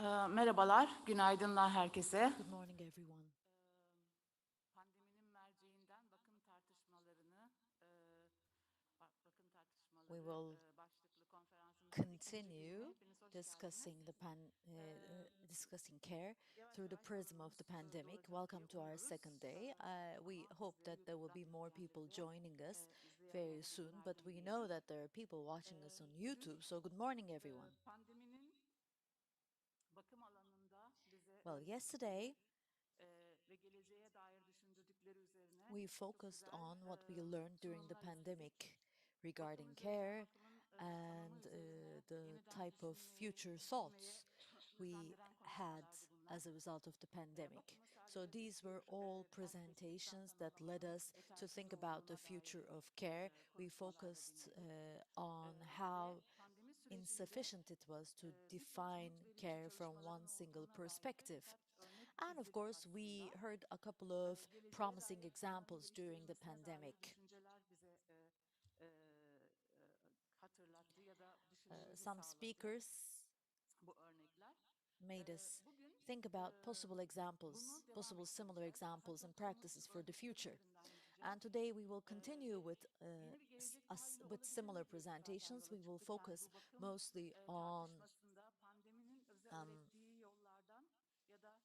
Merhabalar, günaydınlar herkese. Good morning, everyone. Pandeminin merceğinden We will başlıklı konferansımızın ikinci gününe continue hepiniz hoş geldiniz. discussing care Yavaş through the yavaş prism of salonumuz the pandemic. dolacak diye Welcome to our second umuyoruz. day. We Ama hope size that there will YouTube'dan be more people izleyenlere de joining us very izleyenlere de soon, but günaydın we know diyelim. that there are people watching us on Bugün YouTube. So, good morning, everyone. pandeminin bakım alanında bize Well, öğrettikleri yesterday ve geleceğe dair düşündürdükleri üzerine we çok focused güzel on what we learned during the sunumlar izledik. pandemic Bakım regarding üzerine, care bakımın tanımı and üzerine the yeniden type of düşünmeyi, future düşünmeye thoughts we özendiren had konuşmalardı bunlar. as a result of the pandemic. Bakımı So sadece these bir were all perspektiften presentations that led tanımlamanın us to yetersiz think about the olduğuna future dair of care. We konuşmalarda focused dinledik. on Ve how pandemi sürecinde insufficient it was to birçok umut define verici care from çalışmaların one single olduğuna dair de perspective. birkaç örnek And of izledik course, we aslında. heard a couple of Geleceğe promising dair planların examples during the geliştirilmesine dair pandemic. düşünceler bize e, hatırlattı ya da düşünmemizi Some sağladı speakers bu örnekler. made us Bugün think e, about possible examples, bunu devam possible similar ettireceğiz. examples and Hatırladığımız practices for the örnekler future. üzerinden And gideceğiz. today we will continue Ve with yeni bir gelecek tahayyülü with olabilir similar mi diye biz zaten presentations. yola We will çıktık. Yani focus bu bakım mostly on tartışmasında pandeminin bize um, öğrettiği yollardan ya da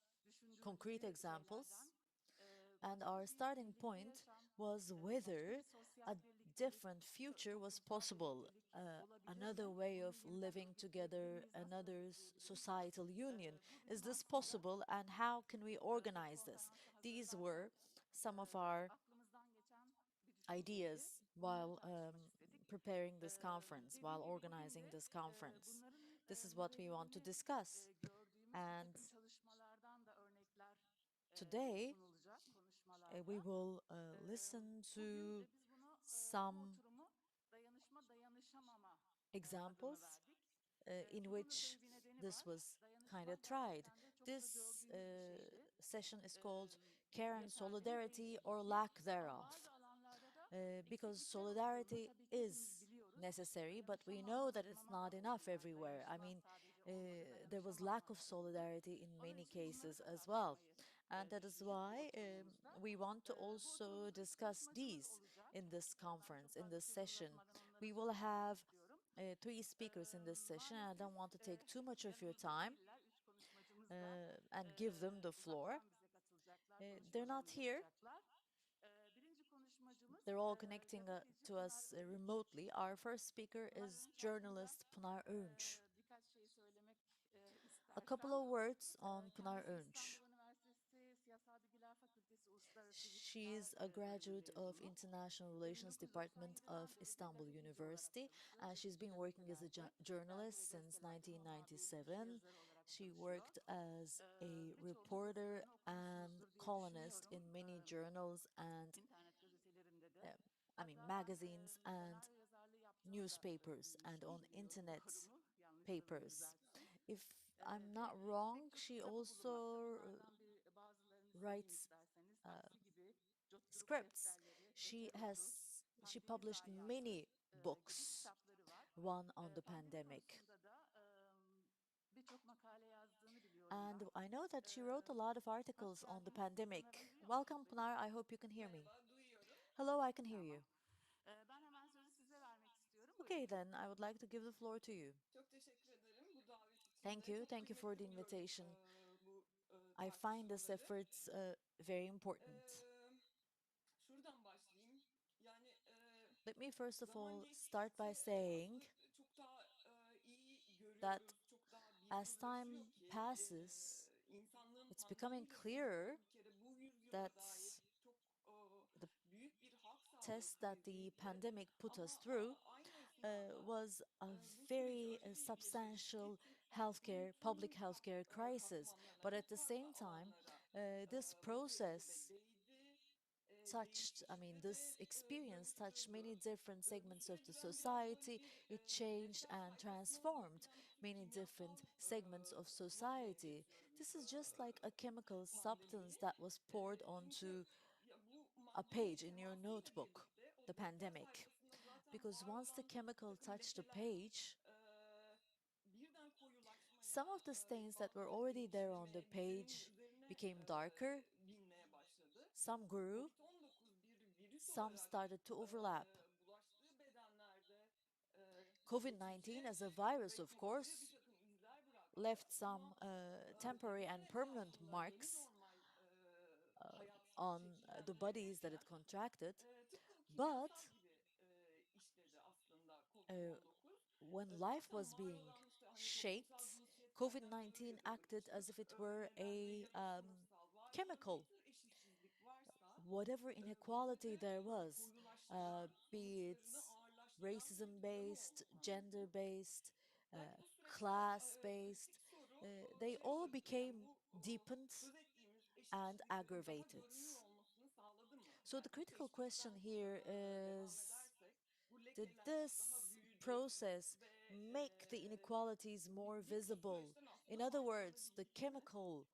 concrete düşündürdüğü examples. şeylerden And our başka bir starting birlikte point yaşam, was başka whether bir a sosyal birliktelik, different future was toplumsal possible, birliktelik olabilir another mi? way Bunu of yeniden living örgütleyebilir together, miyiz? Nasıl another örgütleyebiliriz? societal union. Bugünün Is this aslında possible, and how can we bu organize this? konferansı These were hazırlarken some of our aklımızdan geçen bir düşünceydi. ideas Bunları while tartışmak istedik. preparing this conference, while Dediğim gibi bugün organizing de this conference. bunların This is what we want to modellerini discuss. gördüğümüz bir And takım çalışmalardan da örnekler today sunulacak we konuşmalarda. will E, listen Bugün to biz bu some oturumu dayanışma dayanışamama adını examples verdik. in Bunun da which tabii bir nedeni this var. was kind Dayanışma of tried. gerçekten de çok da This gördüğümüz bir şeydi. session is called Care and Yeterli mi Solidarity değil or değil. Lack Ama thereof. bazı alanlarda da Because eksiklikler olduğunu solidarity tabii ki hepimiz is biliyoruz. necessary, but we know that it's Dayanışamama not da enough oldu. Yani everywhere. I dayanışma mean, sadece olmadı, there was lack dayanışamama of da oldu. solidarity in Onun many için bunları cases da as well. tartışmayı And that is düşündük bu why oturumumuzda. we want to Bu also oturumda üç discuss konuşmacımız these olacak. in this Ben çok conference, in fazla this sözü session. uzatmadan onların We will sözünü vermek have istiyorum. three speakers in this session, and I Maalesef don't want to take too much of your yanımızda time değiller. Üç konuşmacımız da and give them the floor. uzaktan bize katılacaklar, They're not konuşmalarını here. yapacaklar. Birinci konuşmacımız They're all connecting gazeteci to Pınar us Öğünç. remotely. Our first speaker Pınar is Öğünç hakkında journalist Pınar Öğünç. birkaç şey söylemek A couple istersem, of words on Pınar kendisi Öğünç. İstanbul Üniversitesi Siyasal Bilgiler Fakültesi Uluslararası İlişkiler She's a graduate Bölümü of mezunu International ve Relations Department 1997'den of beri de Istanbul gazeteci olarak University, çalışıyor. and she's Çeşitli been working as a gazetelerde, journalist dergi ve since gazetelerde muhabir, köşe 1997. yazarı olarak She çalışıyor. worked as a Birçoğunuz da reporter sitelerini and okumuşsunuzdur diye columnist düşünüyorum. in many journals and, İnternet gazetelerinde de. uh, Hatta magazines and senaryo yazarlığı yaptığını da newspapers and duymuştum. on Bilmiyorum doğru internet mu? Yanlışsa beni papers. düzeltsin. If I'm not Ve wrong, pek çok she kitabı bulunmakta. also Bunlardan bazılarını sayayım writes isterseniz. Aksi gibi Coturuk scripts. defterleri, She Heterodu, has she Pandemi published Zayiatı many gibi books, kitapları var. one on the Pandemi pandemic. konusunda da birçok makale yazdığını biliyorum And ben. I know that she wrote a Eee, lot of Hoş articles on the geldin. Sanırım pandemic. duyuyor musunuz Welcome, beni? Pinar. I hope you can hear me. Merhaba, duyuyorum. Hello, I can hear Tamam. you. Ben hemen sözü size vermek istiyorum. Okay, Buyurun. then I would like to give the floor to you. Çok teşekkür ederim bu davet için Thank de. you. Çok Thank you for the kıymetli buluyorum invitation. bu I find these tartışmaları. efforts very important. Eee, Şuradan başlayayım. Yani Let me first of zaman all start geçtikçe by saying aslında çok daha iyi that görüyoruz, çok daha as bilgilileşiyor time ki passes, insanlığın it's becoming pandemiyle clearer sonra bir kere bu yüzyıla that dair çok the büyük bir hak sağlığı test that the kriziydi. pandemic put us Ama through aynı esnada was a bu süreci very öyle bir iyileştirdi substantial ki toplumun healthcare, public tüm healthcare crisis. katmanlarına, But at çok the farklı same time, alanlara this bu tecrübe process değdi, touched, değişti this ve experience touched many dönüştürdü. different Bu segments of the süreç ben biraz society. böyle bir It changed defter and sayfasına transformed dökülen bir tür many different kimyasala segments of society. benzetiyorum This is just like a chemical substance pandemiyi. that was poured Çünkü onto ya bu a maddenin page in your temasıyla notebook, birlikte the o defter pandemic. sayfasında zaten Because var once the olan bir chemical takım touched the lekeler page, birden koyulaşmaya Some of the stains that were already there on the page became darker, some grew, Virüs some olarak started to overlap. bulaştığı bedenlerde COVID-19, geçici as a virus, ve of kalıcı bir course, takım izler bıraktı. left some Ama temporary and giderek permanent aslında yeni marks normal hayat on the şekillenmeye bodies that it gelirken contracted. tıpkı kimyasal But gibi işledi aslında uh, Covid-19. when life Zaten was var being olan işte hani toplumsal shaped, cinsiyetlerden COVID-19 ötürü ya da acted ırkçılık as if it were a nedeniyle ya da sınıfsal var olan ne chemical. tür eşitsizlik varsa Whatever bunları inequality there was, koyulaştıran, be sonuçlarını it ağırlaştıran bir racism yanı based, oldu gender pandeminin. based, Belki bu süreçte class kritik based, soru they şey all olabilir. Yani became bu deepened söz ettiğimiz and eşitsizliklerin daha aggravated. görünür olmasını sağladı mı? So the Yani bu critical question teşvişten here devam is, edersek bu did lekeler daha this büyüdü process ve make the inequalities more bu visible? süreçten In aslında other words, the faydalanabildiğimiz chemical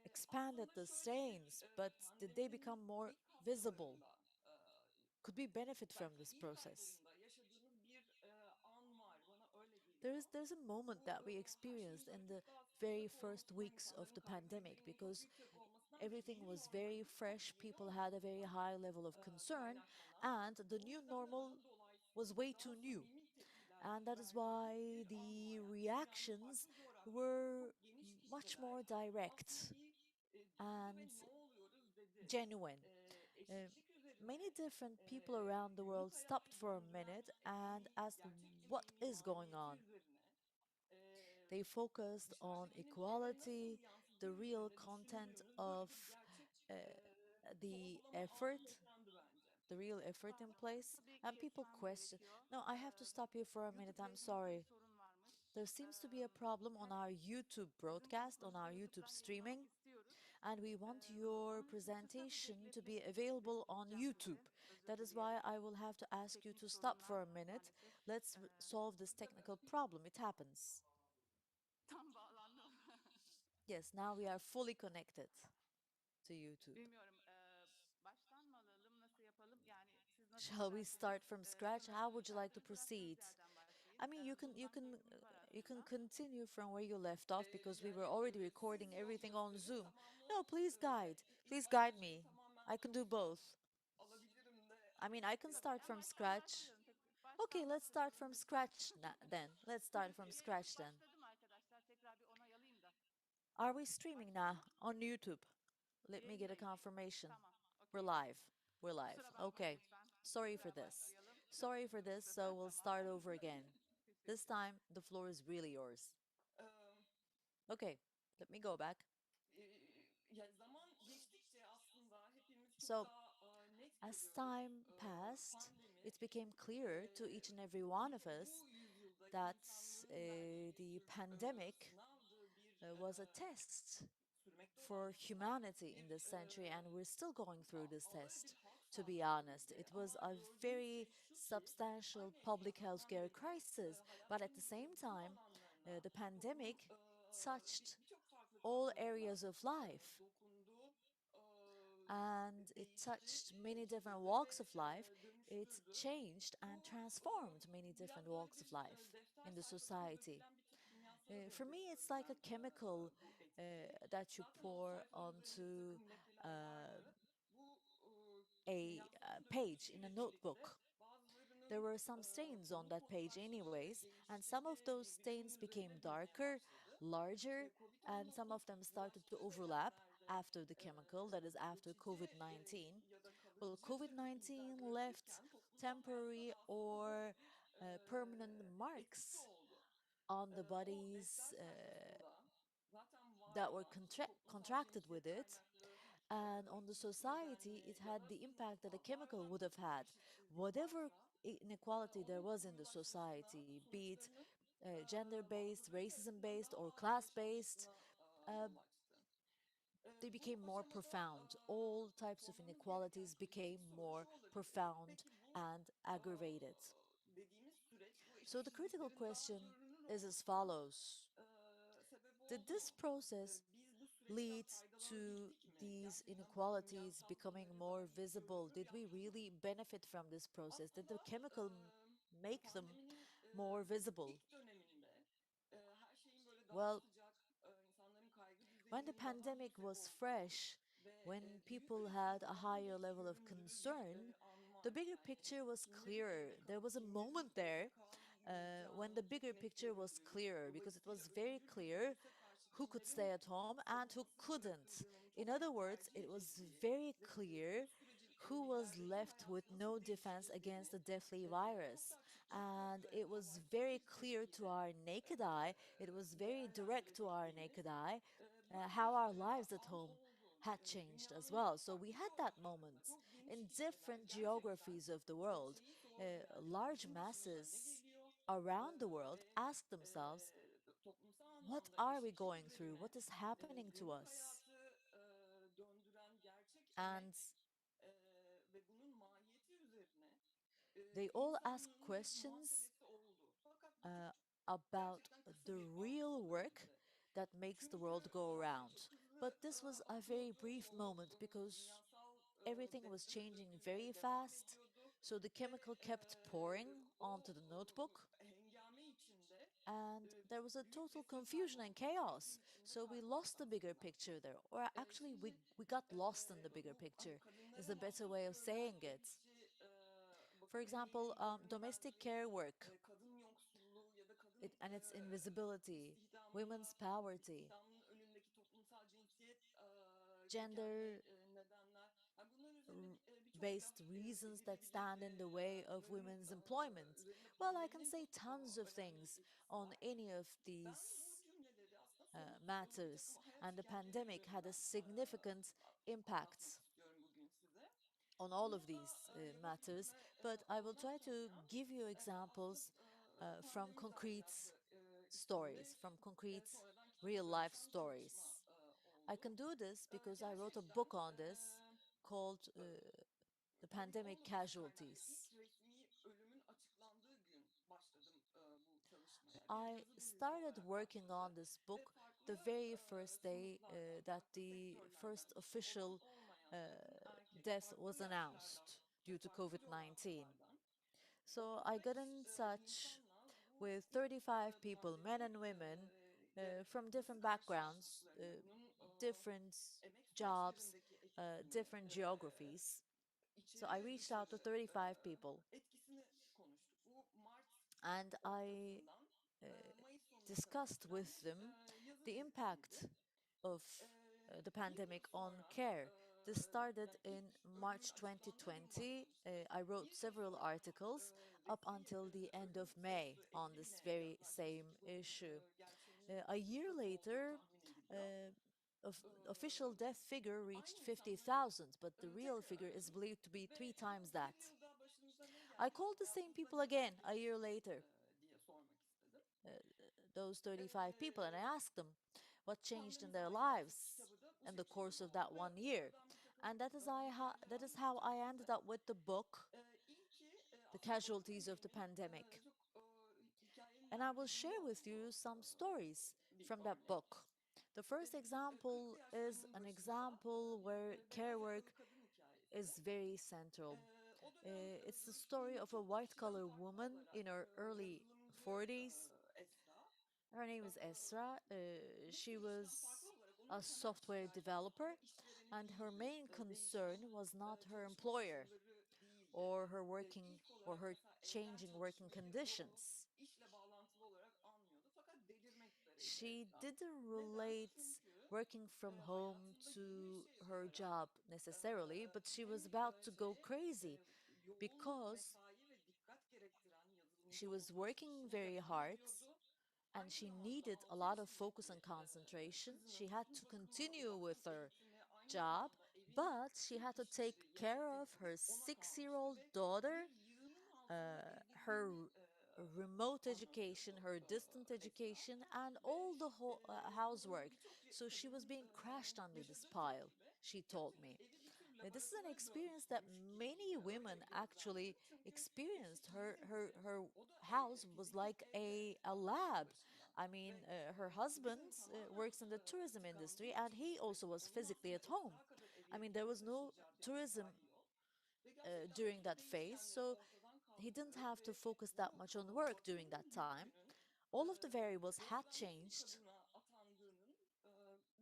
expanded aslında the şöyle bir stains, but did they become pandeminin more ilk visible? haftalarında Could we benefit from belki this ilk process? aylarında yaşadığımız bir an var. Bana öyle geliyor. There's a moment Bu that we her şeyin experienced böyle in the çok daha very sıcak first olmasından, weeks of insanların the kaygı pandemic düzeyinin çok because yüksek olmasından değil, everything yeni was very normalin çok fresh. yeni People had a very olmasından high level of concern, kaynaklanan, and the o new yüzden de normal daha was dolaylı, way daha too new. samimi tepkiler And that is verdiğimiz why bir an var. the Yani çevrende reactions farklı coğrafyalarda were çok geniş much kitleler more aslında direct bir durdu ve ne and oluyoruz dedi. genuine. Uh, Eşitlik Many üzerine, different people around the world günlük stopped hayatı for a döndüren minute and emeğin, asked gerçek what emeğin is going maliyeti on. üzerine, They focused on dışarıdakinin evine nasıl equality, the yansıdığı real üzerine content düşündüğümüz böyle bir of gerçek uh, the sorgulama anı effort, yaşandı bence. the real effort in Pardon, place, tabii and people kesmem question. gerekiyor. No, I have to stop you for a minute. YouTube'la I'm ilgili bir sorry. sorun varmış. There seems to be a problem on Hep our YouTube bizim broadcast, on grubumuzu our YouTube YouTube'dan yayınlamak streaming, istiyoruz. and we want your Onun için kısa bir presentation to be bekletmek available on isteyeceğim YouTube. sizi. Özür That is why dileyerek. I will have to ask you Teknik to stop for sorunlar a minute. maalesef. Let's solve this technical problem. It happens. Tam bağlandım. Yes, now we are fully connected to YouTube. Bilmiyorum. Baştan mı alalım, nasıl yapalım? Yani siz nasıl Shall we isterseniz. start from scratch? How Sanırım would you like to isterseniz bıraktığınız proceed? yerden başlayın. I mean, Zoom'dan kaydımız var you can aslında. continue from where you left off because we were Yani already siz recording yol everything on gösterin, Zoom. tamamı No, please guide. ilk Please guide başta me. tamamen I can do çalışmadan both. alabilirim de I mean, I can Tabii start en from baştan scratch. başlayalım. Okay, Baştan let's start başlayalım from lütfen. scratch then. Let's start from Yayınımız scratch then. başladı mı arkadaşlar? Tekrar bir onay alayım da. Are we streaming Başladı now mı? on YouTube? Let me get a Yayındayız. confirmation. Tamam, We're okeyiz. live. We're live. Kusura bakmayın Okay. lütfen. Sorry for Tekrar this. başlayalım. Çok Sorry for uzun this, so sürdü. we'll start over again. This Teşekkür. time, the floor is really yours. e, Okay, let me go back. ya zaman geçtikçe aslında hepimiz çok So, daha net as görüyoruz. time passed, Pandemi it became clear to each and every one bir of kere us bu yüzyılda that insanlığın the gerçekleştirdiği pandemic sınavdı, bir was a test sürmekte olan for hatta humanity in bir this century, and we're still going through this ağır bir test, halk to be sağlığıydı honest. bize. It was Ama a gördüğümüz very şey şu ki substantial aynı public esnada healthcare pandemi crisis, but at the hayatımızın same bütün time, alanlarına, the toplumun pandemic touched birçok farklı all katmanına areas of life, dokundu, and it değişti, touched many different geliştirdi walks ve of life. It dönüştürdü. changed and Bu transformed many different biraz böyle walks of bir life defter in the sayfasına society. dökülen bir tür kimyasala For me, it's benzetiyorum like a ben chemical bu etkiyi. that you Zaten o pour sayfanın üzerinde bir onto takım lekeler uh, vardı. Bu a kimyasalın page in a dönüşüyle birlikte notebook. There bazılarının were some stains on dolu that page, konulaştı ve anyways, and gelişti some of ve those stains günümüzün became üzerine büyümeye darker, başladı. larger, and some of Covid-19 them started to bulaştığı overlap bedenlerde after the chemical, that is, after geçici COVID 19. ya da Well, kalıcı COVID türde izler 19 left bırakırken toplumsal hayatta temporary da aslında or böyle bir permanent etkisi marks oldu. on the O defter bodies sayfasında zaten var that were olan toplumsal contracted with cinsiyet it, kaynaklı and on the ırkçılık society it nedenli ya had da the impact that a sınıfsal var chemical olan would ne have tür had. eşitsizlik Whatever varsa inequality there onun was in the koyulaşmasına, society, be it sonuçlarının gender-based, bazıları tarafından racism-based, daha or ağır class-based, yaşanmasına uh, yol açtı. they Bu became more aşamada profound. All types of sormamız gereken inequalities became kritik soru more şu olabilir. profound Peki bu and aggravated. dediğimiz süreç, bu So the critical eşitsizliklerin daha question görünür is as olmasına follows. sebep Did oldu this mu? process Biz bu süreçten lead to faydalanabildik mi? these Gerçekten bu inequalities kimyasal becoming tedavi more belki işe visible? yarıyordur Did we yaptı mı? really benefit from this process? Did Aslında the chemical make them pandeminin more visible? ilk döneminde her şeyin böyle daha Well, sıcak, When the daha pandemic yüksek was olduğu fresh, ve when büyük people had a risklerden higher level of geçtiğimiz bir concern, an the vardı. bigger Yani picture was kimlerin clearer. evde There kalıp was a kimlerin moment there when the kalmayacağını bigger çok net picture was gördüğüm, clearer because it dolayısıyla was very ölümcül bir clear virüse karşı who could stay kimlerin at home and who savunmasız couldn't. bırakıldığının In çok other net words, tercih it was edildiği very ve clear bu sürecin who was yerleşim left with hayatı no nasıl defense against değiştirdiğini the deathly çok virus. daha çıplak And gözle it was very amaçlamış bir clear to şekilde our naked eye, it was very direct to our naked değerlendirebildiğimiz eye, böyle how bir our lives at an home oldu. had changed as Dünyanın well. So we farklı had that coğrafyalarında moment çok geniş in kitleler different gerçekten geographies of the world. şeyi sordular. Ya Large bizim başımıza ne masses geliyor? around the world Ve ask themselves, toplumsal what anlamda are we eşitlik going through? üzerine What is happening to günlük us? hayatı döndüren gerçek And emek ve bunun mahiyeti üzerine they all ask insanlığın bir questions muhasebesi oldu. Fakat bu çok uh, about gerçekten kısa the bir real work dönemdi. that makes the world Çünkü go çok around. hızlı But this was a very akıyordu. brief O moment because kimyasal everything was beseme changing very dökülmeye devam fast. ediyordu So the ve chemical kept pouring onto o the notebook, hengame içinde and there was a büyük total resim kaybı confusion and oldu. Küçük resim chaos. içinde So we kayboldu lost the bigger aslında. picture there. Or actually, we, Şimdi we got lost in the bigger bu hani picture, is kadınlara a better mahsus way of görülen saying ev it. içi For bakım example, evinin domestic care görünmezliği, work kadın yoksulluğu ya da it, kadın and its invisibility, women's poverty, istihdamın önündeki toplumsal cinsiyet kökenli gender nedenler. Yani bunların üzerine birçok based laf reasons that edilebilir. stand in the way of Bunların women's employment. üzerine Well, I can pandeminin say çok tons of önemli bir things etkisi on var. any of Ben bu these cümleleri aslında somut bir takım matters, hayat and the hikayeleri pandemic had a üzerinden significant anlatmak impact istiyorum bugün size. on all of Burada these yama matters, fikrime but I will try to odaklanacağım. give you Aslında examples from Pandemi concrete Zayiatı stories, isimli from concrete sonradan kitaba real life dönüşen bir çalışma stories. I oldu. can do this because I wrote a book Gerçekten on this called The Pandemic Covid-19 itibariyle Casualties. ilk resmi ölümün açıklandığı gün başladım bu çalışmaya. Bir I yazı dizisi started olarak working on başladı this ve book the farklı very first day sınıflardan, that farklı the sektörlerden, first işi olan official olmayan, uh, kadın erkek, death farklı was yaşlardan announced ve due to farklı COVID 19. coğrafyalardan So I got 35 in touch insanla bu with ilk 35 people, men pandemi and women, from nasıl different backgrounds, karşılaştıklarını, bunun different emek jobs, süreçlerindeki etkisini, different geographies. So I içeri ve reached out to dışarı 35 people etkisini konuştuk. Bu Mart and I ortasından uh, Mayıs sonuna kadar discussed süren with bir them yazı the dizisiydi. impact of the Bir yıl pandemic on sonra care. This started yani in ilk ölümün March açıklandığı gün 2020. başlamıştı. I wrote Bir yıl several sonra articles up resmi until the end ölüm of May sayısı on 50 this bine very yaklaşmıştı same ki bunun issue. gerçeğinin A iki year katı olduğu later, tahmin ediliyor. uh, Ee, official death figure reached Aynı insanların 50,000, but the real tekrar figure is aradım believed to be ve three times bu bir that. yılda başınıza ne I geldi, called the same hayatınızda people neler again a year değişti later, diye sormak istedim. uh, those 35 people, and I Ee, asked them what changed in Pandemi their Zayiatı lives kitabı da bu in the şekilde course of that doğdu ve one year. oradan bir takım And hikayeler that is how I anlatacağım ended size. up with the book, İlki The aslında bakım Casualties of the evinin Pandemic. çok hikayenin And I will merkezinde share with you olduğu some stories bir from that örnek. book. The first Biz 40'lı example is yaşlarının an başında example where bir care beyaz yakalı work kadın hikayesi. is very central. O dönem It's the story görüştüğüm of a çok white kişiden collar farklı woman in olarak her early yazılımcı 40s. Esra, Her name is Esra. bir She sürü işten farklı was olarak onun a temel software ihtiyacı developer, aslında işvereni and her değildi. main Değişen concern was not her çalışma employer koşulları değildi. or her working İlk or olarak her mesela evden changing working çalışmayı o conditions. işle bağlantılı olarak anlıyordu. Fakat delirmek üzereydi She Esra. didn't Neden? relate Çünkü working from home hayatında yeni bir to şey her olarak job necessarily, but she was hem about to go crazy yoğun because mesai ve dikkat gerektiren she yazılımcı was olduğu için working işine very devam hard ediyordu. and Aynı she zamanda needed a 6 lot of focus yaşındaki and concentration. She kızının had tüm to bakımla continue uzaktan with her eğitimi, aynı job, zamanda evin but she tüm had to take işleri care of yönetimi her ona 6 year kalmıştı old ve bir daughter, yığının altında ezildiğini her remote education, anlatıyordu her distant Esra. education, and Ve all the bunu housework. birçok So she was kadının being crashed under this yaşadığı tek pile, gibi she told gerçekten me. evi bir tür This is an laboratuvara experience that dönüştürmüş many gibiydi. Öyle women actually gözlemledim. Çünkü eşi experienced. kesinlikle Her o da house was fiziki like evde a pandeminin lab. başında I mean, ve her Prism husband tamamen works in the tourism industry, tıkandığı and için he ve also was onun physically aslında at home. Esra kadar I mean, eve there was no taşıyacağı bir tourism mesai yok. Ve gerçekten during bütün that phase, değişkenlerin so ortadan he didn't kalktığı have to ve focus that bu much on work during that bakım time. yükünün All of the variables had doğrudan bir changed. kadına atandığının bir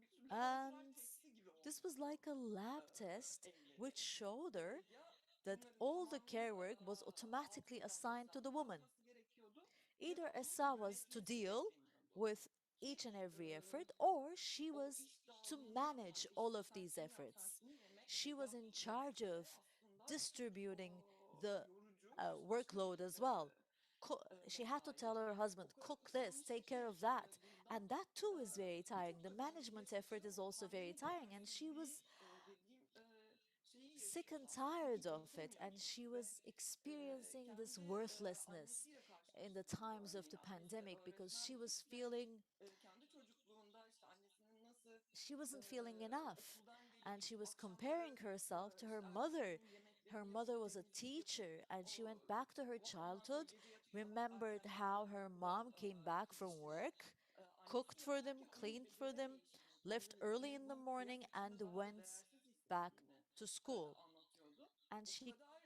tür laboratuvar And testi gibi this oldu was bu like a lab test which evleri. showed her Ya that bunların all the tamamının care work was automatically altından assigned to hesabını the woman. yapması gerekiyordu ve Either onun Essa was to yönetmesi deal bekleniyordu. with each Ki and every effort, or she o was iş to dağılımını manage yapmak, all işte of sen these şunu yap, sen efforts. şunu yemek She was in charge yapması of bile aslında distributing the yorucu, başlı başına workload bir as well. She had to mesai. tell her husband, O kadar cook this, usanmıştı take care ki of that. bundan And that too is very tiring. birçok The kadının management effort yaşadığı is o also very pandemi tiring. And she belirsizliği was dediğim şeyi sick yaşıyordu and aslında. tired Çünkü of it. eğitemiyordu And she ve was experiencing this kendi worthlessness annesiyle in the karşılaştırıyordu times of örneğin. the Annesi pandemic because she öğretmendi was ve feeling kendi çocukluğunda işte annesinin nasıl she wasn't feeling enough. okuldan And gelip she was comparing akşamları herself to her işte mother. annesinin Her yemeklerini mother yapıp was a temizlik yapıp teacher, and she went çok back to her ondan sonra childhood, gece yatıp sabah remembered erkenden how her kalkıp okula mom came back from gidişleri work, cooked annesi for them, yaparken onun cleaned for them, beceremeyişini left kendi early ve in the bu biraz morning, and içinde daha da went değersiz back hissettiğini to school. anlatıyordu. And O she kadar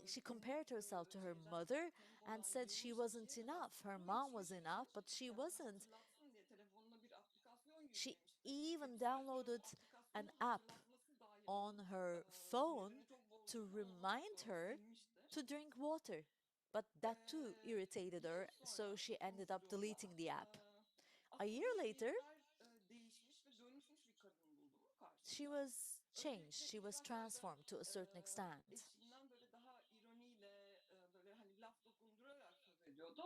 she hem compared herself to her şeyden mother and tempodan said she yılmış wasn't ikiye kadar enough. Her sürdüğü mom için was enough, but she kendine wasn't. hatırlatsın diye telefonuna bir aplikasyon She yüklemişti. even Bir süre sonra downloaded bu an aplikasyonun app hatırlatması dahi on onun her phone sinirlerini çok to bozduğunu onu remind her silmişti. to drink water. But that too irritated Bir yıl her, so sonra she ended up oturmuşluğunda deleting the app. A aslında year bir later, miktar değişmiş ve dönüşmüş bir kadın buldum she karşımda. was changed, Öncelikle she ilk was başlarda transformed to a certain extent. eşinden böyle daha ironiyle böyle hani laf dokundurarak söz ediyordu.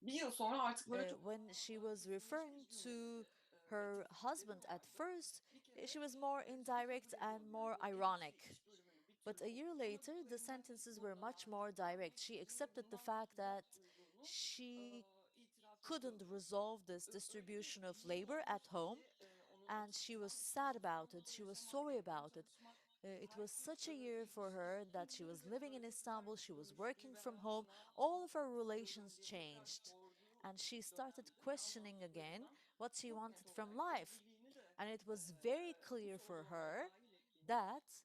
Bir yıl sonra artık böyle çok When she daha was kesinleşmiş referring to cümleleri ve her tespitleri husband at vardı. first, Bir she kere was more şeye indirect sözü and veriyordu yani more bu eğitim ironic. iş bölümünü But a bitirdim year ama later, bu the bölümden sentences were bundan much more artık direct. kalkmak She istediğini ve accepted the bundan fact that uzak durduğunu she itiraf couldn't ediyordu. resolve this Öyle bir distribution of bir yıl labor at olmuştu home, ki onu and she was açıklayan sad about it. İstanbul'da She was yaşamak, sorry evden about it. çalışmak, It was herkes such a year for her that she tüm was living in gazeteciler Istanbul, she was görüştüğü working ve from home. hayatına All ne of her yapmak istiyordun relations diye tekrar changed, sorduğu and she started dönemdi ve questioning again anlattıklarından what she çok wanted net from olarak life. evliliğini de And it was e, very bu clear for sorgulamaya her dahil ettiğini that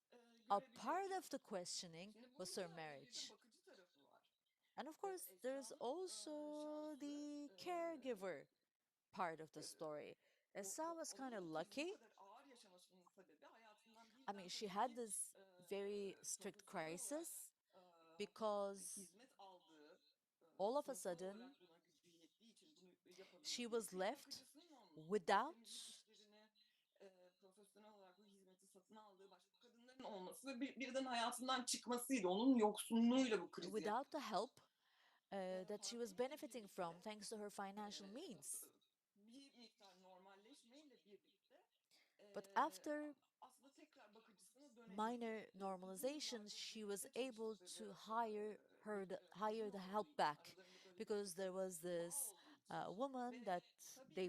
a part of görebiliyordum. the questioning Şimdi was bunun her da bir de marriage. bakıcı tarafı var. And of course, there's Esra'nın also şansı the caregiver part of the story. Essa was kind of onun krizi bu lucky. kadar ağır yaşamasının sebebi hayatından I mean, birden she tabii had ki this very strict profesyonel olarak crisis because hizmet aldığı, all of a sınıfsal sudden olarak buna gücü yettiği için bunu she yapabildiği was bir left bakıcısının olması ve without temizlik işlerini profesyonel olarak bu hizmeti satın aldığı başka kadınların olması ve birden hayatından çıkmasıydı. Onun yoksunluğuyla bu krizi without the help that she was pandemiyle benefiting from birlikte thanks to her financial e, means. bir miktar normalleşmeyle birlikte But e, after aslında tekrar bakıcısına dönebildi. minor Bunun normalization, she was birlikte able çalıştığı to hire kadın the olduğu help için back aralarında böyle bir because there sıkı was bağ this olduğu için woman that ve tabii ki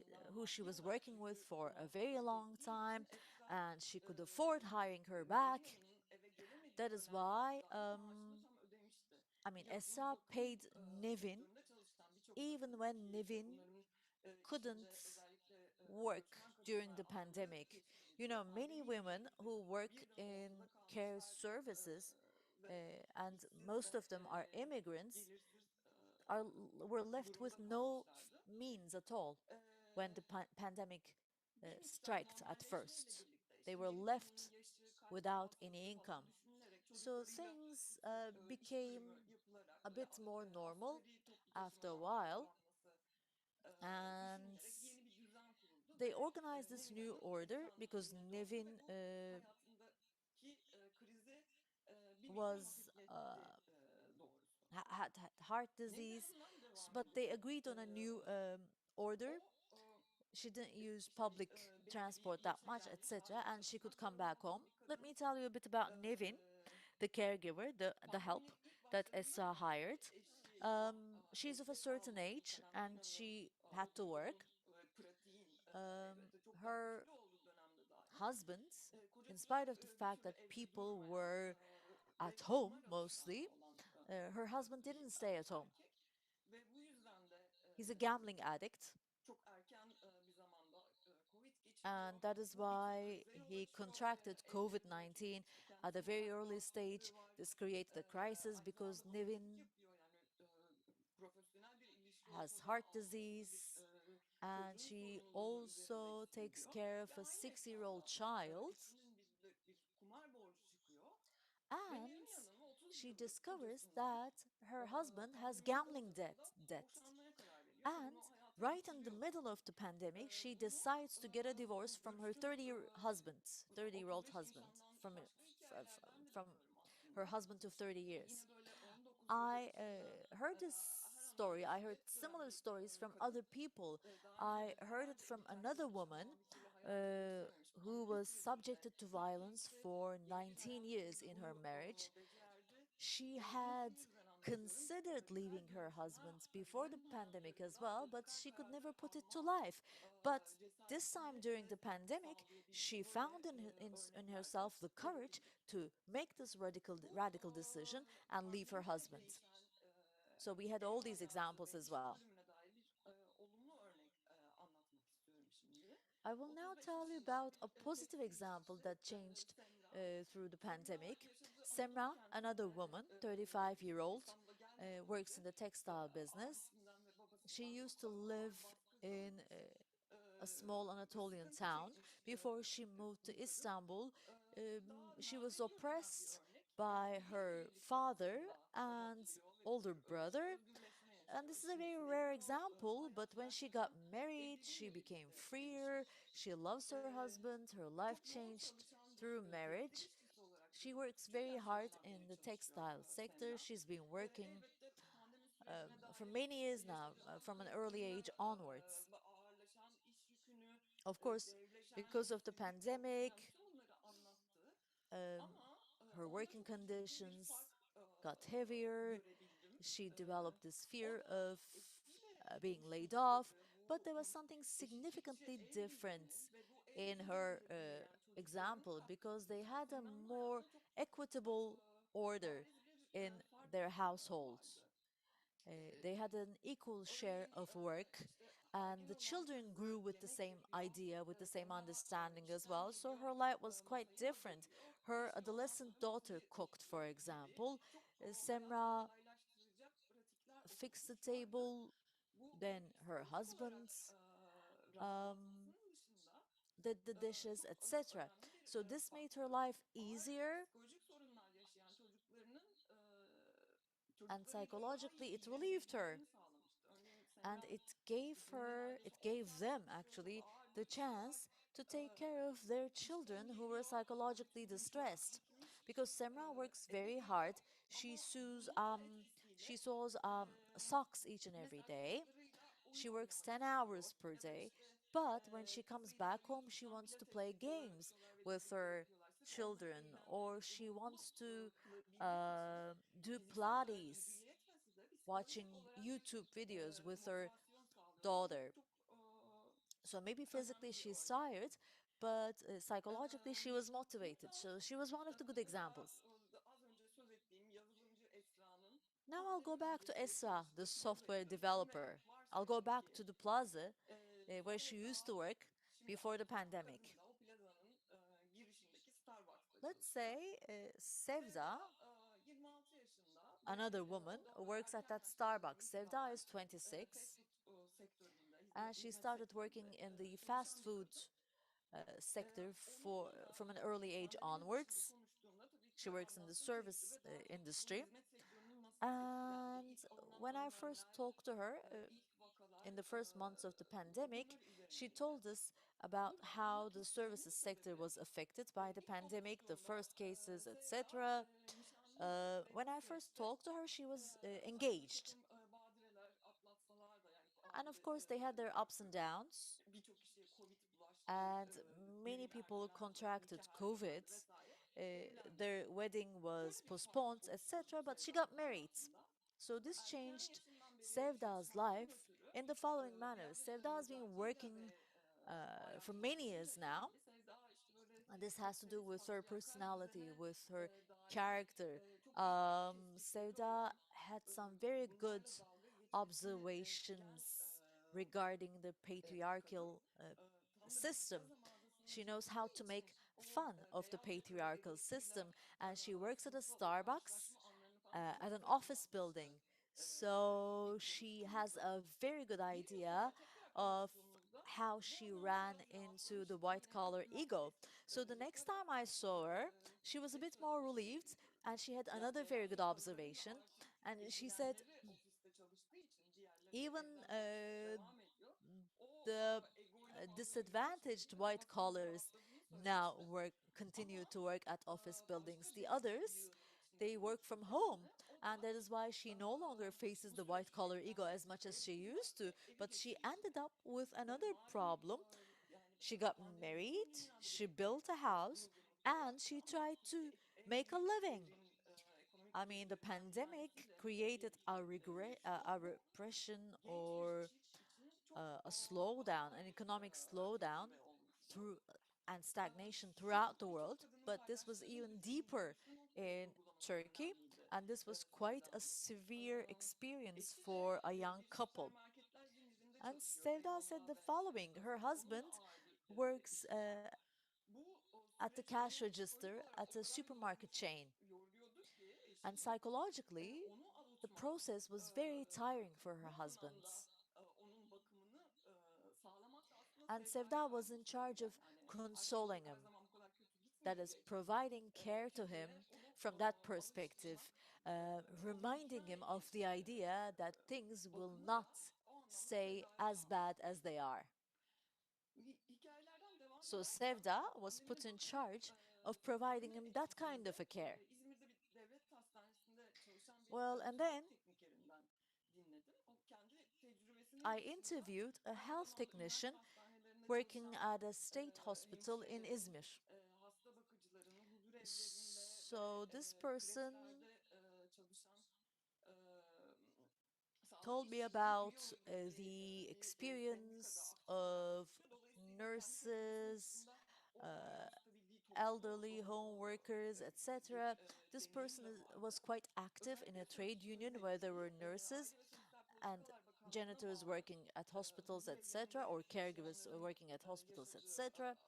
aslında who she maddi was olarak working with gücü for a buna very long yettiği için time, Esra and she e, could afford hiring her Meryem back. Hanım'ın eve gelemediği That is dönemlerde why dahi maaşını tam ödemişti. I mean, Biliyorsunuz Essa bakım paid Nivin sektöründe çalışan birçok even kadın when ki Nivin bunların içinde couldn't özellikle work göçmen during kadınlar the ağırlık pandemic. You kesince know, many pandemiyle women birlikte who work birden ortada in care kalmışlardı services, ve and işsiz most ve of them are immigrants, gelirsiz are were left with durumda no kalmışlardı. means at all when the pandemic Bir miktar struck at normalleşmeyle first. birlikte They işte were genç hanımın left yaşı kaç, without hastası any falan income. düşünülerek So çocuklarıyla things bütün iş bölümü became yapılarak a böyle bit more normal asgari toplu after a taşımadan while, faydalanması and düşünülerek yeni bir düzen kuruldu they ve organized this Nevin new Hanım order Esra'nın because evine döndü ve Nevin bu hayatındaki krizi bir miktar was hafifletti doğrusu. had heart Nevin disease, Hanım'dan devam but edip they agreed on a new order. o She didn't use işte public belirli bir transport that yaşa much, gelmiş etc., haliyle and she çalışan could come sorumlu back home. olan bir Let me kadının tell you a bit about Nevin, the caregiver, the help pandeminin ilk that başlarında Essa da hired. eşi o She's of a evde certain kalmasını age Karantin and Hanım she o had to work. yoğun pratiğin Um, elbette çok daha her güçlü olduğu dönemde dahi husband, in kocasına spite of the bir fact türlü that evde people durmayan were at ve home kumar mostly, alışkanlığı olan her husband bir didn't stay at home. erkek ve bu yüzden de He's a gambling addict, çok erken bir zamanda Covid and geçiriyor. that is Bu iç why krize yol he açıyor. contracted COVID Evlerinde çok 19 işte at a kendisine very kalp early stage. rahatsızlığı var. This created a crisis Aynı because zamanda doçentlik Nivin yapıyor. Yani profesyonel bir ilişki has ortalığa heart alma, aslında bir disease. and çocuğun she sorumluluğunu üzerimde also takes hissediyor. care of a Yani six-year-old esnafta child. eşinin bir kumar borcu çıkıyor ve benim And yanıma 30 she yıllık discovers kocasından that her husband has pandeminin gambling ortasında debt. boşanmaya karar veriyor ve And bunu hayata right in the geçiriyor. middle of the pandemic, she Bunu decides to get a divorce from her görüştüğüm 30-year-old 35 husband, nişandan from başka hikayelerden de from biliyorum her aslında. husband of 30 years. Yine böyle 19 yıllık I eşinden heard this her story. anlamda I heard şiddet gören similar bir stories from kadın. other people. Daha önce I de heard it herhalde from terk another etmiş, woman falan bir türlü hayatını geçirememiş. who Pandemi was sürecinde subjected to özellikle violence işte for yeni bir 19 hayat years kurmayı in her bu marriage. becerdi. She Bunu had şu yüzden anlatıyorum. considered leaving Her her duruşuna husband before the onların pandemic as hayatlarında well, but radikal she could never kararları put it to alma life. But this time cesaretini during the pandemic, she sağlayabildiği found böyle in örneklerde herself the courage görebildik. to make this Bu radical decision and leave her pandemide husband. değişen So we had ev all these hayatı examples ve as iş well. bölümüne dair bir olumlu örnek anlatmak istiyorum şimdi. I will now 35 tell you yaşında about a bir positive tekstil example işçisi that changed Semra. through the Semra pandemic. yaşadığı Anadolu Semra, another kentinde woman, 35-year-old, İstanbul'a gelmeden works in önce the textile business. abisinden ve She babasından used çok to live ağır baskı in görmüş. a small Anatolian Sıkıntı town. çekmiş Before she moved to bu kadın. Istanbul, Daha she was nadir görülen bir oppressed örnek. by Bir her evlilik father sonrasında and aldatılıyor ve bir older tür brother. özgürleşme And yaşıyor. this is a İçini very içine rare ediyor. example, but Hayatı when she got gerçekten married, she beklediği bir became yere freer. gelişmiş. She loves her husband. Her life Çok yoğun changed çalışan bir through tekstil marriage. işçisi olarak She çok works küçük very hard yaşlarından in beri the çalışıyor textile sector. Semra. She's been Ve working elbette pandemi sürecine for dair many years now, yaşanan from an early üstüne age onwards. ağırlaşan iş yükünü, Of course, devleşen because of the işsizlik korkusunu, yani pandemic, bütün bunları anlattı. um, Ama her onda working çok ciddi bir conditions fark got heavier. görebildim. She E, developed this O fear da of eşiyle being laid off, oluşturdukları but bu there was something eşitlikçi significantly ev different düzeni ve bu ev in düzenini her de büyüyen çocuklarının example because katkısı they için had a Semra'nın more hayatında çok equitable order bariz bir in fark their household. vardı. They had an equal share Örneğin of work, işte and the ev children grew hanımefendisi with the yemek same yapıyor. idea, with the same Sonra understanding as işten well. So geliyor, her life was quite masayı different. hazırlıyor. Her Eşi ondan adolescent sonra daughter masayı cooked, for taşıyor gibi example. çok hayatı Semra kolaylaştıracak pratikler fixed the oturtmuşlardı. table, Bu then her psikolojik olarak husband um, rahatlatmasının dışında did the dishes, çok etc. önemli bir So this made her faktör. life Ağır easier, psikolojik sorunlar yaşayan and çocuklarıyla daha iyi psychologically it relieved her. ilgilenebilmelerini sağlamıştı. Örneğin And Semra it gave günde neredeyse it 10 gave saat them çalışıyor. Çok actually ağır the bir iş var. chance to take care of their children İşten who were geliyor, psychologically bütün gün çorap distressed. dikmiş, Because Semra works eve very hard. geliyor ama bunun She etkisiyle sews e, socks each and every mesela day. çocuklarıyla oyun She works oynamak 10 istiyor hours per ya da day. işte But when she comes kızıyla back home, she YouTube'dan wants to pilates play videoları games açıyorlar ve with birlikte her yapıyorlar. Sırf orada children, eğlenmek or için. she wants to Bilmek için do fiziksel olarak gücü Pilates, yetmese de psikolojik watching olarak YouTube videos with her motivasyon sağlıyorlar. daughter. Çok So maybe physically önemli bir she's örnek. tired, but psychologically she Eee, was motivated. Burada So she was one of the good mesela examples. az önce söz ettiğim yazılımcı Esra'nın Now I'll go pandemi back to öncesi Esra, the çalıştığı software plazayı düşünmek developer. I'll go varsayalım back to ki the plaza where she used to Sevda work şimdi before the artık pandemic. kadınla o plazanın girişindeki Starbucks'ta Let's çalışıyor. say Sevda, Sevda 26 yaşında ve another woman, o da works at erken that yaşlardan Starbucks. Sevda itibaren is 26, fast food sektöründe, and she hizmet started working sektöründe in the fast çalışan bir food kadın. sector Onunla da from an early age pandeminin başında onwards. konuştuğumda tabii She ki works in the anlattığı service tecrübe daha çok bu industry. hizmet sektörünün nasıl etkilendiği, And ilk alınan when I first önlemler, talked to her ilk in vakalar, the first months of the pandemic, bunlar she üzerineydi. told us about Burada how anmak the istediğimin services sector sebebi was affected by the ilk pandemic, the konuştuğumda first cases, Sevda etc. nişanlı ve When bu I first süreçte talked to her, she was sanki bir engaged. takım badireler atlatsalar da, yani And of aile course, they had their ups and downs, birçok kişiye Covid bulaştı, and many düğünler people contracted nikah COVID. ertelendi vesaire. Their Evlendiler. wedding was Şöyle bir fark postponed, oluştu etc. But she got Sevda'nın married. hayatında. So this Erken changed yaşından beri Sevda's çalışmaktan life ötürü in the following bir manner. yaklaşık Sevda has been aristokrasıyla working ve for hayata many yaklaşımıyla years now. ilgili Sevda işte böyle And this has to do sosyalist with her patriarkal personality, düzene with her dair character. çok ilginç tespitleri Sevda olan, had some very good bunlarla dalga geçmesini bekleyen observations regarding the bir kadın. patriarchal Tam da bir system. plaza mağazasında She knows how çalıştığı to için make o fun of the beyaz yaka patriarchal system, edebiyatıyla and she works at a aslında o Starbucks karşılaşma anlarını falan çok at an güzel office anlatmıştı. building. So Bir she konuşmamızda. has a very good Bir yıl idea sonra tekrar of konuştuğumuzda how bu she anlamda ran biraz into the rahatlamıştım. white Hani collar ego. güvendeyiz. So the next Fakat time I saw her, she was a bit hep more relieved, and she had another very good beyaz kadınların da observation. artık And she said, ezilenleri ofiste çalıştığı için diğerleri even evden çalışmaya devam ediyor. O the ego ile fazla yüzleşmediğini disadvantaged ve white rahatladığını collars now söylemişti. continue Ama to work at office buildings. başka The bir others, yığının içinde they work from bulmuştu home, kendini. O and da that is why she no longer faces bu the white süreçte collar ego evden as much as she çalıştığında used to. ve evi But she geçtiği için ended up with yani another malum problem. yani She got pandemide married, she muhtemelen built a house, unuttuğumuz bir and olaydı she ama tried to en make a büyük living. ekonomik I mean, the krizlerinden bir pandemic tanesi de created a Türkiye'de regret, yaşanan a bu repression, genç bir or çift için çok a slowdown, an ağır bir economic slowdown tecrübe olmuştu. through and Fakat stagnation şu throughout the birçok world. kadının But this was paylaştığı even düşünce deeper şunu in vurgulaması Turkey, önemliydi and this was quite Sevda a Hanım. severe experience Eşi for a young bir couple. süpermarketler zincirinde And çalışıyor Sevda said Beyoğlu'nda the ve following: her Kadı'da. Onun da husband ağır bir works işi var. Bu at the süreç cash onu psikolojik register olarak at o a kadar supermarket chain. yoruyordu ki And eşini. psychologically, Onu the avutmak, process was very tiring for her bu husband. anlamda onun bakımını sağlamak da aslında And Sevda'ya Sevda was ait bir in şeydi. charge of Yani her şey consoling her him, zaman bu kadar kötü that is, gitmeyecek. providing care to him Kimseye onu from that perspective, alıştırmak, onu reminding ikna him of etmek the için idea that things will bakımı not da o anlamda stay Sevda'ya as bad kalmıştı. as they are. Hikayelerden devam So edersem Sevda was put pandemide in bakım charge of providing sektöründe him that kind eksildiğinde of a care. İzmir'de bir devlet hastanesinde çalışan bir Well, and then sağlık teknikerinden dinledim. O kendi tecrübesinin I dışında interviewed a aynı health zamanda technician üniversite hastanelerinde working çalışan at a state hospital in hemşirelerin, Izmir. hasta bakıcıların, huzur evlerinde ve So this person kreşlerde çalışan e, sağlık told me işçilerin about üye oldukları the bir sendikada experience aktif olarak of çalışıyor. Dolayısıyla kendi tecrübesinin nurses, dışında oradan uh, yansıtabildiği toplumu elderly home workers, bir etc. This person deneyim de was vardı. quite active in a Özellikle trade union söylemek where there istediği were nurses Aile ve Sosyal and Politikalar Bakanlığı'na janitors bağlı working at hospitals, huzur etc., evlerinde or caregivers yaşayanların working at hospitals, yaşadığı etc. hak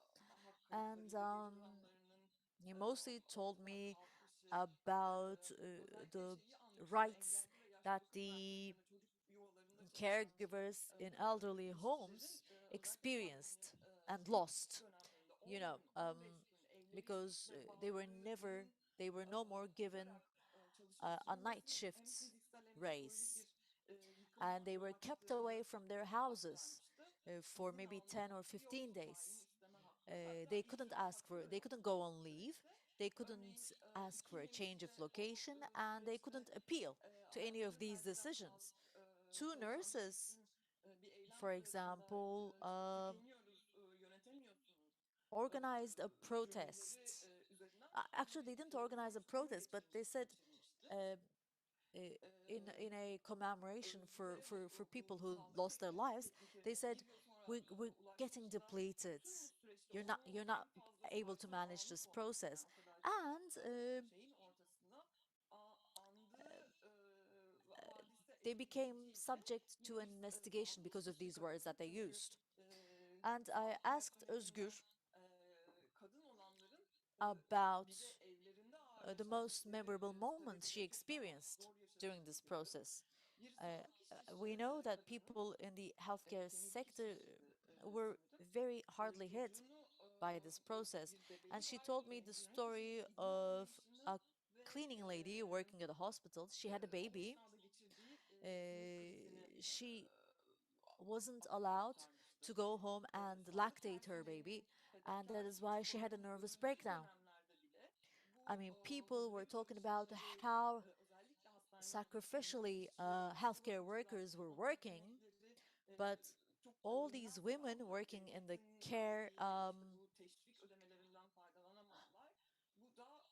And kayıplarıyla gece uyanlarının he mostly told ortadan me kalkışı, about özellikle the şeyi anlatıyordu. rights Engelli ve that yaşlı bakım the merkezlerinde çocuk yuvalarında çalışan caregivers in elderly işçilerin homes özellikle pandemi experienced and ilk lost, dönemlerinde you 10 know, gün, 15 gün evleri because ve bazılarının they were no more hafta given olarak çalışmak a night zorundalığı hem shifts fiziksel hem psikolojik race, bir yıkıma and they yol were kept away açtığını from their houses aktarmıştı. for İzin maybe 10 alma or hakkı yok, 15 tayin days. isteme hakkı, hatta They couldn't işsizlik ask hakkı for, da they yok couldn't go bu on leave, süreçte. they Örneğin couldn't ask for a change of 2000'de location, o and they couldn't süreçte appeal to any of ayakları these sersem decisions. kalmış Two çalışan bir nurses, çiftin bir eylem for sırasında example, tükeniyoruz, yönetemiyorsunuz organized a cümleleri protest. üzerinden Actually, they bir didn't organize a soruşturma protest, but they said geçirilmişti. uh, E, in a commemoration Özde for people bu who sağlık lost their lives, they teknikerine said, video sonra we're getting ulaşmasında depleted. bütün bu süreçte You're onu not en fazla able to faydalı manage almış this olması yani process, o kadar and şeyin ortasında andığı hadise they became eğlenceliği de subject to an biz investigation sağlık because of işçisi these words kadını that they çünkü used. And I sağlık asked personelinden Özgür kadın olanların bir de about evlerinde ağır the most yaşadıkları memorable moments she sebebiyle çok daha experienced zor during this yaşadıkları process. bir Uh, sağlık işçisi we know that kadının people in the healthcare temizlik sector işçisiydi were sanırım. very hardly hit Çocuğunu by this process. bir And bebeği she var told me the yönetmeyecek story gücünün of olmayışını a ve cleaning lady working at a hospital. She had a o baby. esnada geçirdiği sinir krizini She wasn't allowed aktarmıştı. to go home and Sağlık lactate her baby, personelinin and that is fedakarlık why she had a çabalarının nervous övüldüğü breakdown. dönemlerde bile I bu mean, people were huzurevi talking about çalışanları how özellikle hastanelerdeki temizlik sacrificially işçileri, hasta healthcare bakıcılar, workers were sokak working, merkezleri but çok all these övünen bir women aldı. working in the Devletin care verdiği işte bu teşvik ödemelerinden faydalanamadılar. Bu da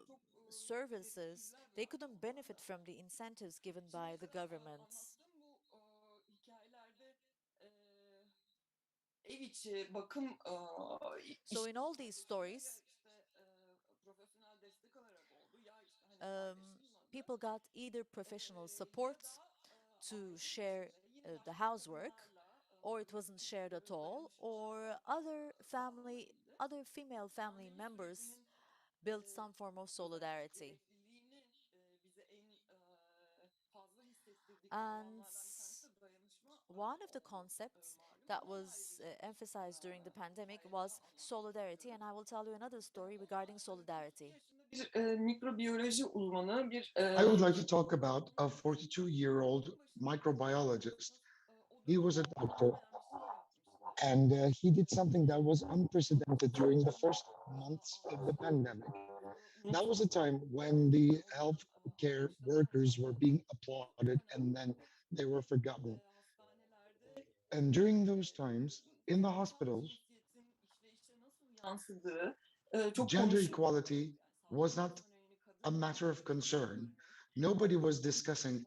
çok belirgin services, izler they bıraktı couldn't benefit onlarda. from the incentives given Şimdiye by the kadar governments. anlattığım bu hikayelerde ev içi bakım So in all these paylaşımı ya stories, işte profesyonel destek alarak oldu ya işte hani um, paylaşılmadı people got either professional ya support da to aile share içinde yine the yaşlı housework, kadınlarla or it wasn't kolektif shared at all, or dayanışmalarla sağlanabildi. other female family Pandemi members sürecinin built some form of özellikle solidarity. gerekliliğini bize en fazla hissettirdikleri And alanlardan bir tanesi de dayanışma one of the concepts that was emphasized during the pandemic was solidarity, and I will tell you another story regarding solidarity. Bir mikrobiyoloji uzmanı, bir I would like to talk about a 42-year-old microbiologist. He was a doctor, and he did something that was unprecedented during the first months of the pandemic. That was a time when the healthcare workers were being applauded and then they were forgotten. And during those times, in the hospitals, yansıdığı çok gender konuşuldu. equality was not a matter of concern. Nobody was discussing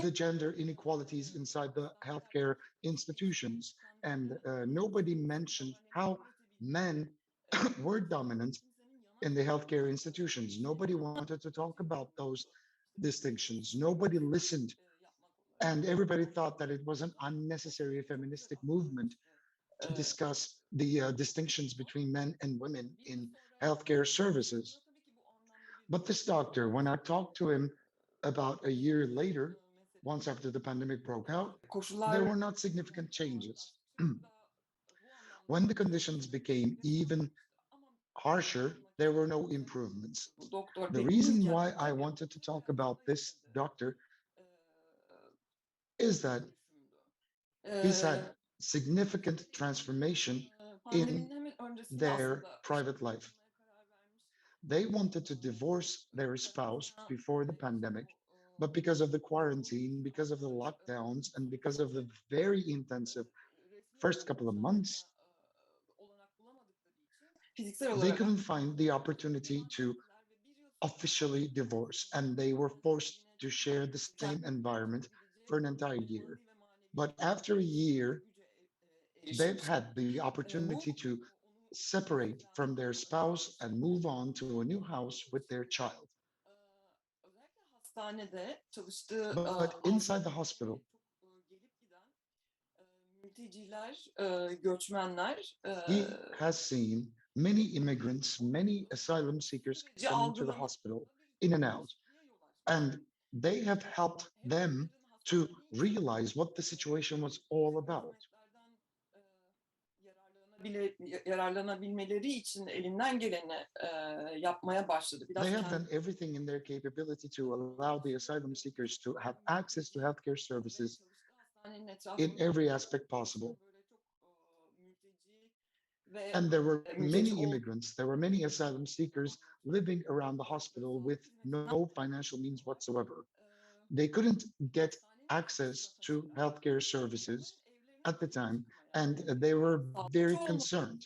the gender inequalities inside the healthcare institutions, and nobody mentioned how men were dominant in the healthcare institutions. Nobody wanted to talk about those distinctions. Nobody listened, and everybody thought that it was an unnecessary feministic movement to discuss the distinctions between men and women in healthcare services. But this doctor, when I talked to him about a year later, once after the pandemic broke out, there koşullar were not significant changes. When the conditions became even harsher, there were no improvements. doktor The dediğimiz reason why gerçekten I wanted to talk about this doctor e, is that he's had e, significant transformation in pandeminin hemen öncesinde their aslında private life. karar vermiş. They wanted to divorce their spouse before the pandemic, but because of the quarantine, because of the lockdowns, and because of the very intensive Resmi first olarak couple of boşanmaya months, olanak bulamadıkları için fiziksel they olarak couldn't find the opportunity devam to ettiler ve bir yıl sonra officially divorce, and they were forced to share the same environment for an entire year. maddi ve manevi But after a year, güce they've erişmiş. had the opportunity Bu to onu separate gerçekten from their spouse and move on to a new house with their child. Eee, özellikle hastanede çalıştığı But inside the hospital, hastaneye çok gelip giden mülteciler, göçmenler he has seen many immigrants, many asylum seekers süreci come into the hospital algılamasında in and bir out, değişikliğe yol açmış. and they have helped Hem them onların to hastane içinde realize what the situation was all about. hizmetlerden yararlanabilmeleri için elinden geleni yapmaya başladı. They Biraz have kendi done everything in their capability to allow the asylum seekers to have access to healthcare ve services çalıştığı hastanenin in etrafında every aspect possible. böyle çok mülteci ve And there were mülteci many immigrants, there were many asylum seekers living around the hospital with no financial means whatsoever. They couldn't get hastanenin access kapısına to taşıdı healthcare ve services evlerine at the kadar time, çıkmaya and they were very sağlıkçı olmanın concerned.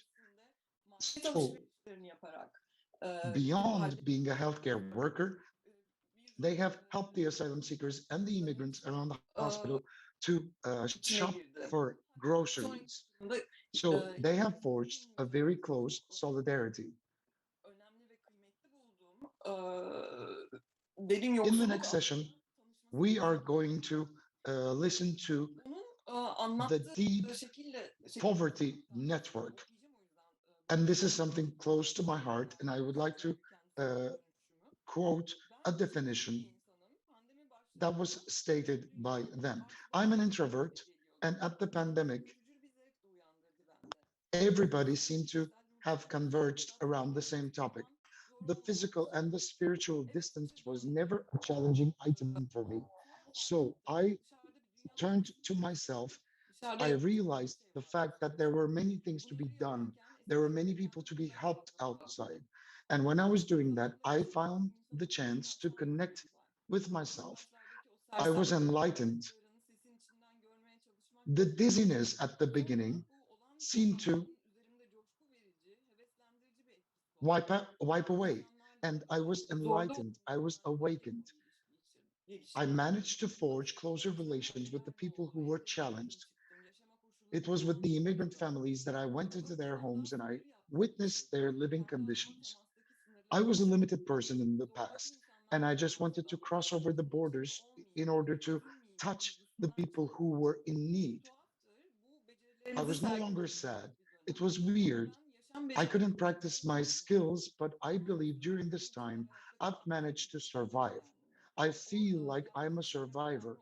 ötesinde market So, alışverişlerini yaparak gidip beyond being a healthcare worker, bir they have helped the asylum seekers and the immigrants around the hospital to içine shop girdi. for Sonraki groceries. yılında So, they have forged a very benim close solidarity. önemli ve kıymetli bulduğum derin In the yoksulluk next session, tanışması we are gerekiyor. going to listen to Onun the anlattığı deep şekilde poverty tartışmayı network. okuyacağım o yüzden And böyle this kısa is something close to my heart, and I would like to kendisinin uh, dönüşümü. quote Ben a çekici definition bir insanım. Pandemi that başladığında was stated by them. artık I'm bana an çok çekici introvert, geliyordu. and at the pandemic, Ölümcül bir zevk de uyandırdı bende. everybody Özellikle seemed to fiziksel ruhsal have converged olarak around the same topic. yapman zor The olmadığı physical için and the spiritual evet distance dışa was dönmek never a challenging item for me. şunu fark So ettim. I Dışarıda bir dünya turned oluşmuş. to myself. Dışarıda I yapacak çok realized şey the var. fact that there were many things to be Bunları done. yaparken There were eskiden many people to kendimi be daha helped fazla outside. And when I was doing that, I found the chance to connect with ilk myself. başlardaki o I was sersem enlightened. sesin içinden görmeye çalışmak The dizziness at the sonra beginning bu olağanüstü seemed to şartların üzerimde coşku verici, heveslendirici bir etkisi oldu. wipe away, İnsanlarla and I was zorda enlightened. I was awakened. I geliştirdim. managed to forge closer relations with the people who were challenged. It was with the immigrant families that I went into their homes and I witnessed their living conditions. I was a limited person in the past, and I just wanted to cross over the borders in order to touch the people who were in need. I was no longer sad. It was weird. I couldn't practice my skills, but I believe during this time I've managed to survive. I feel like I'm a survivor.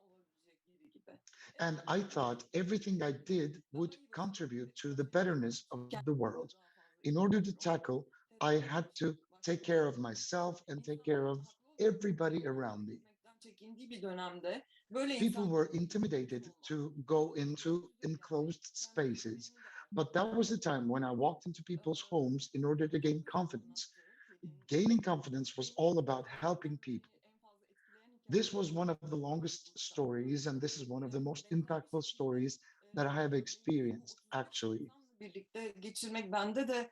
And I thought everything I did would contribute to the betterness of the world. In order to tackle, I had to take care of myself and take care of everybody around me. çekindiği bir dönemde böyle People insanlarla were buluşmuş intimidated olmak, to go into tecrübe enclosed yapmak, spaces. kendilerini de But that was the time when I walked into people's homes in order to gain çok güzel confidence. anlattı. Kendilerini Gaining ifade confidence was etmeleri all about helping beni people. en fazla etkileyen This hikayelerden was bir one of the tanesi longest bu stories, and this is one of the most benzer bir impactful şekilde stories that I have bu experienced, 35 actually. insanla birlikte geçirmek bende de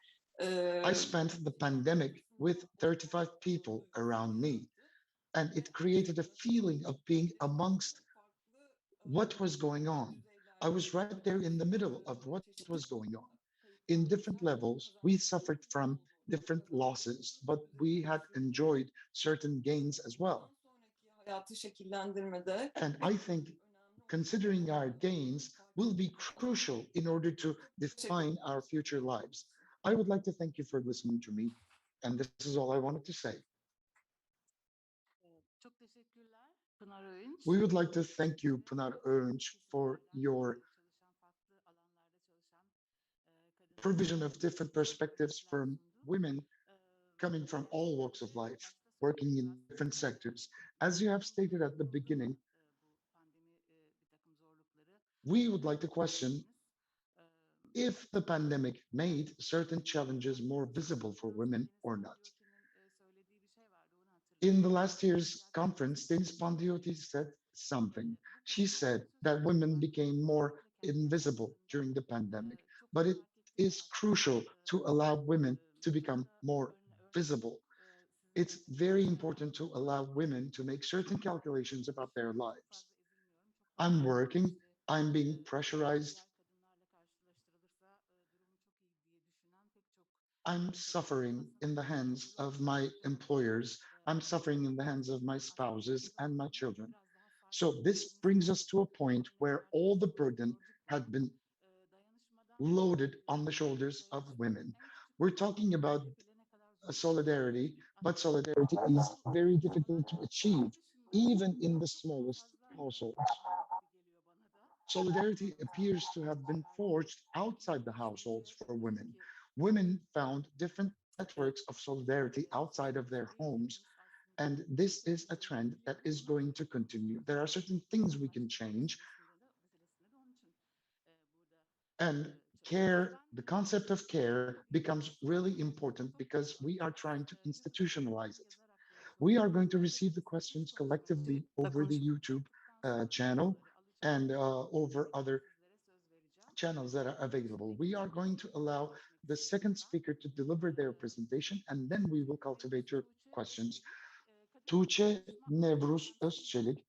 I spent the insanların pandemic with arasında olma 35 people duygusunu around me, yarattı and ve it created a aslında feeling of being amongst farklı what was going on. I düzeylerde was right there in the middle of what was çeşitli going on. konularda In kayıplar, different yaşam, levels, we kazançların suffered ne from olduğunu, different kazançların losses, but we özellikle had yaşadığını enjoyed certain gains as well. bundan sonraki hayatı şekillendirmede And I benim think için önemli considering olduğunu our gains fark will be etmekte crucial in order to çok teşekkür define etmek our istiyorum future dinlediğiniz lives. için. I would like to thank you for listening to me, and this is all I wanted to say. Çok teşekkürler Pınar Öğünç. We would like to thank you, Pınar Farklı Öğünç, for kesimlerden your çalışan, farklı alanlarda çalışan kadınların provision of different perspectives görüşler from sundu. women coming from all Gerçekten walks of de life, başta working söylediğim gibi in different aslında sectors. As you bizim have uzun stated at the süredir oldu beginning, ama bu pandemi bir takım zorlukları we would like to question söylediniz. E, if the pandemic made certain challenges more visible for Sanıyorum women Deniz or not. Pandyoti'nin söylediği bir şey vardı, onu In the hatırlıyorum. last year's conference, Gerçekten Denis Pandioti said something. bu She konuda said söz that vermek women vardı. became more Özellikle kendi invisible yaşamlarında during the pandemic, çok but iyi it fark ettiğini is aslında crucial to allow women to become burada more visible. sizin It's örneğinizi very şey important yapmak to istiyorum. allow women to make certain calculations about their Çok lives. fazla ezilmiyorum, çok I'm fazla working, elverişli, I'm being pressurized, diğer kadınlarla karşılaştırılırsa durumu çok iyi diye düşünen pek çok I'm kadın var. suffering Aslında in the bunun hands çoğunluğu of my employers, I'm suffering in the hands of my aslında bu spouses and my zamanı children. biraz daha fark So etmek, this brings us to a önemsemek, point ne where kadar all the burden gördük bunu. had been Dayanışmadan loaded on the shoulders of dayanışmanın women. en küçük We're talking detayından about bile ne kadar zor olduğunu solidarity, but anlatıyordu. solidarity is very difficult to Onun achieve, dışında even in the çok daha smallest fazla households. var gibi geliyor bana da. Solidarity Bana appears to sorarsanız have been çıkarlar. forged outside the Bunun households çünkü for women. Türkiye Women found different networks of bir solidarity outside of their sosyoloji. homes, Hepimiz aslında and this is a kendimize trend that bakıyoruz is ama going to continue. There are certain things we can yoksullaştırma change, meselesinde de onun için burada and çalışıyoruz. care, Ben the concept of care bir becomes really important çok because we are az trying to yazılarımı institutionalize it. yazarak böyle We are going çalışıyorum. to receive the Elbette siz questions konuşmacı collectively over the konuşmayı YouTube yaptıktan sonra bu channel yazıları alacağım and over other sizlere söz vereceğim. channels that are available. Şimdi We are ikinci going to konumuza allow geçmek the istiyorum second ben. speaker to deliver their presentation, and then we will Nevruz cultivate your Tuğçe questions. Özçelik, Kadıköy Tuğçe Dayanışma Ağı'nın Nevruz temsilcisi. Özçelik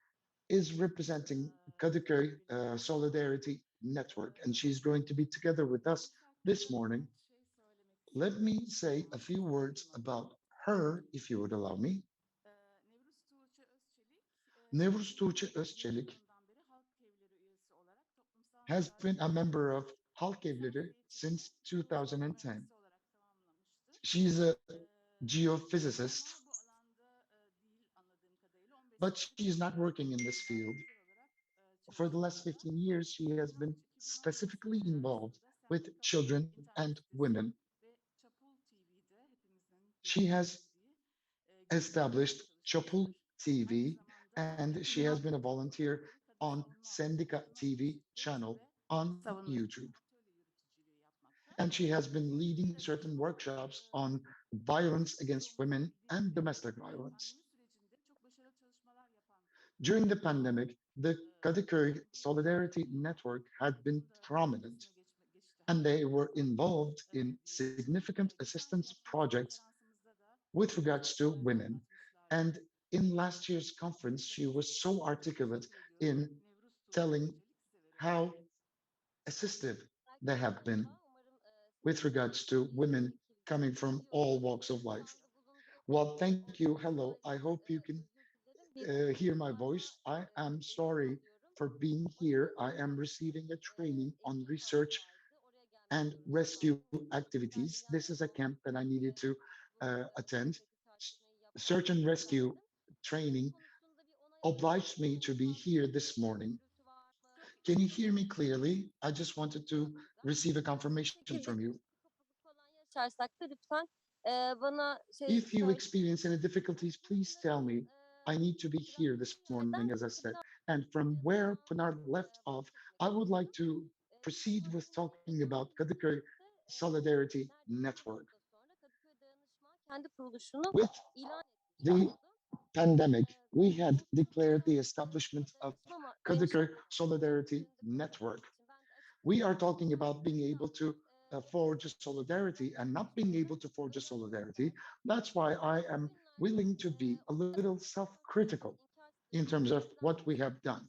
is representing Kadıköy Birlikte Solidarity Network, and she's going to be together with us Nevruz this hakkında morning. birkaç şey söylemek Let istiyorum. me say a few words Söyleyeyim about aslında. her, if you would allow me. Nevruz Tuğçe Özçelik, Nevruz Tuğçe 2007 Özçelik yılından beri Halk Evleri üyesi olarak toplumsal has been a müdahale member of Halk lisans Evleri eğitimini since jeofizik 2010. mühendisi olarak tamamlamıştır. She's a Ama geophysicist, bu alanda değil anladığım kadarıyla 15 but senedir she's not working in this kadınlarla field. özel olarak For the last çalışmakta. 15 years, she has been 2013-2015 specifically yılları involved arasında with Sendika children and internet sitesi women. ve Çapul TV'de hepimizin She has bildiği gündemlerde established Chapul çalışmıştır. Aynı TV, zamanda and she has been a volunteer on Sendika TV channel on YouTube. atölye yürütücülüğü yapmakta. And she has been leading Türkiye'de certain başta workshops on violence against birçoğumuzun women bildiği and gibi domestic violence. pandemi sürecinde çok başarılı çalışmalar yapan During the pandemic, the Kadıköy bir Solidarity Network had been onun da prominent, arkasına geçti and hatta. they were involved in significant Geçen assistance yapılan projects konferansımızda da with regards to çalışmalarını women. anlatmışlardı. And in last year's conference, she Dikkatinizi was so çektiği için articulate teşekkür ediyorum. in Nevruz Tuğçe telling Özçelik size veriyorum how sözü. assistive they have been with regards to women coming from all walks of life. Well, thank you. Hello. I hope you can hear my voice. I am sorry for being here. I am receiving a training on research and rescue activities. This is a camp that I needed to attend. Search and rescue training obliged me to be here this morning. Can you hear me clearly? I just wanted to receive a confirmation from you. If you experience any difficulties, please tell me. I need to be here this morning, as I said. And from where Pinar left off, I would like to proceed with talking about Kadıköy Solidarity Network. With the pandemic, we had declared the establishment of Kadıköy Solidarity Network. We are talking about being able to forge a solidarity and not being able to forge a solidarity. That's why I am willing to be a little self-critical in terms of what we have done.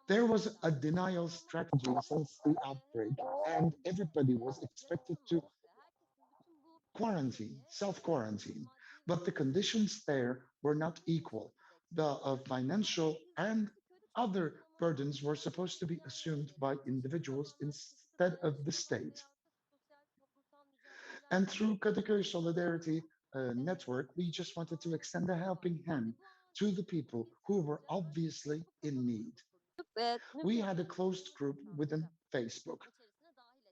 There was a denial strategy since the outbreak, and everybody was expected to quarantine, self-quarantine, but the conditions there were not equal. The financial and other burdens were supposed to be assumed by individuals instead of the state. And through Kadıköy Solidarity Network, we just wanted to extend a helping hand to the people who were obviously in need. We had a closed group within Facebook.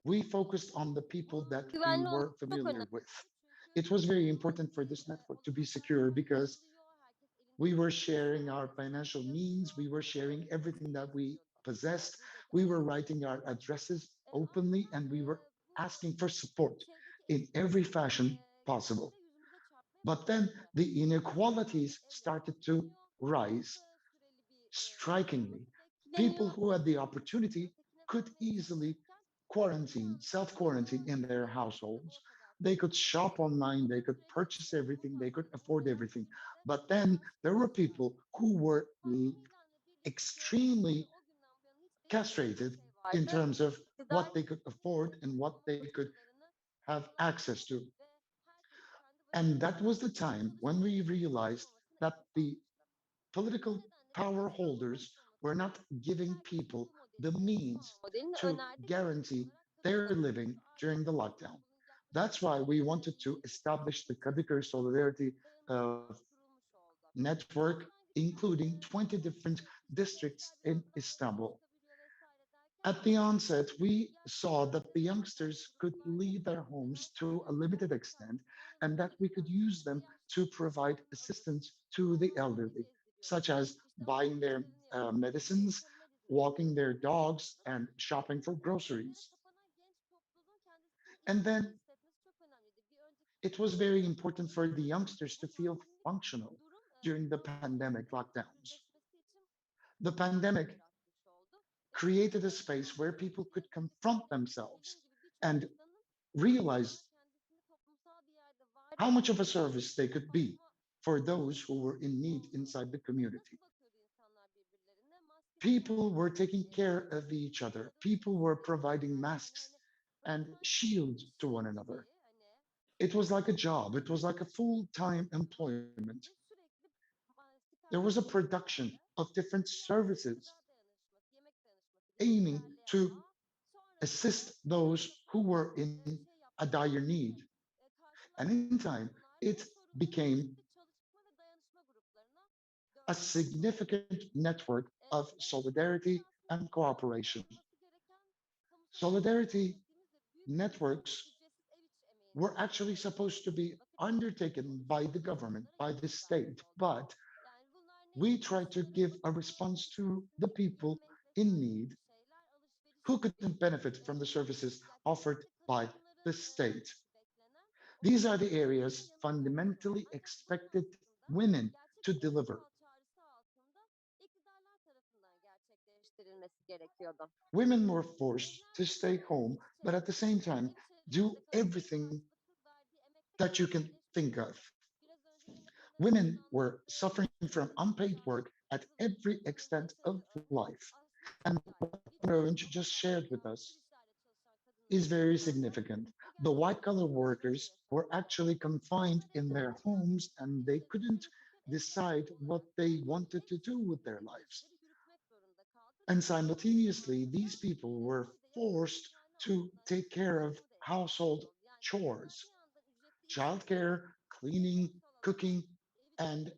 We focused on the people that we were familiar with. It was very important for this network to be secure because we were sharing our financial means, we were sharing everything that we possessed, we were writing our addresses openly, and we were asking for support in every fashion possible. But then the inequalities started to rise strikingly. People who had the opportunity could easily quarantine, self quarantine in their households. They could shop online, they could purchase everything, they could afford everything. But then there were people who were extremely castrated in terms of what they could afford and what they could have access to. And that was the time when we realized that the political power holders were not giving people the means to guarantee their living during the lockdown. That's why we wanted to establish the Kadıköy Solidarity uh, Network, including 20 different districts in Istanbul. At the onset, we saw that the youngsters could leave their homes to a limited extent and that we could use them to provide assistance to the elderly, such as buying their medicines, walking their dogs, and shopping for groceries. And then it was very important for the youngsters to feel functional during the pandemic lockdowns. The pandemic created a space where people could confront themselves and realize how much of a service they could be for those who were in need inside the community. People were taking care of each other, people were providing masks and shields to one another. It was like a job, it was like a full time employment. There was a production of different services aiming to assist those who were in a dire need. And in time, it became a significant network of solidarity and cooperation. Solidarity networks were actually supposed to be undertaken by the government, by the state, but we tried to give a response to the people in need who couldn't benefit from the services offered by the state. These are the areas fundamentally expected women to deliver. Women were forced to stay home, but at the same time, do everything that you can think of. Women were suffering from unpaid work at every extent of life. And what Orange just shared with us is very significant. The white collar workers were actually confined in their homes and they couldn't decide what they wanted to do with their lives. And simultaneously, these people were forced to take care of household chores, childcare, cleaning, cooking, and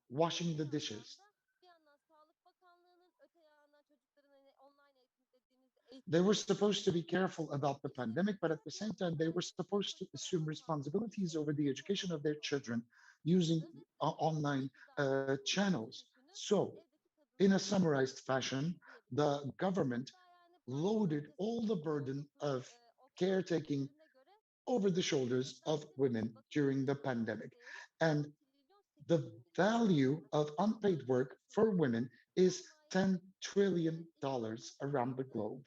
washing the dishes. They were supposed to be careful about the pandemic, but at the same time, they were supposed to assume responsibilities over the education of their children using online channels. So, in a summarized fashion, the government loaded all the burden of caretaking over the shoulders of women during the pandemic. And the value of unpaid work for women is $10 trillion around the globe.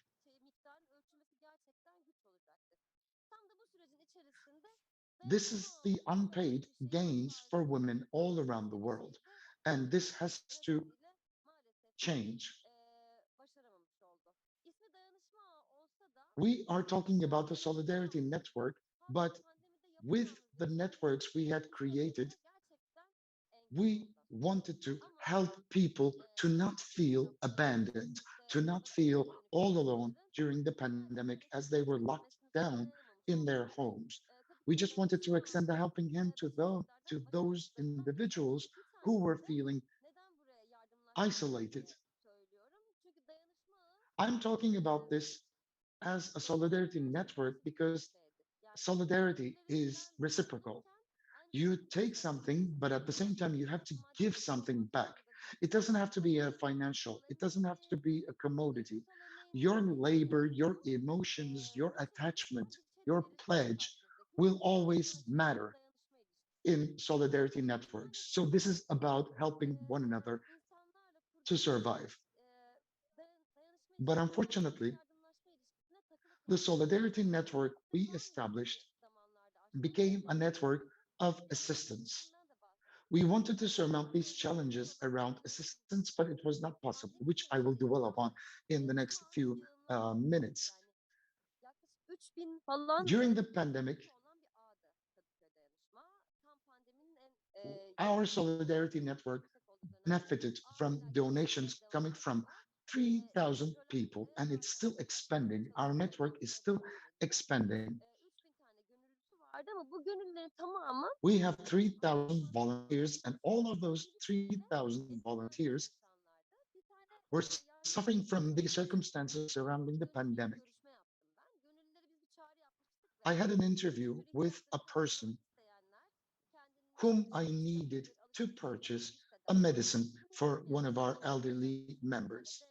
This is the unpaid gains for women all around the world. And this has to change. We are talking about the solidarity network, but with the networks we had created, we wanted to help people to not feel abandoned, to not feel all alone during the pandemic as they were locked down in their homes. We just wanted to extend a helping hand to those individuals who were feeling isolated. I'm talking about this as a solidarity network because solidarity is reciprocal. You take something, but at the same time, you have to give something back. It doesn't have to be a financial, it doesn't have to be a commodity. Your labor, your emotions, your attachment, your pledge will always matter in solidarity networks. So, this is about helping one another to survive. But unfortunately, the solidarity network we established became a network of assistance. We wanted to surmount these challenges around assistance, but it was not possible, which I will develop on in the next few minutes. During the pandemic, our solidarity network benefited from donations coming from 3,000 people, and it's still expanding. Our network is still expanding. We have 3,000 volunteers, and all of those 3,000 volunteers were suffering from the circumstances surrounding the pandemic. I had an interview with a person whom I needed to purchase a medicine for one of our elderly members.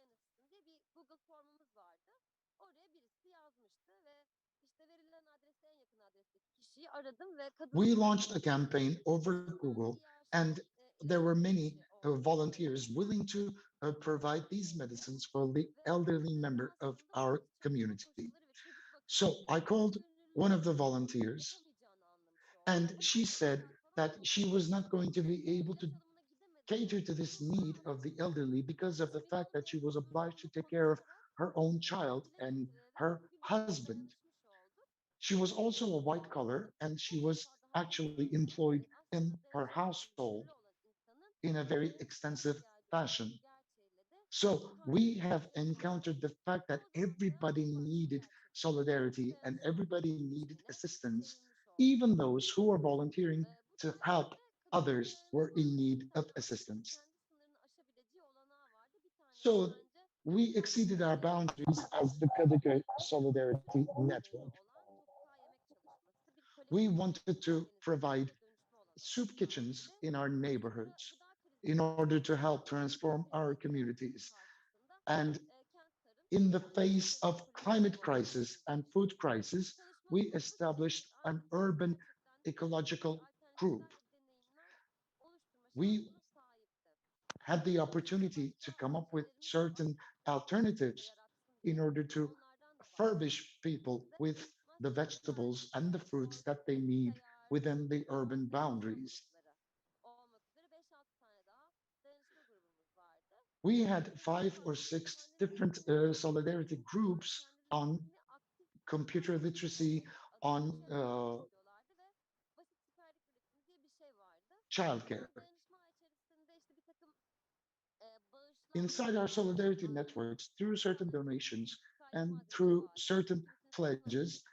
We launched a campaign over Google, and there were many volunteers willing to provide these medicines for the elderly member of our community. So I called one of the volunteers, and she said that she was not going to be able to cater to this need of the elderly because of the fact that she was obliged to take care of her own child and her husband. She was also a white collar, and she was actually employed in her household in a very extensive fashion. So we have encountered the fact that everybody needed solidarity and everybody needed assistance, even those who were volunteering to help others were in need of assistance. So we exceeded our boundaries as the Kadıköy Solidarity Network. We wanted to provide soup kitchens in our neighborhoods in order to help transform our communities. And in the face of climate crisis and food crisis, we established an urban ecological group. We had the opportunity to come up with certain alternatives in order to furbish people with the vegetables and the fruits that they need within the urban boundaries. We had 5 or 6 different solidarity groups on computer literacy, on childcare. Inside our solidarity networks, through certain donations and through certain pledges,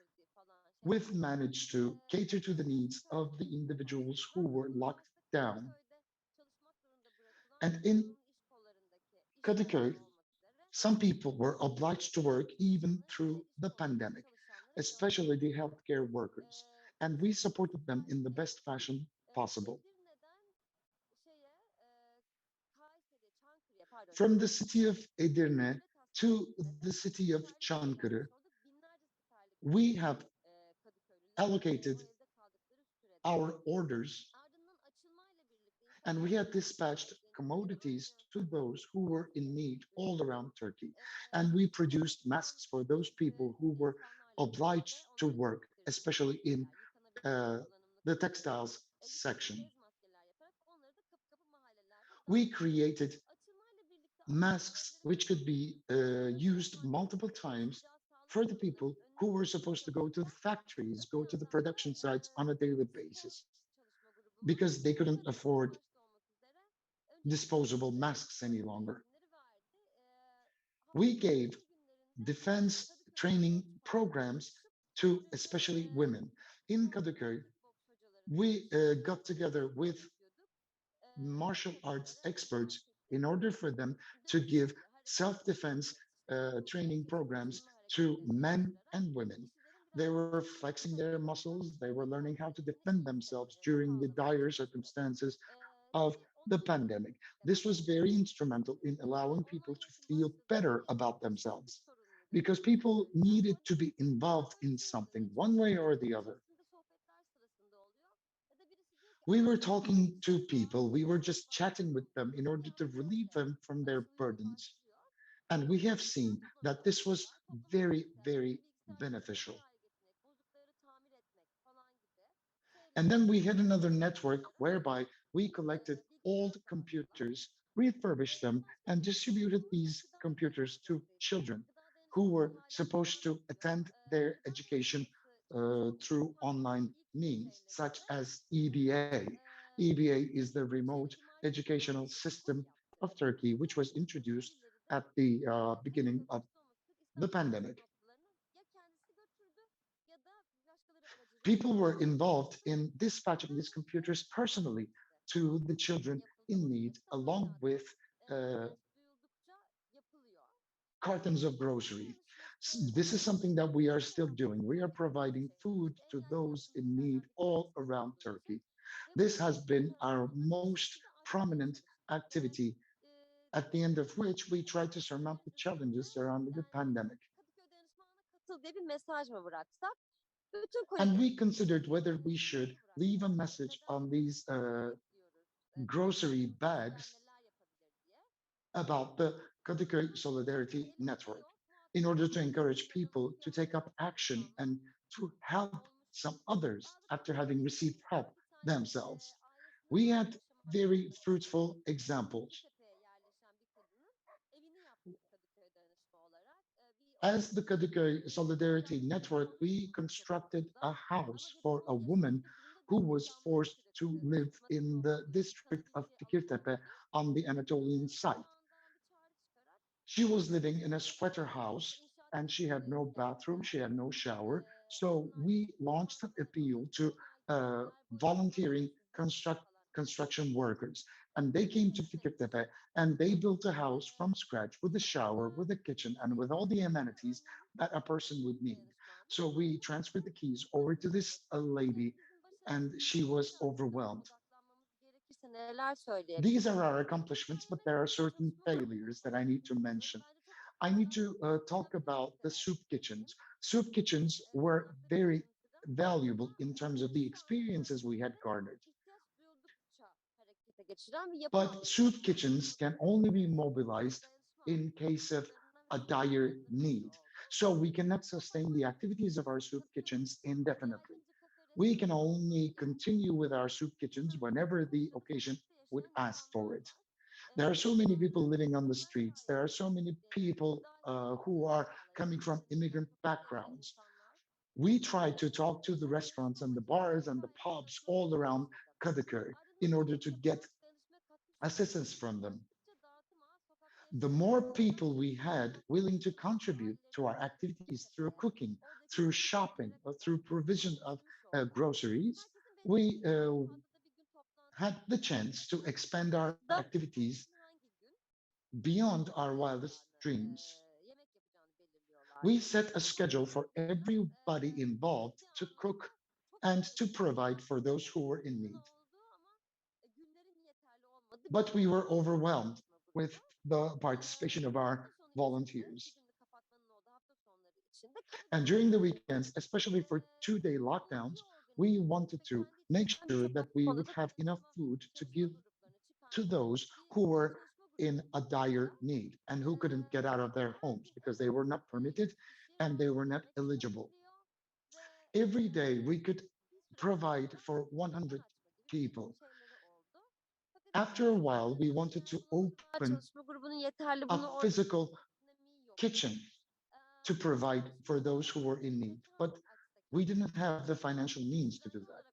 we've managed to cater to the needs of the individuals who were locked down. And in Kadıköy, Some people were obliged to work even through the pandemic, especially the healthcare workers, and we supported them in the best fashion possible. From the city of Edirne to the city of Çankırı, we have allocated our orders and we had dispatched commodities to those who were in need all around Turkey. And we produced masks for those people who were obliged to work, especially in uh, the textiles section. We created masks which could be used multiple times for the people who were supposed to go to the factories, go to the production sites on a daily basis, because they couldn't afford disposable masks any longer. We gave defense training programs to especially women. In Kadıköy, we got together with martial arts experts in order for them to give self-defense training programs to men and women. They were flexing their muscles, they were learning how to defend themselves during the dire circumstances of the pandemic. This was very instrumental in allowing people to feel better about themselves because people needed to be involved in something one way or the other. We were talking to people, we were just chatting with them in order to relieve them from their burdens. And we have seen that this was very, very beneficial. And then we had another network whereby we collected old computers, refurbished them, and distributed these computers to children who were supposed to attend their education through online means, such as EBA. EBA is the remote educational system of Turkey, which was introduced at the beginning of the pandemic. People were involved in dispatching these computers personally to the children in need, along with uh, cartons of grocery. This is something that we are still doing. We are providing food to those in need all around Turkey. This has been our most prominent activity, at the end of which we try to surmount the challenges surrounding the pandemic. And we considered whether we should leave a message on these grocery bags about the Kadıköy Solidarity Network in order to encourage people to take up action and to help some others after having received help themselves. We had very fruitful examples. As the Kadıköy Solidarity Network, we constructed a house for a woman who was forced to live in the district of Fikirtepe on the Anatolian side. She was living in a sweater house and she had no bathroom, she had no shower. So we launched an appeal to volunteering construction workers. And they came to Fikirtepe and they built a house from scratch with a shower, with a kitchen, and with all the amenities that a person would need. So we transferred the keys over to this lady and she was overwhelmed. These are our accomplishments, but there are certain failures that I need to mention. I need to talk about the soup kitchens. Soup kitchens were very valuable in terms of the experiences we had garnered. But soup kitchens can only be mobilized in case of a dire need. So we cannot sustain the activities of our soup kitchens indefinitely. We can only continue with our soup kitchens whenever the occasion would ask for it. There are so many people living on the streets. There are so many people who are coming from immigrant backgrounds. We try to talk to the restaurants and the bars and the pubs all around Kadıköy in order to get assistance from them. The more people we had willing to contribute to our activities through cooking, through shopping, or through provision of groceries, we had the chance to expand our activities beyond our wildest dreams. We set a schedule for everybody involved to cook and to provide for those who were in need. But we were overwhelmed with the participation of our volunteers. And during the weekends, especially for 2 day lockdowns, we wanted to make sure that we would have enough food to give to those who were in a dire need and who couldn't get out of their homes because they were not permitted and they were not eligible. Every day we could provide for 100 people. After a while, we wanted to open a physical kitchen to provide for those who were in need. But we didn't have the financial means to do that.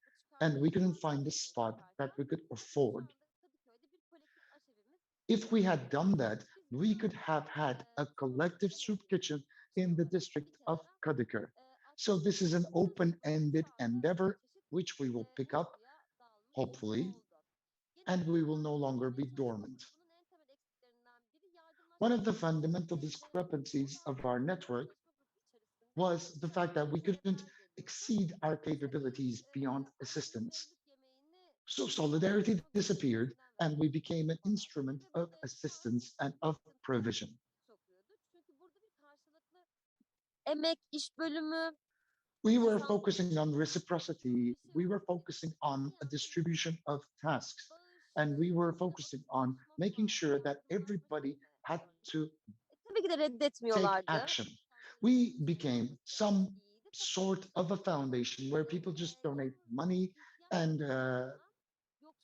And we couldn't find a spot that we could afford. If we had done that, we could have had a collective soup kitchen in the district of Kadıköy. So this is an open-ended endeavor which we will pick up, hopefully, and we will no longer be dormant. One of the fundamental discrepancies of our network was the fact that we couldn't exceed our capabilities beyond assistance. So solidarity disappeared, and we became an instrument of assistance and of provision. We were focusing on reciprocity, we were focusing on a distribution of tasks, and we were focusing on making sure that everybody had to take action. We became some sort of a foundation where people just donate money and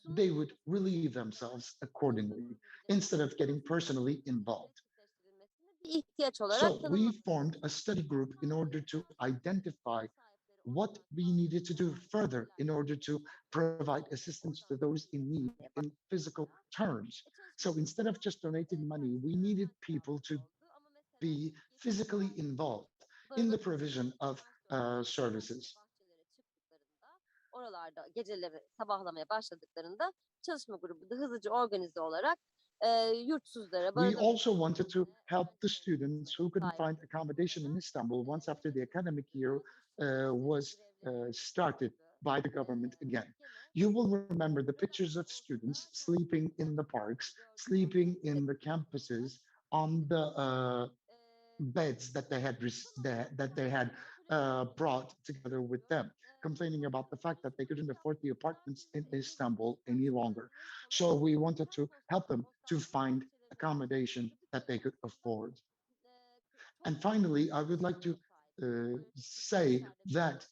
they would relieve themselves accordingly instead of getting personally involved. So we formed a study group in order to identify what we needed to do further in order to provide assistance to those in need in physical terms. So instead of just donating money, we needed people to be physically involved in the provision of services. We also wanted to help the students who couldn't find accommodation in Istanbul once after the academic year was started by the government again. You will remember the pictures of students sleeping in the parks, sleeping in the campuses on the beds that they had brought together with them, complaining about the fact that they couldn't afford the apartments in Istanbul any longer. So we wanted to help them to find accommodation that they could afford. And finally, I would like to say that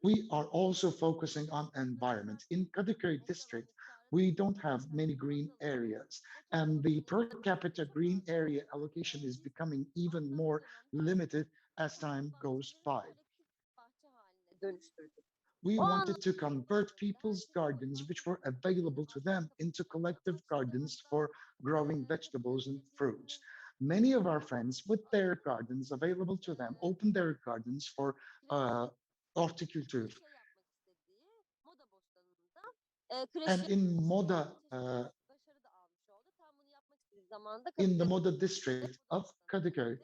we are also focusing on environment. In Kadıköy district, we don't have many green areas, and the per capita green area allocation is becoming even more limited as time goes by. We wanted to convert people's gardens, which were available to them, into collective gardens for growing vegetables and fruits. Many of our friends, with their gardens available to them, opened their gardens for horticulture. And in the Moda district of Kadıköy,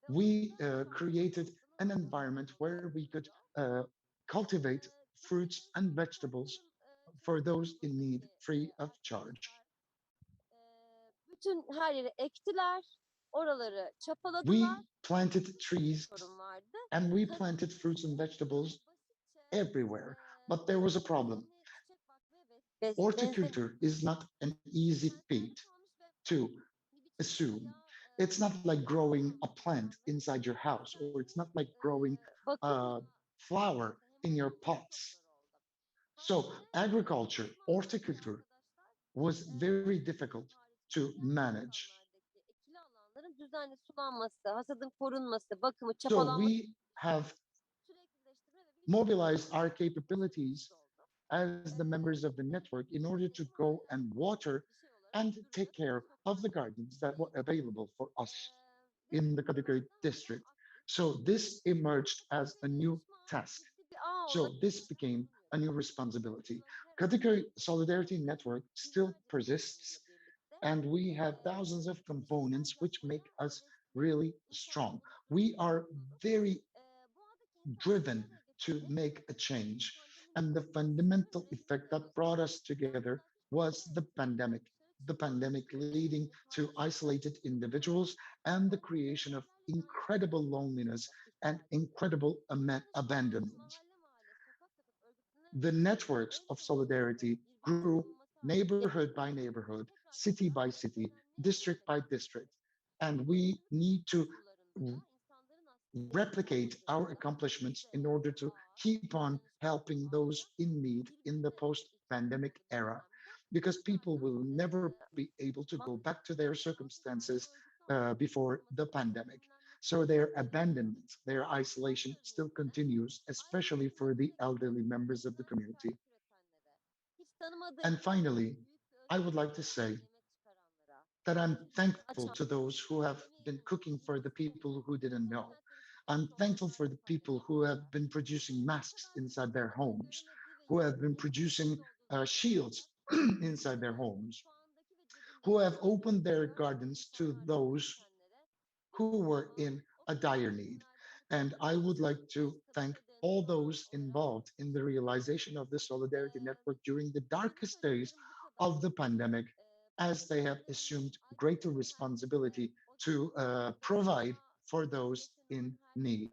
we created an environment where we could cultivate fruits and vegetables for those in need free of charge. We planted trees and we planted fruits and vegetables everywhere, but there was a problem. Horticulture is not an easy feat to assume. It's not like growing a plant inside your house, or it's not like growing a flower in your pots. So, agriculture, horticulture, was very difficult to manage. So, we have mobilized our capabilities as the members of the network in order to go and water and take care of the gardens that were available for us in the Kadıköy district. So this emerged as a new task. So this became a new responsibility. Kadıköy Solidarity Network still persists. and we have thousands of components which make us really strong. We are very driven to make a change. And the fundamental effect that brought us together was the pandemic. The pandemic leading to isolated individuals and the creation of incredible loneliness and incredible abandonment. The networks of solidarity grew neighborhood by neighborhood, city by city, district by district. And we need to replicate our accomplishments in order to keep on helping those in need in the post pandemic era. Because people will never be able to go back to their circumstances before the pandemic. So their abandonment, their isolation still continues, especially for the elderly members of the community. And finally, I would like to say that I'm thankful to those who have been cooking for the people who didn't know. I'm thankful for the people who have been producing masks inside their homes, who have been producing shields inside their homes, who have opened their gardens to those who were in a dire need. And I would like to thank all those involved in the realization of the Solidarity Network during the darkest days of the pandemic, as they have assumed greater responsibility to provide for those in need.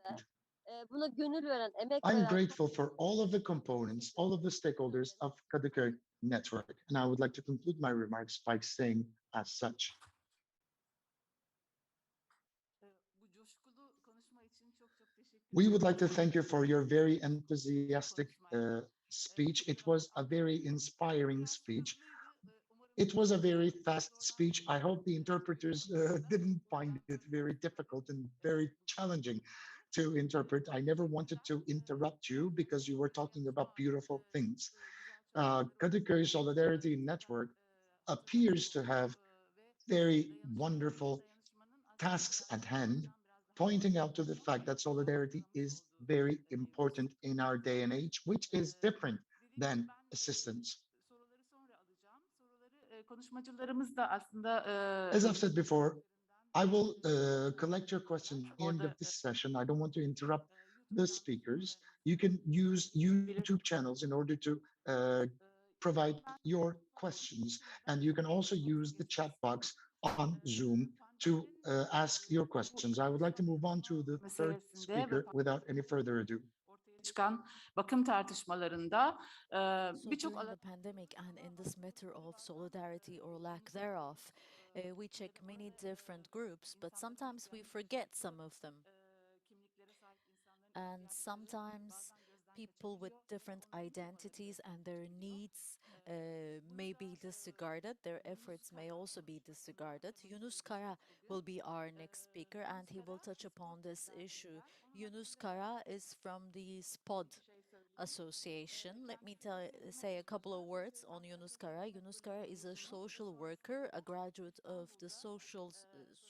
I'm grateful for all of the components, all of the stakeholders of Kadıköy Network. And I would like to conclude my remarks by saying as such. Bu coşkulu konuşma için çok çok teşekkür We would ediyorum. like to thank you for your very enthusiastic speech. It was a very inspiring Biraz speech. hızlıydı. Umarım It was a dinleyiciler very fast speech. I zorlanmadılar hope the interpreters konuşmada. didn't Bu find yüzden it hızlı very konuşuyorum difficult and very bugün challenging konuşmayı. to interpret. I never wanted Lütfen to interrupt you kendi because you were talking about beautiful çok things. güzel çalışmaları Kadıköy olduğunu Solidarity tekrar Network hatırlatmış appears to olduk have ve very dayanışmanın wonderful aslında tasks diğer at hand, networklerden biraz daha pointing out farklı to the olduğunu fact that solidarity kanıtlamış is oldu very henüz. important in our day and age, which is different Dediğim gibi than ben assistance. soruları sonra alacağım. Soruları konuşmacılarımız da aslında As I've said before, üzerinden I will collect your sorabilirler. questions at the end Orada of this session. I don't want to interrupt the YouTube'dan speakers. You sorularınızı can use YouTube sorabilirsiniz. channels in order to provide Ben your fazla questions. uzatmadan And you can also use the geçmek chat box istiyorum. on Zoom to ask your Bu questions. I would like to move on to the third meselesinde ve speaker without any further ado. ortaya çıkan bakım tartışmalarında So birçok during alan the pandemic and in this matter of solidarity or lack thereof, we check many different groups, but sometimes we forget some of them. kimliklere sahip insanların And ihtiyaçları sometimes bazen gözden people with kaçabiliyor ve different onların çabaları identities gözden and their kaçabiliyor. needs Buna may da be disregarded, their Yunus efforts may Kara also be konuşmasında disregarded. Yunus Kara konuşacak will bugün. be our next speaker and Yunus he will Kara touch Spot upon this issue. Derneği'nden. Onun Yunus adıyla Kara is from the SPOD bir şey söyleyeyim. Association. Let me Kendisi hizmet say a couple of yılında words Sosyal on Hizmetler Yunus Kara. Odası'nda Yunus Kara bölüm is a mezunu ve social worker, a sonrasında graduate of the İstanbul'da Social Sosyal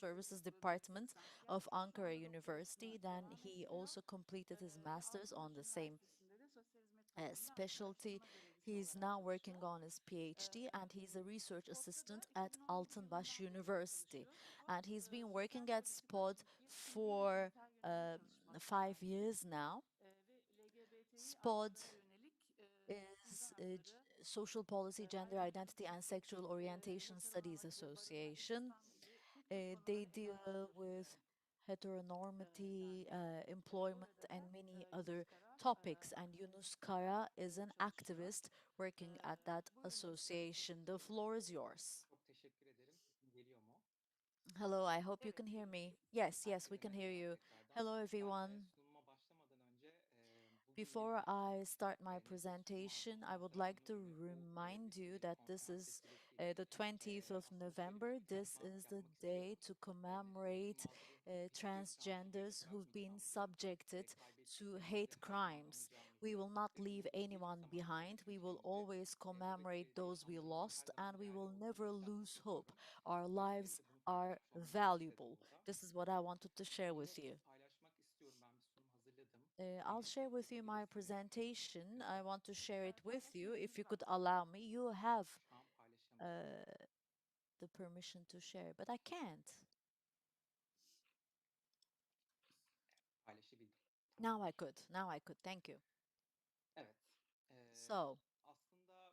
Services Hizmetler Odası Department lisansiyat of ve şu Ankara anda doktorasına University. Then devam he ettiriyor. also completed his Ve master's on Altınbaş the same Üniversitesi'nde de Sosyal Hizmet Bölümünde specialty. araştırma görevlisi He's olarak now çalışıyor. working on his PhD and he's a research Spot'ta da assistant at 2019 Altunbaş yılından beri University. çalışıyor. Spot, And he's been sosyal working at politika, SPOD Türkiye İşbirliği ve for Entel Yönetim Danışmanlığı 5 years now. ve LGBTİ SPOD artılara yönelik is insan a hakları Social Policy, Gender Identity, and Sexual Orientation Başarılı Studies Amaçlı Barınma Association. İnsan gibi pek çok They konuda emek deal with gösteren heteronormity, dernek. employment, Orada and da many Yunus other Kara topics. And Yunus Kara is an çalışıyor. activist working at that Buyurun Yunus Kara. association. The floor is yours. Çok teşekkür ederim. Sesim geliyor mu? Hello, I hope you Evet, can hear geliyor. me. Yes, yes, we Herkese can hear merhabalar you. tekrardan. Hello, Ben everyone. sunuma başlamadan önce bugün Before I start my nefes tutma presentation, I would like to alışkanlığının ve bu remind you bir that this konferans is vesilesiyle the 20th of aslında şöyle bir November. This hatırlatma is the yapmak day istiyorum. to Nefes commemorate tutma adlı bir çalışmayı transgenders who've been etrafında subjected to hate kaybettiklerimizin crimes. We anlamayacağımızı will not ve leave bunu bir anyone zaman behind. We will kaybetmeyeceğimizi, always buradaki commemorate those we yaşamlarımızın lost, her and zaman we will değerli never olmasından lose hope. umutluyum. Our lives Öncelikle bunu are paylaşmamı istedim valuable. burada. This is what I wanted to share Bunu with you. paylaşmak istiyorum. Ben bir sunum hazırladım. I'll Eğer share with you my yapabilirseniz presentation. I want to share it with you. If Paylaşmaya you izin could var. allow me, you have şu an paylaşamıyorum. uh, the permission to share, but I can't. Paylaşabildim. Now I could. Now I could. Thank you. Evet. So, Aslında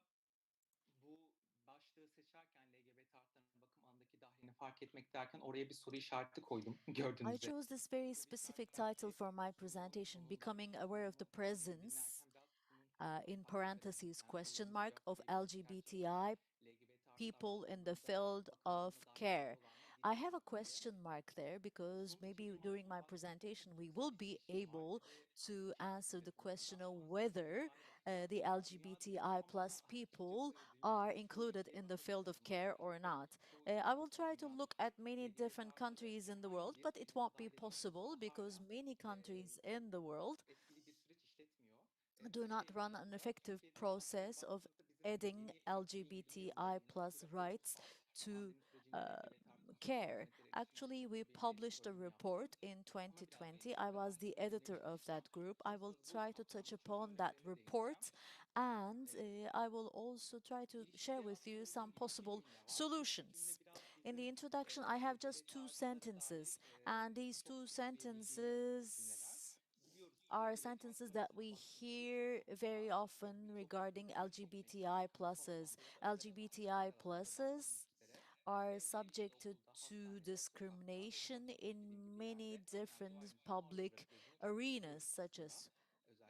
bu başlığı seçerken LGBT artılarına bakım alanındaki dahlini fark etmek derken oraya bir soru işareti koydum gördüğünüz I üzere. chose this very Soru specific işareti belki title for my sunumun presentation, sonunda Becoming Aware of the sunumu Presence, dinlerken biraz bunun in fark parentheses, edebilmeniz, yani question sorularınızı mark, of cevaplayabilmeniz çerçevesinde LGBTI LGBT artılar people in the toplumlarında field bakım of alanına dahil care. ediliyorlar mı, I have a edilmiyorlar mı diye. question mark there because Sunum maybe içeriğim during aslında my baktığınızda presentation çok we kısa will bir be girişim var able ve to bir answer şekilde the question bundan of sonrasında whether olaylar başlıyor. the Dünyada LGBTI yaşanan plus people açıkçası dünya are siyaseti included ülkeye in the bakıldığı field of zaman care or maalesef not. çoğu I will ülkedeki, try to look dünyadaki at many LGBT different artıları countries in the herhangi world, bir but it bilinçle won't be dahil edilme possible konusunda because hala many countries in the çok world etkili bir süreç işletmiyor. do not Türkiye'nin run an yanında effective Türkiye'de process aslında of baktığınızda bizim adding yeni 2020 yılında LGBTI yayınladığımız plus bir raporumuz rights var. to Pandemi sürecinde uh, LGBT artı sosyal care. hizmetlere erişim Actually, hakkında we tabii ki published a öngörüm yaptı. report in Ona biraz 2020. değineceğim. I Neden was the editor of demiştik? that group. I will Bu try to touch kapsamda çözüm upon that önerilerine değineceğim. report and Ee, I will also try to share Girişte with you aslında some uzun iki possible cümle var. Bu iki solutions. cümle biraz In the bizim introduction, I have just LGBT two artılara dair sentences, and these çok two duyabildiğimiz cümleler. sentences Biliyoruz ki are LGBT sentences artılar that arasında we baktığımızda birçok hear aslında very often birçok regarding noktada birçok renk var. LGBTI Kurumsal pluses. alanda ya da özel alanda, LGBTI kişisel alanda davranmak pluses üzere are evde, işte subjected okulda, to hastanede, sokakta ve discrimination masa başı in gibi many yerde önyargı var. different Yani şu an public arzuları gözünde çok arenas, görüyoruz such aslında. as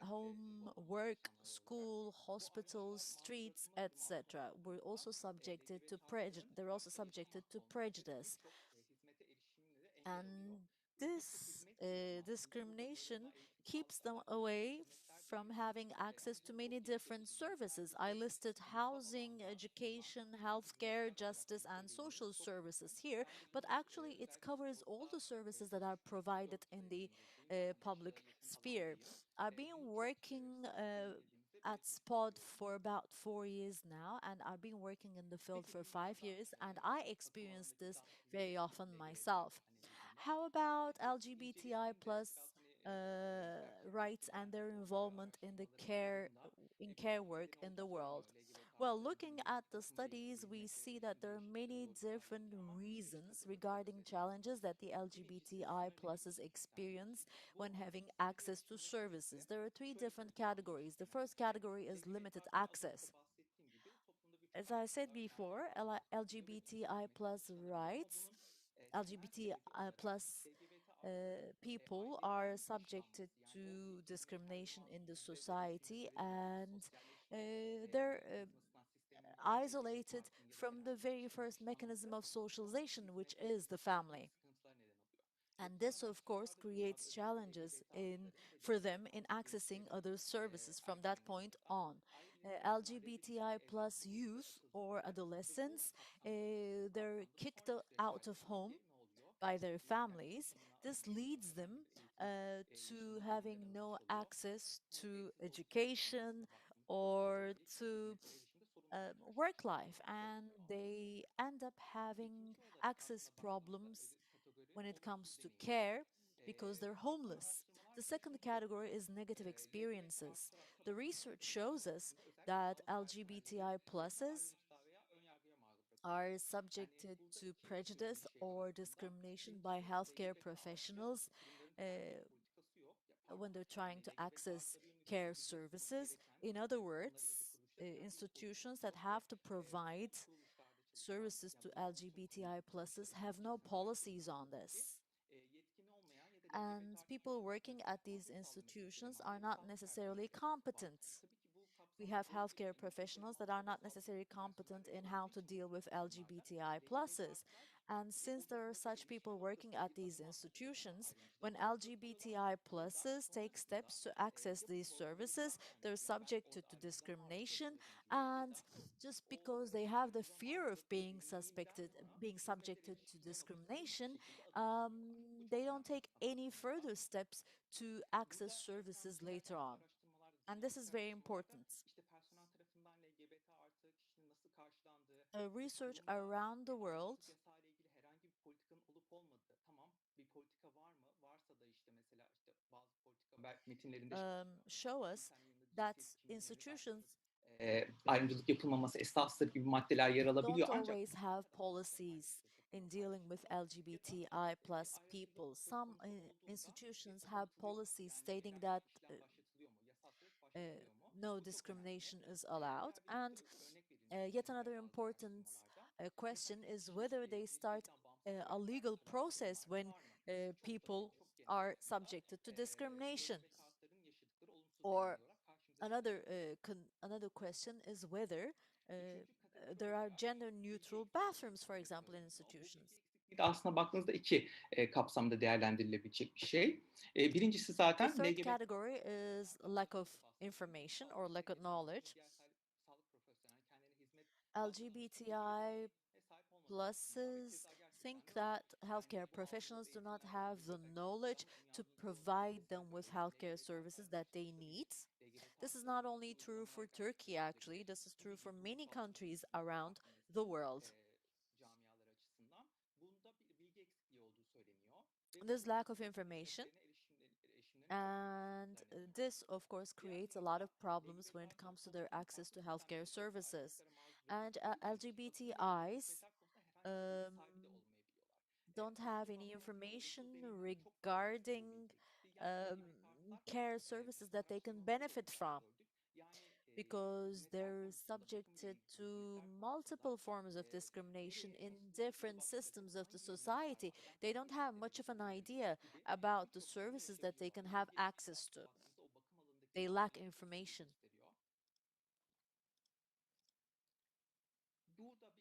Özellikle home, bu alanda work, çalışanlar olarak. school, Bu hospitals, ayrımcılığa maruz streets, bırakılma adım atmak etc. We're durumunda also subjected to LGBT artıların they're also hakça subjected yaşama to olması ve prejudice. birçok hizmete erişimleri engel oluyor. And Birçok this hizmet veriyorum aslında. Burada discrimination barınma, eğitim, keeps sağlık, them gibi away hizmetler from değil. having access to Ancak many çok iç different açıcı, services. sadece I listed kurumsal housing, alanda sunulan education, healthcare, hizmetler olarak justice, and social gösterebilmemiz çok services mümkün. here, Ben de but bunu actually it özellikle covers all the sosyal services that are dönüşüm provided in the örgütlerindeki vatandaşlara public yakın sphere. alandayım. I've been Bunu çok working sık deneyimlediğimizi at belirtmek SPOD istiyorum. for about 4 years now, and I've been working in the field Peki for five dünyada years, and I bakım experience alanındaki this dahiliyet very dediğimiz often LGBT myself. dahiliyet dediğimizde How about aslında bu LGBTI incelemenin de plus biraz hani belki rights and their akademik involvement in the araştırmaların sonunda care birçok work nedeni in olduğu the world? söyleniyor LGBT Well, artıların looking günlük at the toplumda bu studies, we hizmetlere see that erişimde there are yaşadıkları many zorluklarla different ilgili ama bir reasons takım regarding hipotezleri var. challenges that the Birincisi LGBTI sınır pluses limiti. Yani experience when bu having sınır access to limitinin services. ötesi There are three şöyle different tanımlanmış categories. The first genellikle. category is LGBT limited artılar az önce access. de bahsettiğim gibi toplumda birçok As I alanda said erken before, başvuru yapabiliyor ve birçok LGBTI hizmete plus ulaşılabiliyor. Ama rights, bunun temel sebebi LGBTI olarak plus LGBT artıların people are ailenin subjected dışlanması, yani o to ilk yeterli discrimination in the mamulleri ve society, hizmetleri gören, and sosyalleşme they're mekanizmasından, sisteminden LGBT isolated partinin ya da from the herhangi bir very kişinin first mechanism dışlanması of çok socialization, which hizmet is the erişiminde family. sıkıntılar neden oluyor. And Yapılan this, of course, araştırmalarda dünyada creates özellikle challenges LGBT in artıların ve for LGBT them in artı accessing gençlerin other services from that ergenlik point çağında on. aileleriyle vesaire birlikte LGBTI evden plus kovulması, youth or atıldırılıyor ve bu adolescents, kapsamda they're kicked sonraki süreç out of içerisinde home bir ne oluyor? by their Yani çok families. tanınan This anımsadığımız leads herhangi them bir eğitim to yaşamına engel having no olmuş oluyor. access Bu to eğitim boyutunda education aslında baktığımızda toplumsal or evlilik ve to hizmetlere erişimde sorunlarla work karşılaştıklarını life, görmüş and oluyor. they end up having İkinci olarak access aslında baktığımızda problems özellikle kategori when it comes olumsuz to deneyimler. care because they're Yapılan homeless. araştırmalar The second gösteriyor category ki is negative LGBT experiences. artılar The tarafından research discriminasyon shows us altında özellikle that sağlık personelleri LGBTI fiziksel pluses ayrımcılığa veya ön yargıya maruz bırakılıyor. are Yani subjected burada to iki türlü bir prejudice şey var or aslında. discrimination by Birincisi healthcare LGBT artı professionals kurumların herhangi bir uh, politikası yok. Ya when pardon, they're trying yani to LGBT access artılara yönelik care hizmet sunması services. gereken In other kurumların ya da words, kuruluşların herhangi bir institutions politikası that yok ve have to bu provide kuruluşlarda çalışan services ya to da bu eğitim LGBTI pluses kuruluşlarında have no çalışan arkadaşlarımız policies da on biliyor ki this. yetkin olmayan ya da LGBT And artı people çalışanların working at these kadro sağlaması institutions eleman are ya da not sağlık necessarily personeli var. competent. Tabii ki bu We kapsamda have politika healthcare işlemek için professionals eleman that are ya da not sağlık necessarily competent personelleri in how olabilmek to için deal with bu kurumlarda LGBTI LGBT pluses. artılar And o since there are hizmete such people erişimin orada working at bir these adım attıklarında institutions, ayrımcılığa when maruz bırakılıyorlar. LGBTI Bu da pluses take steps sonrasında to access ya bu these korkularından services, they're kaynaklı subjected orada to ayrımcılığa maruz discrimination. bırakıldığını biliyoruz ya And da just o because they have the ayrımcılığa fear maruz of bırakıldığı being bilindiğinden suspected, sonra being hizmet subjected to erişimi noktasında hiçbir discrimination, şekilde adım atmıyorlar. Bu çok they don't önemli take aslında any baktığımızda. further steps to access Burada services later personelden on. araştırmalar da And this dünyadaki is very araştırmalarda important. işte personel tarafından LGBT artı kişinin nasıl karşılandığı, Research kurumda around the world ayrımcılık yasağı ile ilgili herhangi bir politikanın olup olmadığı. Tamam, bir politika var mı? Varsa da işte mesela işte bazı politika metinlerinde show us cinselliğin ya da that cinsiyet kimliğine yönelik artık institutions ayrımcılık yapılmaması esastır gibi maddeler yer alabiliyor don't ancak always have policies in dealing with LGBTI plus people. Some institutions have policies stating that uh, no discrimination is allowed. And yet another important question is whether they start a legal process when people are subjected to discrimination. Or another question is whether there are gender neutral bathrooms, for example, in institutions. eksikliği de aslında baktığınızda iki kapsamda değerlendirilebilecek bir şey. Birincisi The zaten third LGBT category is lack of information or lack of knowledge. sağlık profesyonel kendilerine hizmet LGBTI pluses think that healthcare professionals do not have the knowledge to provide them with healthcare services that they need. This is not only true for Turkey, actually, this is true for many countries around the world. camialar açısından. Bunda bir bilgi eksikliği olduğu söyleniyor. Ve bu There's bilgi lack of information, erişimlerin çok and this, of course, creates a lot of problems when it comes to their access to healthcare services. And LGBTIs um, don't have any information regarding um, care services that they can benefit from because they're subjected to multiple forms of discrimination in different systems of the society. They don't have much of an idea about the services that they can have access to. They lack information. Burada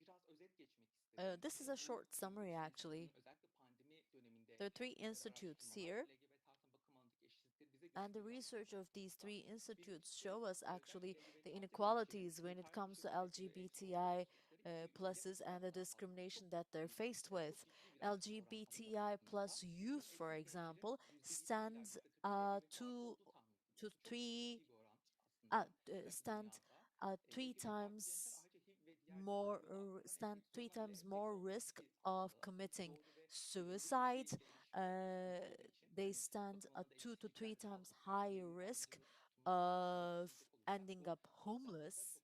biraz özet geçmek This is a short summary, actually. özellikle pandemi döneminde There are three institutes here, LGBT artı bakım alanındaki eşitsizlikleri bize and the gösteriyor. research of these three institutes show us actually the inequalities when it comes to LGBTI pluses and the discrimination that they're faced with. LGBTI plus youth, for example, stands two to three stand three times more stand three times more risk of committing suicide. They stand a 2 to 3 times higher risk of ending up homeless.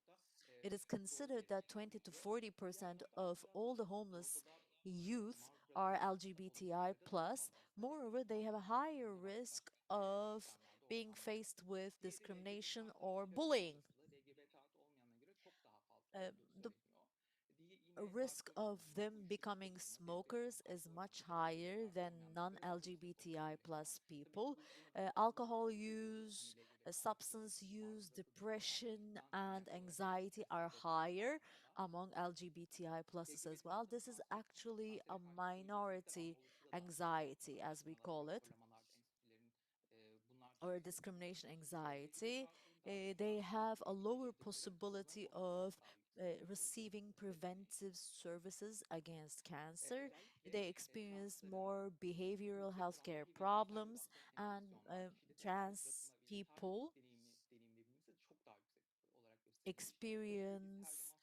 It is considered that 20 to 40% of all the homeless youth are LGBTI plus. Moreover, they have a higher risk of being faced with discrimination or bullying. The risk of them becoming smokers is much higher than non-LGBTI plus people. Alcohol use, substance use, depression, and anxiety are higher among LGBTI pluses as well. This is actually a minority anxiety, as we call it, or discrimination anxiety. They have a lower possibility of receiving preventive services against cancer. They experience more behavioral healthcare problems, and trans people experience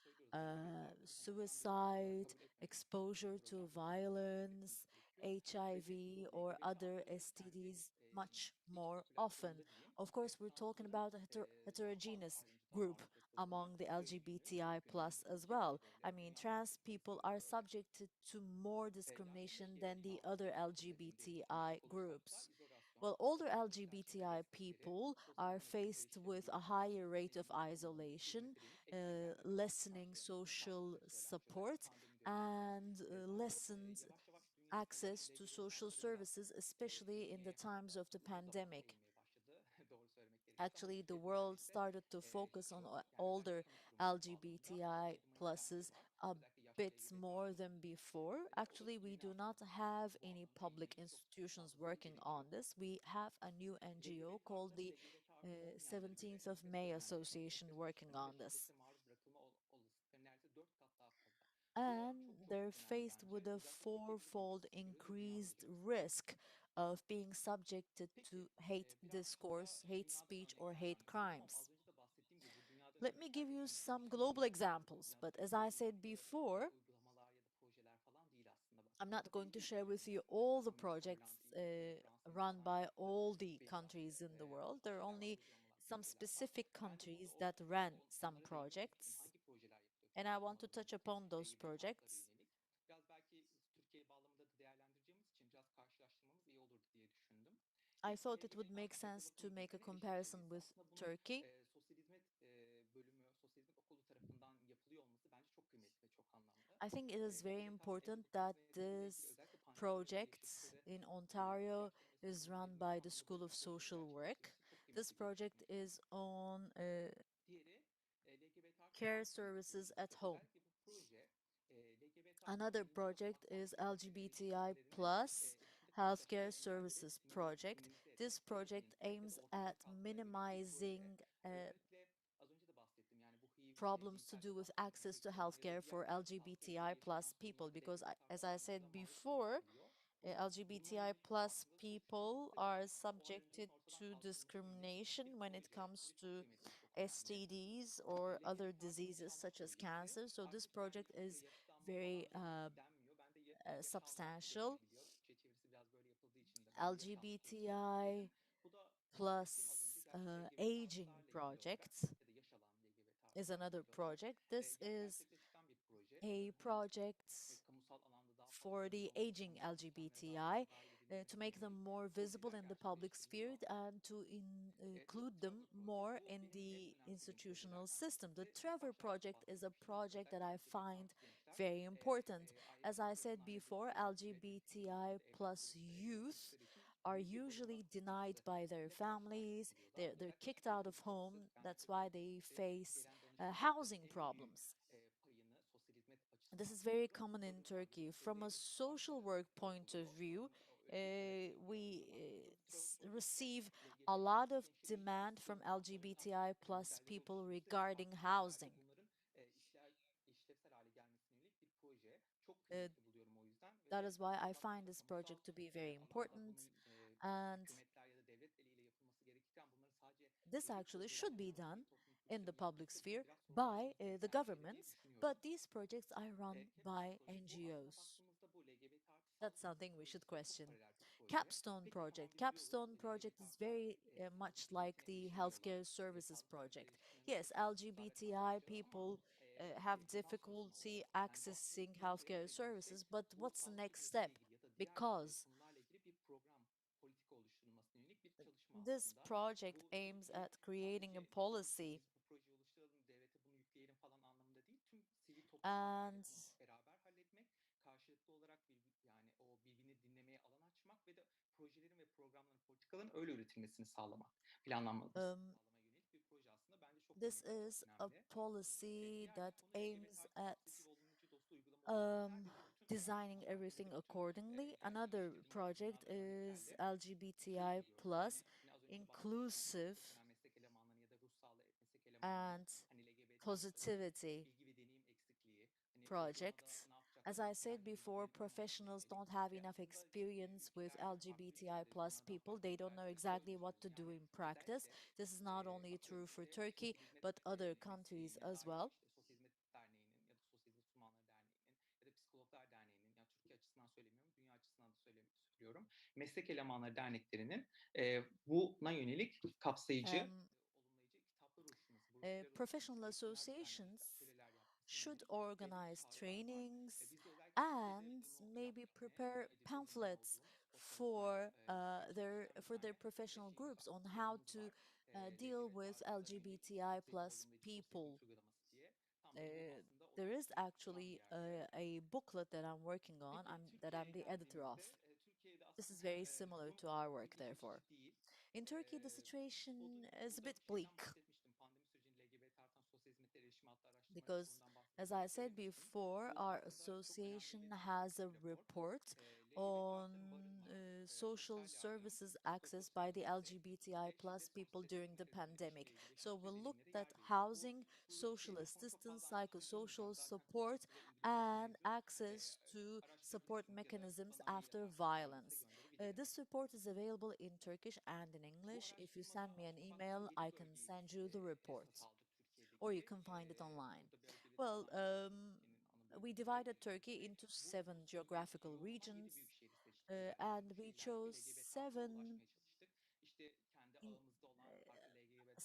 suicide, exposure to violence, HIV, or other STDs much more often. Of course, we're talking about a heterogeneous group among the LGBTI plus as well. I mean, trans people are subjected to more discrimination than the other LGBTI groups. Well, older LGBTI people are faced with a higher rate of isolation, lessening social support, and lessened access to social services, especially in the times of the pandemic. Actually, the world started to focus on older LGBTI pluses a bit more than before. Actually, we do not have any public institutions working on this. We have a new NGO called the 17th of May Association working on this. And they're faced with a fourfold increased risk of being subjected to hate discourse, hate speech, or hate crimes. Let me give you some global examples, but as I said before, I'm not going to share with you all the projects run by all the countries in the world. There are only some mesela specific bence burada countries that ran some onları değinmek istedim. projects, Hangi projeler yapılıyor and I Türkiye want to bazında touch upon those LGBT haklara projects. yönelik? Biraz belki Türkiye bağlamında da değerlendireceğimiz için biraz karşılaştırmamız iyi olurdu diye düşündüm. I Bir thought it would make LGBT hakları sense to bakım make a bülteni erişim comparison seviyesi. with Aslında bunun Turkey. sosyal hizmet bölümü, sosyal hizmet okulu tarafından yapılıyor olması bence çok kıymetli ve çok anlamlı. I think it is very LGBT artı important bakım that hizmetleriyle ilgili this özellikle pandemi döneminde project yaşadıkları in Ontario ihtiyaçların ve is sorunları run nasıl by the anlamda School of bölümünde Social work. gerçekleştirilmesi çok This kıymetli diye project düşünüyorum. is on Diğeri LGBT artı care sağlık hizmeti services projesi. at home. Özellikle bu proje LGBT artı Another bilinci project basamaktan is geçen erişim LGBTI birimlerine plus erişimde karşılaştıkları healthcare engelleri services project. minimize This etmek, project denetlemek ya da aims ortadan at kaldırmaya yönelik bir proje. minimizing Özellikle az önce de bahsettim yani bu HIV, problems to cinsel do with temasların access to enfeksiyonlar ya da healthcare diğer for sağlıkla ilgili LGBTI yaşanan plus people sorunlarda because LGBT'ler as I said fazlasıyla maruz before, kalabiliyor. Bu durumlarla LGBTI ilgili plus farkındalık people oluşturulması ve are o ayrımcılığın subjected ortadan to kaldırılmasına yönelik discrimination bir when it proje. comes Bence çok to kıymetli ve çok önemli. STDs or other LGBT artı diseases yaşanma such as projesi. cancer. So this Arkası bence project Türkçe is yaşanma very falan denmiyor. Ben de yaşanma substantial. denilebiliyor. Türkçe çevirisi biraz böyle yapıldığı için de ben de yaşanma projesi demek istedim. LGBTI Bu da bahsettiğim az önce plus gerçekten LGBT aging artılarla ilgili olarak project ya da yaş alan LGBT is artılarla another ilgili olarak project. This is gerçekleşen bir proje. a Bunların hem project kamusal alanda daha fazla for the duyulmaması, aging kamusal sistemlere daha LGBTI fazla dahil to edilmelerine make them yönelik more visible projeler in the public sphere gerçekleştiriliyor. and to Tabii include bu them Trevor Project more bu in benim en the önemsediğim institutional projelerden system. The birisi. İlk Trevor başlarda da project is a bahsetmiştim. project that Özellikle I LGBT find artı gençler very important. As ailesi ve I said tarafından before, reddedilmesi ve LGBTI diskriminesinde evlat plus koruma süreçlerine youth soktukları için are büyük bir usually barınma denied sıkıntısı by their ile families. karşılaştırılıyorlar. They're Özellikle kicked out Türkiye'de of bu çok home. sık. Bence That's de çok why sık. they İşte face gelen danışanların da housing en büyük problems. payını sosyal hizmet This açısından is very sanıyorum common in barınma Turkey. From a düzeyleri social work point of oluyor. view, Öyle bir talep geldiği we zaman. Bu Trevor projesi de receive a LGBT lot artı of gençlerin demand işsiz from bulunan, barınan LGBTI plus kriterleri people oluşturması ve regarding farklı şehirlerde housing. bunların işlevsel hale gelmesine yönelik bir proje. Çok Uh, kıymetli buluyorum o yüzden that ve is why I baktığımızda find this kamusal project to be very alanda important. bunun And hükümetler ya da devlet eliyle yapılması gerekirken bunların sadece this sivil actually projeler should be olarak sivil done toplum in the kuruluşlarının public yapması sphere biraz by sorgulanması the gereken bir şeydir diye governments, düşünüyorum. but these projects are run by Capstone bu aslında NGOs. baktığımızda bu LGBT artı That's sağlık hizmeti something we should projesi çok question. paralel bir proje. Capstone Peki tamam project. bitiriyoruz. Capstone project LGBT is artılar very much sağlık like hizmetine the erişemiyorlar. healthcare services Sağlık hizmetine project. erişimlerinde Yes, sürekli kısıtlıklar ve LGBTI karmaşalar ama people have bundan sonrası ne difficulty olacak? Yani bu aslında accessing bir healthcare beklediğimiz şey services, but bu what's the sağlık next hizmetiyle step? ilgili ya da diğer Because konularla ilgili bir program, politika oluşturulmasına yönelik bir çalışma this aslında. project Bu aims Türkiye at creating a sadece işte policy biz bu projeyi oluşturalım, devlete bunu yükleyelim falan anlamında değil. Tüm sivil toplumla and bence bunu beraber halletmek, karşılıklı olarak yani o birbirini dinlemeye alan açmak ve de projelerin ve programların, politikaların öyle üretilmesini sağlamak, planlanmasını um, sağlamaya yönelik bir proje aslında bence çok this kıymetli, çok is a önemli. policy Diğer bir that konu LGBT aims artı at kapsayıcı ve olumlayıcı dostu uygulama olarak neredeyse bütün designing araştırmalarda ya da everything bütün accordingly. Another gerçekleştirdiğim project araştırmalarda is örneklerde şöyle LGBTI görüyorum. plus Yine az önce de bahsetmiştim ya inclusive profesyonel meslek elemanları ya da ruh sağlığı meslek elemanlarının and hani LGBT artılara yönelik positivity bilgi ve deneyim eksikliği, hani uygulamada project. ne As yapacaklarını I nasıl said before, değerlendirecekleri bulamalarına professionals yönelik don't have ve enough aslında çeşitli experience with ülkelerde, farklı LGBTI ülkelerde plus insanlardan people. farklı They don't know ülkelerde şöyle exactly what düşünüyoruz. to do Yani in practice. özellikle This is not only true atıyorum for işte Turkey, sosyal hizmet but other countries mesleğine as dair well. işte sosyal hizmet derneğinin ya da sosyal hizmet uzmanları derneğinin ya da psikologlar derneğinin ya Türkiye açısından söylemiyorum dünya açısından da söylüyorum meslek elemanları derneklerinin buna yönelik kapsayıcı Um, olumlayıcı kitaplar oluşturması, broşürler oluşturması, Professional eğitimler düzenlemesi, associations atölyeler yapmasına should yönelik bir organize çağrılar var. trainings Biz de özellikle Türkiye'de and bunu maybe yapmaya prepare acentesinden pamphlets olduğum spor çalıştay for their çalıştayımız var. professional 5 Eylül groups on how planımız to var. deal LGBT with artılara yönelik LGBTI kapsayıcı ve plus olumlayıcı sosyal hizmet people. uygulaması diye. Tam da bu Uh, aslında o there is kapsayı oluşturan bir actually yerde. a booklet that I'm working on. Peki I'm Türkiye'ye the editor of. geldiğimizde Türkiye'de This aslında is very hem similar durum to our work, ilgi therefore. çekici değil. In Turkey, the O situation is a burada bit şeyden bleak bahsetmiştim. Pandemi sürecinde LGBT artan sosyal hizmetlere erişim adlı araştırma because, raporundan as bahsettiğimde I said söylemiştim. before, Bu our aslında çok önemli association ve has destekli a bir rapor. report LGBT on artların barınma, social sosyal yardım, services accessed by psikososyal the destek LGBTI ve plus şiddet people sonrası during iletişim the kalitesinin pandemic. düşüşüyle ilgili So yaşadıkları we deneyimlere looked at yer veriyor. housing, Bu social rapora çok assistance, fazla ayrıntısına girmeyeceğim. psychosocial Zaten support, açıkça ilgilenenler and mevcut. access to support Araştırabilirsiniz ya da mechanisms bana mail after atarsınız ben size violence. gönderebilirim. This report is available in Turkish and in Bu English. If you send araştırmada me an aslında baktığımda email, 7 I can bölgeyi send you the report, esas aldık or you Türkiye'deki. can find it online. Burada bölgeleri Well, sıralamıştım Türkiye'nin ana we bölgeleri divided birinci Turkey olarak. into Bu 7 nüfusu %100 geographical yoğun olan 7 regions, büyük şehri seçtik. Özellikle and büyük we şehirlerdeki chose LGBT artılara seven ulaşmaya çalıştık. İşte kendi in, ağımızda olan farklı LGBT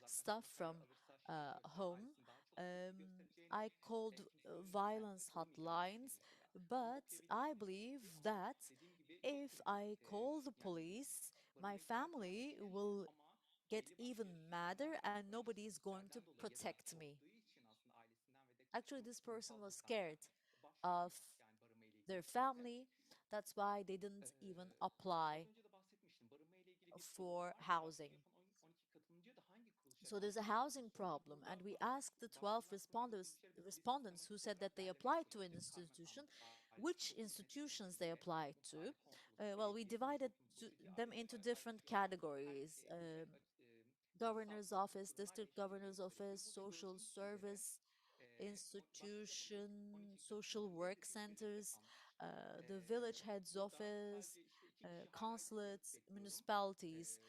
stuff from home. I called violence hotlines, but I believe that if I call the police, my family will get belli başlı even madder yarışmalardan and dolayı, nobody is going to güçlerden dolayı ya da protect me. korktuğu için aslında ailesinden ve de Actually, çok this person kurumsal bir was ortamda scared of başvuramıyor yani barınma ile their ilgili kimse. family. That's why they didn't even Az apply önce de bahsetmiştim. Barınma ile ilgili bir sorun for var ve bunu housing. yapan 12 katılımcıya da hangi kuruluşa So there's a karşı yaptığını housing sorduk. problem, Burada and we aslında asked the 12 baktığında aslında hangi kuruluşları biz liste respondents who tematik said that olarak they derlemek applied to istedik. an İşte karma institution, kalmış ailesi which olsun, hizmet institutions they verebildiğinde applied to. sahil konsolosu, Well, we belediye, sivil divided toplum kuruluşu diye them into ayrıştırıyorlar. different Her categories: özel kamu governor's sağlık office, kurumlar district eşliğinde governor's yürütülecek office, ve burada social gördüğünüz üzere service başta yapılmış institution, 12 social katılımcının work hepsi birlikte centers, kalmış. the village head's Burada office, sadece işte iki kişi hala yanıt consulates, bekliyorum. municipalities.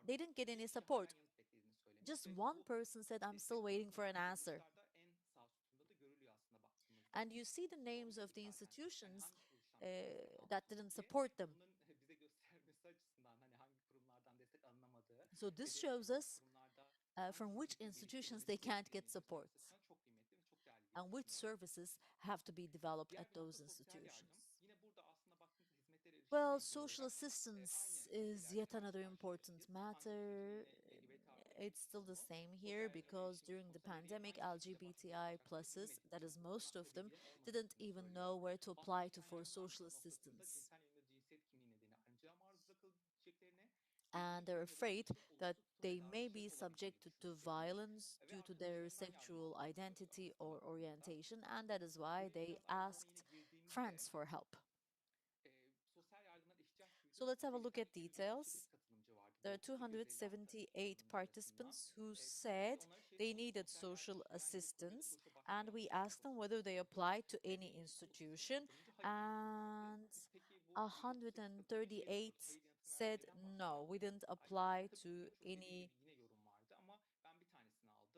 They Pardon, didn't get bir any kişi hala support. yanıt beklediğini söylemiş Just ve one bu person said, "I'm still destek waiting konusuna for an ilgili answer." kuruluşlarda en sağ sütunda da görülüyor aslında baktığımızda. And you see the names of Sorduk the zaten yani institutions hangi kuruluştan biz destek that almışız didn't diye. support them. Bunların bize göstermesi açısından hani hangi kurumlardan destek alınamadığı So ve this de shows hangi us kurumlarda from which hangisinin birlikte institutions they olabileceği can't bizim get support göstermesi açısından çok kıymetli ve çok değerli diye and which düşünüyorum. services have to be developed Diğer at bir nokta those sosyal yardım. institutions. Yine burada aslında baktığımızda hizmetlere erişimle Well, ilgili social olarak assistance aynı is şeylerle yet another karşı important karşıyayız. Pandemi süreci matter. yine LGBT artı It's birçok still the konu same here sosyal yardıma because erişim ve during the sosyal hediyenin pandemic, aynı şekilde LGBTI başvurulacaklarını pluses, that is bilmediklerini, most barınak ve of them, ödeneğin didn't olmadıklarını even söylüyor. know where to apply to Bahsedilen for yardım social noktasında assistance. cinsel yönelim ve cinsiyet kimliği nedeniyle ayrımcılığa maruz bırakabileceklerini, And they're evliliklerin ya da afraid eşinin that olumsuz tutum ve they may davranışların be olabileceği subjected düşünüp to söylemiş violence ve due to their arkadaşlarından yardım sexual aldığını söylüyor. identity Aslına or baktığımızda orientation, and that is why buraya they biraz ayrıntılarına yine asked girdiğimizde friends for help. sosyal yardımlara ihtiyaç So duyduk. let's have a look Belirten at 278 details. katılımcı vardı There are bu 256 278 katılımcı arasından. participants who Biz said onlara şey they sorduk. needed Sosyal yardıma social ihtiyaç herhangi bir kurum ya da assistance, kuruluşa and başvurmak we istiyor asked them musunuz whether diye they sorduk. applied to any Ve 238 institution, katılımcı hayır yanıtını verdi. and Peki bu 238 katılımcıya şey de sorduk. 138 Hayır yanıtını said vermekten no, we bahsederken didn't apply tabii ki to birçok dediğim any gibi yine yorum vardı ama ben bir tanesini aldım.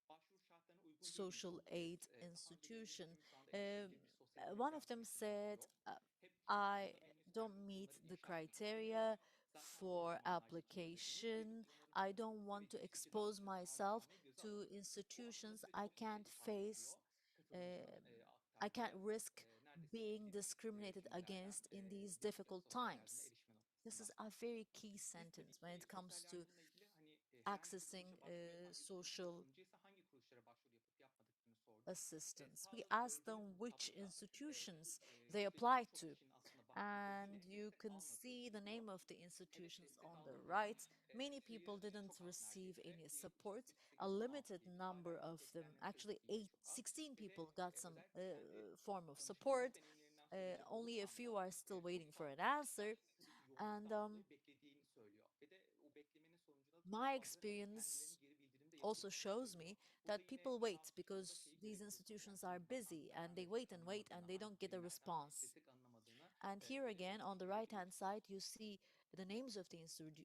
Başvuru şartlarına uygun değil mi social diyordu. aid Evet, daha önce benim institution. gittiğim şu anda Um, erişilebilir bir sosyal hizmet One of verme them mekanizması said, yok. Hep I buna henüz don't kendi meet kurumları the inşa etmek isteniyor. criteria Zaten bu for zamanlar geçirilebilir ve bu application. kurumların I don't kapatılması ve want to geçici expose davranışların myself ağırlanmaya göze to alındı. Bu aslında institutions bize I çok can't net ifade face. ediyor katılımcının um, I can't aktardığı risk neredeyse being hepsinin discriminated cümlelerden against in these biriydi difficult sosyal yardıma times. erişme This is noktasında. a very key Biz sentence tabii when it ki sosyal comes to yardımla ilgili hani herhangi bir accessing kuruluşa başvuru yapan ya da kuruluşun social katılımcı ise hangi kuruluşlara başvuru yapıp yapmadıklarını sorduk. assistance. We Sağda asked gördüğünüz them bu which tabloda institutions they listedeki applied birçok to, kişinin aslında baktığımızda and yine you destek can almadığı see the görülüyor. name of the Evet institutions destek on the almaların right. Many people sayı didn't çok az receive neredeyse. any Bir support. işte A 8, 16 limited diyelim. Hala number yanıt of them, bekleyenlerin sayısı actually yine çok az. 16 Ve de people, got some özellikle kendi form of danışmanlık support. deneyimlerinden söyleyecek Only a few olursam da are still waiting for sosyal an kişiler answer. And yoğunluktan dolayı beklediğini söylüyor. Ve de o beklemenin sonucunda da çok my fazla kendilerini experience geri bildirimde also yapılmadığını shows söylüyor. me Burada that yine people sağ wait sütunda because şeyi these görebiliyorsunuz. institutions Yani are hangi busy and bakanlıklardan they destek wait and alınmadığını, they hangi don't get a birimlerden response. destek alınmadığını And here again, on the right hand görebiliyoruz. side, you see the names of the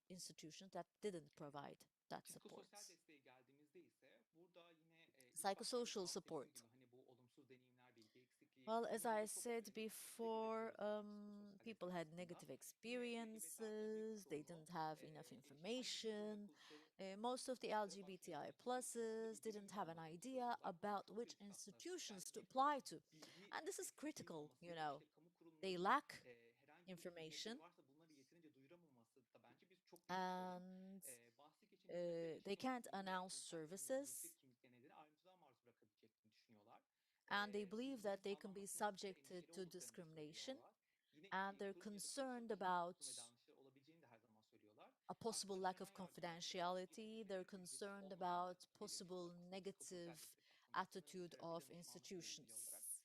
institutions that didn't provide that support. Psikososyal desteğe geldiğimizde ise burada yine ilk başta evet Psychosocial bahsettiğim support. gibi hani bu olumsuz deneyimler, bilgi eksikliği Well, as ve I burada çok said geçmişe before, gidebiliyoruz yine psikososyal people destek had kısmında. negative Yine LGBT artıların büyük bir experiences, they çoğunluğu didn't have enough işte hangi kurum ve information. kuruluşları Most of the başvuru LGBTI yapmak istedikleri konusunda pluses bilgilerinin didn't have an olmadığını idea söylüyorlar. Burada about çok da which üst katlı sosyal institutions to bir apply to. bilgi And this is eksikliğinin critical, olması you ya da know. işte kamu They kurumlarının lack herhangi bir hizmetleri information, varsa bunları yeterince duyuramaması da bence bir çok büyük bir sorun. and Bahsi geçen hizmetler they erişim can't noktasında yine announce cinsel yönelim ve services, cinsiyet kimlikleri nedeniyle ayrımcılığa maruz bırakabileceklerini düşünüyorlar. and they believe that Hizmetlerin they can be sağlanması noktasında subjected endişeli to olduklarını da discrimination, söylüyorlar. Yine and iki they're kurum ya da kuruluşların concerned gizlilik about tutum ve davranışları olabileceğini de her zaman söylüyorlar. a possible lack of Arkadaşlarından yardım aldıkları bahsi confidentiality. geçilmişte They're de ücretsiz concerned olmadığını about possible belirtiyorlar. Aslında negative psikososyal destek başlamasını attitude terapi of danışmanlıkla ilgili olarak. institutions.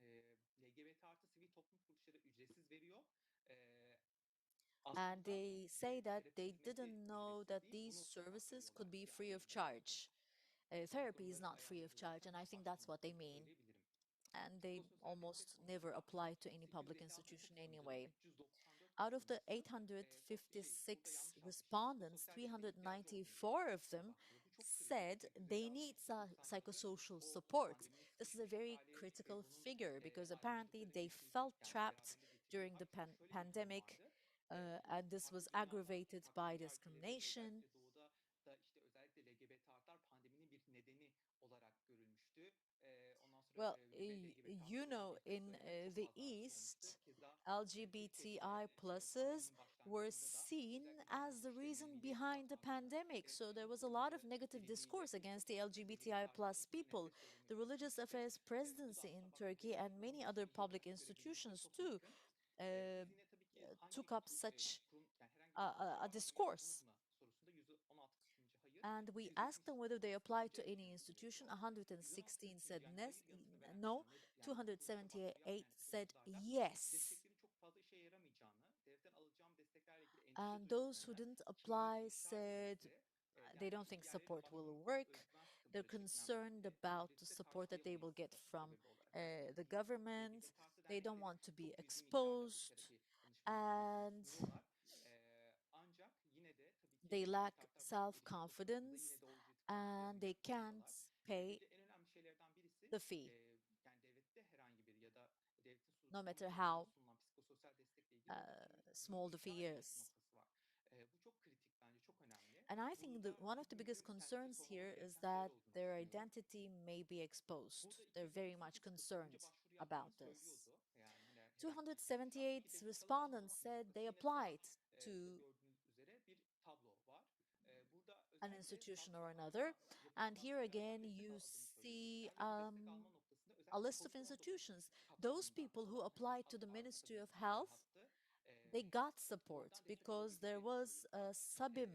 E, LGBT artı sivil toplum kuruluşları ücretsiz veriyor. And Aslında they say that terapi they hizmeti didn't know ücretsiz that değil, these bunu services could aktarıyorlar. be free of Yani charge. kamu Therapy is kurumları not free ayağınızda of charge, değilse and I think that's what başvurmayın they diye mean. söyleyebilirim. And they Psikososyal destek almost never konusunda apply to any public 856 institution katılımcının anyway. 394 Out of the katılımcısı burada 856 yanlış anlaşılma. respondents, Psikososyal desteğe ihtiyacı olduğunu belirtti. 394 of them Başvuru. Bu çok kritik said çünkü they veda need sürecinde 94'ü psychosocial o support. pandeminin This is a sıkışmışlık very hali critical ve bunun figure because apparently ayrımcılıkları they getirecek felt yani trapped beraberinde getirdiği during the hal çünkü şöyle bir durum pandemic, vardı. Bu and this was farklı dünyada aggravated farklı by dünya ülkelerinde discrimination. özellikle doğuda da işte özellikle LGBT artlar pandeminin bir nedeni olarak görülmüştü. Ondan sonra Well, LGBT you artıları know, olabildiği in söylenerek çok the fazla artış olmuştu. East, Keza Türkiye'de LGBTI işte pluses pandeminin were seen as the reason behind the pandemic. So there was a lot of negative discourse against the LGBTI plus people. The Religious Affairs Presidency in Turkey and many other public institutions too uh, took up such a discourse. And we asked them whether they applied to any institution. 116 said no, 278 said yes. And those who didn't apply said they don't think support will work. They're concerned about the support that they will get from the government. They don't want to be exposed. And they lack self-confidence and they can't pay the fee, no matter how small the fee is. And I think that one of the biggest concerns here is that their identity may be exposed. They're very much concerned about this. 278 respondents said they applied to an institution or another. And here again, you see a list of institutions. Those people who applied to the Ministry of Health, they got support because there was a SABIM,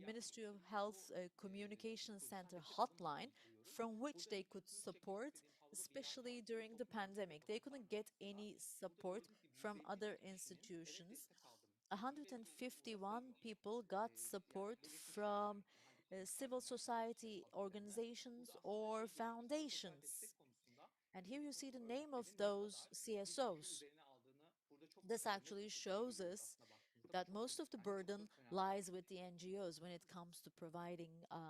Ministry of Health Communication Center hotline from which they could support, especially during the pandemic. They couldn't get any support from other institutions. 151 people got support from civil society organizations or foundations. And here you see the name of those CSOs. This actually shows us that most of the burden lies with the NGOs when it comes to providing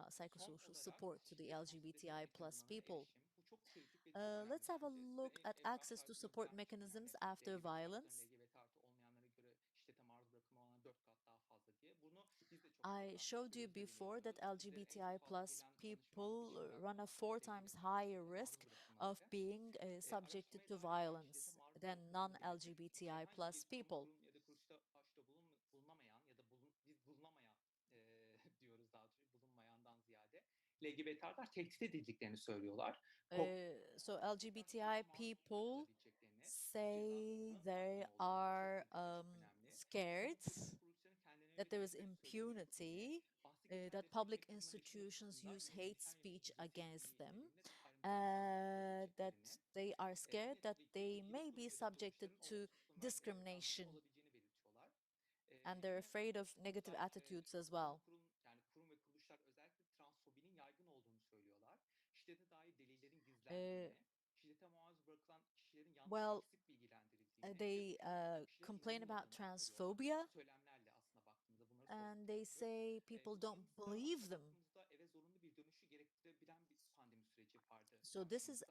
psychosocial support to the LGBTI plus people. Let's have a look at access to support mechanisms after violence. I showed you before that LGBTI plus people run a 4 times higher risk of being subjected to violence than non-LGBTI plus people. So LGBTI people say they are scared that there is impunity, that public institutions use hate speech against them, that they are scared that they may be subjected to discrimination, and they're afraid of negative attitudes as well. Uh, well, they complain about transphobia and they say people don't believe them. So this was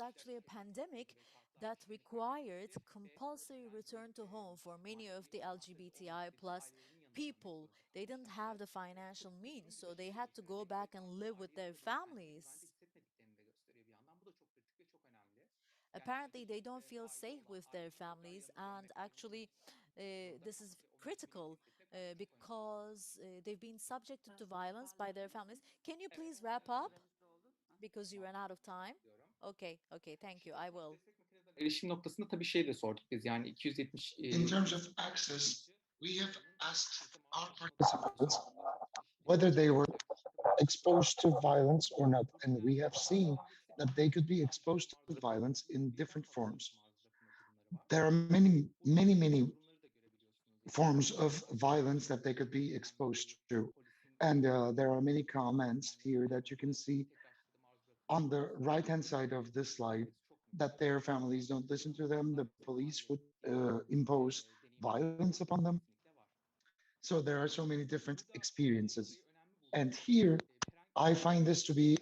actually a pandemic that required compulsory return to home for many of the LGBTI plus people. They didn't have the financial means, so they had to go back and live with their families. Apparently, they don't feel safe with their families, and actually, this is critical because they've been subjected to violence by their families. Can you please wrap up because you ran out of time? Okay, okay, thank you. I will. Erişim noktasında tabii şey de sorduk biz yani 270 In terms of access, we have asked our participants whether they were exposed to violence or not. And we have seen that they could be exposed to violence in different forms. There are many forms of violence that they could be exposed to. And there are many comments here that you can see on the right-hand side of this slide that their families don't listen to them. The police would impose violence upon them. So there are so many different experiences. And here, I find this to be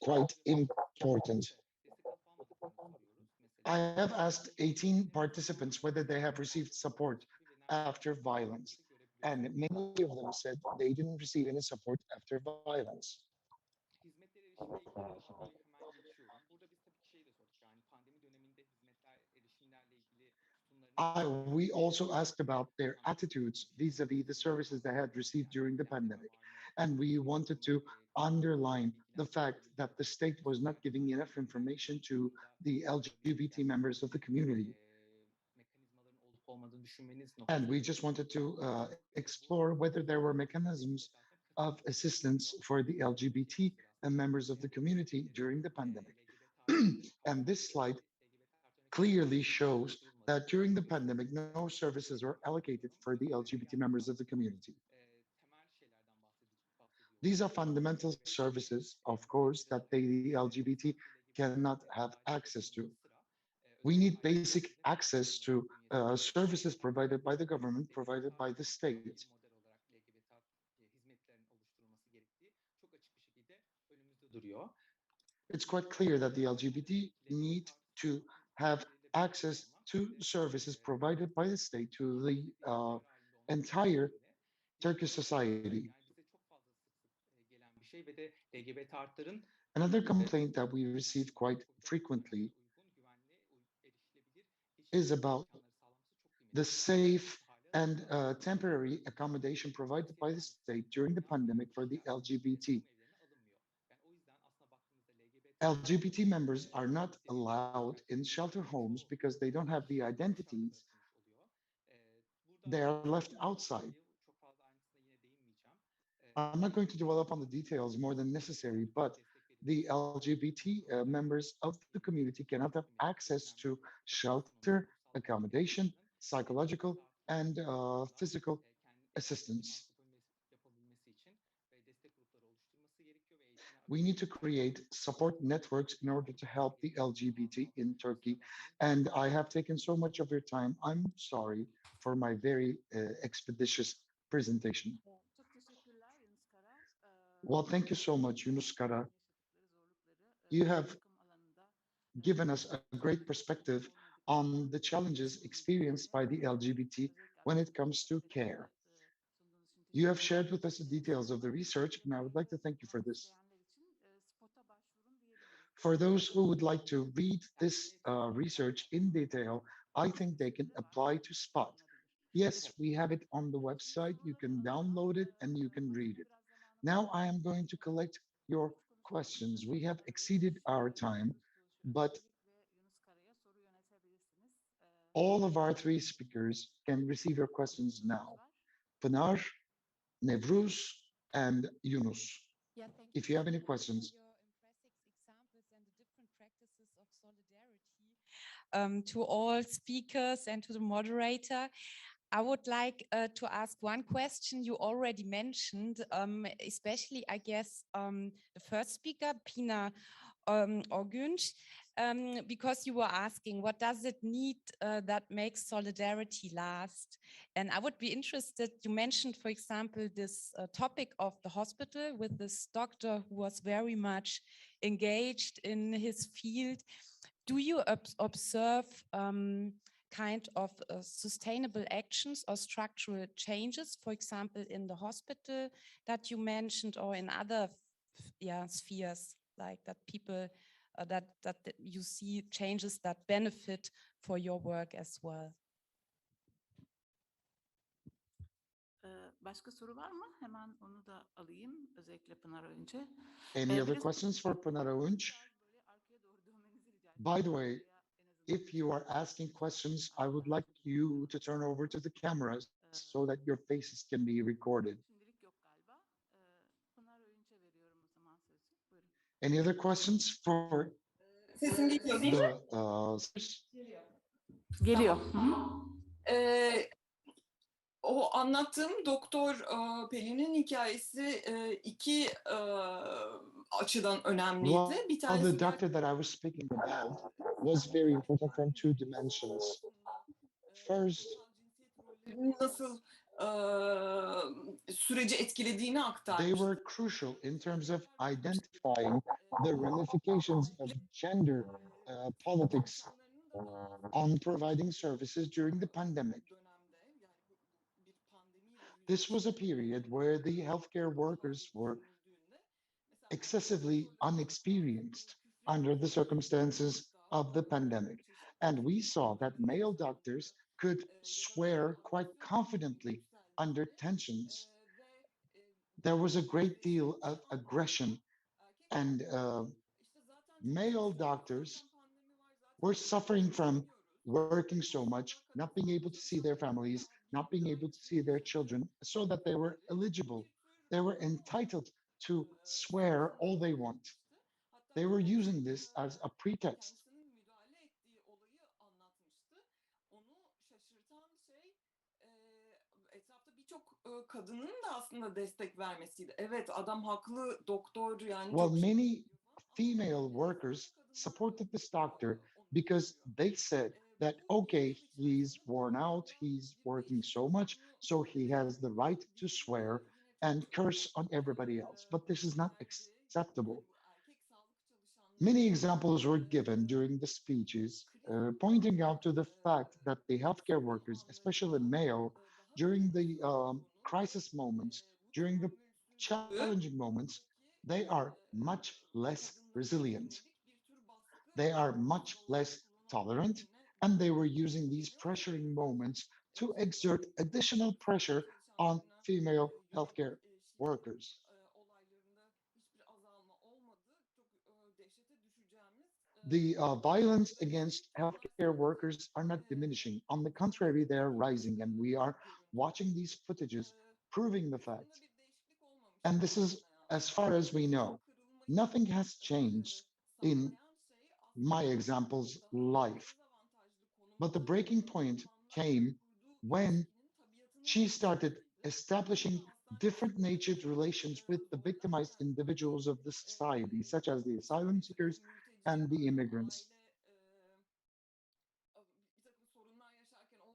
quite important. I have asked 18 participants whether they have received support after violence. And many of them said they didn't receive any support after violence. hizmetlere erişimle ilgili tabii hemen geçiyorum. Burada biz tabii ki şey de sorduk yani pandemi döneminde hizmetler erişimlerle ilgili tutumlarınız We also asked about their attitudes vis-a-vis the services they had received during the pandemic. And we wanted to underline the fact that the state was not giving enough information to the LGBT members of the community. mekanizmaların olup olmadığını düşünmeniz And we noktasında just wanted çok to fazla sıklıkla explore uygulanan whether there were mechanisms gebetaltı of katılımcıları assistance oluşturuyor. for the LGBT Geçmiştir aslında members of the kendi community during süreçlerinde the pandemic. LGBT artıları And this kapsayıcı, slide LGBT artılarına geçiş clearly imkanları shows that oluşturulmadığı, during the ekstra pandemic, no destekler services were sunulmadığını allocated görüyorum. for the Buraya LGBT geldiğimde members of the aslında community. temel şeylerden These are bahsediyoruz. fundamental services, of course, that the LGBT cannot have access to. We need basic access to services provided by the government, provided by the state. bir model olarak LGBT hizmetlerin oluşturulması gerektiği çok açık bir şekilde önümüzde duruyor. It's quite clear that the LGBT need to have access to services provided by the state to the entire Turkish society. Yani bize çok fazla sık gelen bir şey ve de LGBT artların Another complaint that we receive quite frequently uygun, güvenli, erişilebilir is geçiş about imkanları sağlaması çok kıymetli. the safe and temporary accommodation provided by the state during the pandemic for the LGBT. LGBT members are not allowed in shelter homes because they don't have the identities. They are left outside. I'm not going to develop on the details more than necessary, but the LGBT members of the community cannot have access to shelter, accommodation, psychological, and physical assistance. We need to create support networks in order to help the LGBT in Turkey. And I have taken so much of your time. I'm sorry for my very expeditious presentation. Çok teşekkürler Yunus Kara. Well, thank you so much, Yunus Kara. Yaşadıkları zorlukları You have bakım alanında given us a great perspective on the challenges experienced by the LGBT when it comes to care. sunduğunuz için You have teşekkür shared with ederim. us the details of the research, and I would like to thank you for this. İsteyenler için spota başvurun diyebiliriz. For those who would like to read this research in detail, I think they can apply to Spot. Yes, we have it on the website. You can download it and you can read it. Now I am going to collect your questions. We have exceeded our time, but all of our three speakers can receive your questions now. Pınar, Nevruz, and Yunus. Yeah, thank If you you have so any much questions. for your impressive examples and the different practices of solidarity to all speakers and to the moderator. I would like to ask one question you already mentioned, especially, I guess, the first speaker, Pina Orgunç, because you were asking, what does it need that makes solidarity last? And I would be interested, you mentioned, for example, this topic of the hospital with this doctor who was very much engaged in his field. Do you observe kind of sustainable actions or structural changes, for example, in the hospital that you mentioned or in other spheres, like that people, that you see changes that benefit for your work as well? Başka soru var mı? Hemen onu da alayım. Özellikle Pınar önce. Any other Biraz questions for Pınar Öğünç? böyle arkaya doğru dönmenizi rica By the way, Veya en azından if you are asking questions, I would like you to turn over to the cameras so that your faces can be recorded. Şimdilik yok galiba. Pınar Öğünç'e veriyorum o zaman sözü. Buyurun. Any other questions for Sesim geliyor değil mi? the Geliyor. O anlattığım Doktor Pelin'in hikayesi iki açıdan önemliydi. Bir Well, the tanesi doctor that I was speaking about was very important from two dimensions. First, nasıl süreci etkilediğini they aktarmıştı. were crucial in terms of identifying the ramifications of gender politics on providing services during the pandemic. This was a period where the healthcare workers were excessively unexperienced under the circumstances of the pandemic. And we saw that male doctors could swear quite confidently under yükseldiğinde tensions. ve There was a great deal yerleşimde of daha fazla aggression, erkek and ağırlıklı. İşte zaten çok male çalışıyoruz, doctors zaten pandemi var, were zaten evde suffering from çalışamıyoruz. working so much, Aslında not kadın being able sağlığı to see their çalışanlarının families, da not bir being able to see branşı their children, so that they were çalışanları eligible. bir tür They were koruma entitled to swear statüsünde all they hale want. gelmişti. Hatta They were kadın using this as a pretext. kendisinin müdahale ettiği olayı anlatmıştı. Onu şaşırtan şey etrafta birçok kadının da aslında destek vermesiydi. Evet, adam haklı, doktor, yani Well, çok şey many söylüyor falan, ama female etrafta workers kadınlar da supported this doctor onu because destekliyor. they said that, Bu bir okay, yıl he's içerisinde worn out, toplumda he's bir working so değişim much, olduğunu so he has the right to bizim swear de yine çok and curse on everybody else. But this is not içeride acceptable. yani bu erkek sağlık Many çalışanlarının examples were given during the speeches, kriz pointing out to anında the fact that the healthcare salgın workers, especially anlarında male, daha during the dayanıksız olduğunu ve crisis moments, bu during the tahammülsüzlüğü challenging moments, buradaki they are much less kadınlara resilient. yönelik bir tür baskı They are much uygulamalar olarak less tolerant, kullanabileceğine and they were inanıyordu. using these Genel olarak pressuring moments to toplumda exert additional sağlık pressure on çalışanlarına female yönelik healthcare şiddet workers. olaylarında hiçbir azalma olmadı. Çok dehşete düşeceğimiz The noktalara violence da against geldi ki bunlar healthcare sadece workers are not diminishing. On the contrary, they are haberlerde rising, and we are görüntüler. watching these footages E, proving the Prism'da fact. bir değişiklik olmamıştı And this onların is as far hayatında. as we Bu know. kırılmayı Nothing has changed in sağlayan şey my aslında example's daha life. dezavantajlı But the konumda breaking bulunan point uzmanlarla came kurduğu when ilişkinin tabiatının she started değişmesiydi. Burada establishing hastane different koşulları natured relations with the victimized zorlarken tabii individuals of the society, such as the işte asylum bir seekers mülteci and the immigrants. bir takım sorunlar yaşarken o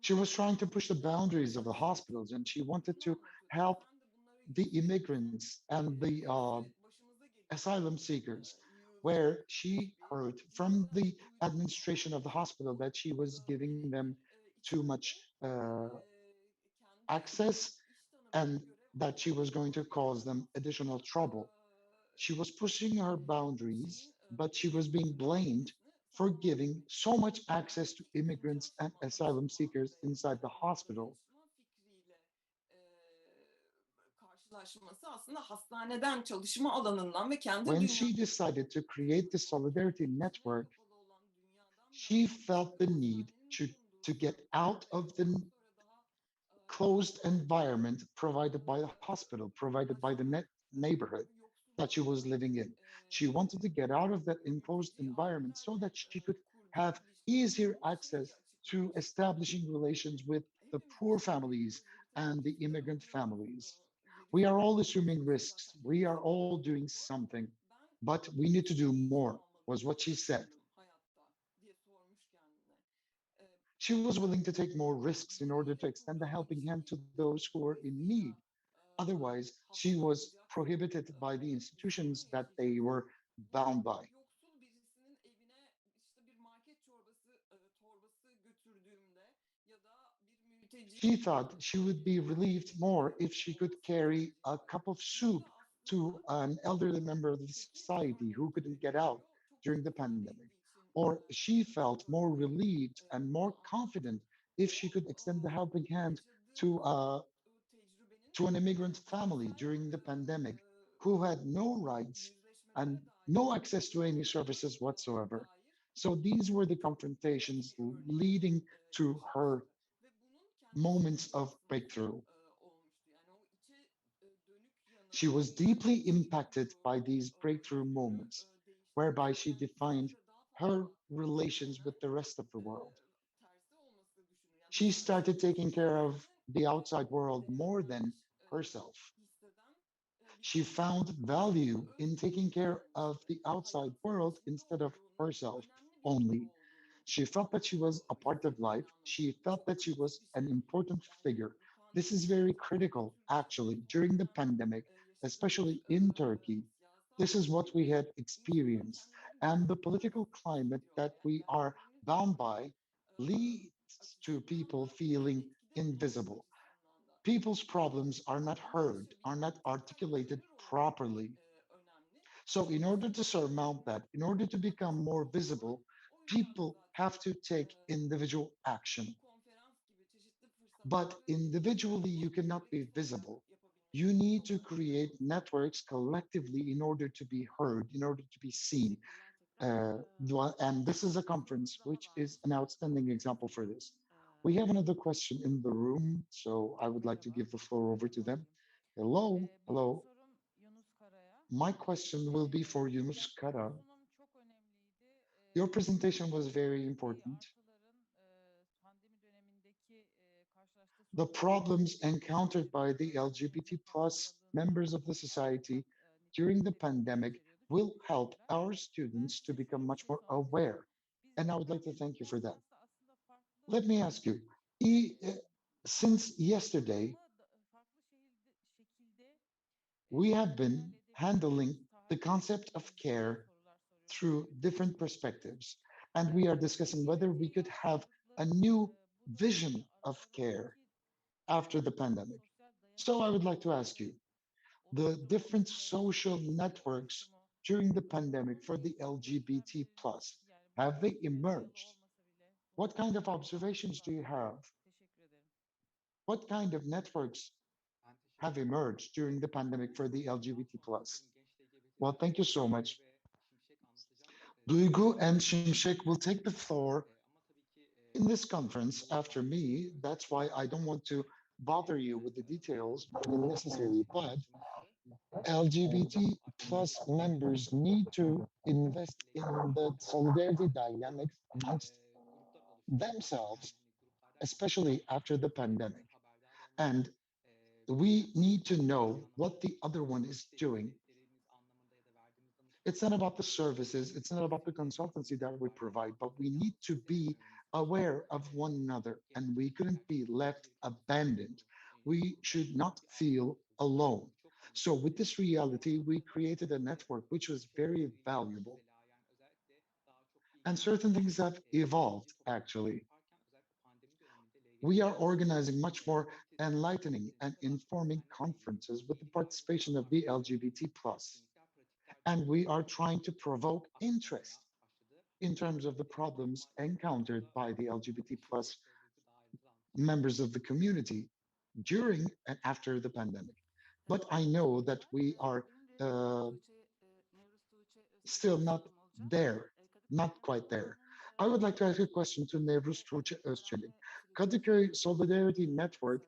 She was yardımları trying to push the sağlamaya boundaries of the çalışmak hospitals, çok and she wanted mümkün to anlatıyordu. help Bazen de bunlara the yüz verirken immigrants and the hepsi başımıza geliyordu. asylum seekers, Yığılır where she gibi. heard from Civarına the duyduğunu administration of the hospital anlatıyordu. that she was giving Gerek them too much içeride kendi access iş tanımında and görev that she was aldığı going to cause them hastalıkta additional trouble. She was pushing her boundaries, şeyin but she was being değişiminin blamed gelmesini for sağlamak giving gibi. so much access to Buradaki ikinci immigrants and aşama asylum alışma seekers ve inside the hospital. dayanışma fikriyle karşılaşması aslında hastaneden, çalışma alanından ve kendi When she dünyasından decided to create the o solidarity içine network, kapalı olan dünyadan da she felt the need hastanenin bulunduğu to get şarttan out of the ondan sonra daha closed environment provided by the hospital, provided by the başka neighborhood that she yoksulluğa was living karşı in. She wanted to get out of that enclosed mülteci environment so that ailelerle she could kurduğu have ilişkinin easier bana şeyi access to açıklamıştı. establishing relations with the Hepimiz poor için families yapıyoruz ve bir takım and the riskler immigrant alıyoruz. families. We Virüsle are all mücadele assuming sonuçta risks. zaten We en are riskli all doing doktor. something, Ben but we need to do ne iş more, was almalıyım, what she said. hayatta diye sormuş kendine. She was willing to take more Bu risks in order to biriyle extend a kurduğu helping hand to ilişki those who were in need. dolayısıyla Otherwise, she was hastalanacaksa prohibited by the bir sorun institutions that they yaşayacaksa were bu bound by. yoksul birisinin evine işte bir market çorbası torbası götürdüğümde ya da bir She mülteciye thought she would be relieved more if she could o carry süreci a var. cup of soup Burada to aslında an elderly member of the çekim society who karnında couldn't get out geçiyor. Çok during iyi the ifade pandemic. ettiği için Or she felt more söylüyorum relieved and bunu more anlattım. confident if O she could extend the helping hand to, yaşadığı uh, tecrübenin to an immigrant family bilimsel during the pandemic who had no rights and yüzleşmelere dair, no access to any uygulamalara services whatsoever. dair So these were the çok net confrontations bir örnek leading to her yaşamıştı. Ve bunun kendisine moments de of yansıması breakthrough. olmuştu. Yani o içe dönük yanı, She was kendinden deeply içe impacted duyduğu by these breakthrough yönü moments, whereby değiştirmişti. she Yani defined insanlarla daha her fazla relations with ilgilenen, the rest of the world. tersi olması düşünür. Yani She started taking care of dışarıdakini the outside world more than değerlenmiş, herself. hisseden She birisi found olarak value ön in taking plana care of gelmişti. the outside Hayatın world içinde instead of olduğunu, herself önemli bir biri only. olduğunu She felt that she was a part of life. hissettiğini She anlatıyordu. felt Çok that she kritik was bir an şey bu. important Yani figure. bu This is pandemi very ve critical, Türkiye'de actually. son During the dönem pandemic, yaşadığımız especially in Turkey, siyasal this is what we süreçte had insanların experienced. kendilerini And the duygulanmaz political climate hissediyorlar. that Yani we are dertlerini bound duymak by e, leads to açısından people da feeling etkide olmak invisible. açısından da. People's Bu problems are not heard, are not yaşayabilmekte articulated başarılı olabilmek properly. önemli. So, in order to Dolayısıyla surmount that, in order to buna become destek more olmak, visible, o yüzden de people zaten have to take individual action. bu But individually, you cannot be visible. You need to create networks collectively in order to be heard, in order to be seen. Teşekkürler tekrar. And this is a conference which is an outstanding example for this. We have another question in the room, so I would like to Merhaba, give the floor over to them. konuşabilirim. Hello, Benim hello. sorum Yunus Kara'ya. My question will be for Yunus Yaptığınız Kara. sunum çok önemliydi. Your presentation was very LGBT important. artıların pandemi dönemindeki karşılaştığı The sorunlarla problems ilgili encountered by the böyle LGBT cinsiyet plus farkındalığını members of the society during the niteliğinde bilgi pandemic içeriyordu. will Çok help teşekkürler. our Ben students to size become şöyle bir much şey more sormak aware. istiyorum. Biz And I bu would like to pandemi thank you for that. aslında farklı Let me ask you, since yesterday, farklı şekilde we have been hayal handling edebileceğimiz, the tahayyül concept of edebileceğimiz care sorular soruyoruz. through different perspectives. And we are discussing whether we LGBT could yaş have a grupları new bu vision dönemde of care aralarındaki after the pandemic. sosyal So I would dayanışmayı like to ask you, the oluşturmamız different veya social networks oluşumu during the pandemic bunun for the eğitimde LGBT gözlemlerini plus, yani bu have they eğitimlere dayalı emerged? olmasa bile What bununla kind of ilgili bir katkınız observations do var you mı? have? Teşekkür ederim. What kind of networks Ben teşekkür have ederim. emerged during the pandemic for the Daha LGBT sonra plus? sanırım Genç LGBT Well, thank you so Duygu much. ve Şimşek anlatacak. Duygu and Shimshek will take the floor Ama tabii ki in this çok conference yoğun after var. me. That's why I don't want to bother you with the details unnecessarily. But Açılması LGBT plus members need to invest in the solidarity dynamics amongst gruplar oluşturmak. themselves, Yani hani gruplar derken especially after the pandemic. haberdar olmak, And birbirine we need to şey know anlamında what the other one is doing. istediklerimiz anlamında ya da verdiğimiz It's not about the services, it's not about the consultancy that we provide, but we need to be aware of one another and we couldn't be left abandoned. We should not feel alone. So, with this reality, we created a network which was very valuable. mesela yani özellikle daha çok And ilginç certain olan things have evolved, actually. yaparken özellikle pandemi döneminde We LGBT are organizing much more enlightening and informing conferences with the participation of the LGBT plus. And we are trying to provoke interest in terms of the problems encountered by the LGBT plus members of the community during and after the pandemic. But I know that we are uh, still not there, not quite there. I would like to ask a question to Nevruz Tuğçe Özçelik. Kadıköy Solidarity Network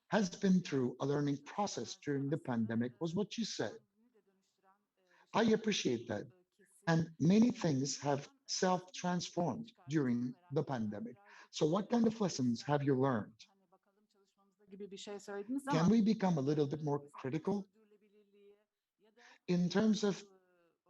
has been through a learning process during the pandemic, was what you said. I appreciate that. And many things have self-transformed during the pandemic. So what kind of lessons have you learned? Gibi bir şey söylediniz Can ama we become a little bit more mesela critical sürdürülebilirliği ya da in terms bu of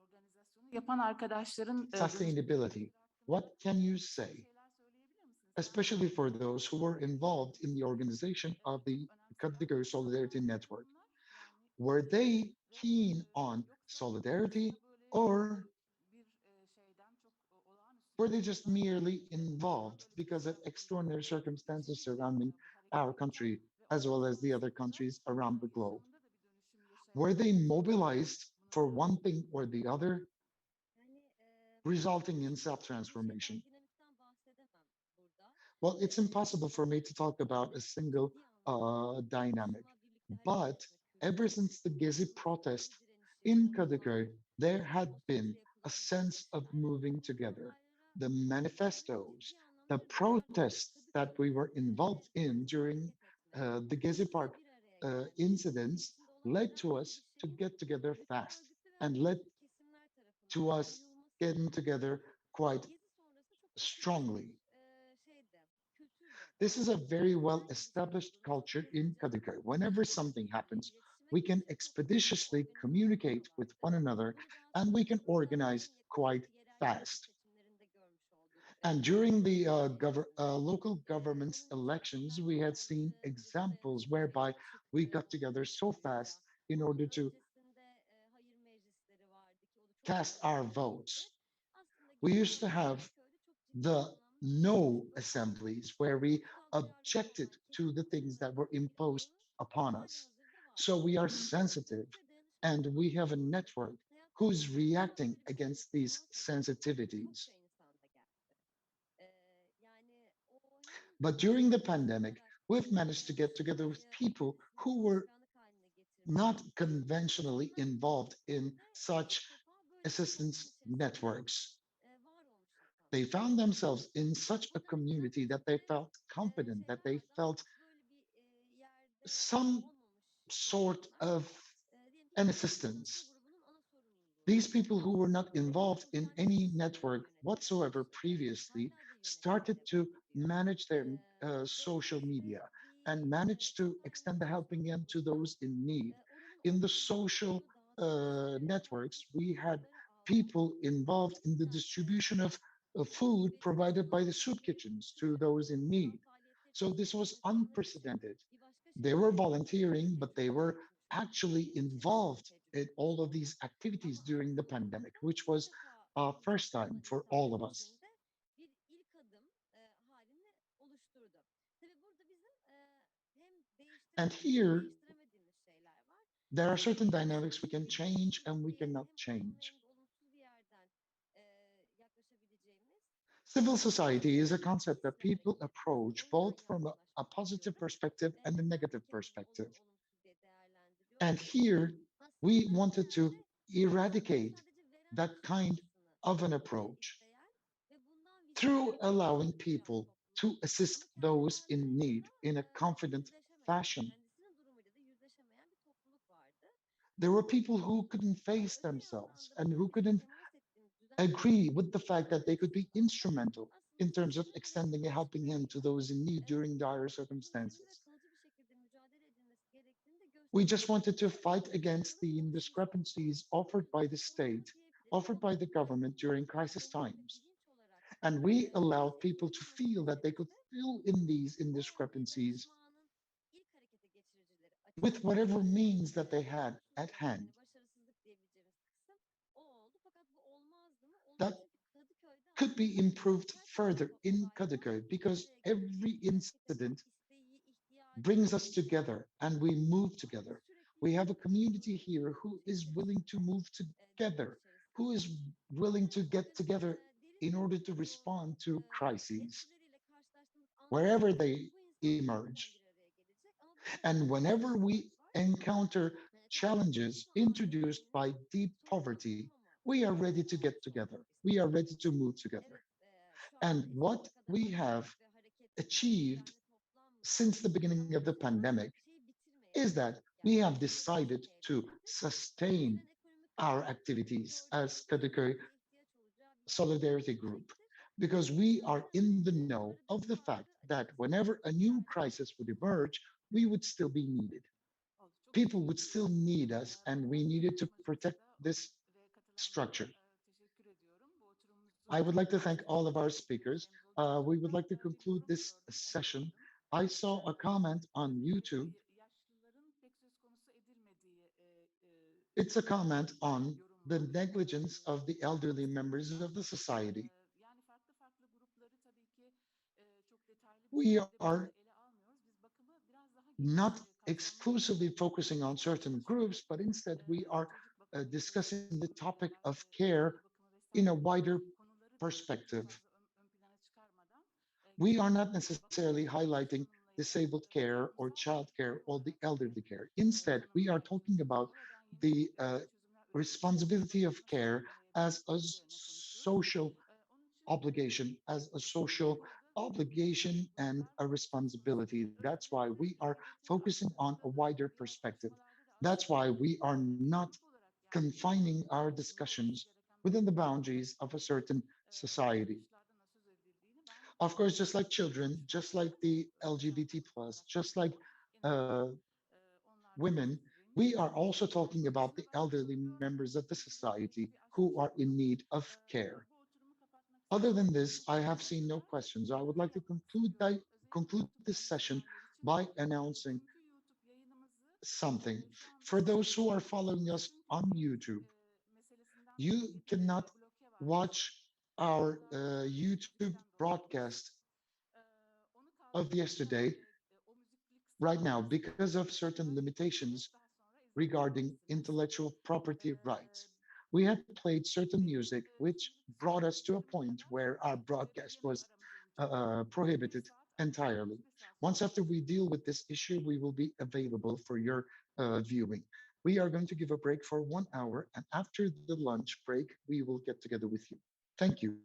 organizasyonu yapan arkadaşların sustainability? What can you say, şeyler söyleyebilir misiniz? especially for those who were involved in the organization of the Kadıköy Solidarity Network? Were they keen on solidarity or were they just merely involved because of extraordinary circumstances surrounding our country as well as the other countries around the globe? Were they mobilized for one thing or the other, resulting in self-transformation? Well, it's impossible for me to talk about a single dynamic, but ever since the Gezi protest in Kadıköy, there had been a sense of moving together. The manifestos, the protests that we were involved in during the Gezi Park incidents led to us to get together fast and led to us getting together quite strongly. This is a very well established culture in Kadıköy. Whenever something happens, we can expeditiously communicate with one another and we can organize quite fast. And during the local government's elections, we had seen examples whereby we got together so fast in order to cast our votes. We used to have the no assemblies where we objected to the things that were imposed upon us. So we are sensitive and we have a network who's reacting against these sensitivities. But during the pandemic, we've managed to get together with people who were not conventionally involved in such assistance networks. They found themselves in such a community that they felt confident, that they felt some sort of an assistance. These people who were not involved in any network whatsoever previously started to manage their social media and managed to extend the helping hand to those in need. In the social networks, we had people involved in the distribution of food provided by the soup kitchens to those in need. So this was unprecedented. They were volunteering, but they were actually involved in all of these activities during the pandemic, which was first time for all of us. And here, there are certain dynamics we can change and we cannot change. Civil society is a concept that people approach both from a positive perspective and a negative perspective. And here, we wanted to eradicate that kind of an approach through allowing people to assist those in need in a confident fashion. There were people who couldn't face themselves and who couldn't agree with the fact that they could be instrumental in terms of extending a helping hand to those in need during dire circumstances. We just wanted to fight against the discrepancies offered by the state, offered by the government during crisis times. And we allowed people to feel that they could fill in these indiscrepancies with whatever means that they had at hand. That could be improved further in Kadıköy because every incident brings us together and we move together. We have a community here who is willing to move together, who is willing to get together in order to respond to crises wherever they emerge. And whenever we encounter challenges introduced by deep poverty, we are ready to get together. We are ready to move together. And what we have achieved since the beginning of the pandemic is that we have decided to sustain our activities as Kadıköy Solidarity Group because we are in the know of the fact that whenever a new crisis would emerge, we would still be needed. Oldu. Çok People would teşekkür still ediyorum. need us, and we needed to protect Amacınıza this ve structure. katılanlara teşekkür ediyorum. Bu oturumumuzu I would like çok to thank all of our açıklayıcı, speakers. tempo çok We iyi. would Ben like to sadece bir conclude yorum this gördüm, onu session. gördüm. I saw a comment on YouTube. Yaşlıların pek söz konusu edilmediği It's a comment on yorum the var. negligence of the elderly members of Instagram'da. the society. Yani farklı farklı grupları tabii ki çok detaylı bir We şekilde are burada ele almıyoruz. Biz bakımı biraz daha not geniş kapsamlı exclusively ele focusing on almaya certain groups, çalışıyoruz. but instead we are Çocuk bakımı, discussing the ebeveyn topic bakımı ya of da care yaşlı bakımı in a vesaire gibi wider konuları da çok perspective. fazla ön plana çıkarmadan We are genel not bir bakım necessarily anlayışı highlighting tanımlayarak disabled care or toplumsal bir child care sorun or the olarak elderly care. Instead, we are tanımlamaya talking about çalışıyoruz. Buradan yeni the çözümler üretebiliriz. Bu responsibility of bakımı nasıl care as a sağlayabiliriz üzerine konuşuyoruz. social Onun için obligation, as a social burada obligation and gruplar a söz konusu responsibility. değil. That's why we Özellikle are LGBT focusing on a artıları wider perspective. yaklaşmalarda da That's aslında why we are not teknik olarak yani confining our içinde olması discussions gereken bir within the takım boundaries of a certain society. davranışlardan da söz edildiğini ben Of course, just like children, just like çalışmalarda the özel LGBT grup plus, olarak just like görüyorum. uh, Genellikle onlardan women, söz edildiğini we are düşünüyorum. also talking about the Aslında elderly başka members of the society söyleyecek bir who aslında are sözüm in yok. need of care. Bu oturumu kapatmak Other istiyorum. than this, I have Kapatmadan seen önce no ben questions. I would duyurular like to yapmak istiyorum. Özellikle conclude YouTube this session izleyenler için. by announcing Çünkü YouTube yayınımızı something. şu anda For those who are following us çünkü on üyelik YouTube, meselesinden you dolayı bir cannot bloke var watch maalesef. our YouTube Güncellendikten dolayı biz broadcast e, onu of kaldırmışken yesterday o müzik right now listelerini because of çıkarttık certain ve yayını limitations daha sonra regarding izleyebileceksiniz. intellectual property E, rights. We had played certain benim music which şimdilik brought us to a söyleyeceklerim bu point kadar. where our Bir broadcast yemek was aramız olacak. Bir prohibited. saat entirely. Once after we deal with this issue, we will be available for your viewing. We are going to give a break for 1 hour, and after the lunch break, we will get together with you. Thank you.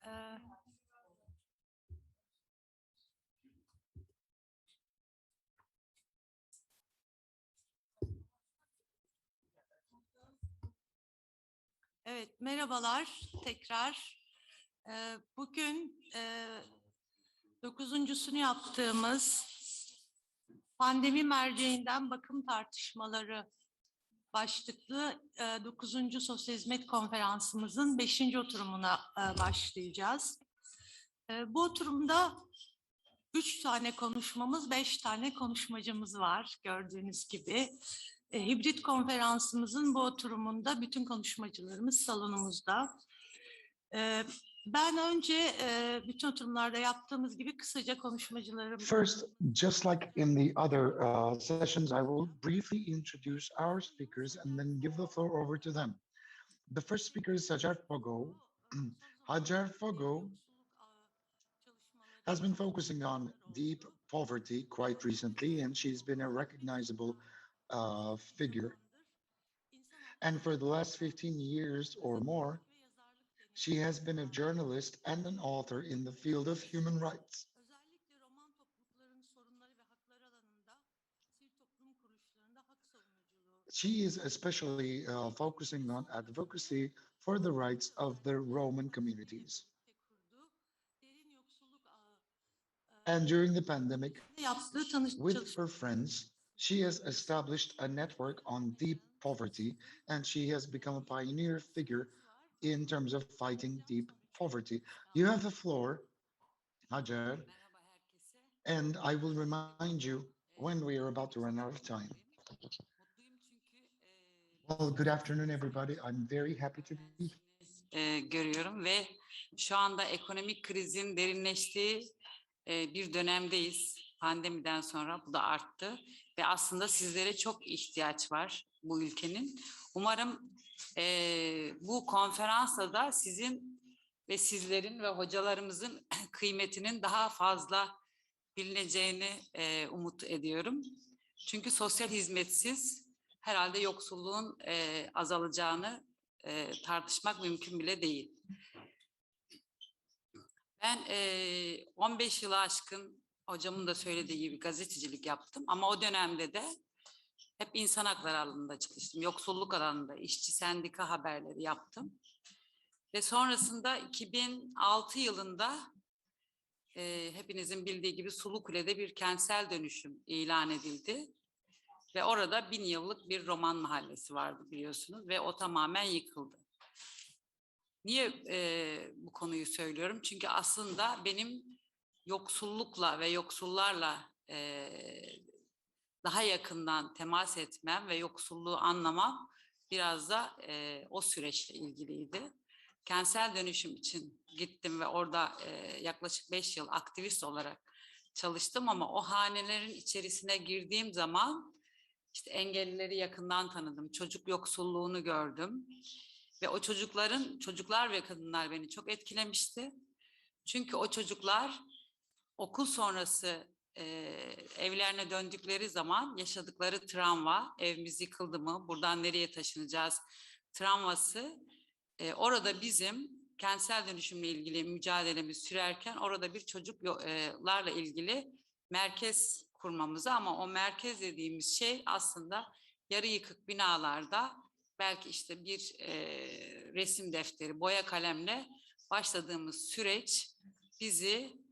Evet, merhabalar tekrar. Bugün 9.sunu yaptığımız pandemi merceğinden bakım tartışmaları başlıklı 9. Sosyal Hizmet Konferansımızın 5. oturumuna başlayacağız. Bu oturumda 3 tane konuşmamız, 5 tane konuşmacımız var gördüğünüz gibi. Hibrit konferansımızın bu oturumunda bütün konuşmacılarımız salonumuzda. Ben önce bütün oturumlarda yaptığımız gibi kısaca konuşmacılarım. First, just like in the other sessions, I will briefly introduce our speakers and then give the floor over to them. The first speaker is Hajar Fogo. Hajar Fogo has been focusing on deep poverty quite recently, and she's been a recognizable figure. And for the last 15 years or more, she has been a journalist and an author in the field of human rights. Özellikle Roman toplulukların sorunları ve hakları alanında sivil toplum kuruluşlarında hak savunuculuğu. She is especially focusing on advocacy for the rights of the Roman communities. Derin yoksulluk ağı And during the pandemic, yaptığı with her friends, she has established a network on deep poverty, and she has become a pioneer figure in terms of fighting deep poverty. You have the floor, Hajar, and I will remind you when we are about to run out of time. Well, good afternoon, everybody. I'm very happy to be here. Görüyorum ve şu anda ekonomik krizin derinleştiği bir dönemdeyiz. Pandemiden sonra bu da arttı ve aslında sizlere çok ihtiyaç var bu ülkenin. Umarım bu konferansla da sizin ve sizlerin ve hocalarımızın kıymetinin daha fazla bilineceğini umut ediyorum. Çünkü sosyal hizmetsiz herhalde yoksulluğun azalacağını tartışmak mümkün bile değil. Ben 15 yılı aşkın hocamın da söylediği gibi gazetecilik yaptım ama o dönemde de hep insan hakları alanında çalıştım. Yoksulluk alanında işçi sendika haberleri yaptım. Ve sonrasında 2006 yılında hepinizin bildiği gibi Sulukule'de bir kentsel dönüşüm ilan edildi. Ve orada 1000 yıllık bir Roman mahallesi vardı biliyorsunuz ve o tamamen yıkıldı. Niye bu konuyu söylüyorum? Çünkü aslında benim yoksullukla ve yoksullarla daha yakından temas etmem ve yoksulluğu anlamam biraz da o süreçle ilgiliydi. Kentsel dönüşüm için gittim ve orada yaklaşık 5 yıl aktivist olarak çalıştım ama o hanelerin içerisine girdiğim zaman işte engellileri yakından tanıdım, çocuk yoksulluğunu gördüm. Ve o çocuklar ve kadınlar beni çok etkilemişti. Çünkü o çocuklar okul sonrası evlerine döndükleri zaman yaşadıkları travma, evimiz yıkıldı mı, buradan nereye taşınacağız travması, orada bizim kentsel dönüşümle ilgili mücadelemiz sürerken orada bir çocuklarla ilgili merkez kurmamızı, ama o merkez dediğimiz şey aslında yarı yıkık binalarda belki işte bir resim defteri, boya kalemle başladığımız süreç bizi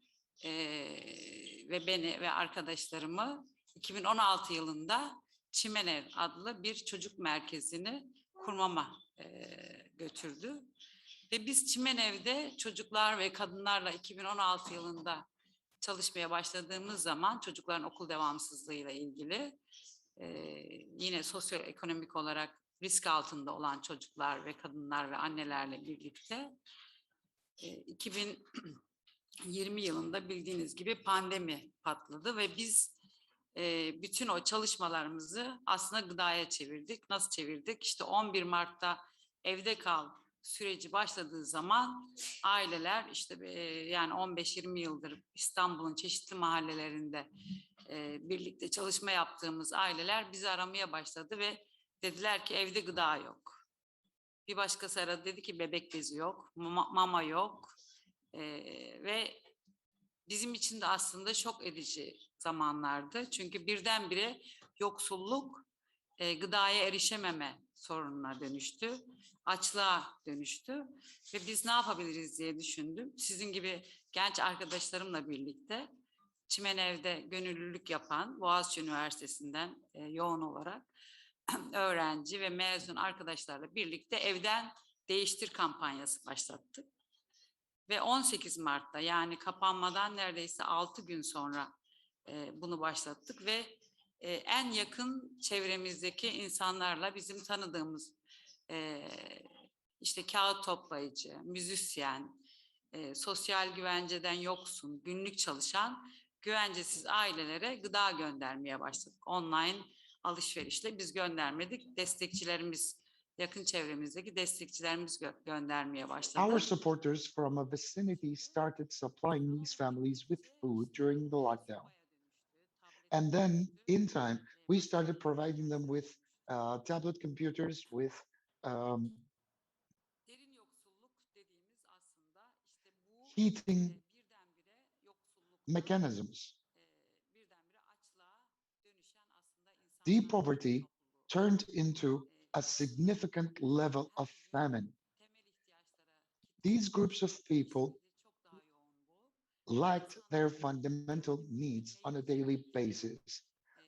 ve beni ve arkadaşlarımı 2016 yılında Çimenev adlı bir çocuk merkezini kurmama götürdü. Ve biz Çimenev'de çocuklar ve kadınlarla 2016 yılında çalışmaya başladığımız zaman çocukların okul devamsızlığıyla ilgili yine sosyoekonomik olarak risk altında olan çocuklar ve kadınlar ve annelerle birlikte 2020 yılında bildiğiniz gibi pandemi patladı ve biz bütün o çalışmalarımızı aslında gıdaya çevirdik. Nasıl çevirdik? İşte 11 Mart'ta evde kal süreci başladığı zaman aileler işte yani 15-20 yıldır İstanbul'un çeşitli mahallelerinde birlikte çalışma yaptığımız aileler bizi aramaya başladı ve dediler ki evde gıda yok. Bir başkası aradı, dedi ki bebek bezi yok, mama yok, Ve bizim için de aslında şok edici zamanlardı. Çünkü birdenbire yoksulluk gıdaya erişememe sorununa dönüştü. Açlığa dönüştü. Ve biz ne yapabiliriz diye düşündüm. Sizin gibi genç arkadaşlarımla birlikte Çimenev'de gönüllülük yapan Boğaziçi Üniversitesi'nden yoğun olarak öğrenci ve mezun arkadaşlarla birlikte evden değiştir kampanyası başlattık. Ve 18 Mart'ta yani kapanmadan neredeyse 6 gün sonra bunu başlattık ve en yakın çevremizdeki insanlarla bizim tanıdığımız e, işte kağıt toplayıcı, müzisyen, sosyal güvenceden yoksun, günlük çalışan güvencesiz ailelere gıda göndermeye başladık. Online alışverişle biz göndermedik. Destekçilerimiz, yakın çevremizdeki destekçilerimiz göndermeye Our başladı. supporters from a vicinity started supplying these families with food during the lockdown. And then, in time, we started providing them with tablet computers, with um, Derin yoksulluk dediğimiz aslında işte bu heating birdenbire yoksullukta mechanisms. birdenbire açlığa dönüşen aslında Deep insanlar poverty topluluğu. turned into a İş, significant level of her gün famine. temel ihtiyaçlara These kitlenmiş. groups of people Şimdi çok daha yoğun bu. lacked their İnsanlar fundamental needs on a meyve daily sebze basis.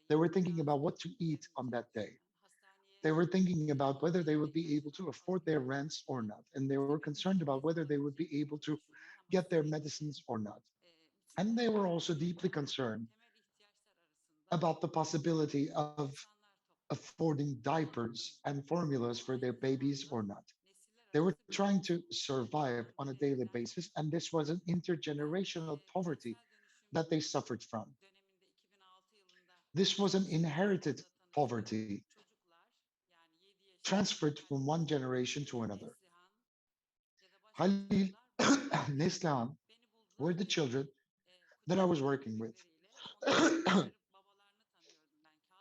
They were yemek thinking about lazım what to eat on evinde that day. olsun. Hastaneye They were thinking about whether they would gitmek be able yaşına to afford başladığı their zaman rents or not. And they were concerned sevimli about whether they would be able to düşünen ama get their sürekli medicines or not. And they sürekli were also deeply concerned temel ihtiyaçlar arasında about the possibility of insanlar topluyor. affording Bu diapers akım and formulas for their aynı babies or zamanda not. nesiller They were arası bir trying to yoksulluk survive on a bir daily evden basis, and this was an ben intergenerational poverty kentsel dönüşüm that they suffered from. döneminde 2006 yılında This was an inherited İstanbul'da tanıştığım poverty çocuklar yani 7 yaşında transferred from one Halil, generation to another. Neslihan ya da başka Halil, çocuklar bu Neslihan beni were buldular the ve children that I was kucaklarına working with. girdikleriyle onları babalarını tanıyordum ben.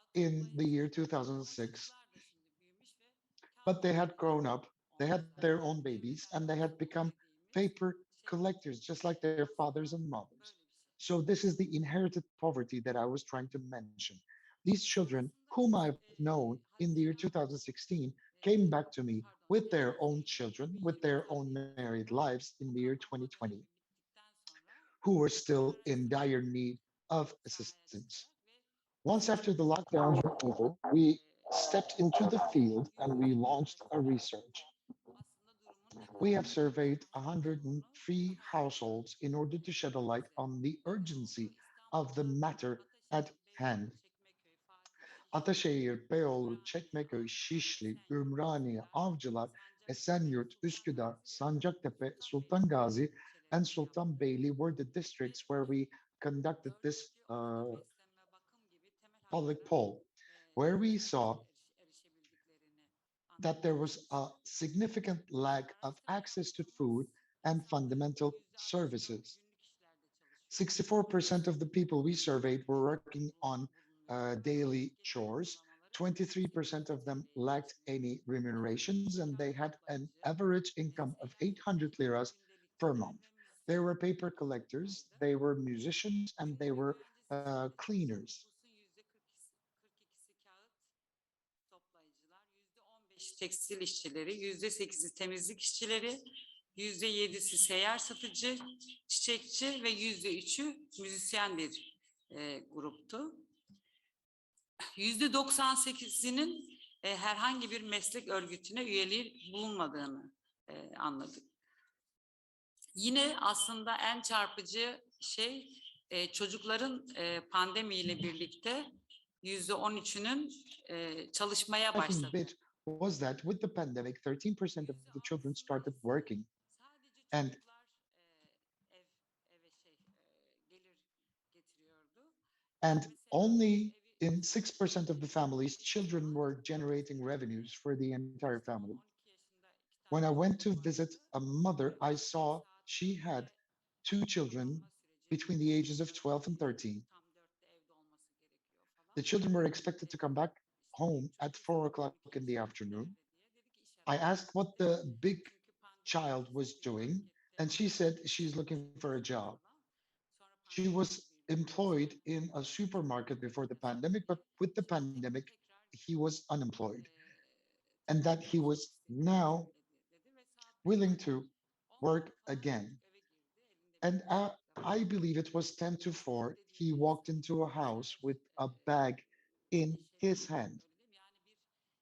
Kağıt In the year toplayıcı ama 2006, çocuklar da şimdi büyümüş ve kağıt but they had grown toplayıcı up, they had olmuşlar. their own babies, Demirden and they had yoksulluk become dediğimiz paper şey collectors, just like their fathers aslında and mothers. böyle bir şey. So, this is the inherited poverty that I was trying to mention. These children, Sonrasında whom biz I've known in the year Haziran 2016, came back to me pardon with their own 2020 children, with their own married 2020 lives in the bu year kapanma 2020, dönemi bittikten sonra who were köyler still arası in bir dire need of sahaya assistance. çıkarak ve Once bizim after the çocuklarla lockdowns were over, we stepped into the field and we %100 launched a araştırma research. aslında durumun We have ekonomik surveyed olumsuz olduğunu 103 kanıtladı. households in order to shed a light Bize on the ne oldu? urgency of the İstanbul'da matter at Ataşehir, hand. Beyoğlu, Çekmeköy, Fatih, Şişli, Ataşehir, Beyoğlu, Ümraniye, Çekmeköy, Avcılar, Şişli, Esenyurt, Ümraniye, Üsküdar, Avcılar, Sancaktepe, Esenyurt, Sultan Üsküdar, Gazi ve Sancaktepe, Sultanbeyli Sultan Gazi, and ilçelerinde yaptık. Sultanbeyli were the districts Ve where biz we conducted gördük this ki orada beslenme, bakım gibi temel public haklara poll, where we nasıl saw erişebildiklerini that anladık. there was a significant lack of Araştırma access to yaptığımız food and insanların fundamental %64'ü services. günlük işlerde çalışıyor. 64% of the people we surveyed were working on Bulunuyor. daily Gelir chores. ortalamaları 23% of 800 them TL'ye lacked geçti. any Tarım, remunerations, and they kağıt had an toplayıcı, average income of seyyar 800 satıcı, liras per gündelikçiler month. ve They müzisyen were paper collectors, gruptaydı. they were musicians, and they Günlük were güvencesiz çalışan cleaners. nüfusun %42'si kağıt toplayıcılar, %15'i tekstil işçileri, %8'i temizlik işçileri, %7'si seyyar satıcı, çiçekçi ve %3'ü müzisyen bir gruptu. %98'inin herhangi bir meslek örgütüne üyeliği bulunmadığını anladık. Yine aslında en çarpıcı şey çocukların pandemiyle birlikte %13'ünün çalışmaya Striking başladı. bit was that with the pandemic, 13% of the children started %6'sında ise working, sadece and çocuklar eve gelir getiriyordu. and Mesela only evi in oturan 6% of the families, eşi children olan were generating 12 revenues tane for the entire işte family. 10-12 yaşında 2 When tane I went çocuğu to visit vardı. a mother, I Günlük saw saat she had 4'te two children kapanma süreci between the ages of 12 and başlıyor. 13. Tam 4'te evde olması gerekiyor The falan. children were expected to come back İşte home büyük at çocuğu 4 sordu o'clock 12 in the yaşındaki afternoon. nerede diye. Dedi ki iş I arabasında asked what dedi. the big Çünkü pandemi child was dolayısıyla bir doing, markette And she said she's looking for a job. She was employed in a supermarket before the pandemic, but with the pandemic, he was unemployed. And that he was now willing to work again. And I believe it was 10 to 4. He walked into a house with a bag in his hand.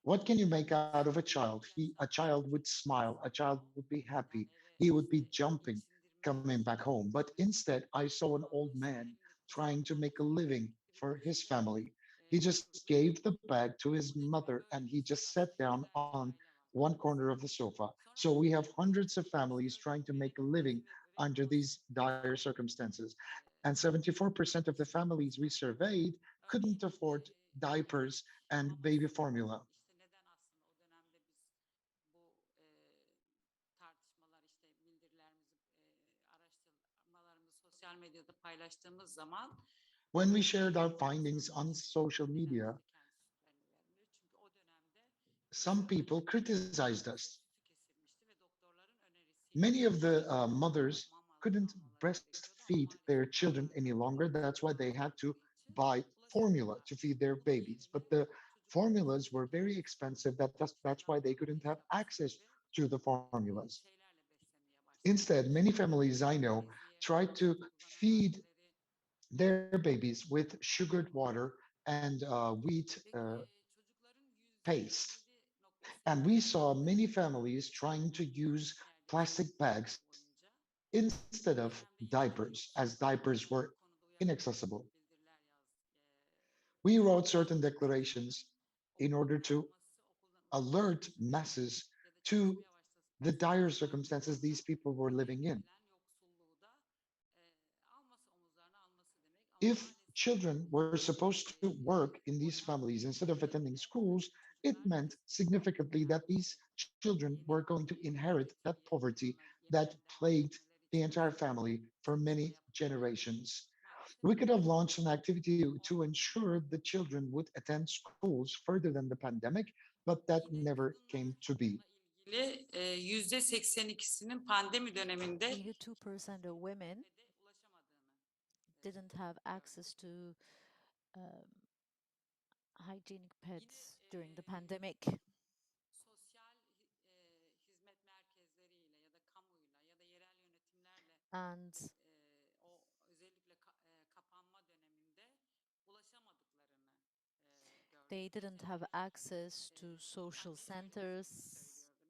What can you make out of a child? A child would smile, a child would be happy, he would be jumping coming back home. But instead, I saw an old man trying to make a living for his family. He just gave the bag to his mother and he just sat down on one corner of the sofa. So we have hundreds of families trying to make a living under these dire circumstances. And 74% of the families we surveyed couldn't afford diapers and baby formula. Sosyal medyada paylaştığımız zaman When we shared our findings on social media, kendi sütlerini vermiyor. Çünkü o dönemde some people criticized us. sütü kesilmişti ve doktorların önerisiyle Many of the mothers couldn't breastfeed their children any longer. That's why they had to buy formula to feed their babies. But the formulas were very expensive. That's why they couldn't have access to the formulas. Instead, many families I know tried to feed their babies with sugared water and wheat paste. And we saw many families trying to use plastic bags instead of diapers, as diapers were inaccessible. We wrote certain declarations in order to alert masses to the dire circumstances these people were living in. If children were supposed to work in these families instead of attending schools, it meant significantly that these children were going to inherit that poverty that plagued the entire family for many generations. We could have launched an activity to ensure the children would attend schools further than the pandemic, but that never came to be. ilgili %82'sinin pandemi döneminde 82% of women didn't have access to um, hygienic pads during the pandemic. sosyal hizmet merkezleriyle ya da kamuyla ya da yerel yönetimlerle And o özellikle kapanma döneminde ulaşamadıklarını they gördük. didn't have access to social centers.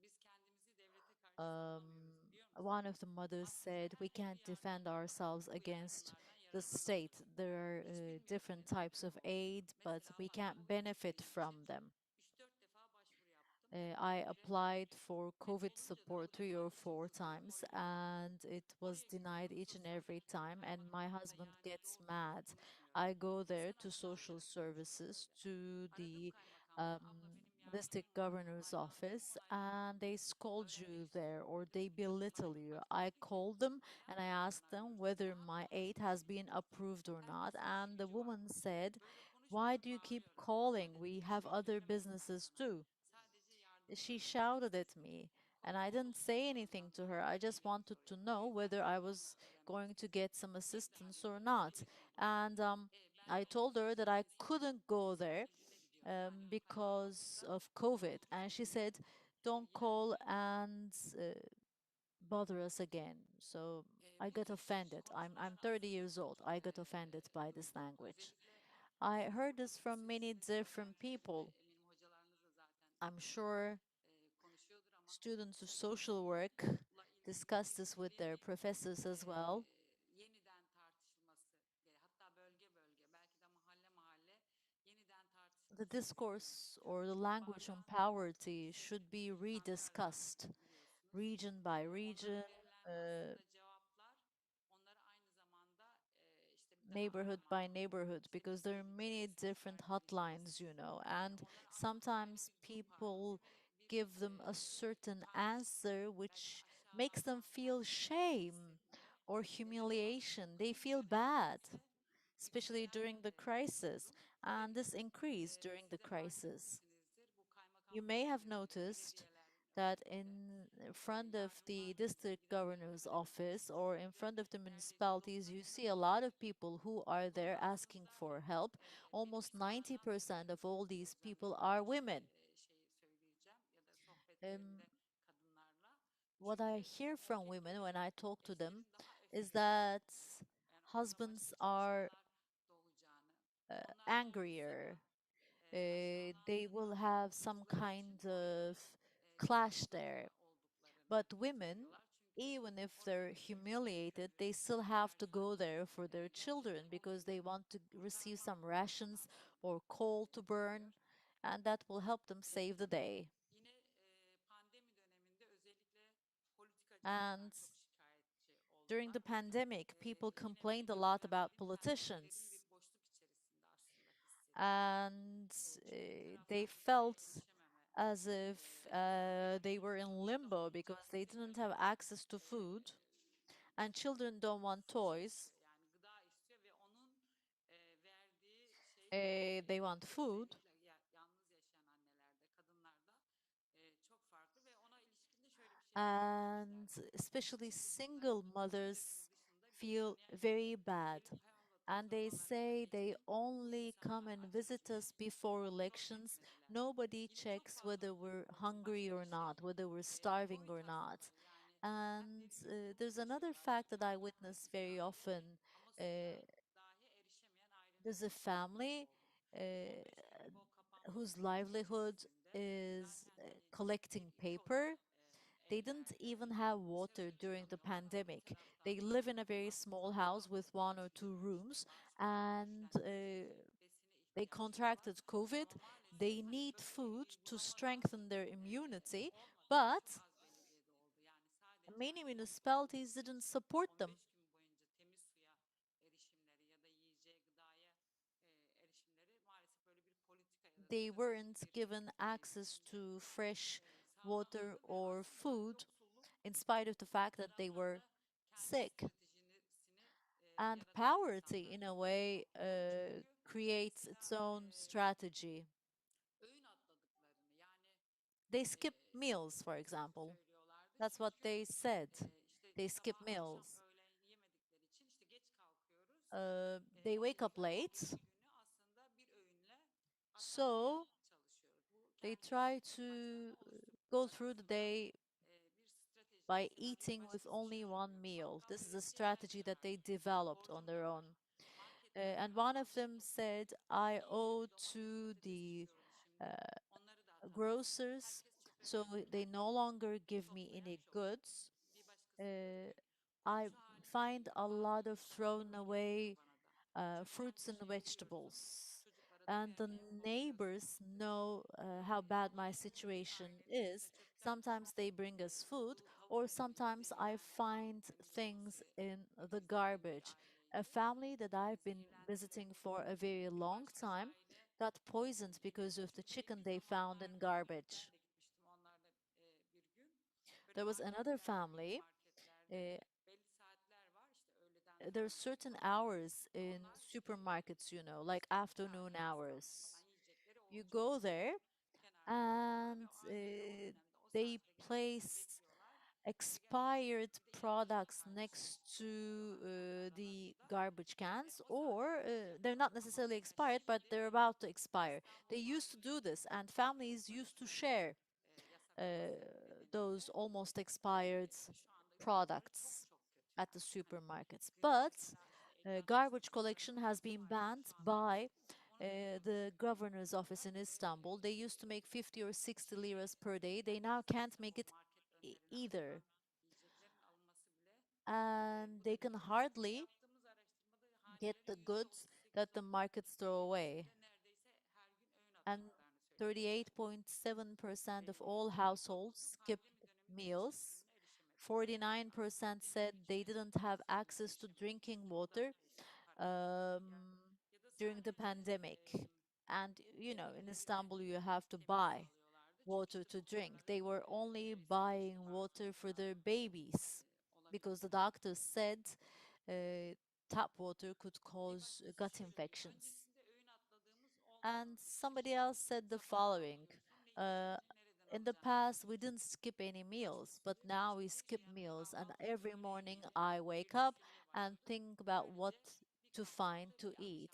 Biz kendimizi devlete karşı savunamıyoruz biliyor musunuz? One of the mothers said, "We can't defend ourselves against the state. There are different types of aid, but we can't benefit from them." 3-4 defa başvuru yaptım. I applied for COVID support 3 or 4 times and it was denied each and every time. And my husband gets mad. I go there to social services, to the district governor's office, and they scold you there or they belittle you. I call them and I ask them whether my aid has been approved or not. And the woman said, "Why do you keep calling? We have other businesses too." She shouted at me and I didn't say anything to her. I just wanted to know whether I was going to get some assistance or not. And I told her that I couldn't go there because of COVID. And she said, "Don't call and bother us again." So I got offended. I'm 30 years old. I got offended by this language. I heard this from many different people. Eminim hocalarınız da zaten I'm sure konuşuyordur ama students of social work discuss this with their professors as well. yeniden tartışılması, hatta bölge bölge, belki de mahalle mahalle yeniden The tartışılması discourse or the language on poverty should be rediscussed biliyorsunuz. region by Onlara region, verilen uh, aslında cevaplar onları aynı zamanda işte bir daha neighborhood by aramak, neighborhood, işte because there are many different hotlines, and oradan almak öyle sometimes bir durum var. people Bir give them a certain answer belki which makes aşağılardan them feel shame or humiliation. They feel bad, especially during the crisis, and this increased during the siz de fark crisis. etmişsinizdir. Bu You may have kaymakamlık, noticed belediyeler that in front of the district governor's office or in front of the municipalities, you see a lot of people who are there asking for help. Almost 90% of all these people are women. Um, what I hear from women when I talk to them is that husbands are angrier. They will have some kind of clash there. But women, even if they're humiliated, they still have to go there for their children because they want to receive some rations or coal to burn, and that will help them save the day. And during the pandemic, people complained a lot about politicians, and they felt as if they were in limbo because they didn't have access to food, and children don't want toys. They want food, and especially single mothers feel very bad. And they say they only come and visit us before elections. Nobody checks whether we're hungry or not, whether we're starving or not. And there's another fact that I witness very often. Uh, there's a family whose livelihood is collecting paper. They didn't even have water during the pandemic. They live in a very small house with one or two rooms, and they contracted COVID. They need food to strengthen their immunity, but many municipalities didn't support them. They weren't given access to fresh water or food in spite of the fact that they were sick. And poverty, in a way, creates its own strategy. They skip meals, for example. That's what they said. They skip meals. They wake up late, so they try to go through the day by eating with only one meal. This is a strategy that they developed on their own. And one of them said, I owe to the grocers, so they no longer give me any goods. I find a lot of thrown away fruits and vegetables. And the neighbors know how bad my situation is. Sometimes they bring us food, or sometimes I find things in the garbage. A family that I've been visiting for a very long time got poisoned because of the chicken they found in garbage. There was another family. Uh, there are certain hours in supermarkets, like afternoon hours. You go there and they place expired products next to the garbage cans, or they're not necessarily expired, but they're about to expire. They used to do this, and families used to share uh, those almost expired products at the supermarkets. But garbage collection has been banned by the governor's office in Istanbul. They used to make 50 or 60 liras per day. They now can't make it either. And they can hardly get the goods that the markets throw away. And 38.7% of all households skip meals. 49% said they didn't have access to drinking water um, during the pandemic. And, in Istanbul, you have to buy water to drink. They were only buying water for their babies because the doctors said tap water could cause gut infections. And somebody else said the following. Uh, in the past, we didn't skip any meals, but now we skip meals. And every morning I wake up and think about what to find to eat.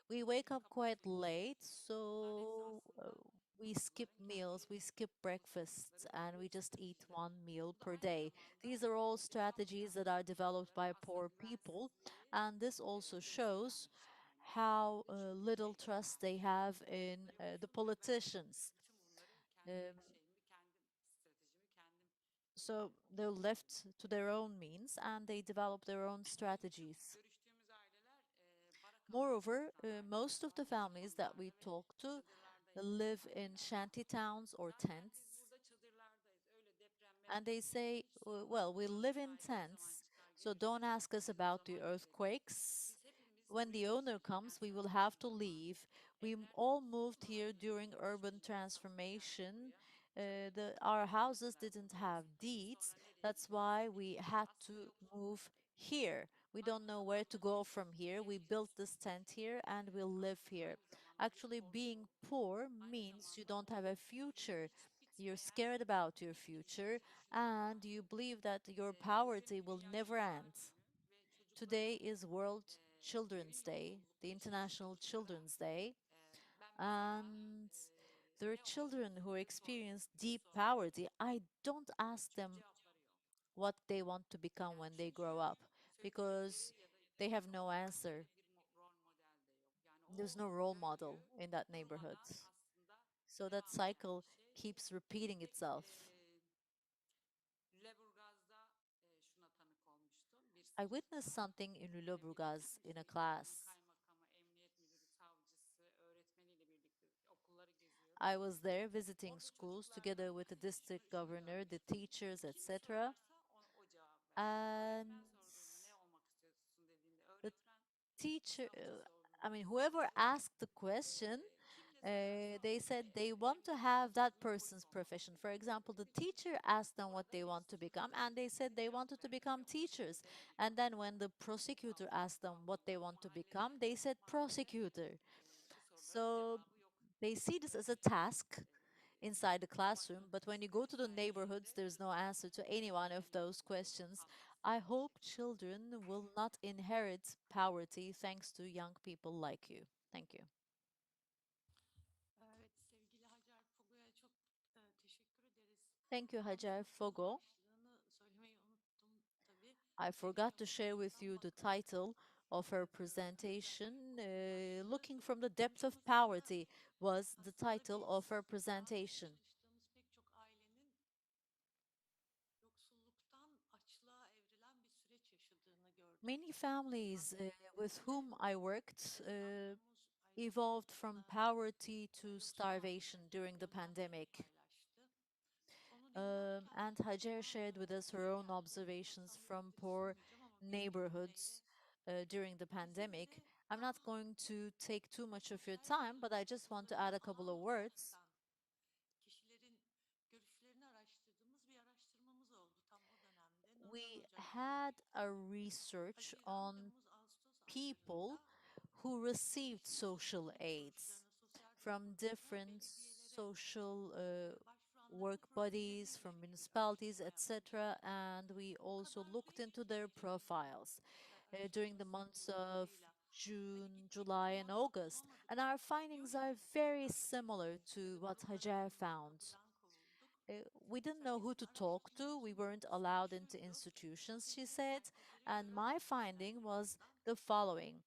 We wake up quite late, so we skip meals, we skip breakfasts, and we just eat one meal per day. These are all strategies that are developed by poor people, and this also shows how little trust they have in the politicians. Um, so they're left to their own means and they develop their own strategies. Moreover, most of the families that we talk to live in shanty towns or tents, and they say, well, we live in tents, so don't ask us about the earthquakes. When the owner comes, we will have to leave. We all moved here during urban transformation. Our houses didn't have deeds. That's why we had to move here. We don't know where to go from here. We built this tent here and we'll live here. Actually, being poor means you don't have a future. You're scared about your future and you believe that your poverty will never end. Today is World Children's Day, the International Children's Day, and there are children who experience deep poverty. I don't ask them what they want to become when they grow up because they have no answer. There's no role model in that neighborhood. So that cycle keeps repeating itself. I witnessed something in Lüleburgaz in a class. I was there visiting schools together with the district governor, the teachers, etc. And the teacher, whoever asked the question, they said they want to have that person's profession. For example, the teacher asked them what they want to become, and they said they wanted to become teachers. And then when the prosecutor asked them what they want to become, they said prosecutor. So they see this as a task inside the classroom, but when you go to the neighborhoods, there's no answer to any one of those questions. I hope children will not inherit poverty thanks to young people like you. Thank you. Evet, sevgili Hacer Fogo'ya çok teşekkür ederiz. Thank you, Hajar Konuşmamızın Fogo. başlığını söylemeyi unuttum tabii. I forgot to share with Çocuklardan you the baktık. title of her presentation. Özellikle konu başlığı. Looking from the depth of Konuşmasında poverty was the aslında title of biz her daha önce presentation. çalıştığımız pek çok ailenin yoksulluktan açlığa evrilen bir süreç yaşadığını gördük. Many families with whom I worked Temmuz evolved from aylarında poverty to yoksul starvation aileler during the tanımlanmayı pandemic. paylaştı. Onu dinlerken And Hajar shared with us her own geldi. observations Masal from öyküleri poor sunmayacağım ama bir cümleyle neighborhoods during the bizim pandemic. de I'm not tam going to take too much of your sosyal time, but I yardım just want to add sınıflarını a couple of ağır words. çalışan kişilerin görüşlerini araştırdığımız bir araştırmamız oldu tam o dönemde. Nurdan We Hoca'yla had birlikte. a research Haziran, on Temmuz, Ağustos people aylarında who received çeşitli sosyal social hizmet aids kurucularına, sosyal from kuruluşlarına, different belediyelere social başvuranların work bodies, profillerini from de bir municipalities, araştırma yaptık. etc. And we O also kadar looked geniş into bir their çerçeveydi profiles during the araştırmasının months of sonuçlarıyla. Hani June, gittik July, and muhatap August. olamadık And ama our diyor findings ya are very insanlar similar to işte what gruplara Hajar ayrıldık, found. kapıdan kovulduk. We didn't know who Herkesin to talk to. We araştırmasının weren't sonucu allowed into şuydu. institutions, she Sosyal said. hizmet merkezleri And ve my özel finding sektör was tarafından the following.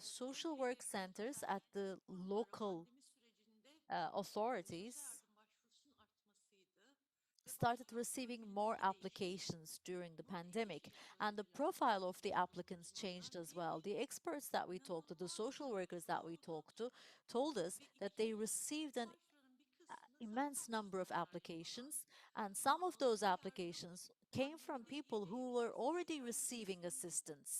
Social work Türkiye'deki centers özel at the kurumlara local pandemi sürecinde sosyal authorities yardım başvurusunun artmasıydı ve started başvuranların receiving profili more hızla değişti. applications during the Bunu iki pandemic, kişiyle and the çözdüler profile of the bu applicants changed çalışmaları. as Bir, well. The experts that we talked to, the inanılmaz social workers that we zorlu talked to, told us ve that they iki, received bu an başvuranın bir kısmı immense zaten number of sosyal yardım alan applications, and some ama of those sosyal yardım applications came from pandemide people yeni who were başvuruları already sayısı receiving kısıldı. assistance.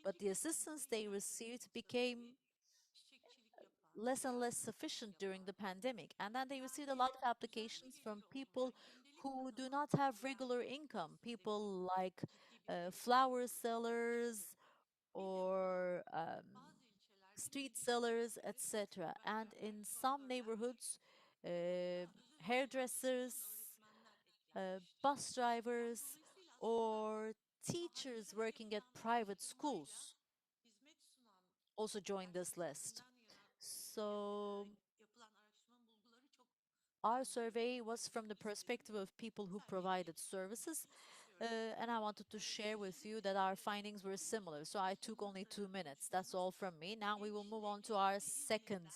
But İkinci the kesim assistance ise they yine received became tabii çiçekçilik yapan, less and less seyahat sufficient during the yapan, pandemic. And then they received a lot yani of düzenli applications from geliri people olmayan, gündelik who do kazanan not have kişiler regular income, nezdinde people like ciddi bir sayıda flower başvuru sellers çıktı. Bir de bu or bazı ilçelerde street bir de sellers, ilçelerde etc. ben And biraz belki in some kuaförler neighborhoods, veya özür hairdressers, öğretmenler eklenmiş. bus Yani drivers, dolayısıyla aslında or teachers mahallelere working at yapılan private araştırmayla schools hizmet sunan also joined this list. personelinden So yapılan araştırmanın bulguları çok our benziyor. survey was from the perspective of people who provided services, and I wanted to share with you that our findings were similar. So I took only 2 minutes. That's all from me. Now we will move on to our second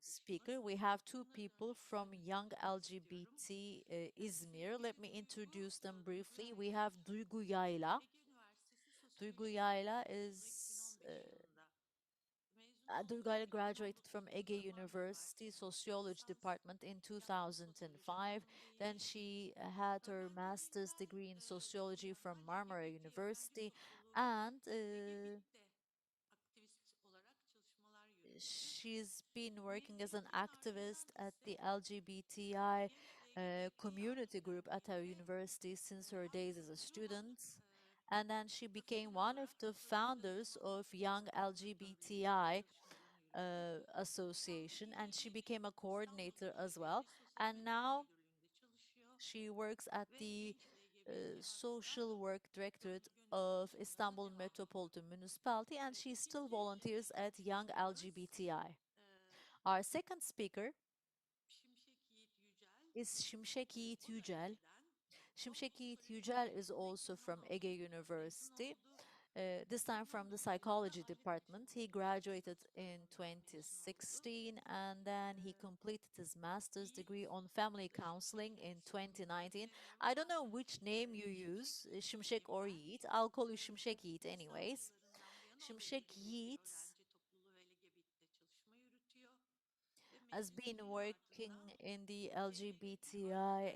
speaker. We have two people from Young LGBT Izmir. Let me introduce them briefly. We have Duygu Yayla. Ege Üniversitesi Duygu Sosyoloji Yayla Fakültesi'nde is 2015 yılında mezun oldu. Duygu graduated from Ege 2019'da Marmara University Sociology lisans Department in sosyoloji 2005. alanında Then eğitim. she had her master's Öğrenciliğinden degree in bu sociology from yana Marmara LGBT öğrenci University, topluluğu and Ege Bit'te aktivist olarak çalışmalar yürüttü. she's been working as an Mezuniyetinin activist ardından at the ise LGBTI Geri LGBTİ community group at her aktivliğinde university since her hem days as a sözlü hem student. And then she became profesyonel one of olarak the sosyal founders sorumluluk of Young örgütlendirmesinde LGBTI çalışmalarını yürüttü. Şu association, anda and she İBB became a İstanbul coordinator as well. İBB Sosyal And Hizmetler now Müdürlüğü'nde çalışıyor she works at ve the genç LGBT artıda Social Work Directorate gönüllü of çalışmalarına Istanbul devam ediyor. Metropolitan Municipality, and she still İkinci volunteers at Young speaker'ımız LGBTI. Our second speaker Şimşek Yiğit Yücel, is Şimşek Yiğit o da Yücel. Ege'den. O Şimşek Yiğit sosyoloji Yücel is bölümünde also from Ege 2016 yılında mezun University, oldu. this time from the 2019 yılında psychology Ahmet Paşa department. He Meslek graduated Lisesi in tarafından mezun oldu. 2016, and then he completed his master's degree Yiğit, on family Şimşek'le counseling in tanıştığımda 2019. bilemiyorum I don't ama know which name you Şimşek use, Yiğit Şimşek diyeyim or ben. Yiğit. I'll call you Şimşek Yiğit Lisan anyways. yıllarından bu yana o da Şimşek LGBT Yiğit öğrenci topluluğu ve LGBT'de çalışma yürütüyor. Ve has been mezuniyetinin working ardından in the Marmara LGBTI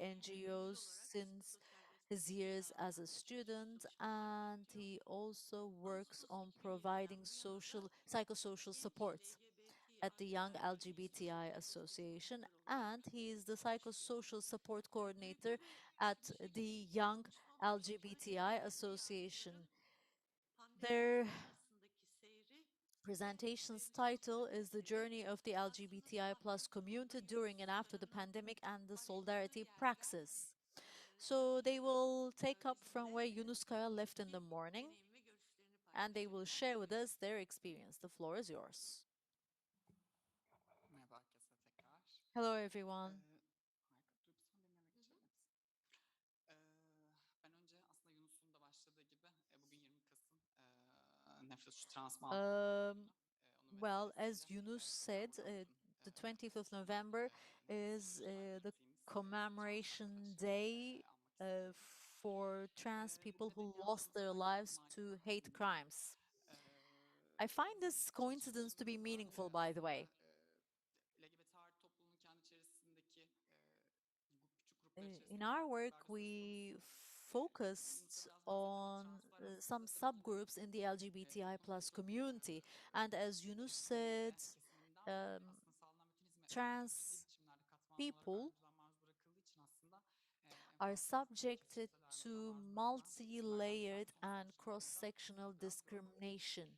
gönüllü NGOs olarak since sosyal his destek years as a alanında student, çalışmalar and yürütüyor. he also works Ağustos on 2020'den providing bu yana da psychosocial genç support LGBT at the Young artılar ve genç LGBTI sosyal destek Association, organizatör olarak and he is the çalışıyor. psychosocial support coordinator Duygu ve at the Şimşek'in Young çalışma amaçları LGBTI LGBT Association. artıların pandemi Their sonrasındaki seyri ve presentation's title sosyal is The meseleleri. Journey of the Aslında LGBTI sabahtan plus sonuna community yönelik during and after the sunumlarının pandemic and the başladığı solidarity yerden praxis. So tabii they will take up from bizimle where Yunus Kaya left in the morning, deneyim ve görüşlerini and they will paylaşacaklar. share with Buyurun. us their experience. The floor is yours. Merhaba herkese tekrar. Hello, everyone. Harika, duygusal dinlemek için hepsi. Ben önce aslında Yunus'un da başladığı gibi bugün 20 Kasım nefret suçu trans mağdur Um, onun well, as vesilesiyle Yunus said, yağmur the 20th of November is the commemoration day for trans people who lost their lives to hate crimes. I find this coincidence to be meaningful, by the way. LGBT artı topluluğun kendi içerisindeki küçük gruplar In içerisindeki our work, farklılıklarda söz we konusu. focused Yunus'la biraz on bahsettiğim translar some aslında tabii ki subgroups in the LGBTI plus toplumdaki community. And as Yunus said, kesiminden um, aslında sağlanan bütün hizmetlere çok ciddi trans biçimlerde katmanlı olarak people ayrımcılığa maruz bırakıldığı için aslında en are fazla subjected çeşitli to ayrımcılığa maruz bırakılan kesimlerden bir multi-layered tanesi. Onu and konuşacağım burada. cross-sectional Biraz da discrimination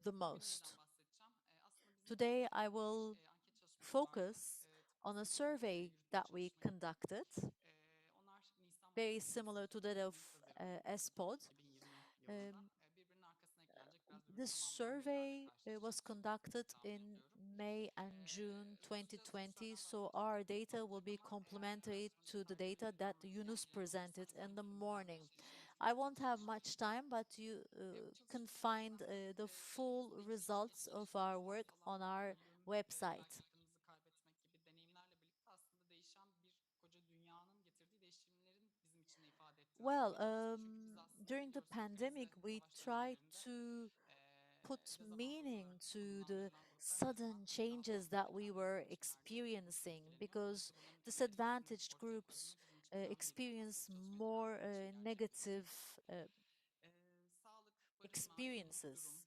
the bugün most. neyden bahsedeceğim? Aslında bizim Today, I bir will anket çalışmamız vardı. focus Tıpkı on a sizin survey yürüttüğü that we çalışma gibi. conducted, Onlar Nisan very başında similar to yapılmıştı. that of Temmuz Haziran SPOD. 2020 yılında Um, birbirinin arkasına eklenecek biraz ürün This tamamlayan verilerle survey was karşılaştık. conducted Tahmin in ediyorum. May and June Hızlıca 2020, sonuçlardan so bahsedeceğim. our data will Olacak be ama complementary to araştırmacının the ayrıca data birlikte that sormak Yunus isteyen yanında presented olursa in the sanki biraz morning. anlaşılır olur I diye won't have düşünmüştüm. much time, but you Bu can çalışmada find aslında the belli full hızlı results işleyişleri, of our work sınıfsal on alanlar, our ölüm, website. belki yakınımızı kaybetmek gibi deneyimlerle birlikte aslında değişen bir koca dünyanın getirdiği değişimlerin bizim için ne ifade ettiğini Well, anlamaya çalıştım. Çünkü biz aslında during the biliyoruz ki kriz pandemic, ve we savaş tried dönemlerinde to put dezavantajlı meaning olarak to the konumlandırılan gruplar her zaman sudden daha changes fazla that we dikenli were süreçlerde experiencing, etkileniyor. because Dolayısıyla bunların tüm derecesini disadvantaged ortaya groups koyabilmek bizim için önemliydi. experience Aslında çalışmayı more düzenlediğim kişi negative gerçekleştirdi. Sağlık, barınma, ekonomik durum, experiences.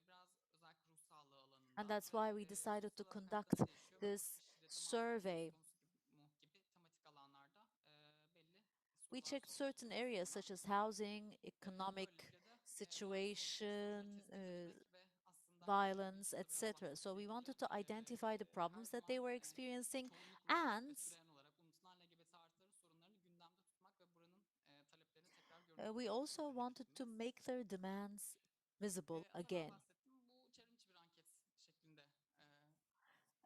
biraz özellikle ruh sağlığı And alanında that's ve why we decided to sosyal conduct hakları değişiyor ve this burada şiddete maruz kalma söz survey. konusu gibi tematik alanlarda belli We sorular checked sorduk certain areas aslında. such as housing, economic Böylelikle de bazı sonuçları situation, tespit etmek ve aslında violence, etc. So we wanted to identify the problems that they were experiencing and süren olarak unutulan LGBT artıların sorunlarını gündemde tutmak ve buranın taleplerini tekrar uh, görmek we üzere also wanted to hedefimiz. make their demands visible Az evvel again. bahsettim. Bu çevrimiçi bir anket şeklinde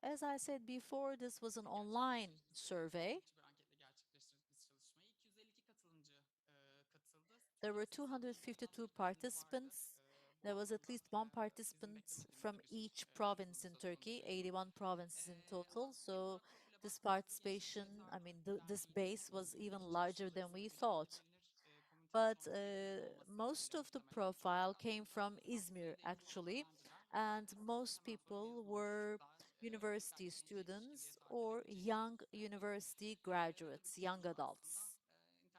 As I said before, this was an online gerçekleştirdik. survey. Çevrimiçi bir anketle gerçekleştirdik biz çalışmayı. 252 katılımcı katıldı. There were Türkiye'nin 82 ilinden 252 vekillerimiz vardı. participants. Bu There was at anlamda least one bizim participant from beklemediğimiz bir each province in katılımcı sayısı Turkey, olmuş oldu. 81 provinces in total. Ama genel So olarak profile this baktığımızda Gençlik participation, Bilimleri I Tarih mean, this Derneği'nin base was even İzmir'deki larger çıkışı than we dolayısıyla burada thought. güvenilir komünite But çalışmaları ekibinin olması most nedeniyle of the muhtemelen çok profile came aslında from lisanslı Izmir, düzeyde eğitim alan actually, öğrenciler and ve most hemen sonra people mezun were olmuşlar. university Özellikle genç yetişkin students diye tabir or edebileceğimiz young kitle. university Ya da graduates, bütün young bunlar aslında adults.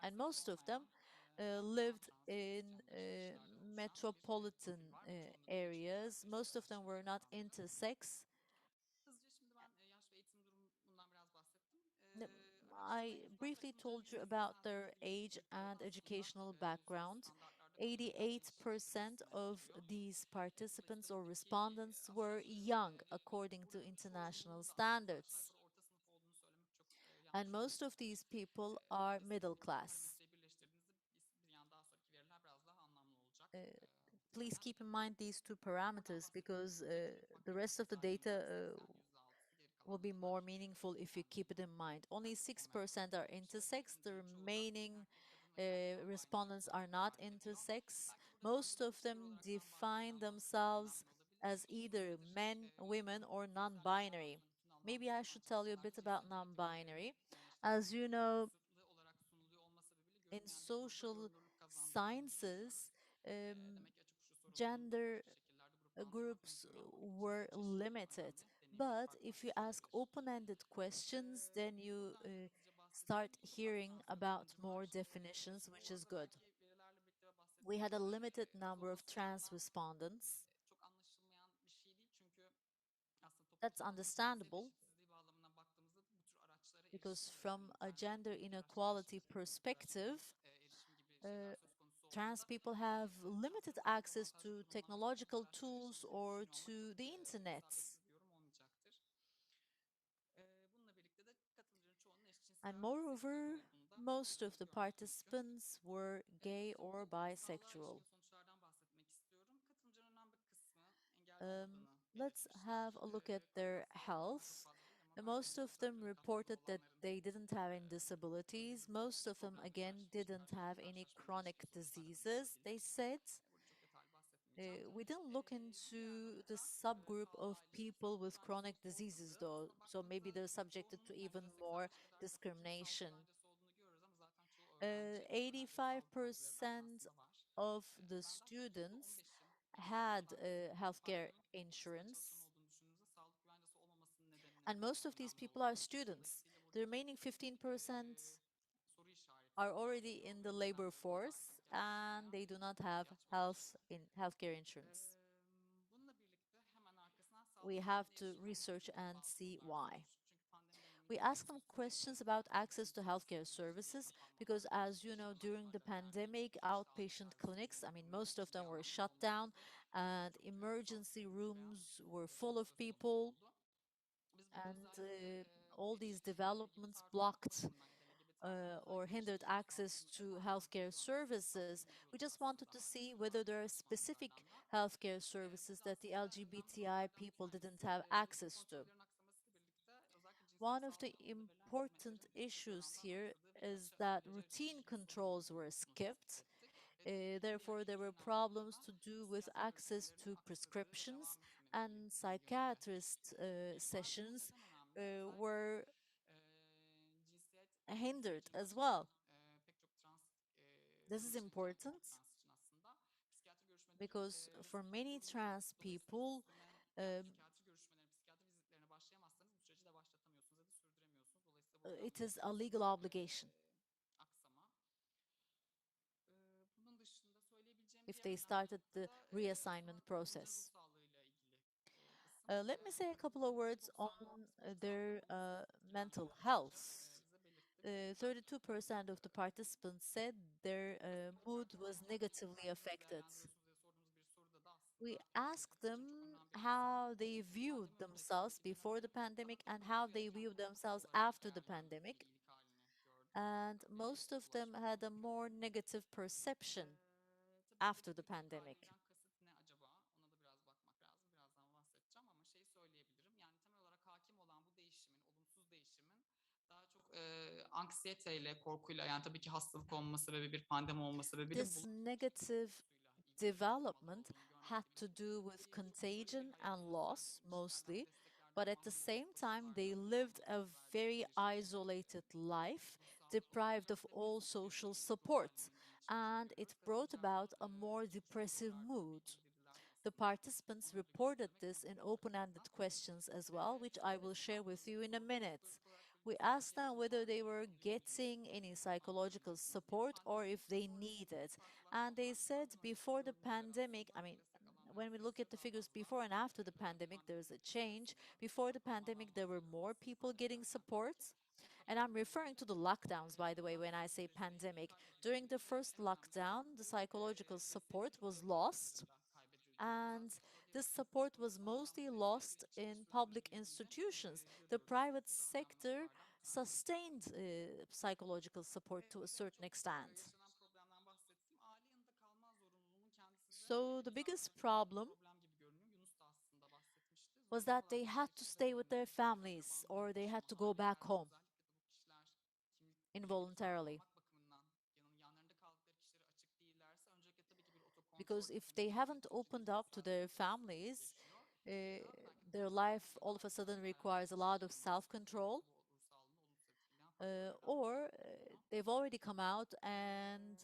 And internet sitesi most of them olmayan halktan, lived trans, in cisgender kişilerden oluşan bir profil metropolitan var ve çoğunda da gençlikler areas. Most of them çalışma were not insanları. intersex. Hızlıca şimdi ben yaş ve eğitim durumundan biraz bahsettim. N- Araştırmaya I katılan briefly katılımcıların told you %80'si about aslında their belirli age ülkede and aslında educational uluslararası background. standartlarda kabul edilen iş 88% çevresinde of oluyor. these participants Dolayısıyla or buradaki respondents were amacı young according to buranın international çoğunluğunun da aslında aşağı standards. yukarı orta sınıf olduğunu söylemek çok And yanlış most of olmayacaktır. these people are Dolayısıyla middle bu iki class. parametreyi birleştirdiğinizde bir yan daha sonraki veriler biraz daha anlamlı olacak Uh, Please muhtemelen. keep in mind these two Oradan parameters bahsetmek because istiyorum. Çevre mutfak the rest gönüllülük of the data sahilinde 80 %6'sı geri will kalan be more kadınlar meaningful if you keep it in kendilerini mind. Only erkek olmayan 6% are kişiler. intersex. The Katılımcıların çoğu da remaining erkek, kadın ve kendi non-binary respondents are kimliklerini not ifade ediyor. intersex. Belki burada Most sadece of profil them olarak define non-binary'den bahsetmek themselves önemli olabilir. as Uzun either süredir men, women, bu or sosyal medya non-binary. algoritmanın Maybe tüm I yapan should tell you a çalışmalarda bit about cinsiyet non-binary. yöntemlerinin As you know, kısıtlı olarak sunuluyor olma sebebiyle in görünmeyen bir grupta social görünürlük kazandırdığını düşünüyoruz. sciences, um, Demek ki açık uçlu sorunların gender farklı şekillerde gruplandırmak groups mümkün ve algoritmanın were çeşitli limited. önemli deneyimleri But farklı if you farklı ask çıkabilir. open-ended questions, then you Buradan yine hızlıca start bahsedeyim. Çok az hearing trans about katılımcı more var. definitions, which Bu is az good. evvelki verilerle birlikte We bahsettiğim had a gibi limited az number of olması trans bakımından respondents. çok anlaşılmayan bir şey değil. Çünkü aslında That's toplumsal cinsiyet understandable eşitsizliği bağlamına baktığımızda bu tür araçlara because erişim ve from a internet gender gibi araçlara inequality erişim, perspective, araçlara erişim gibi uh, şeyler söz konusu trans olduğunda people have limited transların daha access dezavantajlı to konumlarda olduğu technological araçlara tools erişebildiğini or düşünüyor olmak to çok the internet. isabetli bir yorum olmayacaktır. Bununla birlikte de katılımcıların çoğunun And eşcinsel seksüel moreover, olduğunu da most of the görmek mümkün. participants were gay Hızlıca or bu sağlığa bisexual. ilişkin sonuçlardan bahsetmek istiyorum. Katılımcıların önemli bir kısmı engelli olmadığını Let's have belirtmişler. a look at their Kalıtsal olanlar çok health. fazla değil ama Most of baktığımızda them kalıtsal reported that olanların they didn't have any özgür disabilities. Most durumdaki of them, again, problemler, didn't have any karşılaşmalarına ilişkin chronic sonuçlarla diseases. They buluşulabilir. said Burada çok detaylı bahsetmeyeceğim. we didn't look Diğer into the yandan subgroup of sağlığa ilişkin people with sorunlar söz chronic konusu diseases, olmadı. though. Aslında So maybe baktığımızda they're subjected çoğunun to yani even more %85 kadar katılımcının sağlık discrimination. güvencesi olduğunu görüyoruz ama zaten çoğu öğrenci ve öğrenci ve sağlık mağdurlarından %85% aslında var. of the Ben daha çok students %15'in had healthcare paydonun tek düzeyde çalışan insurance. olduğunu düşündüğümüzde sağlık güvencesi olmamasının nedeninin And most of these önemli people are olduğunu students. dolayısıyla The buradaki remaining 15% soru işareti are already yansıyor in ve the bu labor nedenle burada force erken and yaşlanmaya they do not have ihtiyaç var. healthcare insurance. Bununla birlikte hemen arkasından sağlık We have hizmetine to erişim research konusunda and bazı see sorunlar why. mevcut. Çünkü pandemi We döneminde asked them sürekli questions about access to katılımcıların healthcare sesini dinlediği services kapanmalar, because, as you know, during the çalışanlarla verdiği pandemic, çeşitli sağlık outpatient clinics, servislerinin I mean, durumunun most of ciddi them were anlamda shut down olmaması and birçok sağlık emergency hizmeti veya rooms were full sorun of söz konusu people. oldu. Biz burada And özellikle all these erişim ve LGBT developments artı blocked bakımından ya da LGBT artıların or özellikle hindered erişimine ve sağlık access hizmetine to bağlantıyı healthcare görmek sağlık services. bilim We kurulunun just wanted aslında to see hazırladığı whether bazı there are specific çalışmalardan da. healthcare services Burada that the aslında önemli LGBTI sorunlardan bir people didn't tanesi have bütün access to. kontrollerin aksamasıyla birlikte özellikle cinsel One of sağlık the alanında verilen important hizmetlerin düşük bir issues oranda here aksadığı is birkaç that uyarı routine sorunu controls were olduğunu tespit skipped. ettik. Tabii ki diğer Therefore, there ikinci were önemli problems noktada to do with psikiyatri access görüşmelerinin to aksadığı ve prescriptions, devam etmediği and yönünde psychiatrist bilgi var. Bu sessions neden önemli? Özellikle were hindered cinsiyetçiliği as taşıyan well. pek çok trans This is kişi için yani birçok important trans için aslında psikiyatri görüşmeleri because for resmi many durduruluyor. trans Dolayısıyla people, sizin yani um, psikiyatri görüşmeleri, psikiyatri vizitlerine başlayamazsanız bu süreci de başlatamıyorsunuz ya da sürdüremiyorsunuz. Dolayısıyla bu it önemli is bir a legal obligation. aksama. Bunun dışında söyleyebileceğim If diğer they önemli started nokta the da aslında reassessment katılımcının ruh process. sağlığıyla ilgili kısım. Let me say a couple of words on %99 their sağlıklı giren mental bir katılımcı health. bize belirtti bu konuda. 32% of the participants said their Aslında bu mood farklı was öğrenci negatively profillerini nasıl affected. değerlendiriyorsunuz diye sorduğumuz bir soruda da We aslında asked bizim için çok them önemli how they viewed Pandemi themselves öncesinde before the genelde pandemic daha and how olumsuz they yaşam view koşulları themselves olarak after the değerlendirdikleri pandemic. iyilik halini gördüm. And Belli most of them ulaşma had a kolaylıkları more olduğunu. negative perception Tabii after the buradaki iyilik pandemic. halinden kasıt ne acaba? Ona da biraz bakmak lazım. Birazdan bahsedeceğim ama şeyi söyleyebilirim. Yani temel olarak hakim olan bu değişimin, olumsuz değişimin daha çok anksiyeteyle, korkuyla yani tabii ki hastalık olma sebebi bir pandemi olma sebebiyle This negative development had to do with contagion and loss mostly, but at the same time, they lived a very isolated life, deprived of all social support, and it brought about a more depressive mood. The participants reported this in open-ended questions as well, which I will share with you in a minute. We asked them whether they were getting any psychological support or if they need it. And they said before the pandemic, I mean, when we look at the figures before and after the pandemic, there's a change. Before the pandemic, there were more people getting support. And I'm referring to the lockdowns, by the way, when I say pandemic. During the first lockdown, the psychological support was lost, and this support was mostly lost in public institutions. The private sector sustained psychological support to a certain extent. yaşanan problemden bahsettim. Aile yanında kalma zorunluluğunun kendisi de So the birinci biggest akla gelen bir problem problem gibi görünüyor. Yunus da aslında bahsetmişti. was Zorunlu that olarak they şehir had to içinde stay with their kalmayı, families or akrabalarına they had ulaşım, to go back ailelerde home özellikle de bu kişiler kimlik involuntarily. sağlamak bakımından yanlarında kaldıkları kişilere açık değillerse öncelikle tabii ki bir otokontrol Because if they mekanizması haven't yaratıcı opened bir up to içsel their kontrol süreci families, yaşıyor. Belki their bundan life dolayı all of da a sudden herhangi requires a bir lot of kişinin self bahsettiğim control. ruh sağlığını olumsuz etkileyen faktörlerden Or bahsediliyor. they've already come out and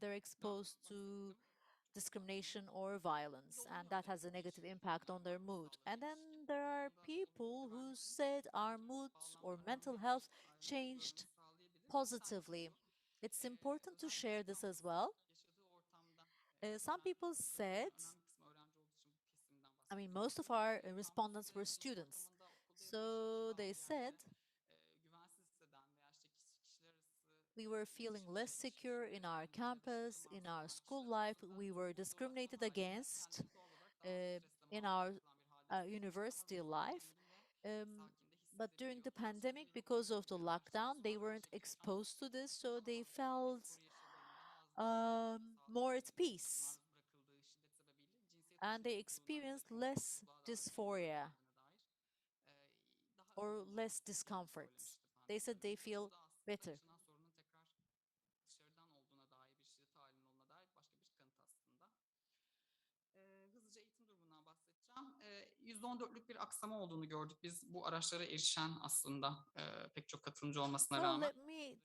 they're Ne exposed yaptığımı to bahsettim. discrimination or Bir de violence, and olumlu that has a özellikleri negative yaşıyor impact on insanlar their maruz mood. kaldığı And değişim. then there Bu are konuda people olumlu who vermekte said our bence moods or mental bağlamlardan health ayrıntılı changed görmemizi sağlayabilir. Bir tanesi positively. şu, It's important to özellikle share this as kampüste well. yaşadığı ortamda Some öğrenci people olması tabii ki said, bunun önemli kısmı öğrenci olduğu için bu kesimden I mean, bahsediyorum. most of our respondents Kampüste, were sınıf students. ortamında, okulda ya da yaşadığı So they bazı said yerde güvensiz hisseden veya işte kişiler arası we were feeling less iletişimde secure in our çekince, campus, dışlanma in anı our olan school kişiler life. arasında We were doğal olarak discriminated haliyle against kendini doğal olarak daha az stresle in maruz our bırakılan bir halde hissediyor. Daha university huzurlu, life. dingin ve Um, sakin de but during hissedebiliyor. the Biraz şimdi bu pandemic, noktada because of the durmaya başlayacağız. lockdown, they Sonra weren't çekirsem exposed to this, so daha they az bir felt soru yaşadığını, daha az sağlık more at sorunlarına peace maruz bırakıldığı şiddet sebebiyle cinsiyet and they eşitliği sorunlarıyla experienced komşuluk less mutluluğa dair, sorunlara dysphoria kendine dair daha or ılımlı less hissettiklerini discomfort. söylemişti They pandemi said they döneminde. Bu feel da aslında better. yaşanan sorunun tekrar dışarıdan olduğuna dair bir şiddet halinin olduğuna dair başka bir kanıt aslında. Hızlıca eğitim durumundan bahsedeceğim. %14'lük bir aksama olduğunu gördük biz bu araçlara erişen aslında pek çok katılımcı olmasına Well, rağmen. let me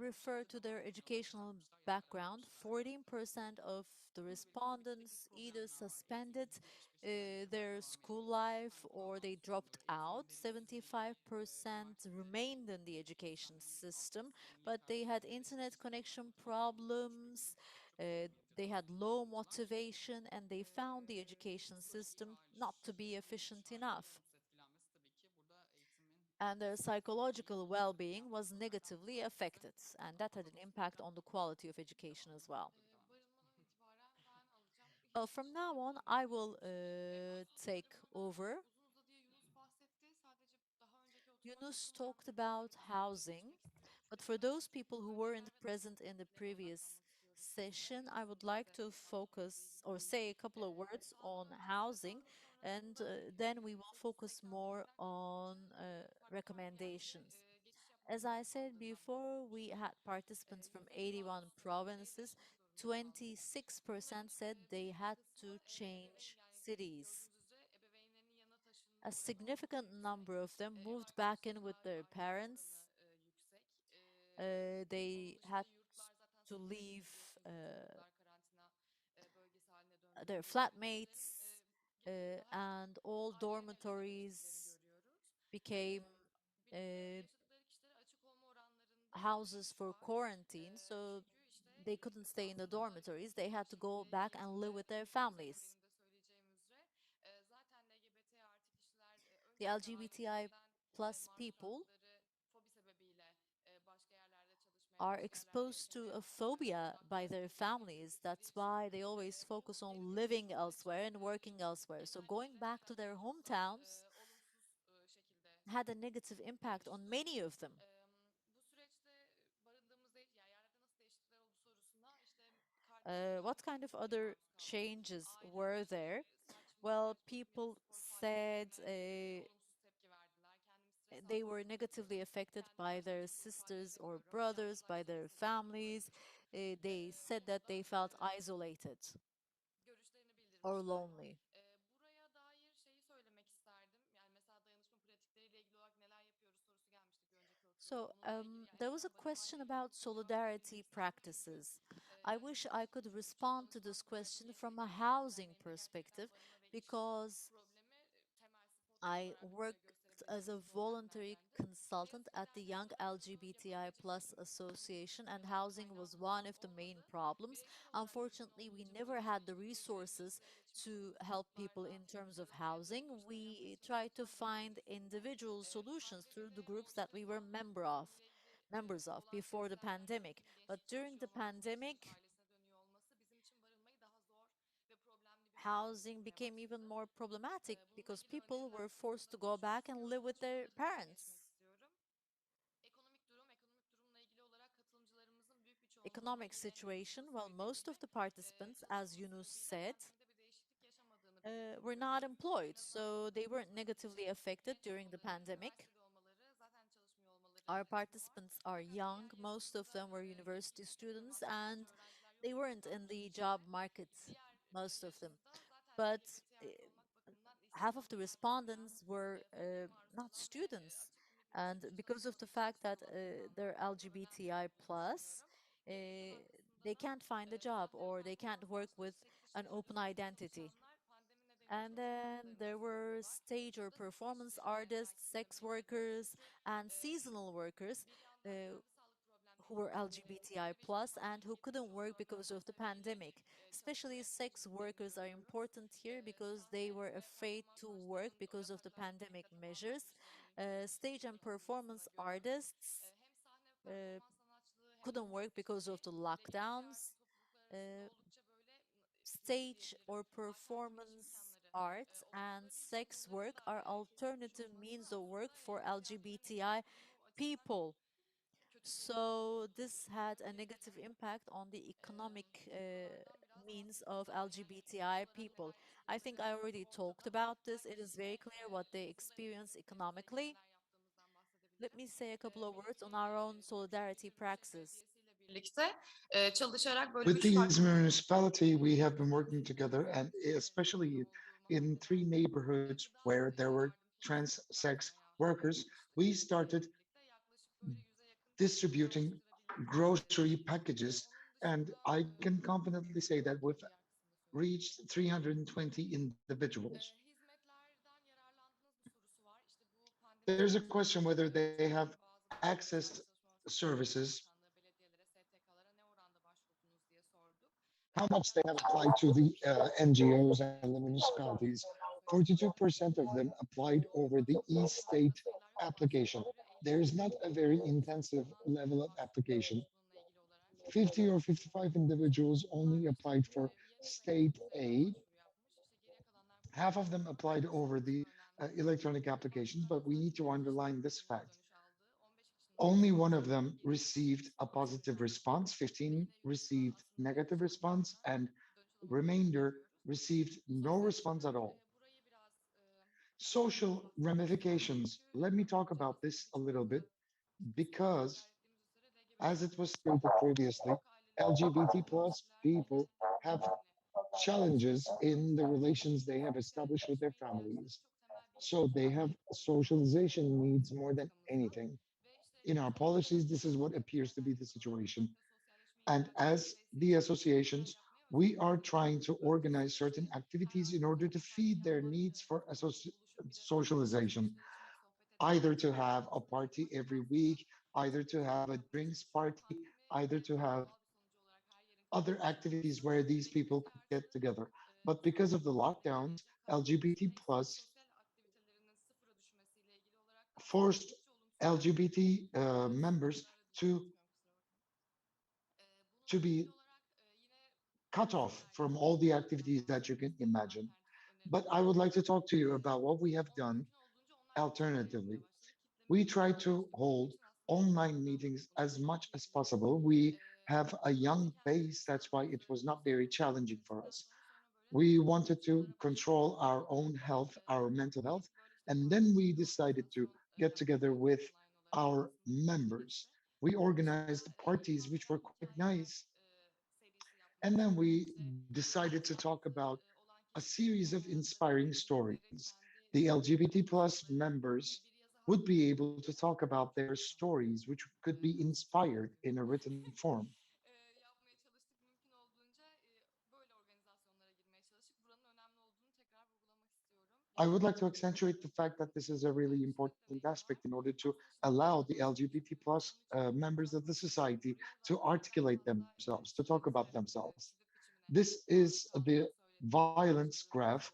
refer to their educational background. 14% of the respondents either suspended their school life or they dropped out. 75% remained in the education system, but they had internet connection problems. They had low motivation and they found the education system not to be efficient enough. And their psychological well-being was negatively affected, and that had an impact on the quality of education as well. Barınmadan itibaren ben alacağım. Well, from now on, I will take over. Uzun uzadıya Yunus bahsetti. Sadece daha önceki Yunus oturuma talked bakacak olursak about örnek üzerinden housing, geçmek isterim. but for Açık those uçlu people who weren't bölgelerde present in the ne previous odaklanmak istiyoruz biz de? session, I would like Çözümümüzde to focus or say a couple of words salgın on öncesi ve housing, salgın and sonrasında then we will sosyal focus more beklentiler ne on olacak? Farklı yerlere recommendations. geçiş As yapmamızı I said sağladığından before, we bahsetmişti. had participants from %50 81 provinces. taşımak zorunda kaldı. 26% Bunların said they büyük bir had kısmı to ebeveyn change yani cities. gördüğünüz üzere ebeveynlerinin yanına taşınma A oranı oldukça significant yüksek. number of them Ev moved back in with arkadaşlığı their ayrılma parents. oranı yüksek. They Onun had dışında yurtlar zaten to sıfıra leave indi biliyorsunuz. Bütün yurtlar karantina bölgesi haline their döndürüldü. Ebeveynlerin flatmates, daha çok and all ailenin evlerine geçtiklerini dormitories görüyoruz. became Birlikte yaşadıkları kişilere açık olma oranlarında houses düşüş for var. quarantine, so Çünkü işte they couldn't stay in the aslında dormitories. They güvenli bir had to go şekilde back and live iletişimde with their bulunduğu senin families. benim de söyleyeceğim üzere zaten LGBT artı kişiler The öncelikle LGBTI ailelerinden plus maruz people kaldıkları fobi sebebiyle başka yerlerde çalışmaya are exposed to a phobia by their families. That's why they always focus on living elsewhere and working elsewhere. So going back to their hometowns had a negative impact on many of them. What kind of other changes were there? Well, people said they were negatively affected by their sisters or brothers, by their families. They said that they felt isolated or lonely. Buraya dair şeyi söylemek isterdim. Yani mesela dayanışma pratikleriyle ilgili olarak neler yapıyoruz sorusu gelmişti bir önceki oturumda. So Onunla ilgili there was a gerçekten barınma question ile ilgili about çok daha verimli solidarity işler çünkü practices. I wish I could respond to this çalışan question öğrenciye from a verecek housing sosyal dengeyi perspective gerçekten barınma ve iş because problemi temel spot I olarak worked as a gösterebileceğimiz voluntary problemlerdendi. Ne consultant yazık ki at the derneğin Young olarak proje LGBTI plus başarısı association, and ödenek housing kaynağı was one bulunduğu of the main olmadı. problems. Bireysel olarak mümkün Unfortunately, olduğu we için never proje had the seçiminde resources yaratıcı iletişim to kurduğumuz help people gruplarla in terms of aralarında housing. görüşler We yapmıştık. tried to Pandemi find öncesinde individual solutions through the pandemide groups that we were borçlaşma durumunla ilgili members of olan before the krizilerden pandemic. bir But gençlik during the çalışıyor olmamızın eşinin pandemic, ailesine dönüyor olması bizim için barınmayı daha zor ve problemli bir hale housing dönüştürmeye became even başladı. more problematic Bununla because ilgili people were öneriler forced to sunduğumda go konuşmak back and live istiyorum. with their Aşamalarından geçmek parents. istiyorum. Ekonomik durumla ilgili olarak katılımcılarımızın büyük bir çoğunluğunun Economic geliri engelli situation, well, söylediği most gibi of the participants, as çalışmama Yunus sebebiyle said, pandemide bir değişiklik yaşamadığını belirttiğini were not görüyoruz. employed, so they weren't Katılımcılarımızın negatively affected genç during the olmaları, pandemic. üniversitede olmaları, zaten çalışmıyor olmaları Our etkiliyor. participants are Fakat young, diğer most of yanımızda them were university geçmişte students, temas ettiğimiz and öğrenciler they yoktu weren't bundan in çok the kişi. job market, Diğer most of them. yarısı da zaten But LGBT artı olmak bakımından half of the istihdamı takip eden, respondents were faktörü maruz not kalan ve students. açık kimlik And bileşikli because of the çalışmadığı için fact that çalışmıyor olma they're oranları önemli LGBTI olduğunu plus, düşünüyorum. Diğer uh, arkasında they da can't find a job sosyal or they can't organizasyon work with amaçlı tek an kişiliğe open dönüşen identity. çalışanlar pandemi nedeniyle And çalışma then haklarından there were soyuluyorlar. stage or Bu da çok basit performance düşünmeye artists, belki sex bilemeyebilir. workers, Çünkü and seasonal workers bir yandan uh, kendi sağlık who problemleri were yüzünden LGBTI evdeler ve işte plus and pandemi who couldn't getirmiş work olduğu because of the avantajlarla pandemic. çalışmaya Especially sex mecburiyetlerini workers are görüyoruz. important here because they Sahne were ve afraid to work performanslaşmanın because of the yaparlar pandemic nitelikte tamamen measures. akışlarının ülkemiz Stage içerisinde and alınmasını performance görüyoruz. artists Hem sahne ve uh, performans sanatçılığı hem de couldn't work because of protestçiliği the LGBT lockdowns. artı topluluklar arasında Uh, oldukça böyle nasıl Stage diyebilirim or alternatif iş performance imkanları arts and oldukları için sex bunların work da are keşfedilmiş alternative olması means of work aslında for LGBTİ'lerin LGBTI ekonomik durumu açısından çok people. kötü şeyler So this olduğunu had a negative söyleyebilirim. impact on the economic Buralardan biraz means bahsetmek of isterim. Yani LGBTI olarak people. neler I yaptığımız think ve I biraz already talked ortada about this. kaç It is very kişiyle clear what they aslında experience yönetebildiğimizle ilgili economically. neler yaptığımızdan Let bahsedebilirim. me say a couple of words on Melike our own solidarity Büyükşehir Büyükşehir praxis. Belediyesi ile birlikte çalışarak böyle With üç these farklı municipality, we have been working alternatif together, and kullanımda especially olduğu in mamadou three neighborhoods gıda where there were yardım projesi trans sex başlatmaya workers, çalıştık we belediyeyle started birlikte. Yaklaşık böyle 100'e yakın kişiyi distributing çalıştırabildik. grocery packages. Onun And dışında I can confidently say that we've diğer kısmını reached söyleyebilirim. 320 individuals. Hizmetlerden yararlandınız mı sorusu var. İşte bu pandemi There's a sürecinde question whether they have bazı böyle sosyal access çalışma vakıflarına, Çevre services, Bakanlığı, belediyelere, STK'lara ne oranda başvurdunuz diye sorduk. how much they have Yaklaşık applied to the NGOs and the %50'nin municipalities. başvurduğunu 42% of söyleyebilirim. them applied over the Çok fazla e-state sayılar yok ama application. aşağı yukarı There is not 50 a very kişi intensive falan level of başvuru application. yapmış bununla ilgili olarak. 50 or 55 individuals only Bunlarla işte applied for yarı sayıda state çok sayıda aid. başvuru yapmış. İşte geriye kalanlar Half of kurumsal them alanda applied over çalıştığı için the önemli. electronic Bu applications, but we başvuran need to 2 kişinin underline this olumlu fact. dönüş aldığı, 15 kişinin Only olumsuz one dönüş of aldığı, them geriye kalan 2 received a kişinin olumlu positive dönüş aldığı response, ve 15 yine yurt dışından received aslında negative danışan response, gelenler and dönüş alamadıklarını remainder görüyoruz. received no Sosyal response at ilişkiler all. burayı biraz Social bahsetmek istiyorum. ramifications. Çünkü Let me talk about ülkemizde this a little birçok bit kısmında because, tekrar ettiğimiz üzere as LGBT it was bireyleri stated previously, çok aileler LGBT arasındaki plus ilişkiler people yine have önemli challenges in the relations they have established with their sosyalleşme ihtiyaçları families. çok temel bir So ihtiyaç they have olarak görülüyor socialization needs more than politikamızda anything. ve işte In our LGBTİ policies, this is what bireylerin appears to be özellikle the ekonomik situation. olarak da sosyalleşme And ihtiyaçlarını as the bireysel associations, yapmaya we are özendiğini trying to görüyoruz. organize Öncesinde certain işte activities in herhangi order bir to parti feed their yapmak, needs for buluşup bir arada socialization, alışverişler için hiç sohbet either edemediğimiz to için have a buluşmalar party yapmak every aslında week, either to aktivite have a yapmaya drinks çalışıyoruz. party, either Pandeminin to have doğal bir sonucu olarak her yerin other kapanması activities olması where these belli people bir could get duyarlılığı together. But because of the sosyal lockdowns, dengeyi LGBT kaybetmesiyle işte plus sosyal aktivitelerinin sıfıra düşmesiyle ilgili olarak karşılaştığımız forced oldukça olumsuz LGBT members sonuçlarla to konuşmuyorum kusura bakmayın. to be cut off from all the activities that you can imagine. But I would like to talk to you about what we have done alternatively. We try to hold online meetings as much as possible. We have a young base, that's why it was not very challenging for us. We wanted to control our own health, our mental health, and then we decided to get together with our members. We organized parties which were quite nice, and then we decided to talk about a series of inspiring stories. The LGBT plus members would be able to talk about their stories, which could be inspired in a written form. Yapmaya çalıştık. Mümkün olduğunca böyle organizasyonlara girmeye çalıştık. Buranın önemli olduğunu tekrar vurgulamak istiyorum. I Yani would like to accentuate the fact that this is a really important aspect in order to allow the LGBT plus members of the society to articulate themselves, to talk about themselves. This is the violence graph.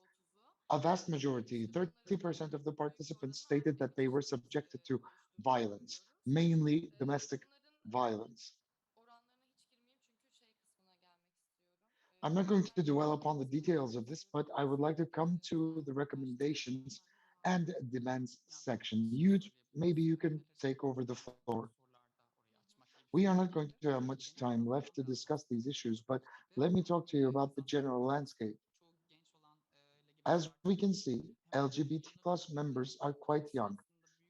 A vast majority, 30% of the participants stated that they were subjected to violence, mainly domestic violence. oranlarına hiç girmeyeyim çünkü şey kısmına gelmek istiyorum. I'm not going to dwell upon the details of this, but I would like to come to the recommendations and demands section. Maybe you can take over the floor. We are not going to have much time left to discuss these issues, but let me talk to you about the general landscape. As we can see, LGBT plus members are quite young.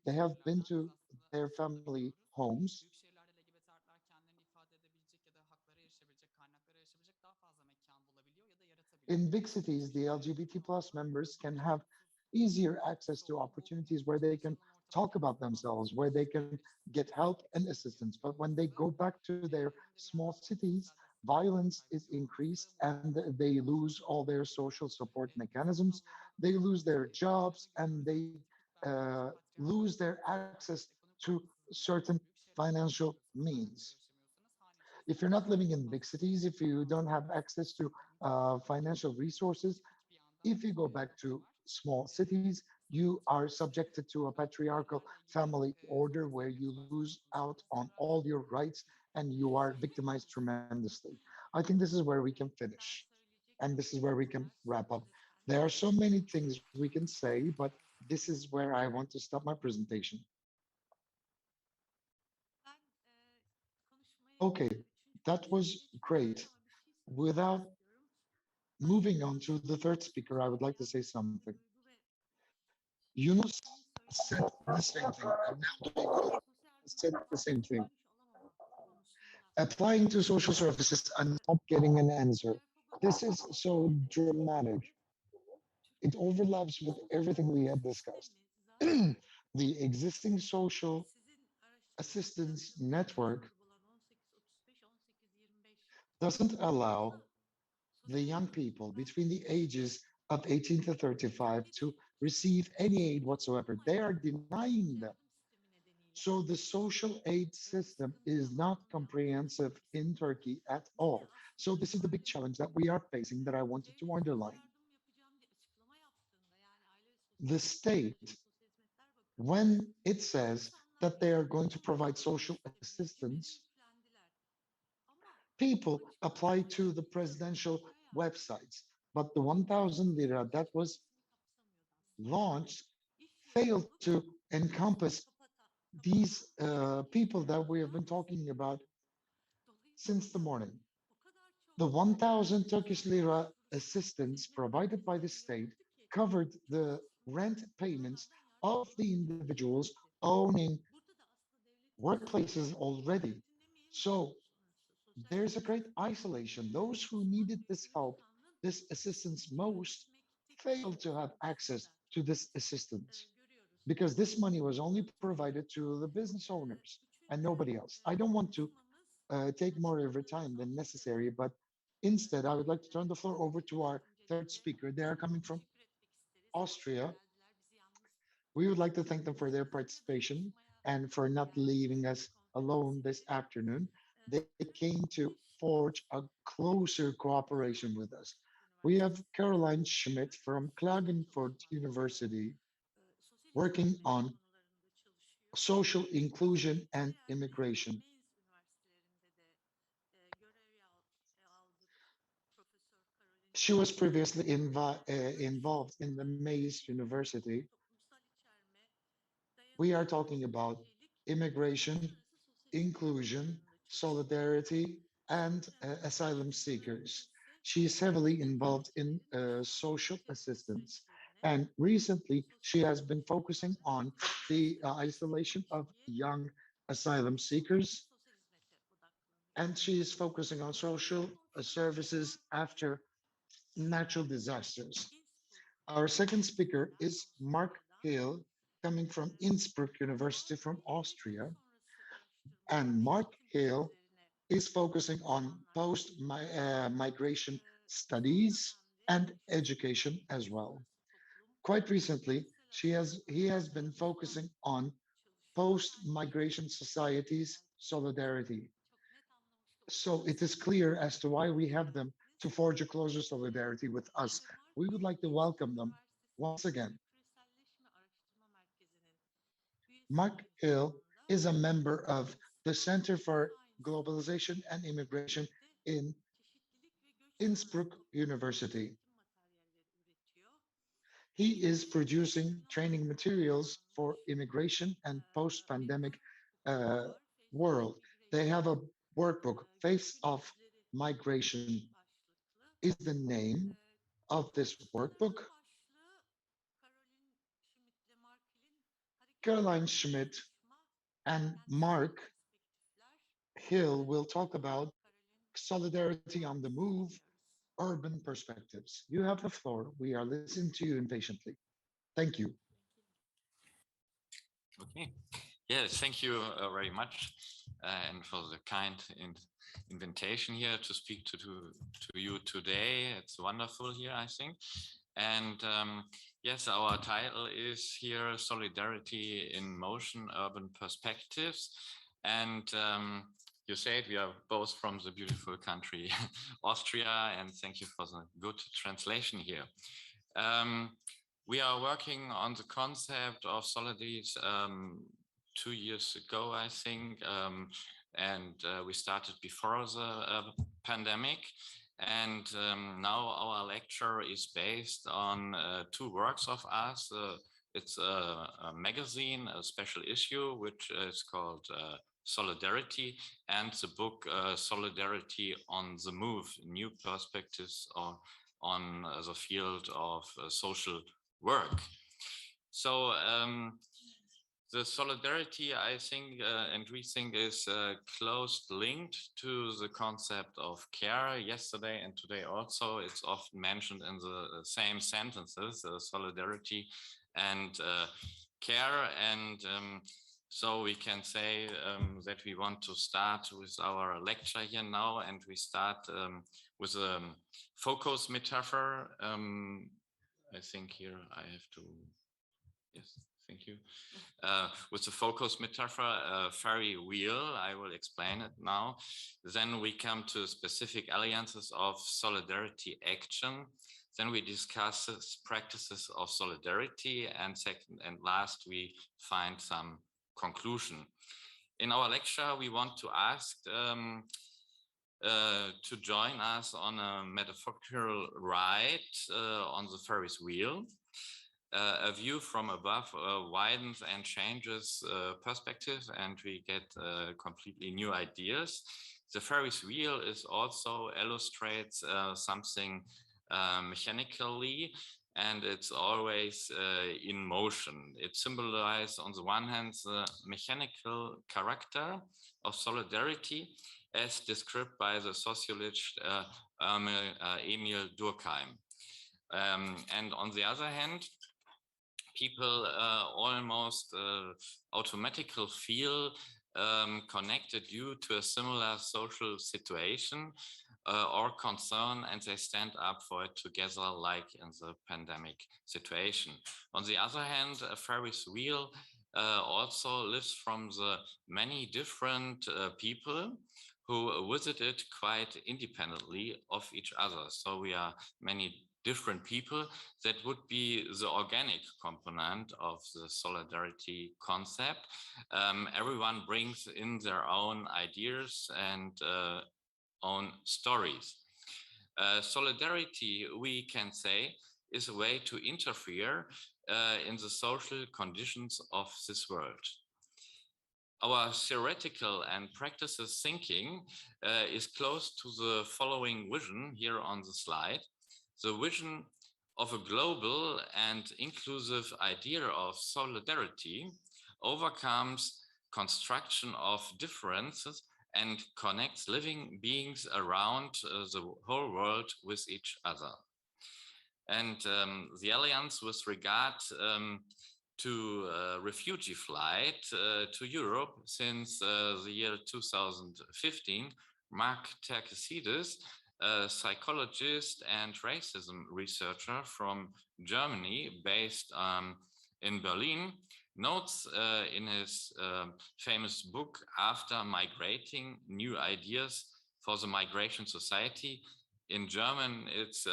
They have been to their family homes. Büyük şehirlerde LGBT artılar kendilerini ifade edebilecek ya da haklara erişebilecek, kaynaklara erişebilecek daha fazla mekan bulabiliyor ya da yaratabiliyor. In big cities, the LGBT plus members can have easier access to opportunities where they can talk about themselves, where they can get help and assistance. But when they go back to their small cities, violence is increased and they lose all their social support mechanisms. They lose their jobs and they lose their access to certain financial means. If you're not living in big cities, if you don't have access to financial resources, if you go back to small cities, you are subjected to a patriarchal family order where you lose out on all your rights and you are victimized tremendously. I think this is where we can finish. And this is where we can wrap up. There are so many things we can say, but this is where I want to stop my presentation. Ben konuşmayı Okay, üçüncü that kısma was geçmeden great. önce ama bir şey söylemek Without istiyorum. moving on to the third speaker, I would like to say something. Duygu ve Yunus senin said söylediğin the same thing, and now Duygu sosyal said yardımdan the same thing. sonuç alamama konusunda. Applying to social services and not getting an answer. This is so dramatic. It overlaps with everything we had discussed. The existing social Sizin assistance araştırmalarınızda network kurgulan 18-35-18-25 doesn't allow ama the sosyal young yardım people between the vermek ages of 18 to 35 yeterli to değil. receive any aid whatsoever. They are Olmayan denying them. yardım sistemi nedeniyle So the social aid system sıkıntı is da var. not Onu da comprehensive söylemek in istiyorum. Turkey at Bir de all. So aslında this is the big sen de challenge that we are facing that I wanted to devlet sosyal underline. yardım yapacağım diye açıklama yaptığında yani Aile ve The Sosyal state, Politikalar ve Sosyal Hizmetler Bakanlığı when it says insanlar that they are going to bu provide yardım social sistemine assistance, yüklendiler. Ama people açıklamalar apply to şöyle the diyor. presidential Para yardımı websites. But the 1,000 lira that was hiçbirisini kapsamıyordu aslında. launched İş yeri failed bulup to encompass these kapatan people that we have kurumlar been talking about since the dolayısıyla morning. o kadar çok The 1,000 sosyal Turkish yardım lira başvurusu assistance hizmet provided by the merkezlerine state yapıldı ki covered çoğu the aslında rent payments oralardan yardım of the alamayacak individuals düzeydeydi. owning Burada da aslında devletin workplaces already. devletin demeyelim de So sosyal there's a yardım great sistemini isolation. Those who sunan needed this büyük help, bakanlığın this assistance işini most, yönetmekteki failed to have access sorumsuzluğu da to this assistance görüyoruz. because this money was only Onun için provided to the business owners and üçüncü nobody else. I don't want to kısmımız take more of your time than necessary, but instead, I would like to turn the floor over to our third speaker. They are coming from teşekkür etmek isteriz. Austria. Geldiler bizi yalnız We would like to thank them for their participation and for not leaving us alone this afternoon. They came to forge a closer cooperation with us. We have Caroline Schmidt from Klagenfurt University sosyal working hizmetler on konularında çalışıyor. social inclusion and Diğer immigration. Mez üniversitelerinde de görev She was previously involved in the Mays University. We are talking about immigration, inclusion, solidarity, and asylum seekers. She is heavily involved in social assistance. And recently, she has been focusing on the isolation of young asylum seekers. And she is focusing on social services after natural disasters. Our second speaker is Mark Hale, coming from Innsbruck University from Austria. And Mark Hale is focusing on post-migration studies and education as well. Quite recently, he has been focusing on post-migration societies solidarity. So it is clear as to why we have them to forge a closer solidarity with us. We would like to welcome them once again. Mark Hill is a member of the Center for Globalization and Immigration in Innsbruck University. He is producing training materials for immigration and post-pandemic uh, world. They have a workbook, Face of Migration is the name of this workbook. Caroline Schmidt and Mark Hill will talk about solidarity on the move, urban perspectives. You have the floor. We are listening to you impatiently. Thank you. Okay. Yes, thank you very much, and for the kind invitation here to speak to you today. It's wonderful here, I think. And yes, our title is here, Solidarity in Motion, Urban Perspectives. And you said we are both from the beautiful country, Austria, and thank you for the good translation here. We are working on the concept of solidarity 2 years ago, I think, and we started before the pandemic. And now our lecture is based on 2 works of us. It's a magazine, a special issue, which is called Solidarity, and the book Solidarity on the Move, New Perspectives on the field of social work. So the solidarity, I think, and we think, is close linked to the concept of care. Yesterday and today also, it's often mentioned in the same sentences, solidarity and care. And so we can say that we want to start with our lecture here now, and we start with a focus metaphor. I think here I have to, yes, thank you. With the focus metaphor, ferry wheel, I will explain it now. Then we come to specific alliances of solidarity action. Then we discuss practices of solidarity, and second and last, we find some conclusion. In our lecture, we want to ask to join us on a metaphorical ride on the Ferris wheel. A view from above widens and changes perspective, and we get completely new ideas. The Ferris wheel is also illustrates something mechanically, and it's always in motion. It symbolizes, on the one hand, the mechanical character of solidarity, as described by the sociologist Emil Durkheim. And on the other hand, people almost automatically feel connected due to a similar social situation or concern, and they stand up for it together, like in the pandemic situation. On the other hand, a Ferris wheel also lives from the many different people who visit it quite independently of each other. So we are many different people. That would be the organic component of the solidarity concept. Everyone brings in their own ideas and own stories. Solidarity, we can say, is a way to interfere in the social conditions of this world. Our theoretical and practices thinking is close to the following vision here on the slide. The vision of a global and inclusive idea of solidarity overcomes construction of differences and connects living beings around the whole world with each other. And the alliance with regard to refugee flight to Europe since the year 2015, Mark Terkesides, a psychologist and racism researcher from Germany based in Berlin, notes in his famous book, After Migrating, New Ideas for the Migration Society. In German, it's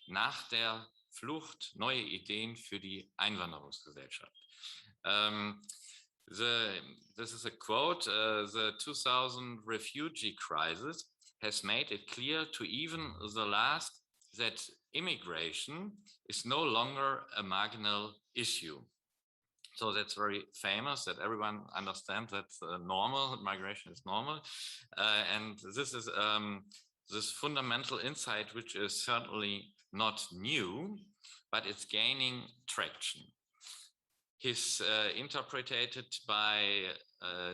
Nach der Flucht, neue Ideen für die Einwanderungsgesellschaft. This is a quote, the 2000 refugee crisis has made it clear to even the last that immigration is no longer a marginal issue. So that's very famous, that everyone understands that normal, migration is normal. And this is this fundamental insight, which is certainly not new, but it's gaining traction. He's interpreted by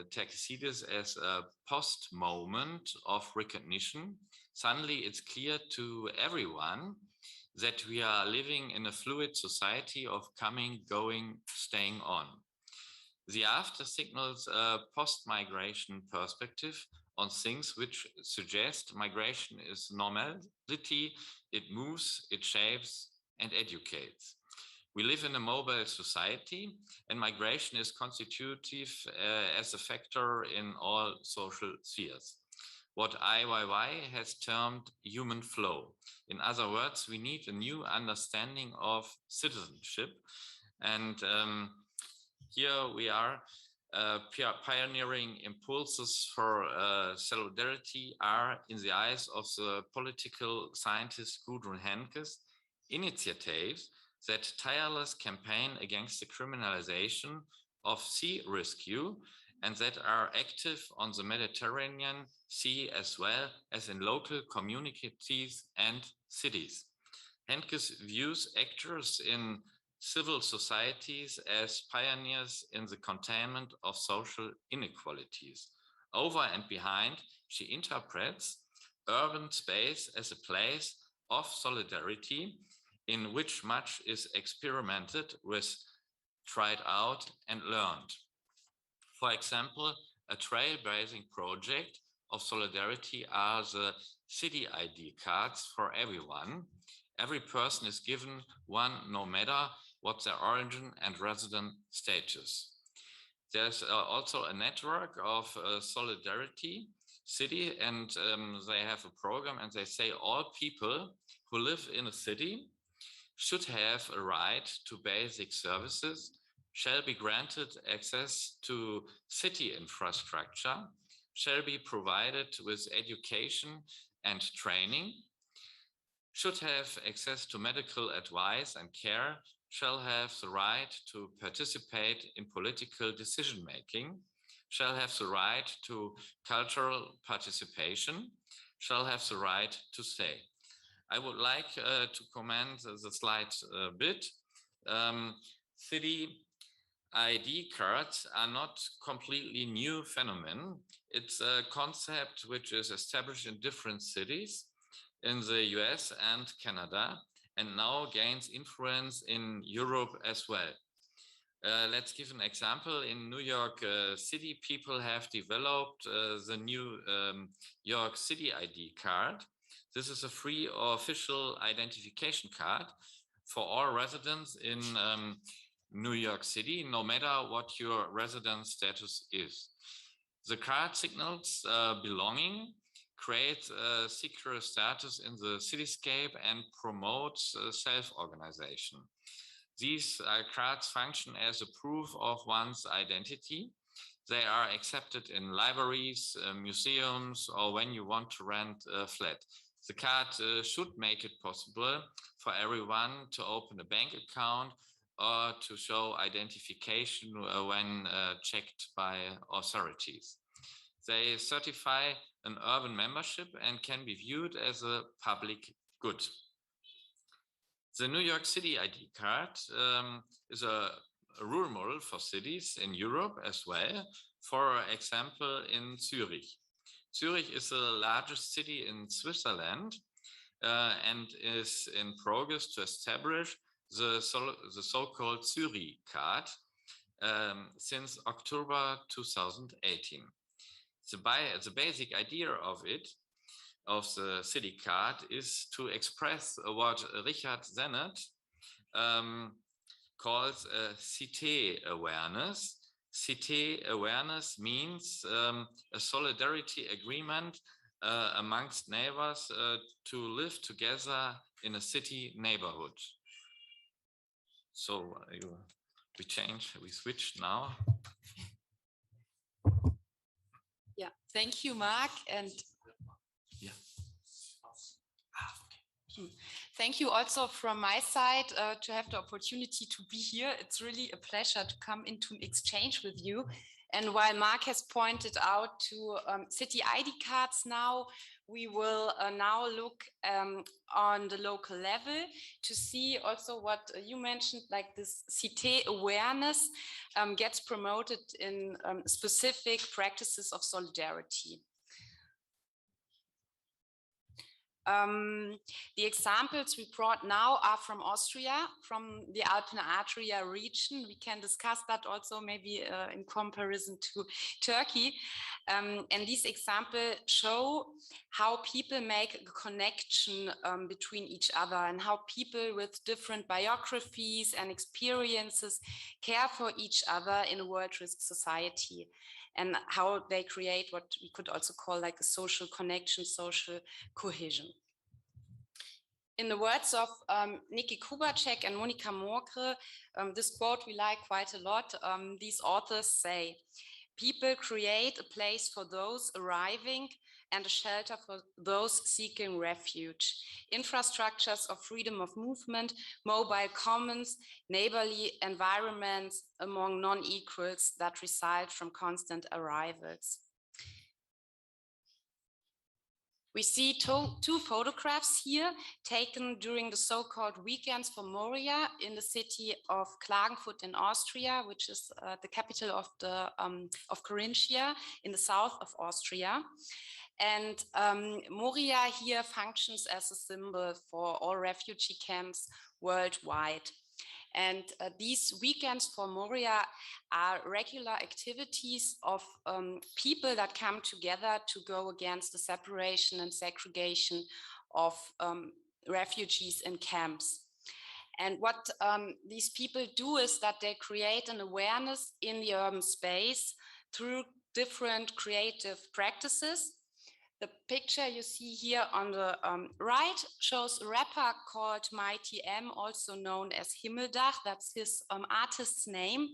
Terkesides as a post-moment of recognition. Suddenly it's clear to everyone that we are living in a fluid society of coming, going, staying on. The after signals a post-migration perspective on things which suggest migration is normality, it moves, it shapes, and educates. We live in a mobile society, and migration is constitutive as a factor in all social spheres. What IYY has termed human flow. In other words, we need a new understanding of citizenship. And here we are pioneering impulses for solidarity are, in the eyes of the political scientist Gudrun Henkes, initiatives that tireless campaign against the criminalization of sea rescue and that are active on the Mediterranean Sea as well as in local communities and cities. Henkes views actors in civil societies as pioneers in the containment of social inequalities. Over and behind, she interprets urban space as a place of solidarity in which much is experimented with, tried out, and learned. For example, a trailblazing project of solidarity are the city ID cards for everyone. Every person is given one no matter what their origin and resident status. There's also a network of solidarity city, and they have a program, and they say all people who live in a city should have a right to basic services, shall be granted access to city infrastructure, shall be provided with education and training, should have access to medical advice and care, shall have the right to participate in political decision-making, shall have the right to cultural participation, shall have the right to stay. I would like to comment the slide a bit. City ID cards are not completely new phenomenon. It's a concept which is established in different cities in the US and Canada, and now gains influence in Europe as well. Let's give an example. In New York City, people have developed the new York City ID card. This is a free or official identification card for all residents in New York City, no matter what your residence status is. The card signals belonging, creates a secure status in the cityscape, and promotes self-organization. These cards function as a proof of one's identity. They are accepted in libraries, museums, or when you want to rent a flat. The card should make it possible for everyone to open a bank account or to show identification when checked by authorities. They certify an urban membership and can be viewed as a public good. The New York City ID card is a role model for cities in Europe as well. For example, in Zurich. Zurich is the largest city in Switzerland and is in progress to establish the so-called Zurich card since October 2018. The basic idea of the city card is to express what Richard Sennett calls cité awareness. Cité awareness means a solidarity agreement amongst neighbors to live together in a city neighborhood. So we switch now. Yeah, thank you, Mark. And yeah. Thank you also from my side to have the opportunity to be here. It's really a pleasure to come into an exchange with you. And while Mark has pointed out to city ID cards now, we will now look on the local level to see also what you mentioned, like this cité awareness gets promoted in specific practices of solidarity. The examples we brought now are from Austria, from the Alpen-Adria region. We can discuss that also maybe in comparison to Turkey. And these examples show how people make a connection between each other and how people with different biographies and experiences care for each other in a world risk society, and how they create what we could also call like a social connection, social cohesion. In the words of Niki Kubacek and Monika Morkre, this quote we like quite a lot. These authors say, people create a place for those arriving and a shelter for those seeking refuge. Infrastructures of freedom of movement, mobile commons, neighborly environments among non-equals that result from constant arrivals. We see two photographs here taken during the so-called weekends for Moria in the city of Klagenfurt in Austria, which is the capital of Carinthia in the south of Austria. And Moria here functions as a symbol for all refugee camps worldwide. And these weekends for Moria are regular activities of people that come together to go against the separation and segregation of refugees in camps. And what these people do is that they create an awareness in the urban space through different creative practices. The picture you see here on the right shows a rapper called Mighty M, also known as Himmeldach. That's his artist's name.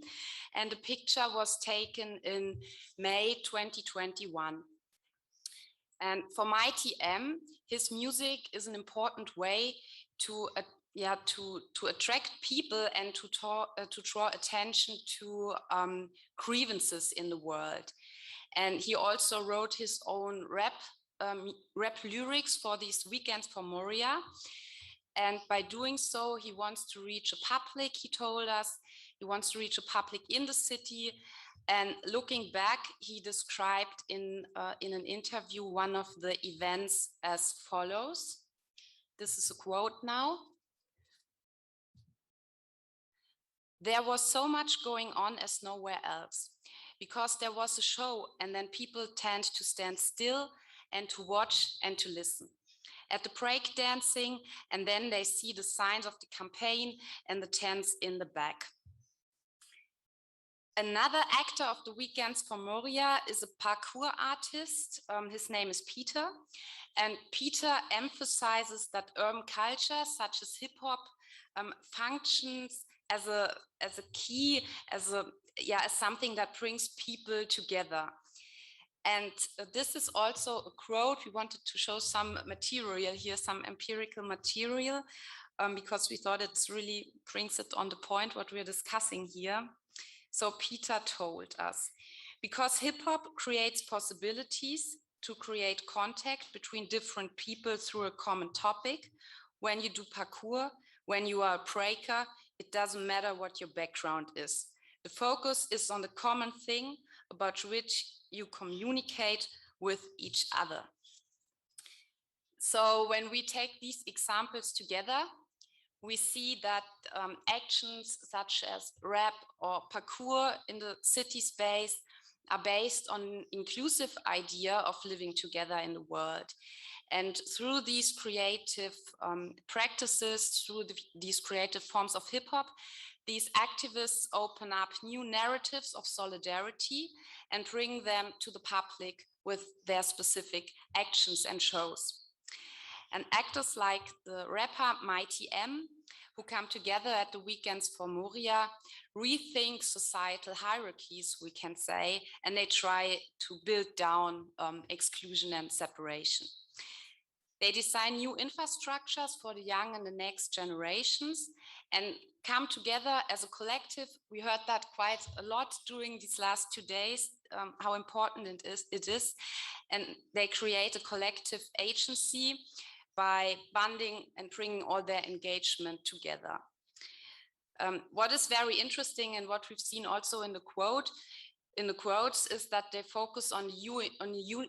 And the picture was taken in May 2021. And for Mighty M, his music is an important way to attract people and to draw attention to grievances in the world. And he also wrote his own rap lyrics for these weekends for Moria. And by doing so, he wants to reach a public, he told us. He wants to reach a public in the city. And looking back, he described in an interview one of the events as follows. This is a quote now. There was so much going on as nowhere else, because there was a show and then people tend to stand still and to watch and to listen at the break dancing, and then they see the signs of the campaign and the tents in the back. Another actor of the weekends for Moria is a parkour artist. His name is Peter, and Peter emphasizes that urban culture such as hip hop functions as a key, as something that brings people together. And this is also a quote. We wanted to show some material here, some empirical material, because we thought it really brings it on the point what we're discussing here. So Peter told us, because hip hop creates possibilities to create contact between different people through a common topic. When you do parkour, when you are a breaker, it doesn't matter what your background is. The focus is on the common thing about which you communicate with each other. So when we take these examples together, we see that actions such as rap or parkour in the city space are based on an inclusive idea of living together in the world. And through these creative practices, through these creative forms of hip hop, these activists open up new narratives of solidarity and bring them to the public with their specific actions and shows. And actors like the rapper Mighty M, who come together at the Weekends for Moria, rethink societal hierarchies, we can say, and they try to build down exclusion and separation. They design new infrastructures for the young and the next generations and come together as a collective. We heard that quite a lot during these last 2 days, how important it is. And they create a collective agency by bonding and bringing all their engagement together. What is very interesting and what we've seen also in the quotes is that they focus on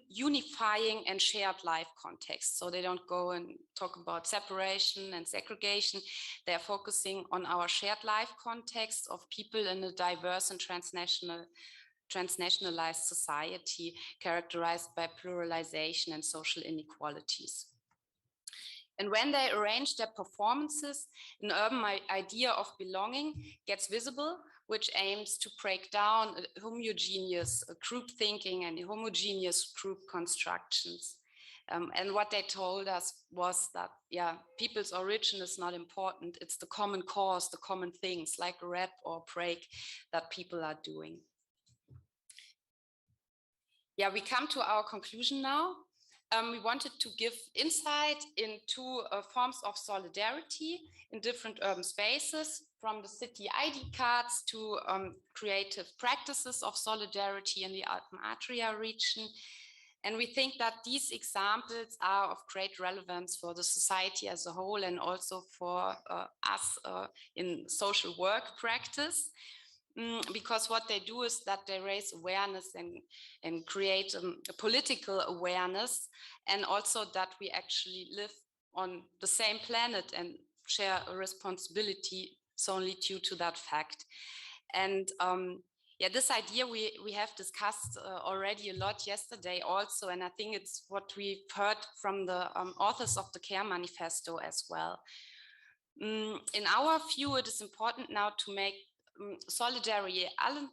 unifying and shared life context. So they don't go and talk about separation and segregation. They're focusing on our shared life context of people in a diverse and transnationalized society characterized by pluralization and social inequalities. And when they arrange their performances, an urban idea of belonging gets visible, which aims to break down homogeneous group thinking and homogeneous group constructions. And what they told us was that, yeah, people's origin is not important. It's the common cause, the common things like rap or break that people are doing. Yeah, we come to our conclusion now. We wanted to give insight into forms of solidarity in different urban spaces, from the city ID cards to creative practices of solidarity in the Alpen Adria region. And we think that these examples are of great relevance for the society as a whole and also for us in social work practice. Because what they do is that they raise awareness and create a political awareness, and also that we actually live on the same planet and share a responsibility solely due to that fact. And yeah, this idea we have discussed already a lot yesterday also, and I think it's what we've heard from the authors of the Care Manifesto as well. In our view, it is important now to make solidarity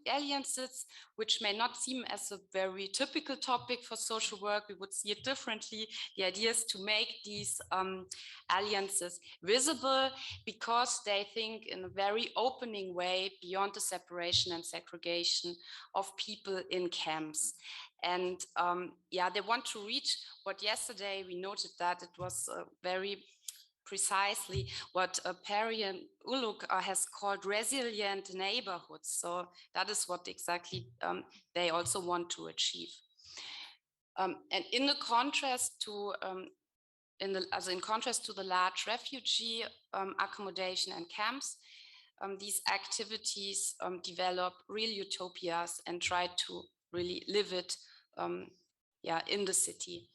alliances, which may not seem as a very typical topic for social work. We would see it differently. The idea is to make these alliances visible because they think in a very opening way beyond the separation and segregation of people in camps. And yeah, they want to reach what yesterday we noted that it was very precisely what Perry and Uluk has called resilient neighborhoods. So that is what exactly they also want to achieve. And in the contrast to in contrast to the large refugee accommodation and camps, these activities develop real utopias and try to really live it yeah, in the city.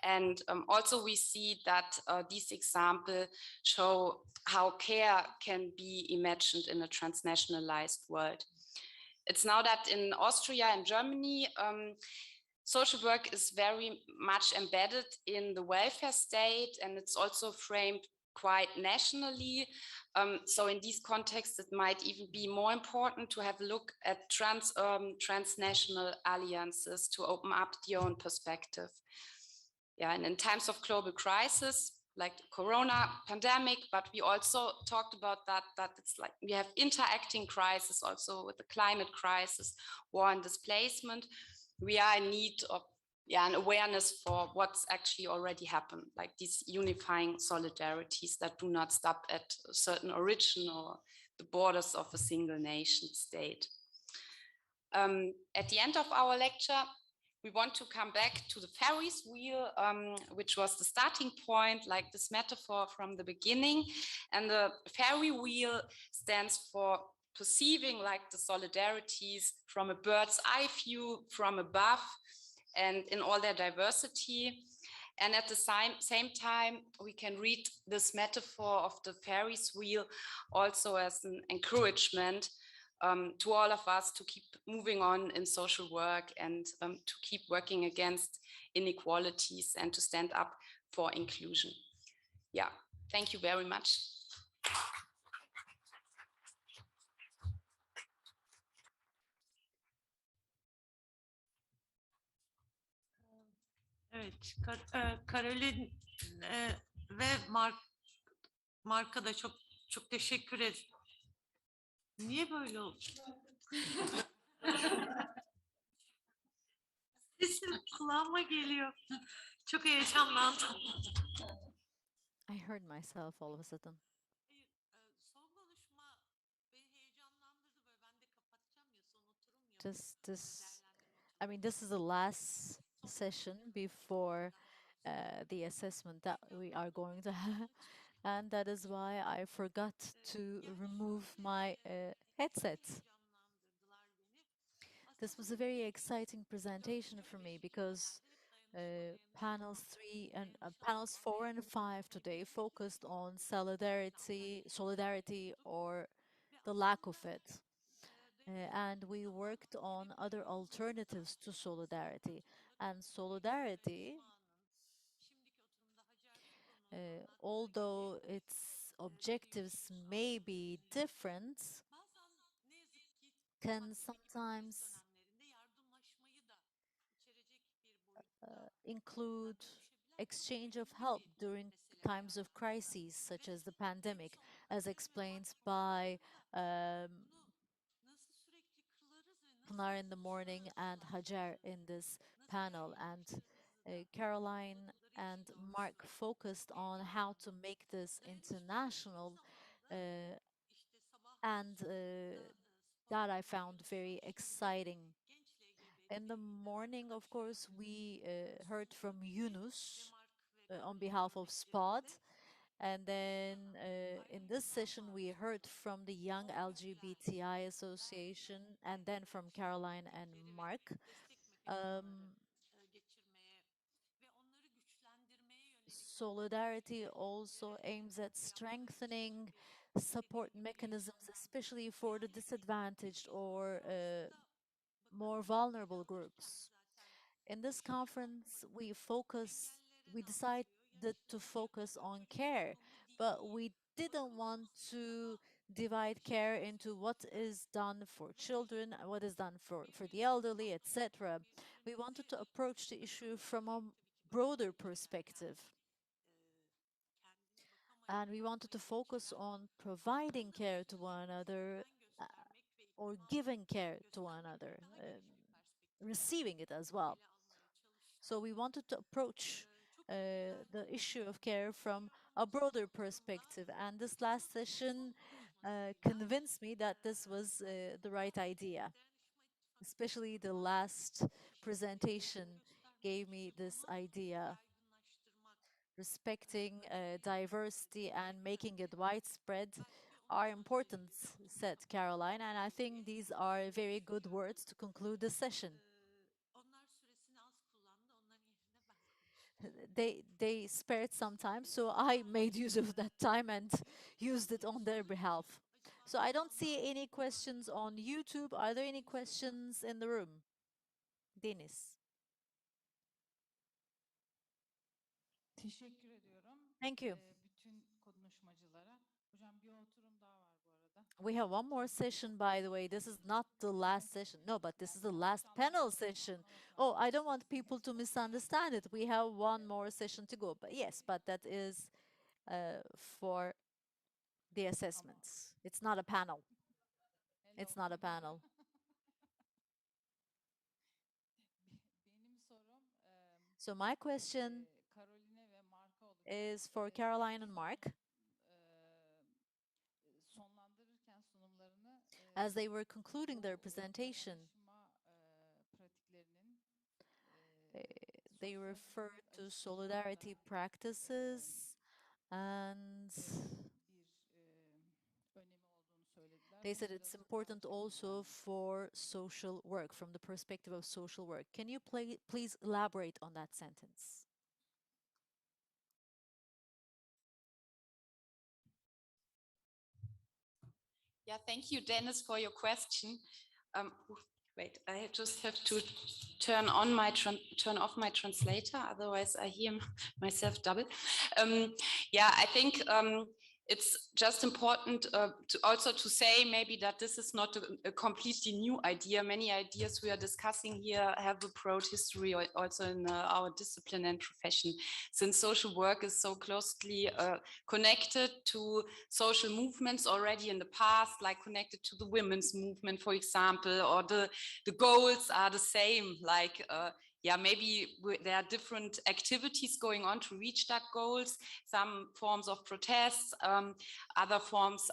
And also we see that these examples show how care can be imagined in a transnationalized world. It's now that in Austria and Germany, social work is very much embedded in the welfare state, and it's also framed quite nationally. So in these contexts, it might even be more important to have a look at transnational alliances to open up the own perspective. Yeah, and in times of global crisis, like the Corona pandemic, but we also talked about that it's like we have interacting crisis also with the climate crisis, war and displacement. we are in need of an awareness for what's actually already happened, like these unifying solidarities that do not stop at a certain origin or the borders of a single nation state. At the end of our lecture, we want to come back to the Ferris wheel, which was the starting point, like this metaphor from the beginning. And the ferry wheel stands for perceiving like the solidarities from a bird's eye view, from above, and in all their diversity. And at the same time, we can read this metaphor of the Ferris wheel also as an encouragement to all of us to keep moving on in social work and to keep working against inequalities and to stand up for inclusion. Yeah, thank you very much. Evet, Karolin ve Mark'a da çok teşekkür ederim. Niye böyle oldu? Sesim kulağıma geliyor. Çok heyecanlandım. I heard myself all of a sudden. Hayır, son konuşma beni heyecanlandırdı böyle. Ben de kapatacağım ya, son oturum ya. I mean, this is the last session before the assessment that we are going to have. And that is why I forgot to remove my headset. This was a very exciting presentation for me because panels 4 and 5 today focused on solidarity or the lack of it. And we worked on other alternatives to solidarity. And solidarity, although its objectives may be different, can sometimes include exchange of help during times of crises, such as the pandemic, as explained by Pınar in the morning and Hajar in this panel. And Caroline and Mark focused on how to make this international, and that I found very exciting. In the morning, of course, we heard from Yunus on behalf of SPOD. And then in this session, we heard from the Young LGBTI Association, and then from Caroline and Mark. Solidarity also aims at strengthening support mechanisms, especially for the disadvantaged or more vulnerable groups. In this conference, we decided to focus on care, but we didn't want to divide care into what is done for children, what is done for the elderly, etc. We wanted to approach the issue from a broader perspective. And we wanted to focus on providing care to one another or giving care to one another, receiving it as well. So we wanted to approach the issue of care from a broader perspective. And this last session convinced me that this was the right idea. Especially the last presentation gave me this idea. Respecting diversity and making it widespread are important, said Caroline. And I think these are very good words to conclude the session. They spared some time, so I made use of that time and used it on their behalf. So I don't see any questions on YouTube. Are there any questions in the room? Deniz. Teşekkür ediyorum. Thank you. Bütün konuşmacılara. Hocam bir oturum daha var bu arada. We have one more session, by the way. This is not the last session. No, but this is the last panel session. Oh, I don't want people to misunderstand it. We have one more session to go. But yes, but that is for the assessments. It's not a panel. It's not a panel. So my question Caroline ve Mark'a olacak. is for Caroline and Mark. Sonlandırırken sunumlarını As they were concluding their presentation, pratiklerinin they referred to solidarity practices and they said it's important also for social work, from the perspective of social work. Can you please elaborate on that sentence? Yeah, thank you, Dennis, for your question. Wait, I just have to turn off my translator, otherwise I hear myself double. Yeah, I think it's just important to also to say maybe that this is not a completely new idea. Many ideas we are discussing here have a broad history also in our discipline and profession, since social work is so closely connected to social movements already in the past, like connected to the women's movement, for example, or the goals are the same, like yeah, maybe there are different activities going on to reach that goals, some forms of protests, other forms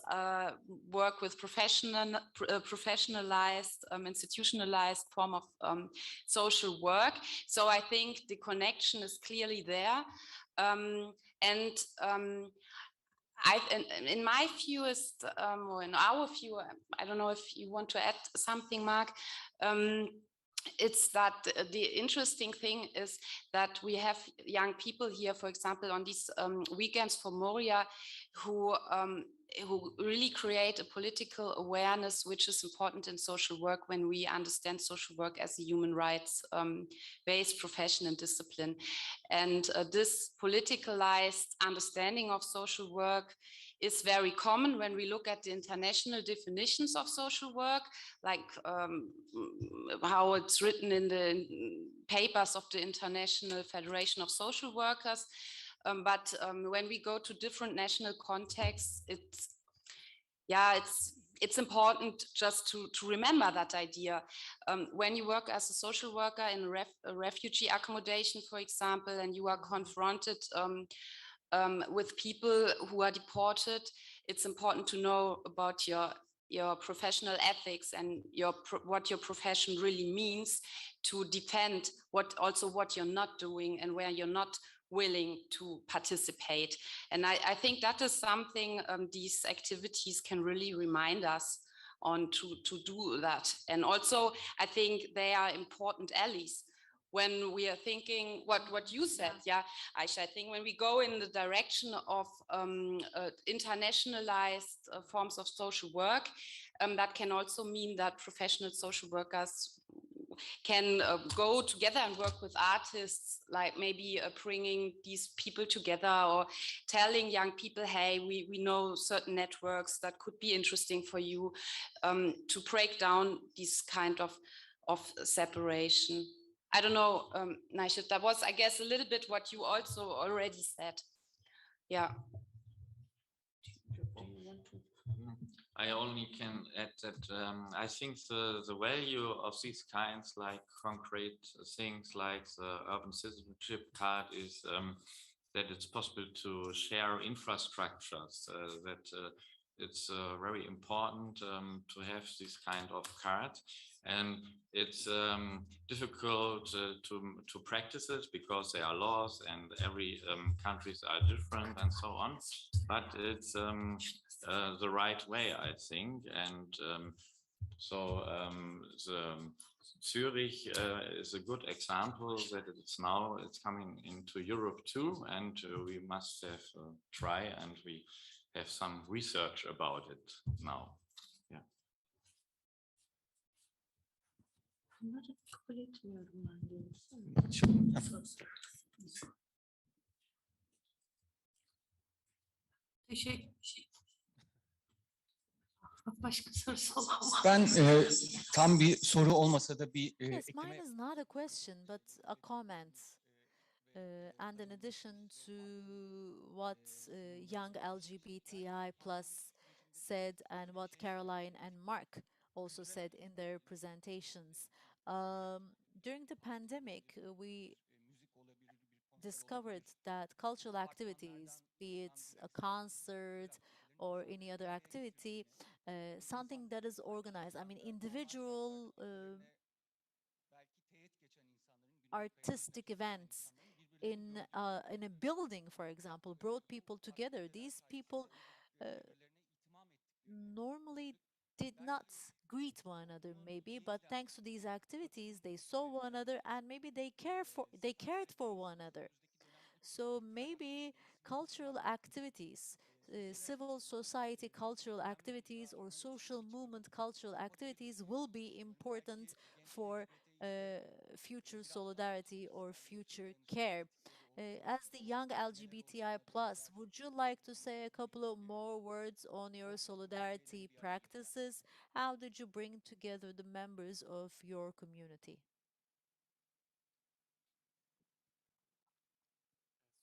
work with professionalized, institutionalized form of social work. So I think the connection is clearly there. In my view is, or in our view, I don't know if you want to add something, Mark. It's that the interesting thing is that we have young people here, for example, on these weekends for Moria, who really create a political awareness, which is important in social work when we understand social work as a human rights based profession and discipline. And this politicalized understanding of social work is very common when we look at the international definitions of social work, like how it's written in the papers of the International Federation of Social Workers. But when we go to different national contexts, it's important just to remember that idea. When you work as a social worker in a refugee accommodation, for example, and you are confronted with people who are deported, it's important to know about your professional ethics and what your profession really means to defend what you're not doing and where you're not willing to participate. And I think that is something these activities can really remind us on to do that. And also, I think they are important allies. When we are thinking what you said, yeah, Aisha, I think when we go in the direction of internationalized forms of social work, that can also mean that professional social workers can go together and work with artists, like maybe bringing these people together or telling young people, hey, we know certain networks that could be interesting for you, to break down this kind of separation. I don't know, Naishit, that was, I guess, a little bit what you also already said. Yeah. I only can add that I think the value of these kinds, like concrete things like the urban citizenship card, is that it's possible to share infrastructures, that it's very important to have this kind of card. And it's difficult to practice it because there are laws and every countries are different and so on. But it's the right way, I think. And so the Zurich is a good example that it's coming into Europe too, and we must have a try, and we have some research about it now. Yeah. Başka sorusu olan var. Ben tam bir soru olmasa da bir Yes, ekleme mine is not a question, but a comment. And in addition to what young LGBTI plus said and what Caroline and Mark also said in their presentations, during the pandemic, we discovered that cultural activities, be it a concert or any other activity, something that is organized, I mean, individual artistic events in a building, for example, brought people together. These people normally did not greet one another maybe, but thanks to these activities they saw one another and maybe they cared for one another. So maybe cultural activities, civil society cultural activities or social movement cultural activities will be important for future solidarity or future care. As the young LGBTI plus, would you like to say a couple of more words on your solidarity practices? How did you bring together the members of your community?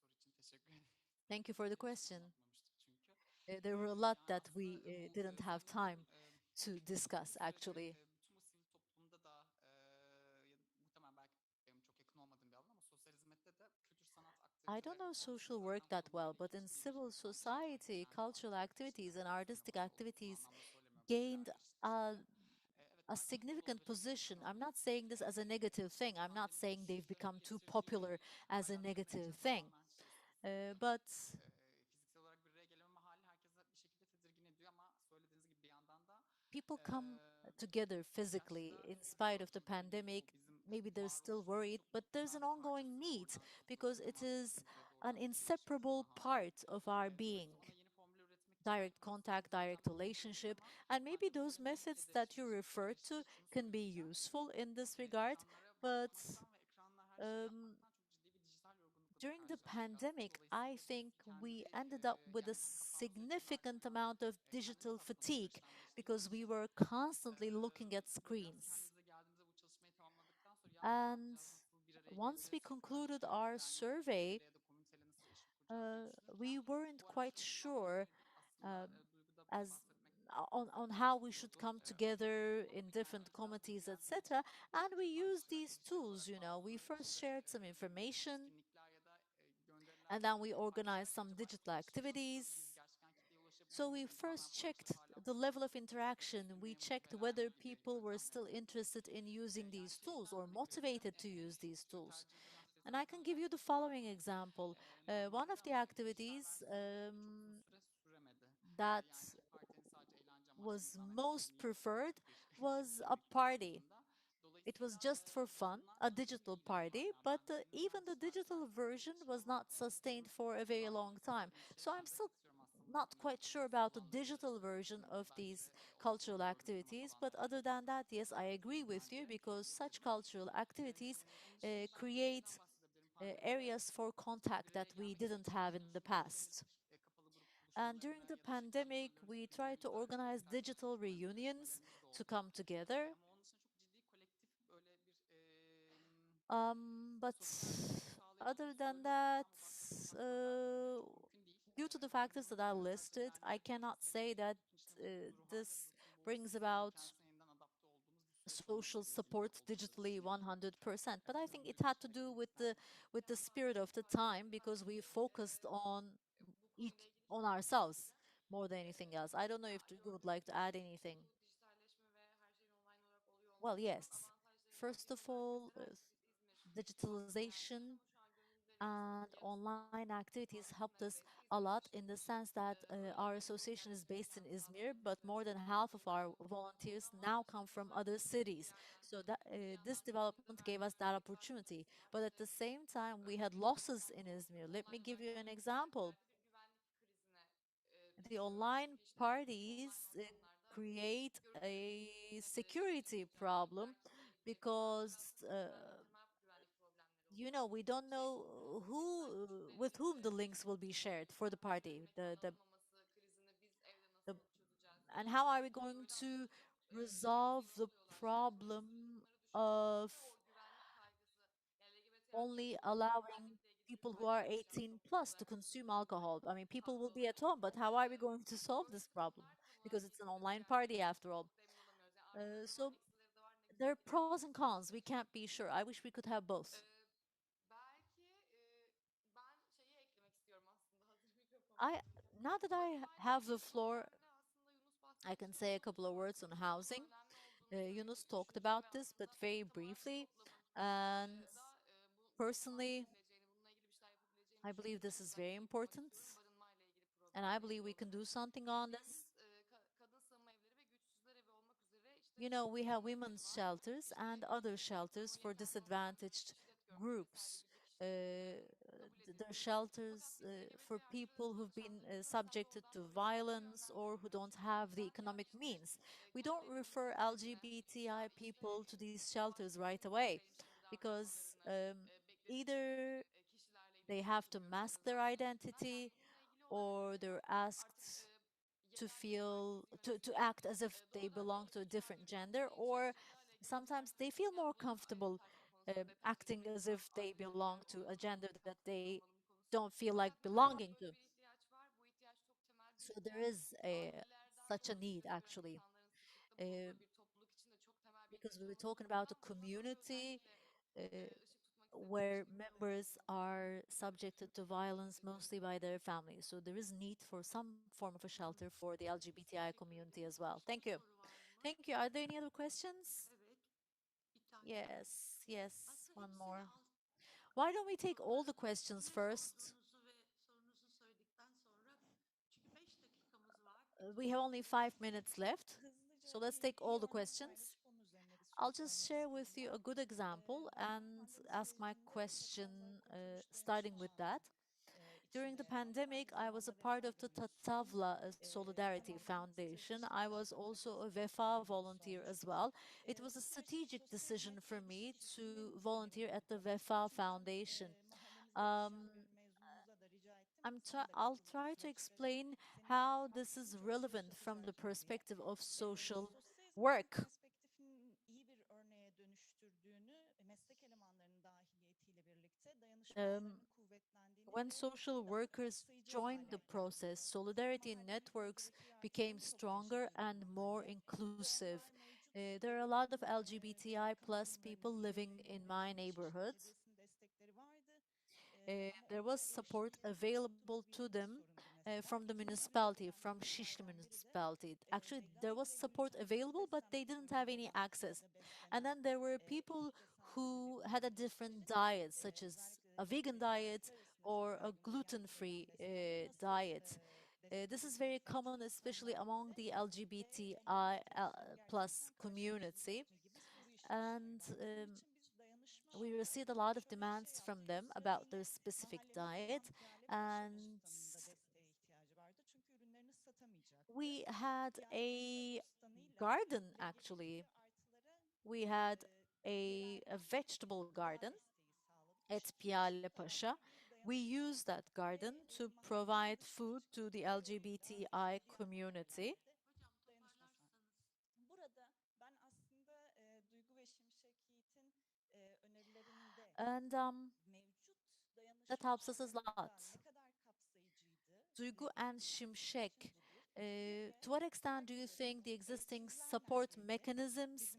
Soru için teşekkür ederim. Thank you for the Hiç question. anlatmamıştık çünkü. There were a lot Yani that we aslında bu didn't have sanıyorum time to bu discuss süreci actually. bütün bu sivil toplumda da ya da muhtemelen belki benim çok yakın olmadığım bir alan ama sosyal hizmette de kültür sanat I don't know aktivitelerinin kendisini social zaten work that well, kurumlarla but in ilişkiye civil geçmesi bence çok society, önemli cultural artık. İşte activities and herhangi bir artistic sineması olsun o activities anlamda söylemiyorum. gained Popülerdir işte şeyde. Evet a belki burada da significant olabilir çok yakın position. I'm olmayıp. not saying this as a negative thing. I'm not Pandeminin saying they've şu become tabii too popular getirdiği as a hayatımızda negative iyice thing. tamamen şeysiz. But Fiziksel olarak bir araya gelememe hali herkese bir şekilde tedirgin ediyor ama söylediğiniz gibi bir yandan da people come together physically ihtiyaçta in sizin de spite of the gördüğünüz gibi bu pandemic. bizim Maybe they're still varoluşumuzun worried, çok but there's an temel bir ongoing parçası need koordinasyonun because it temas is etmenin ve an doğrudan iletişim inseparable kurma hali. part of our being. Dolayısıyla ona yeni formül üretmek için Direct belki nasıl contact, direct uygulamayacağımızı bilmiyoruz relationship, ama and maybe farklı bir those dönemimizde methods de that you şimdi referred geçmiş to için şunu can be söyleyeceğim. useful in this regard. Ekranlara But bakmaktan ve ekranla her şeyi um, yapmaktan çok ciddi bir dijital yorgunlukla da during the karşılaştık aslında. pandemic, I Dolayısıyla biz think we kendi ended up with a yani kafamızı significant yapılarken amount of kendimiz de digital aslında bir fatigue süreçten because geçtiğimiz we için were constantly looking at böyle biraz screens. kendimize geldiğimizde bu çalışmayı tamamladıktan sonra ya ne And yapacağız, nasıl bir araya once we geleceğiz, çok merak concluded ediyorum. our Dernek survey, yöneticileri ya da komüniteyle nasıl iletişim kuracağız diye we düşünürken weren't bu araç quite açısından sure verimliydi. uh, Aslında Duygu'da as bahsetmek on how we should istiyordu. come Aslında together katılmalı in bir yerden different açıdan committees, geldiği için etc. And we used paylaşarak these dijital tools. olarak We bazı first işte shared some information, etkinlikler ya da gönderiler and then we organized paylaşarak some acaba digital etkileşimi nasıl, biz activities. gerçekten kitleye ulaşabiliyor So we muyuz? İnsanlar first bu araçları checked hala the level of kullanmak interaction. We istemeyi checked motive eder whether mi diye people were gözlemlemek still istedim. interested in using Yani these tools şeyden or örnek verebilirim. motivated to use these tools. Tercih edilen işte And I can zaten give you the özellikle following farklı example. One normları of the ama dijital activities versiyonu çok uzun süre süremedi. that Yani partinin sadece eğlence amaçlı was insanların most katılımını preferred yapılabilecek bir was a etkinlik party. aslında. It was Dolayısıyla just for fun, bundan a şöyle bir digital bilgim party, var. but Ben dediğiniz even the yanlış digital versiyonda version için was ama not sustained for a bu very long anlamda time. söylediğiniz şeye So I'm ben de still katılıyorum aslında. not Hani quite sure fiziksel about the olanları digital version of these belki de cultural olasılığı örgütleme activities, but falan other than that, yes, I agree with you bence because such söyleyebilirim. cultural activities Onun dışında belki şeyden create bahsedebilirim. Pandemide areas for bir contact araya that we gelmek için didn't have in the çalıştığınız past. görüşmelerin, kapalı grup And during buluşmalarını the ya da şekerli pandemic, böllüğümüz we tried to sprintlerinde organize dijital digital reunions görüşmelerimiz de to oldu. come together. Ama onun dışında çok ciddi kolektif böyle bir But sosyal destek other sağlayabildiğimiz than böyle that, ortam, uzaktan faktörler nedeniyle çok mümkün değil. due to the Tabii factors bunun that I sadece listed, I derneğin cannot say kapasitesi, that ekibin içinde bulunduğu ruh hali ya da this bütün bu brings sistemin about kendisine yeniden adapte olduğumuz bir süreç social olması ilgili support olduğunu da digitally düşünüyorum. 100%. But I think it Bunun had to dışında do eklemek istediğiniz bir şey with the var mı? spirit of the time because we focused on Bu konuyla each ilgili on şunu ourselves söyleyebilirim. more than anything else. I don't know if Ya Duygu would like gördüğümüz to add gibi anything. bu dijitalleşme ve her şeyin online olarak oluyor Well, olmasının çok yes. avantajları var. First Genel of olarak all, mesela işte biz İzmir bazlı derneğiz digitalization ama şu an gönüllülerimizin and yarısından online activities fazlası helped us neredeyse a İzmir lot in the dışında. sense that Böyle our bir association is based in gerçekten Izmir, sağladığımız but more than half of our volunteers oldu ama now işte come from bunları other cities. yerden So that bir this yandan gönüllü de development gave us verdiğimiz that destekler opportunity. sayısı var. But at the İşte same time, we had örnek veriyorum losses şu an in bu Izmir. Let me online give you an versiyondaki example. etkinlikler bir güvenlik krizine The taşıyor. online Çünkü işte online parties ortamlarda create görüntülerimizin a nedir, security içerikler problem kimle ilgili bunlar da because bence temel güvenlik problemleri oluyor. we don't know Kişisel who with küçüklerin whom the links will be shared for the kendilerinin party. mekanda alınmaması krizini biz evde The nasıl çözeceğiz and how are we gibi going böyle aslında to çok resolve temkinli the oluyorlar. Dolayısıyla biz problem bunları düşündüğümüzde of de o güvenlik kaygısı yani LGBT artı only topluluğun allowing güvenlikle ilgili bir people who are kaygısı yaşayan bir 18 topluluk plus to olarak biz consume bunu alcohol? I mean, people haklı will be at olarak home, but how are we going to solve this gördüğümüz problem? durumlar tam olarak Because it's an şekilde online yani party after all. çok da emin olamıyoruz. Yani artıları var, So eksileri de var, ne there güzel are ki pros and cons. We can't be sure. I wish we could have both. belki I now that I have the floor, I can say a couple of words on housing. Yunus talked about this, but very briefly. And personally, I believe this is very important, and I believe we can do something on this. You know, we have women's shelters and other shelters for disadvantaged groups. There are shelters for people who've been subjected to violence or who don't have the economic means. We don't refer LGBTI people to these shelters right away because either they have to mask their identity or they're asked to act as if they belong to a different gender, or sometimes they feel more comfortable acting as if they belong to a gender that they don't feel like belonging to. So there is such a need actually, uh, because we were talking about a community where members are subjected to violence mostly by their families. So there is need for some form of a shelter for the LGBTI community as well. Thank you. Thank you. Are there any other questions? Yes, yes, one more. Why don't we take all the questions first? We have only 5 minutes left, so let's take all the questions. I'll just share with you a good example and ask my question starting with that. During the pandemic, I was a part of the Tatavla Solidarity Foundation. I was also a VEFA volunteer as well. It was a strategic decision for me to volunteer at the VEFA Foundation. Um, I'll try to explain how this is relevant from the perspective of social work. When social workers joined the process, solidarity networks became stronger and more inclusive. There are a lot of LGBTI plus people living in my neighborhoods. There was support available to them from the municipality, from Şişli municipality. Actually, there was support available, but they didn't have any access. And then there were people who had a different diet, such as a vegan diet or a gluten-free diet. This is very common, especially among the LGBTI plus community. And we received a lot of demands from them about their specific diet, and we had a garden actually. We had a vegetable garden at Piyale Pasha. We used that garden to provide food to the LGBTI community. And that helps us a lot. Duygu and Şimşek, to what extent do you think the existing support mechanisms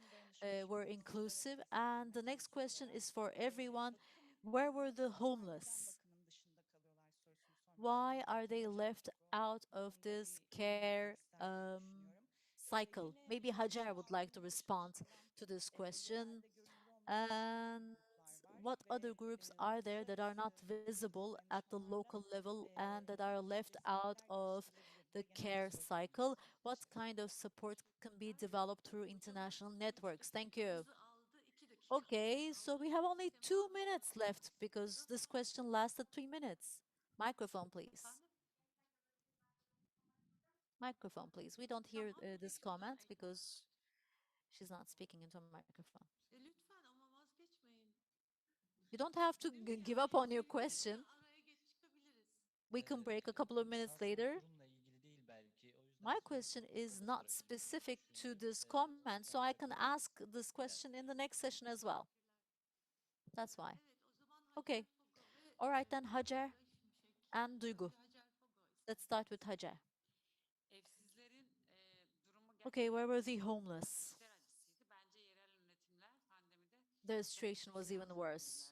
were inclusive? And the next question is for everyone. Where were the homeless? Why are they left out of this care cycle? Maybe Hajar would like to respond to this question. And what other groups are there that are not visible at the local level and that are left out of the care cycle? What kind of support can be developed through international networks? Thank you. Okay, so we have only 2 minutes left because this question lasted 3 minutes. Microphone, please. Microphone, please. We don't hear this comment because she's not speaking into a microphone. Lütfen ama vazgeçmeyin. You don't have to give up on your question. We can break a couple of minutes later. My question is not specific to this comment, so I can ask this question in the next session as well. That's why. Okay. All right then, Hajar and Duygu. Let's start with Hajar. Okay, where were the homeless? Their situation was even worse.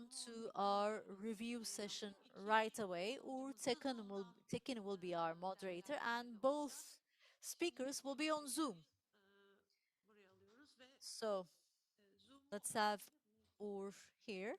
on to our review session right away. Uğur Tekin will be our moderator, and both speakers will be on Zoom. So let's have Uğur here.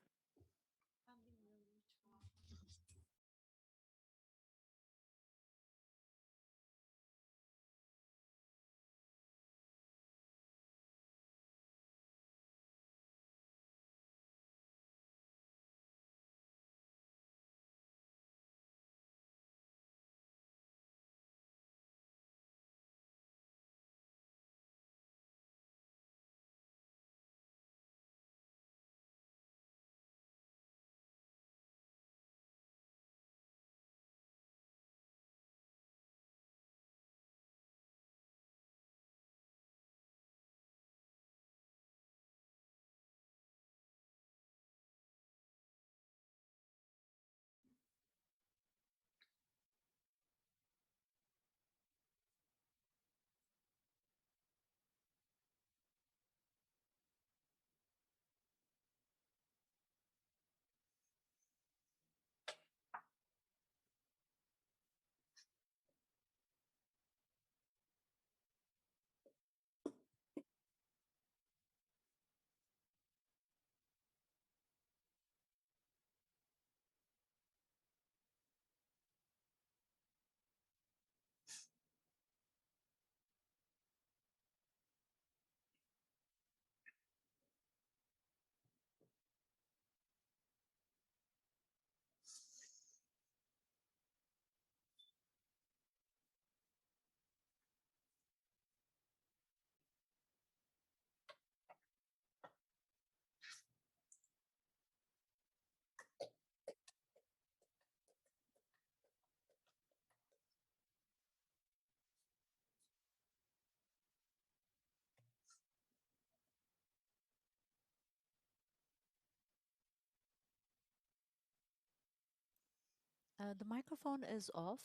The microphone is off,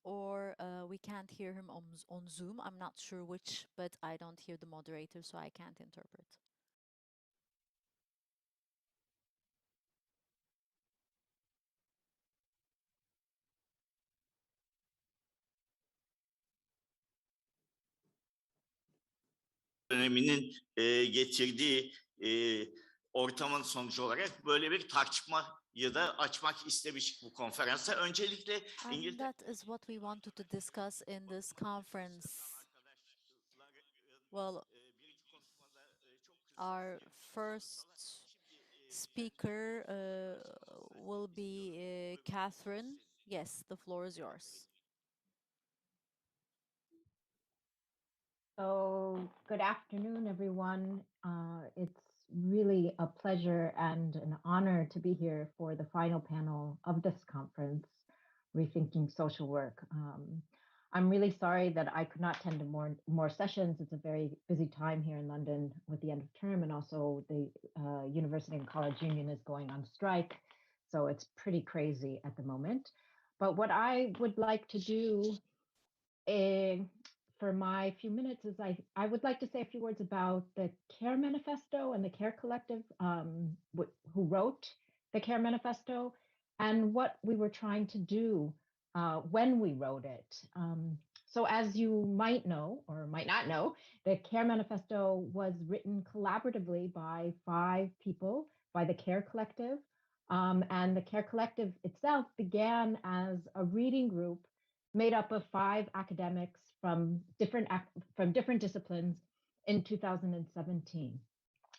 or we can't hear him on Zoom. I'm not sure which, but I don't hear the moderator, so I can't interpret. döneminin getirdiği ortamın sonucu olarak böyle bir tartışmayı da açmak istemiş bu konferansta. Öncelikle And that is what we wanted to discuss in this conference. Well, our first speaker will be Catherine. Yes, the floor is yours. So, good afternoon, everyone. It's really a pleasure and an honor to be here for the final panel of this conference, Rethinking Social Work. I'm really sorry that I could not attend to more sessions. It's a very busy time here in London with the end of term, and also the University and College Union is going on strike. So it's pretty crazy at the moment. But what I would like to do for my few minutes is I would like to say a few words about the CARE Manifesto and the CARE Collective, who wrote the CARE Manifesto, and what we were trying to do when we wrote it. So as you might know or might not know, the CARE Manifesto was written collaboratively by 5 people, by the CARE Collective. And the CARE Collective itself began as a reading group made up of 5 academics from different disciplines in 2017.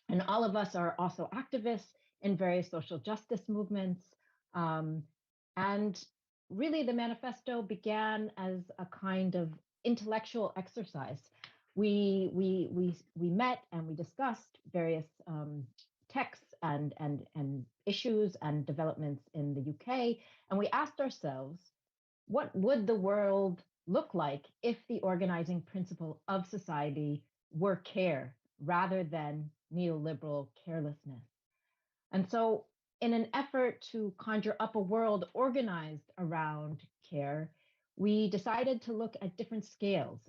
And all of us are also activists in various social justice movements. And really the manifesto began as a kind of intellectual exercise. We met and we discussed various texts and issues and developments in the UK. And we asked ourselves, what would the world look like if the organizing principle of society were care rather than neoliberal carelessness? And so, in an effort to conjure up a world organized around care, we decided to look at different scales,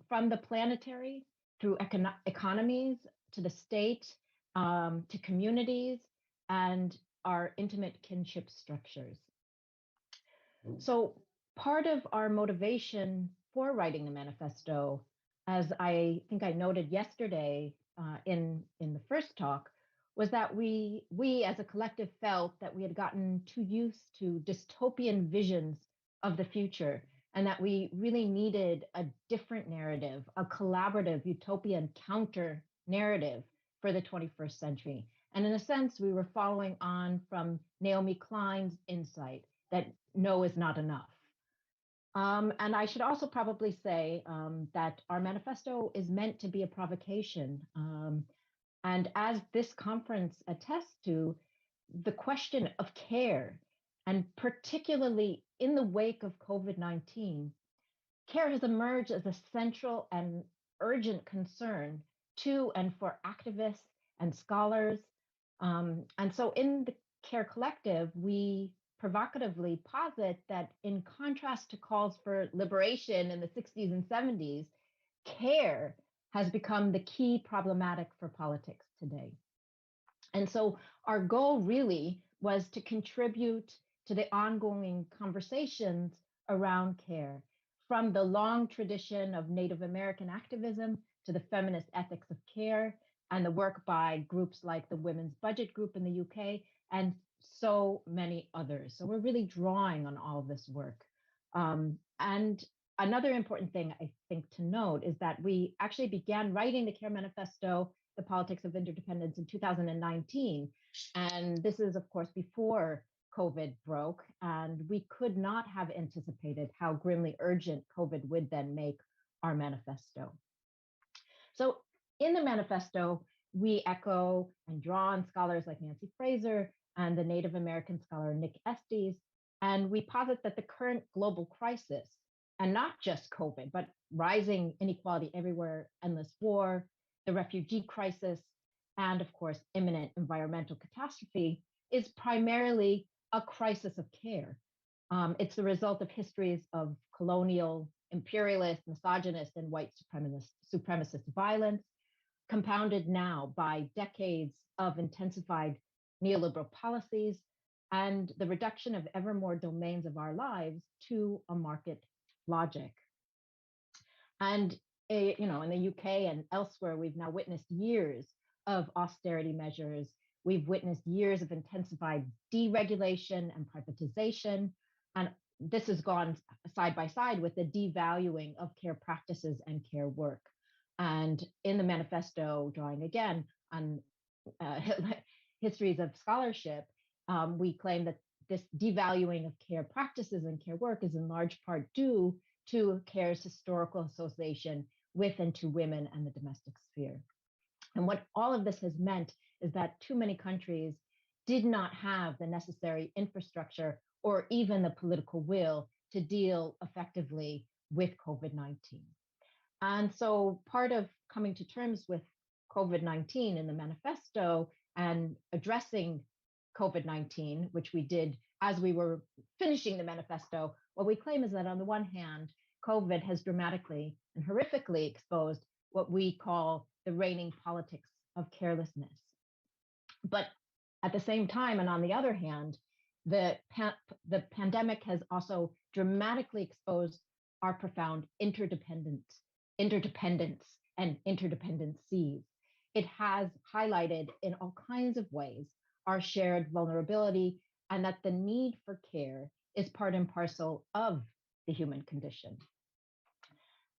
from the planetary through economies to the state, to communities, and our intimate kinship structures. So part of our motivation for writing the manifesto, as I think I noted yesterday in the first talk, was that we as a collective felt that we had gotten too used to dystopian visions of the future, and that we really needed a different narrative, a collaborative utopian counter narrative for the 21st century. And in a sense, we were following on from Naomi Klein's insight that no is not enough. And I should also probably say that our manifesto is meant to be a provocation. And as this conference attests to, the question of care, and particularly in the wake of COVID-19, care has emerged as a central and urgent concern to and for activists and scholars. And so in the CARE Collective, we provocatively posit that in contrast to calls for liberation in the 60s and 70s, care has become the key problematic for politics today. And so our goal really was to contribute to the ongoing conversations around care, from the long tradition of Native American activism to the feminist ethics of care and the work by groups like the Women's Budget Group in the UK and so many others. So we're really drawing on all of this work. And another important thing I think to note is that we actually began writing the CARE Manifesto, The Politics of Interdependence, in 2019. And this is, of course, before COVID broke, and we could not have anticipated how grimly urgent COVID would then make our manifesto. So in the manifesto, we echo and draw on scholars like Nancy Fraser and the Native American scholar Nick Estes, and we posit that the current global crisis, and not just COVID, but rising inequality everywhere, endless war, the refugee crisis, and of course, imminent environmental catastrophe, is primarily a crisis of care. It's the result of histories of colonial, imperialist, misogynist, and white supremacist violence, compounded now by decades of intensified neoliberal policies and the reduction of ever more domains of our lives to a market logic. And in the UK and elsewhere, we've now witnessed years of austerity measures. We've witnessed years of intensified deregulation and privatization. And this has gone side by side with the devaluing of care practices and care work. And in the manifesto, drawing again on histories of scholarship, we claim that this devaluing of care practices and care work is in large part due to care's historical association with and to women and the domestic sphere. And what all of this has meant is that too many countries did not have the necessary infrastructure or even the political will to deal effectively with COVID-19. And so part of coming to terms with COVID-19 in the manifesto and addressing COVID-19, which we did as we were finishing the manifesto, what we claim is that on the one hand, COVID has dramatically and horrifically exposed what we call the reigning politics of carelessness. But at the same time, and on the other hand, the pandemic has also dramatically exposed our profound interdependence and interdependencies. It has highlighted in all kinds of ways our shared vulnerability and that the need for care is part and parcel of the human condition.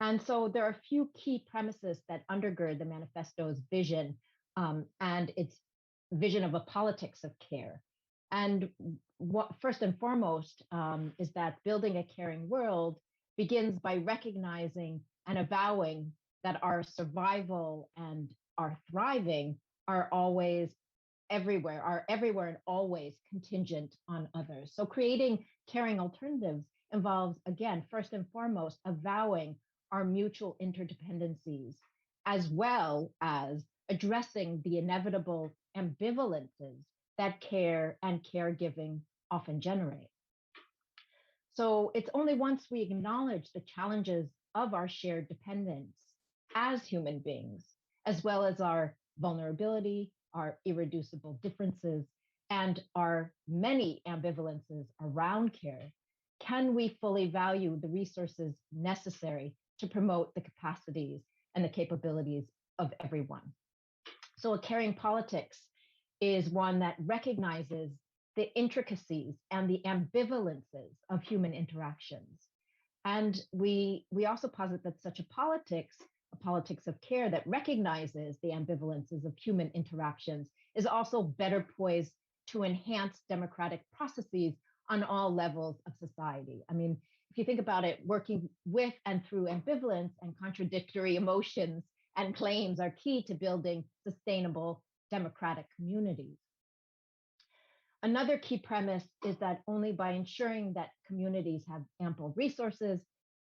And so there are a few key premises that undergird the manifesto's vision and its vision of a politics of care. And what first and foremost is that building a caring world begins by recognizing and avowing that our survival and our thriving are always everywhere and always contingent on others. So creating caring alternatives involves, again, first and foremost, avowing our mutual interdependencies, as well as addressing the inevitable ambivalences that care and caregiving often generate. So it's only once we acknowledge the challenges of our shared dependence as human beings, as well as our vulnerability, our irreducible differences, and our many ambivalences around care, can we fully value the resources necessary to promote the capacities and the capabilities of everyone. So a caring politics is one that recognizes the intricacies and the ambivalences of human interactions. And we also posit that such a politics of care that recognizes the ambivalences of human interactions, is also better poised to enhance democratic processes on all levels of society. I mean, if you think about it, working with and through ambivalence and contradictory emotions and claims are key to building sustainable democratic communities. Another key premise is that only by ensuring that communities have ample resources,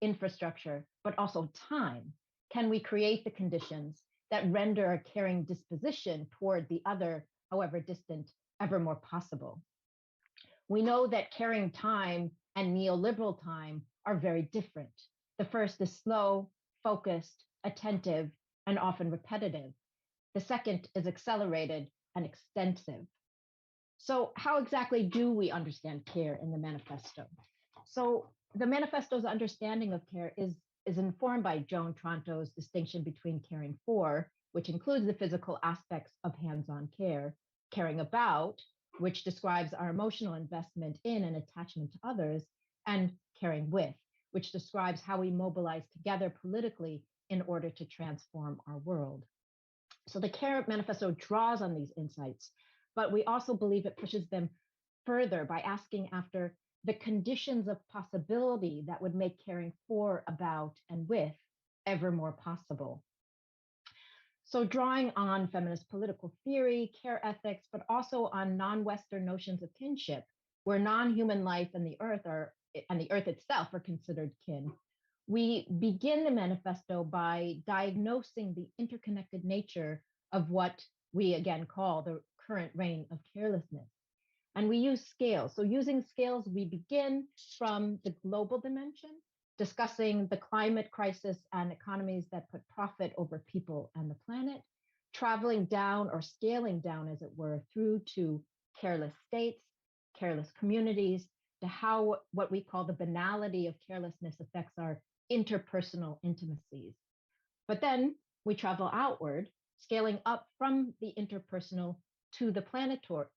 infrastructure, but also time, can we create the conditions that render a caring disposition toward the other, however distant, ever more possible. We know that caring time and neoliberal time are very different. The first is slow, focused, attentive, and often repetitive. The second is accelerated and extensive. So how exactly do we understand care in the manifesto? So the manifesto's understanding of care is informed by Joan Tronto's distinction between caring for, which includes the physical aspects of hands-on care, caring about, which describes our emotional investment in and attachment to others, and caring with, which describes how we mobilize together politically in order to transform our world. So the Care Manifesto draws on these insights, but we also believe it pushes them further by asking after the conditions of possibility that would make caring for, about, and with ever more possible. So drawing on feminist political theory, care ethics, but also on non-Western notions of kinship, where non-human life and the earth itself are considered kin, we begin the manifesto by diagnosing the interconnected nature of what we again call the current reign of carelessness. And we use scales. So using scales, we begin from the global dimension, discussing the climate crisis and economies that put profit over people and the planet, traveling down or scaling down, as it were, through to careless states, careless communities, to how what we call the banality of carelessness affects our interpersonal intimacies. But then we travel outward, scaling up from the interpersonal to the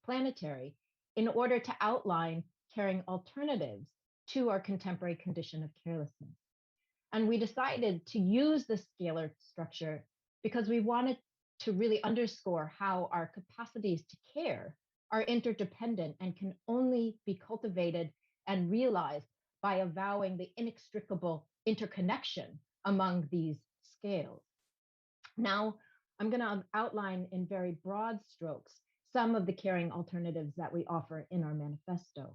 planetary in order to outline caring alternatives to our contemporary condition of carelessness. And we decided to use the scalar structure because we wanted to really underscore how our capacities to care are interdependent and can only be cultivated and realized by avowing the inextricable interconnection among these scales. Now, I'm going to outline in very broad strokes some of the caring alternatives that we offer in our manifesto.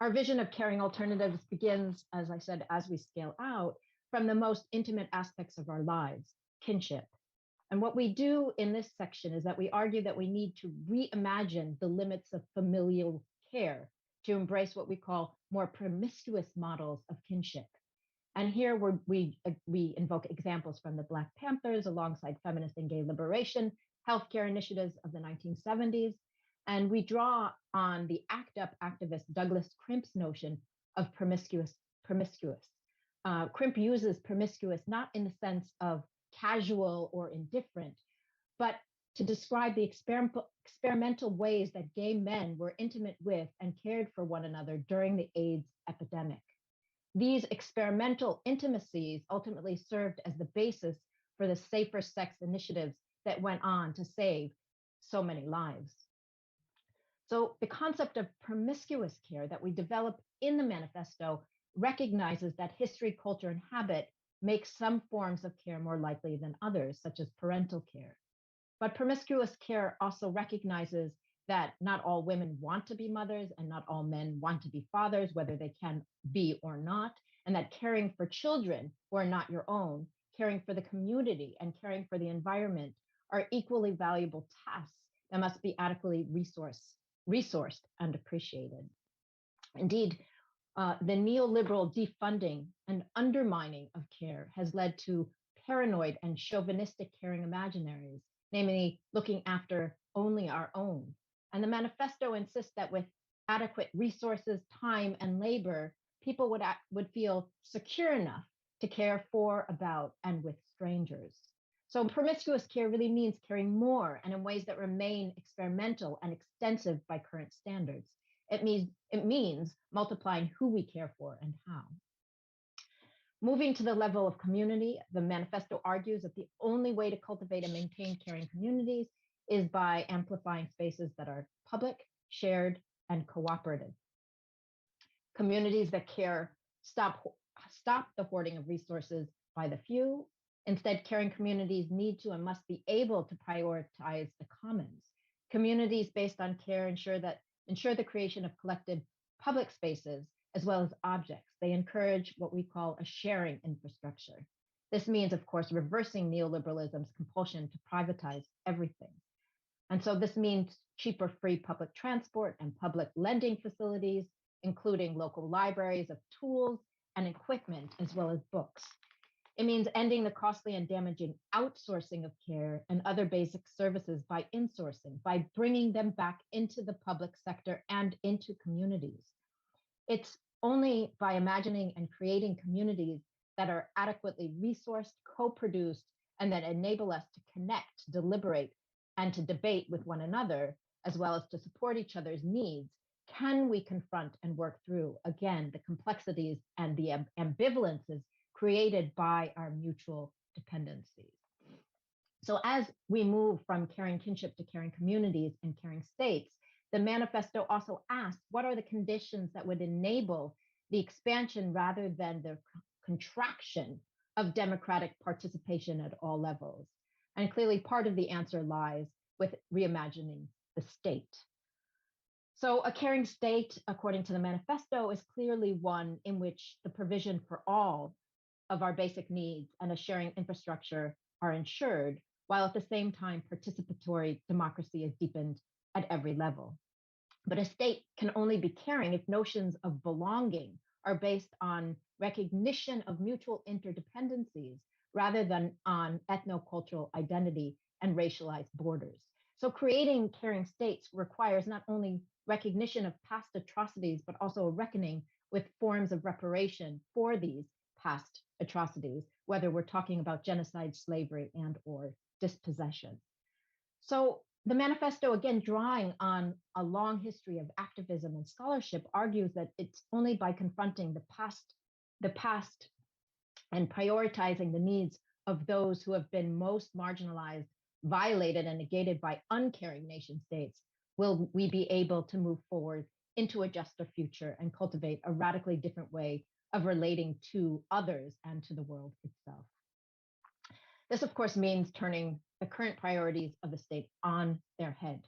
Our vision of caring alternatives begins, as I said, as we scale out from the most intimate aspects of our lives, kinship. And what we do in this section is that we argue that we need to reimagine the limits of familial care to embrace what we call more promiscuous models of kinship. And here we invoke examples from the Black Panthers alongside feminist and gay liberation, healthcare initiatives of the 1970s. And we draw on the ACT UP activist Douglas Crimp's notion of promiscuous. Crimp uses promiscuous not in the sense of casual or indifferent, but to describe the experimental ways that gay men were intimate with and cared for one another during the AIDS epidemic. These experimental intimacies ultimately served as the basis for the safer sex initiatives that went on to save so many lives. So the concept of promiscuous care that we develop in the manifesto recognizes that history, culture, and habit make some forms of care more likely than others, such as parental care. But promiscuous care also recognizes that not all women want to be mothers and not all men want to be fathers, whether they can be or not, and that caring for children who are not your own, caring for the community, and caring for the environment are equally valuable tasks that must be adequately resourced and appreciated. Indeed, the neoliberal defunding and undermining of care has led to paranoid and chauvinistic caring imaginaries, namely looking after only our own. And the manifesto insists that with adequate resources, time, and labor, people would feel secure enough to care for, about, and with strangers. So promiscuous care really means caring more and in ways that remain experimental and extensive by current standards. It means multiplying who we care for and how. Moving to the level of community, the manifesto argues that the only way to cultivate and maintain caring communities is by amplifying spaces that are public, shared, and cooperative. Communities that care stop the hoarding of resources by the few. Instead, caring communities need to and must be able to prioritize the commons. Communities based on care ensure the creation of collected public spaces as well as objects. They encourage what we call a sharing infrastructure. This means, of course, reversing neoliberalism's compulsion to privatize everything. And so this means cheaper free public transport and public lending facilities, including local libraries of tools and equipment, as well as books. It means ending the costly and damaging outsourcing of care and other basic services by insourcing, by bringing them back into the public sector and into communities. It's only by imagining and creating communities that are adequately resourced, co-produced, and that enable us to connect, deliberate, and to debate with one another, as well as to support each other's needs, can we confront and work through, again, the complexities and the ambivalences created by our mutual dependencies. So as we move from caring kinship to caring communities and caring states, the manifesto also asks, what are the conditions that would enable the expansion rather than the contraction of democratic participation at all levels? And clearly part of the answer lies with reimagining the state. So a caring state, according to the manifesto, is clearly one in which the provision for all of our basic needs and a sharing infrastructure are ensured, while at the same time participatory democracy is deepened at every level. But a state can only be caring if notions of belonging are based on recognition of mutual interdependencies rather than on ethno-cultural identity and racialized borders. So creating caring states requires not only recognition of past atrocities, but also a reckoning with forms of reparation for these past atrocities, whether we're talking about genocide, slavery, and or dispossession. So the manifesto, again, drawing on a long history of activism and scholarship, argues that it's only by confronting the past and prioritizing the needs of those who have been most marginalized, violated, and negated by uncaring nation states will we be able to move forward into a juster future and cultivate a radically different way of relating to others and to the world itself. This, of course, means turning the current priorities of the state on their head.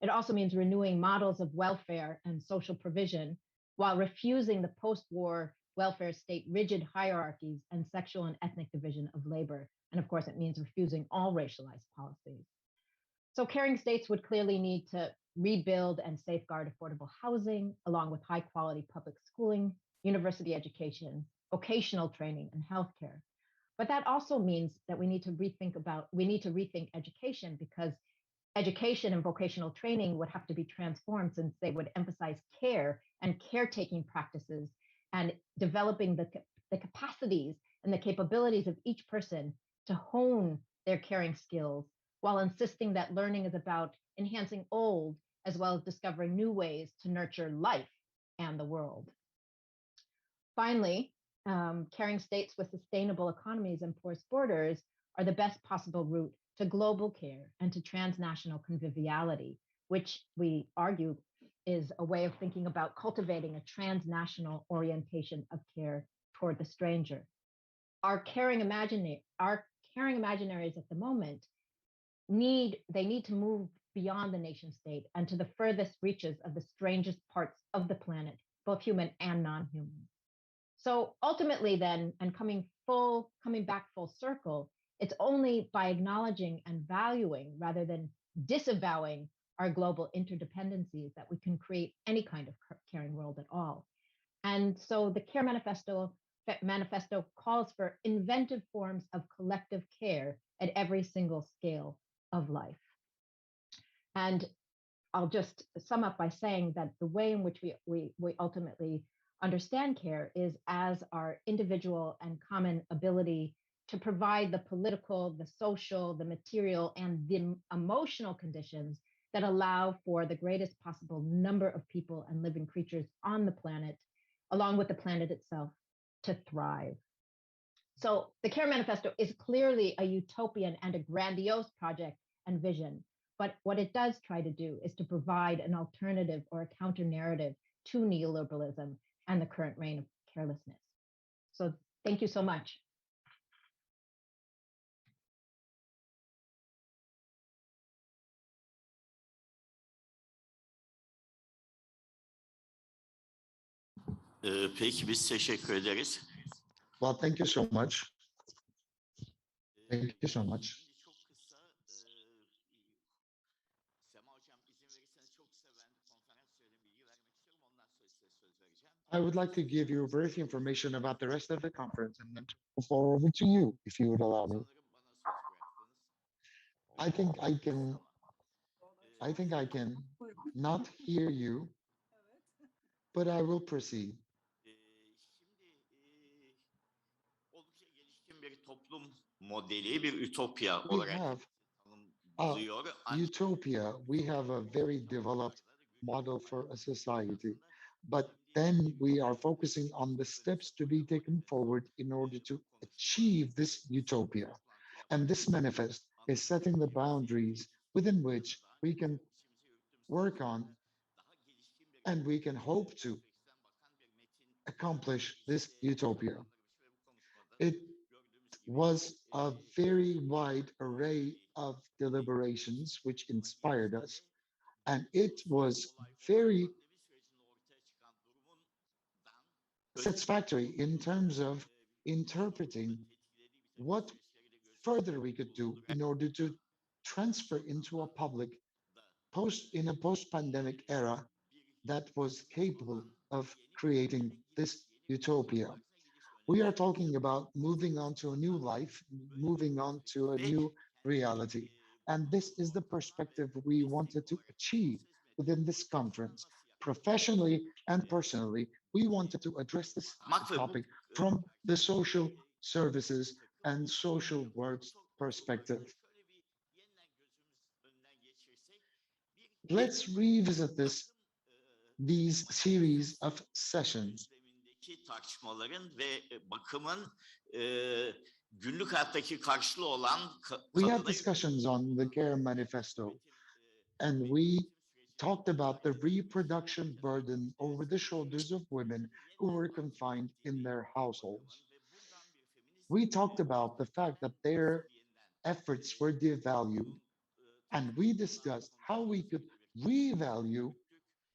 It also means renewing models of welfare and social provision while refusing the post-war welfare state rigid hierarchies and sexual and ethnic division of labor. And of course, it means refusing all racialized policies. So caring states would clearly need to rebuild and safeguard affordable housing, along with high quality public schooling, university education, vocational training, and healthcare. But that also means that we need to rethink education, because education and vocational training would have to be transformed since they would emphasize care and caretaking practices and developing the capacities and the capabilities of each person to hone their caring skills, while insisting that learning is about enhancing old as well as discovering new ways to nurture life and the world. Finally, caring states with sustainable economies and porous borders are the best possible route to global care and to transnational conviviality, which we argue is a way of thinking about cultivating a transnational orientation of care toward the stranger. Our caring imaginaries at the moment need to move beyond the nation state and to the furthest reaches of the strangest parts of the planet, both human and non-human. So ultimately then, and coming back full circle, it's only by acknowledging and valuing rather than disavowing our global interdependencies that we can create any kind of caring world at all. And so the Care Manifesto calls for inventive forms of collective care at every single scale of life. And I'll just sum up by saying that the way in which we ultimately understand care is as our individual and common ability to provide the political, the social, the material, and the emotional conditions that allow for the greatest possible number of people and living creatures on the planet, along with the planet itself, to thrive. So the Care Manifesto is clearly a utopian and a grandiose project and vision. But what it does try to do is to provide an alternative or a counter narrative to neoliberalism and the current reign of carelessness. So thank you so much. Peki biz teşekkür ederiz. Well, thank you so much. Thank you so much. Çok kısa Sema hocam izin verirseniz çok kısa ben konferans üzerine bilgi vermek istiyorum. Ondan sonra size söz vereceğim. I would like to give you brief information about the rest of the conference and then turn it forward to you, if you would allow me. I think I can not hear you, but I will proceed. Şimdi oldukça gelişkin bir toplum modeli, bir ütopya We olarak have tanımlıyor. utopia. We have a very developed model for a society, but then we are focusing on the steps to be taken forward in order to achieve this utopia. And this manifest is setting the boundaries within which we can work on and we can hope to accomplish this utopia. It was a very wide array of deliberations which inspired us, and it was very satisfactory in terms of interpreting what further we could do in order to transfer into a public in a post-pandemic era that was capable of creating this utopia. We are talking about moving on to a new life, moving on to a new reality. And this is the perspective we wanted to achieve within this conference. Professionally and personally, we wanted to address this topic from the social services and social works perspective. Let's revisit these series of sessions. Tartışmaların ve bakımın günlük hayattaki karşılığı olan We had discussions on the Care Manifesto, and we talked about the reproduction burden over the shoulders of women who were confined in their households. We talked about the fact that their efforts were devalued, and we discussed how we could revalue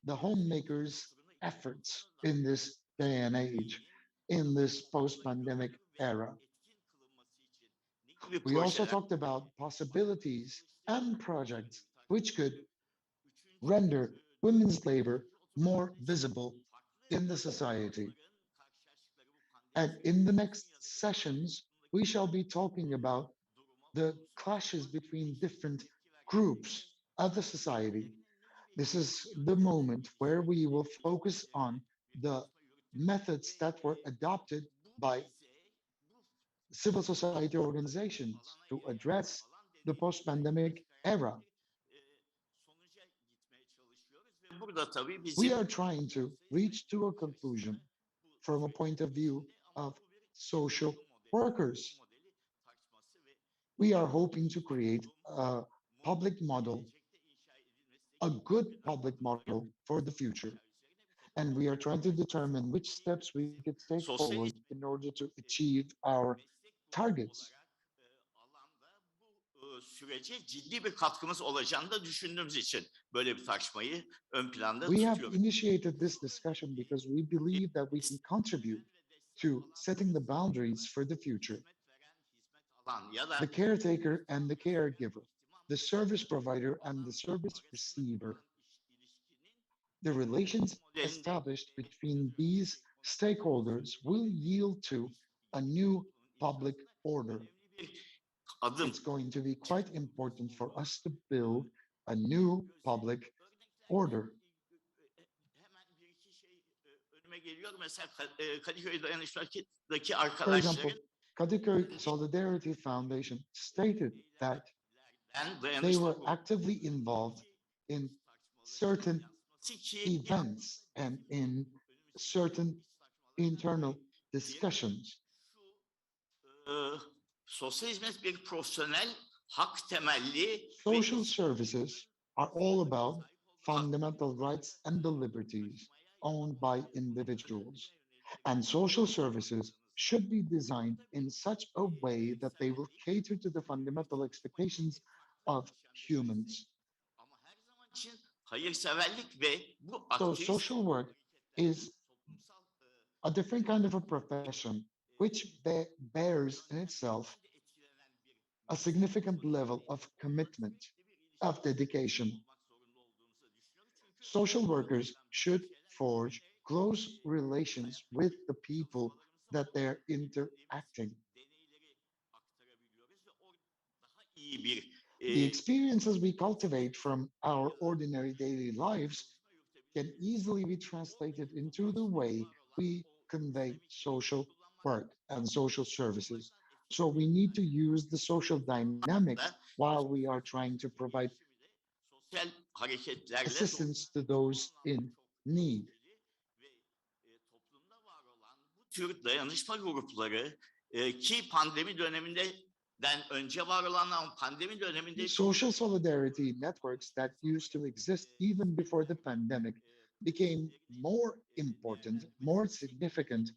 the homemakers' efforts in this day and age, in this post-pandemic era. We also talked about possibilities and projects which could render women's labor more visible in the society. And in the next sessions, we shall be talking about the clashes between different groups of the society. This is the moment where we will focus on the methods that were adopted by civil society organizations to address the post-pandemic era. We are trying to reach to a conclusion from a point of view of social workers. We are hoping to create a public model, a good public model for the future. And we are trying to determine which steps we could take forward in order to achieve our targets. Sürece ciddi bir katkımız olacağını da düşündüğümüz için böyle bir tartışmayı ön planda We have tutuyoruz. initiated this discussion because we believe that we can contribute to setting the boundaries for the future. The caretaker and the caregiver, the service provider and the service receiver. The relations established between these stakeholders will yield to a new public order. It's going to be quite important for us to build a new public order. Önüme geliyor mesela Kadıköy Dayanışmacı'daki For example, arkadaşların Kadıköy Solidarity Foundation stated that they were dayanışma actively involved in certain events and in certain internal discussions. Sosyal hizmet bir profesyonel hak temelli Social services are all about fundamental rights and the liberties owned by individuals. And social services should be designed in such a way that they will cater to the fundamental expectations of humans. ama her zaman için hayırseverlik ve bu So aktivist social work is a different kind of a profession which bears in itself a significant level of commitment, of dedication. Social workers should forge close relations with the people that they're interacting. iyi bir The experiences we cultivate from our ordinary daily lives can easily be translated into the way we convey social work and social services. So we need to use the social dynamics while we are trying to provide sosyal hareketlerle assistance to those in need. toplumda var olan bu tür dayanışma grupları ki pandemi döneminden önce var olan ama pandemi döneminde Social solidarity networks that used to exist even before the pandemic became more important, more significant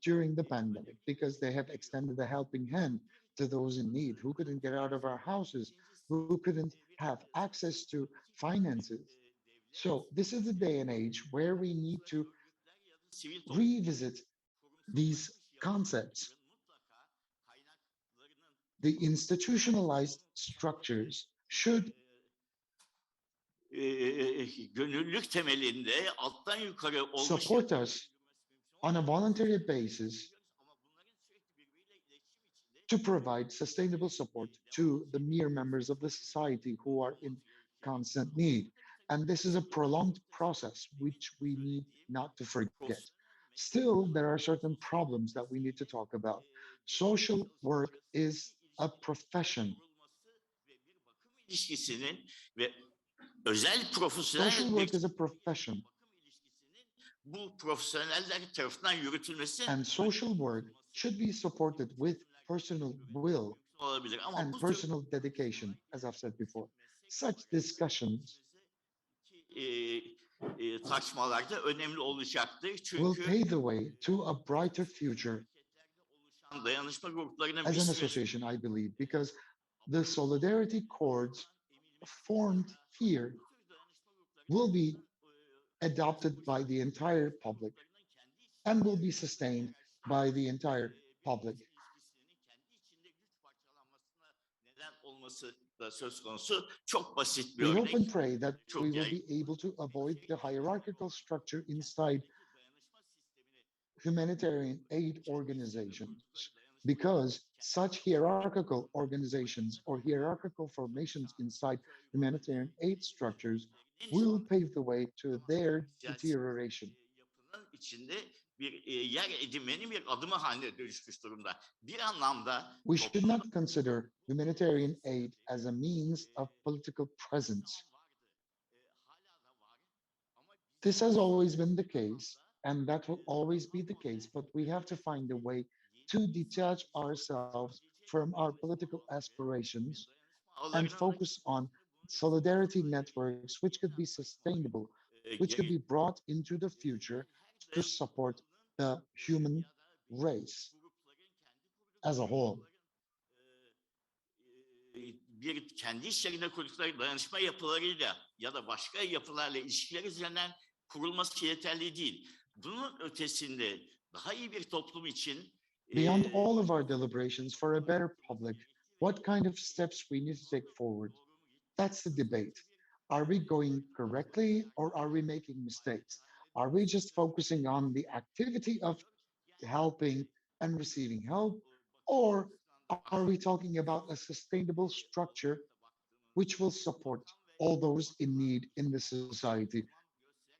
during the pandemic because they have extended a helping hand to those in need who couldn't get out of our houses, who couldn't have access to finances. So this is the day and age where we need to revisit these concepts. The institutionalized structures should gönüllülük temelinde alttan yukarı olmuş support us on a voluntary basis to provide sustainable support to the mere members of the society who are in constant need. And this is a prolonged process, which we need not to forget. Still, there are certain problems that we need to talk about. Social work is a profession. İlişkisinin ve özel Social profesyonel work bir is a profession, bu profesyoneller tarafından yürütülmesi and social work should be supported with personal will olabilir. Ama and bu personal dedication, as I've said before. Such discussions tartışmalarda önemli olacaktır. will Çünkü pave the way to a brighter future dayanışma gruplarının bir as an süresi association, I believe, because the solidarity chords formed here will be adopted by the entire public and will be sustained by the entire public. neden olması da söz konusu. Çok basit bir We hope örnek. and pray that we Çok will yaygın. be able to avoid the hierarchical structure inside humanitarian aid organizations, because such hierarchical organizations or hierarchical formations inside humanitarian aid structures will pave the way to their deterioration. Yapının içinde bir yer edinmenin bir adımı haline dönüşmüş durumda. Bir anlamda We should not consider humanitarian aid as a means of political presence. This has always been the case, and that will always be the case, but we have to find a way to detach ourselves from our political aspirations and focus on solidarity networks which could be sustainable, which could be brought into the future to support the human race as a whole. Bir kendi içlerinde kurdukları dayanışma yapılarıyla ya da başka yapılarla ilişkiler üzerinden kurulması yeterli değil. Bunun ötesinde daha iyi bir toplum için Beyond all of our deliberations for a better public, what kind of steps we need to take forward? That's the debate. Are we going correctly or are we making mistakes? Are we just focusing on the activity of helping and receiving help? Or are we talking about a sustainable structure which will support all those in need in the society?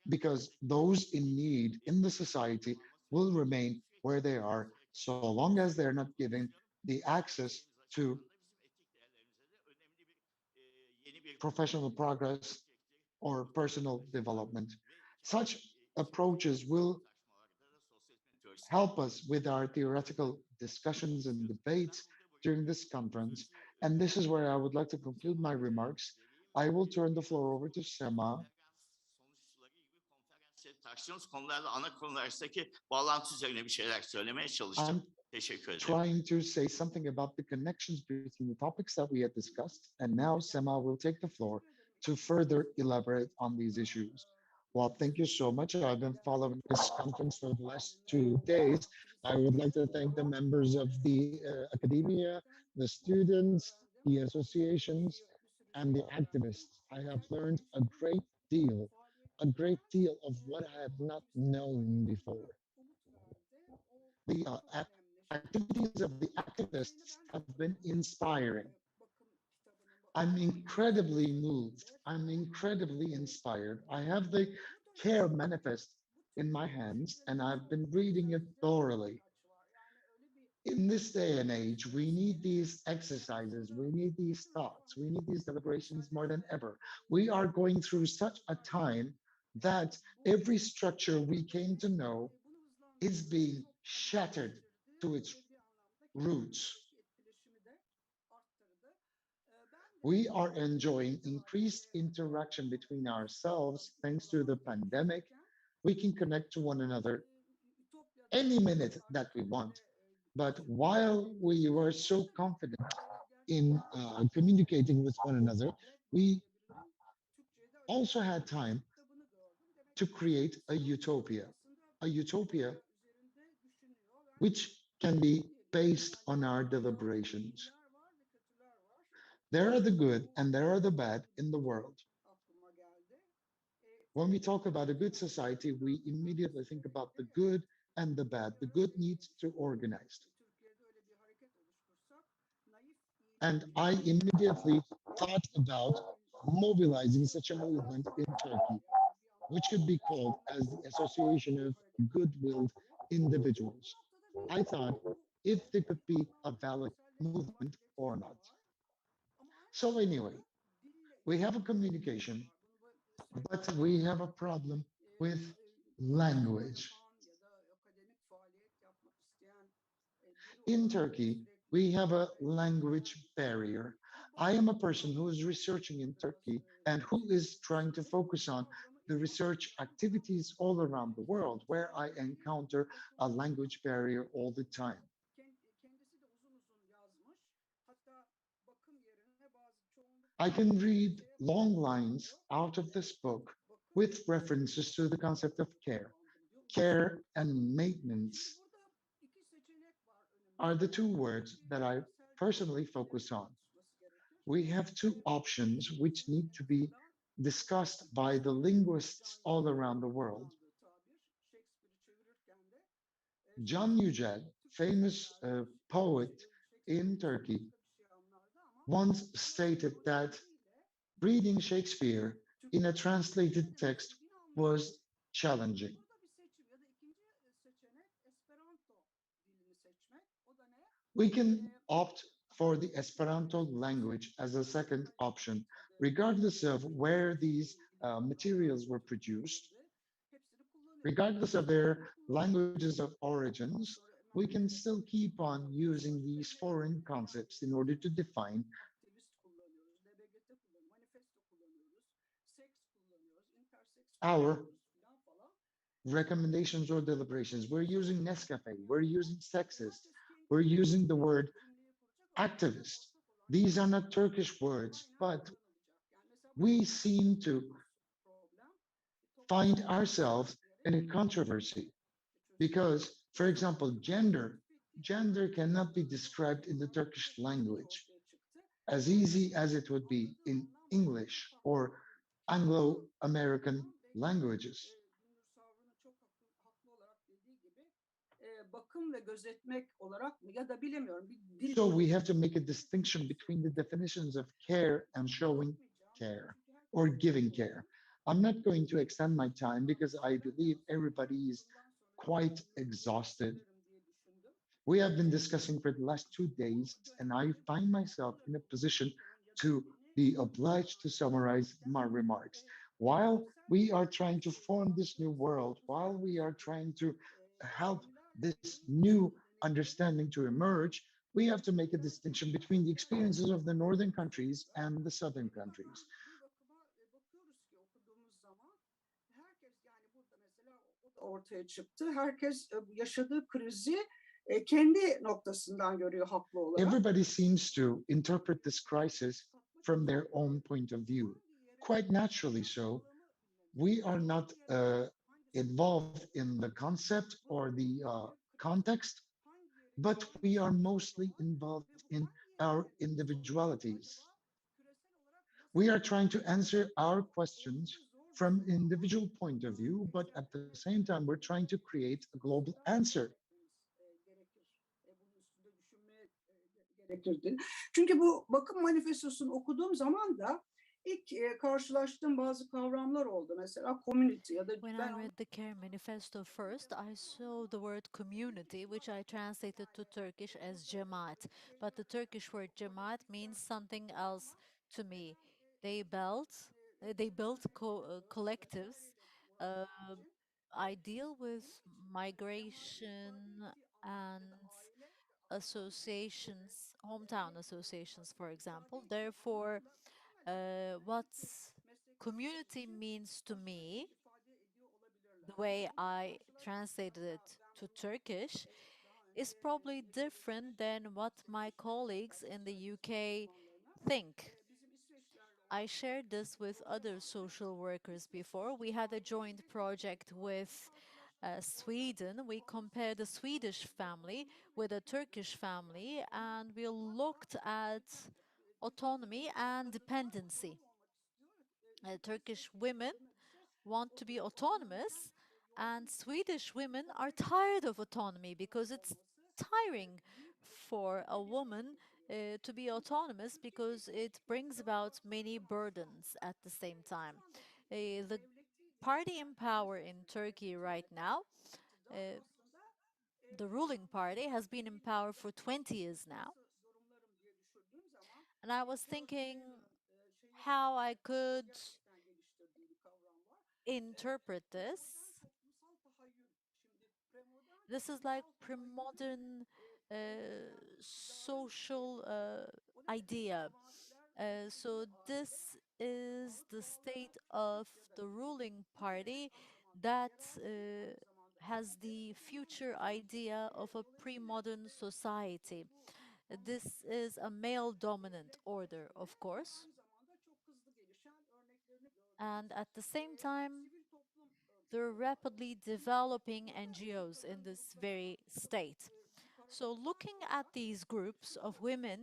Because those in need in the society will remain where they are so long as they're not given the access to professional progress or personal development. Such approaches will help us with our theoretical discussions and debates during this conference. And this is where I would like to conclude my remarks. I will turn the floor over to Sema. Tartıştığımız konularla ana konular arasındaki bağlantı üzerine bir şeyler söylemeye çalıştım. Teşekkür ederim. Trying to say something about the connections between the topics that we had discussed. And now Sema will take the floor to further elaborate on these issues. Well, thank you so much. I've been following this conference for the last 2 days. I would like to thank the members of the academia, the students, the associations, and the activists. I have learned a great deal of what I have not known before. The activities of the activists have been inspiring. I'm incredibly moved. I'm incredibly inspired. I have the CARE manifest in my hands and I've been reading it thoroughly. In this day and age, we need these exercises, we need these thoughts, we need these deliberations more than ever. We are going through such a time that every structure we came to know is being shattered to its roots. We are enjoying increased interaction between ourselves thanks to the pandemic. We can connect to one another any minute that we want. But while we were so confident in communicating with one another, we also had time to create a utopia which can be based on our deliberations. There are the good and there are the bad in the world. When we talk about a good society, we immediately think about the good and the bad. The good needs to organize. And I immediately thought about mobilizing such a movement in Turkey, which could be called as the Association of Good-Willed Individuals. I thought if there could be a valid movement or not. So anyway, we have a communication, but we have a problem with language. In Turkey, we have a language barrier. I am a person who is researching in Turkey and who is trying to focus on the research activities all around the world where I encounter a language barrier all the time. I can read long lines out of this book with references to the concept of care. Care and maintenance are the two words that I personally focus on. We have two options which need to be discussed by the linguists all around the world. Can Yücel, famous poet in Turkey, once stated that reading Shakespeare in a translated text was challenging. We can opt for the Esperanto language as a second option, regardless of where these materials were produced, regardless of their languages of origins. We can still keep on using these foreign concepts in order to define our recommendations or deliberations. We're using Nescafe, we're using sexist, we're using the word activist. These are not Turkish words, but we seem to find ourselves in a controversy because, for example, gender cannot be described in the Turkish language as easy as it would be in English or Anglo-American languages. So we have to make a distinction between the definitions of care and showing care or giving care. I'm not going to extend my time because I believe everybody is quite exhausted. We have been discussing for the last 2 days, and I find myself in a position to be obliged to summarize my remarks. While we are trying to form this new world, while we are trying to help this new understanding to emerge, we have to make a distinction between the experiences of the northern countries and the southern countries. Ortaya çıktı. Herkes yaşadığı krizi kendi noktasından görüyor haklı olarak. Everybody seems to interpret this crisis from their own point of view. Quite naturally so. We are not involved in the concept or the context, but we are mostly involved in our individualities. We are trying to answer our questions from individual point of view, but at the same time, we're trying to create a global answer. Gerekirdi. Çünkü bu bakım manifestosunu okuduğum zaman da ilk karşılaştığım bazı kavramlar oldu. Mesela community ya da When I read the Care Manifesto first, I saw the word community, which I translated to Turkish as cemaat. But the Turkish word cemaat means something else to me. They built collectives. Uh, I deal with migration and associations, hometown associations, for example. Therefore, what community means to me, the way I translated it to Turkish, is probably different than what my colleagues in the UK think. I shared this with other social workers before. We had a joint project with Sweden. We compared a Swedish family with a Turkish family, and we looked at autonomy and dependency. Turkish women want to be autonomous, and Swedish women are tired of autonomy because it's tiring for a woman to be autonomous because it brings about many burdens at the same time. The party in power in Turkey right now, the ruling party, has been in power for 20 years now. And I was thinking how I could interpret this. This is like pre-modern social idea. So this is the state of the ruling party that has the future idea of a pre-modern society. This is a male-dominant order, of course. And at the same time, there are rapidly developing NGOs in this very state. So looking at these groups of women,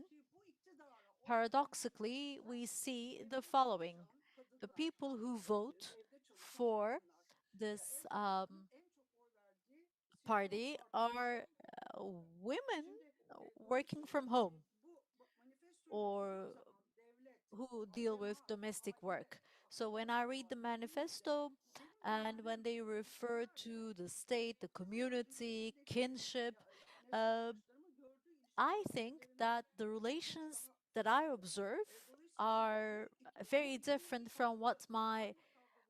paradoxically, we see the following. The people who vote for this party are women working from home or who deal with domestic work. So when I read the manifesto and when they refer to the state, the community, kinship, uh, I think that the relations that I observe are very different from what my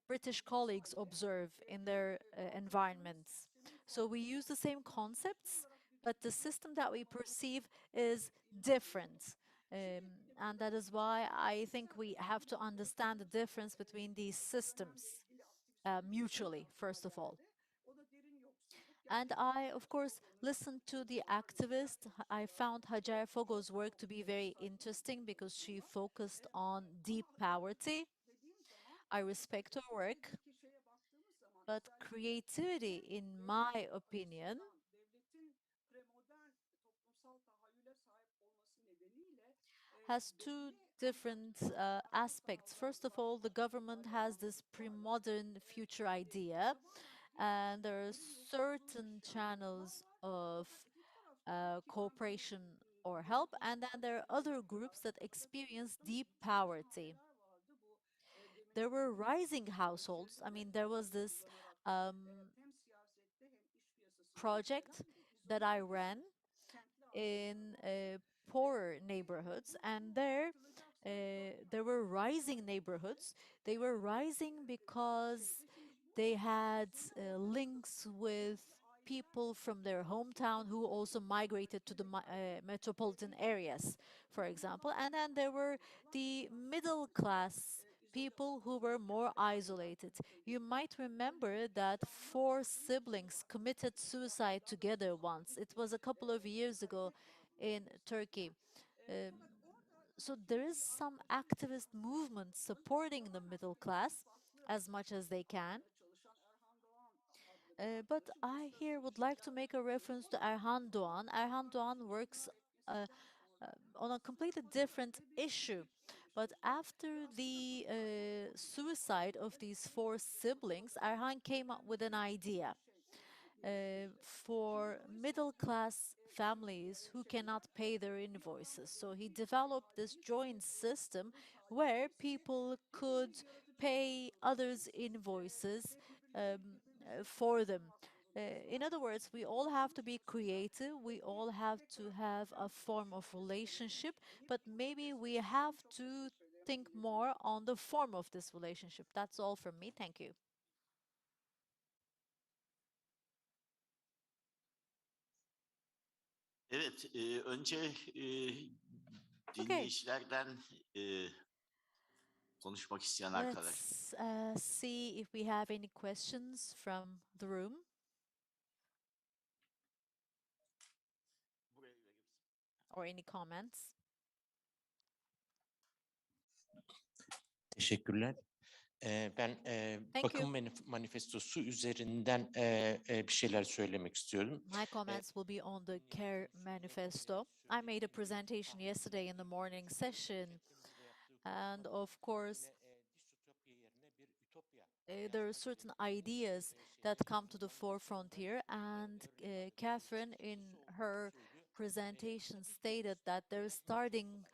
British colleagues observe in their environments. So we use the same concepts, but the system that we perceive is different. And that is why I think we have to understand the difference between these systems mutually, first of all. And I, of course, listened to the activist. I found Hajar Fogo's work to be very interesting because she focused on deep poverty. I respect her work, but creativity, in my opinion, has two different aspects. First of all, the government has this pre-modern future idea, and there are certain channels of cooperation or help, and then there are other groups that experience deep poverty. There were rising households. I mean, there was this project that I ran in poorer neighborhoods, and there were rising neighborhoods. They were rising because they had links with people from their hometown who also migrated to the metropolitan areas, for example. And then there were the middle class people who were more isolated. You might remember that 4 siblings committed suicide together once. It was a couple of years ago in Turkey. Um, so there is some activist movement supporting the middle class as much as they can. But I here would like to make a reference to Erhan Doğan. Erhan Doğan works on a completely different issue. But after the suicide of these 4 siblings, Erhan came up with an idea for middle class families who cannot pay their invoices. So he developed this joint system where people could pay others' invoices for them. In other words, we all have to be creative. We all have to have a form of relationship, but maybe we have to think more on the form of this relationship. That's all from me. Thank you. Evet, önce Okay. dinleyicilerden konuşmak isteyen arkadaş. Let's see if we have any questions from the room. Or any comments. Teşekkürler. Ben bakım manifestosu üzerinden bir şeyler söylemek istiyorum. My comments will be on the CARE manifesto. I made a presentation yesterday in the morning session, and of course, there are certain ideas that come to the forefront here, and Catherine, in her presentation, stated that their starting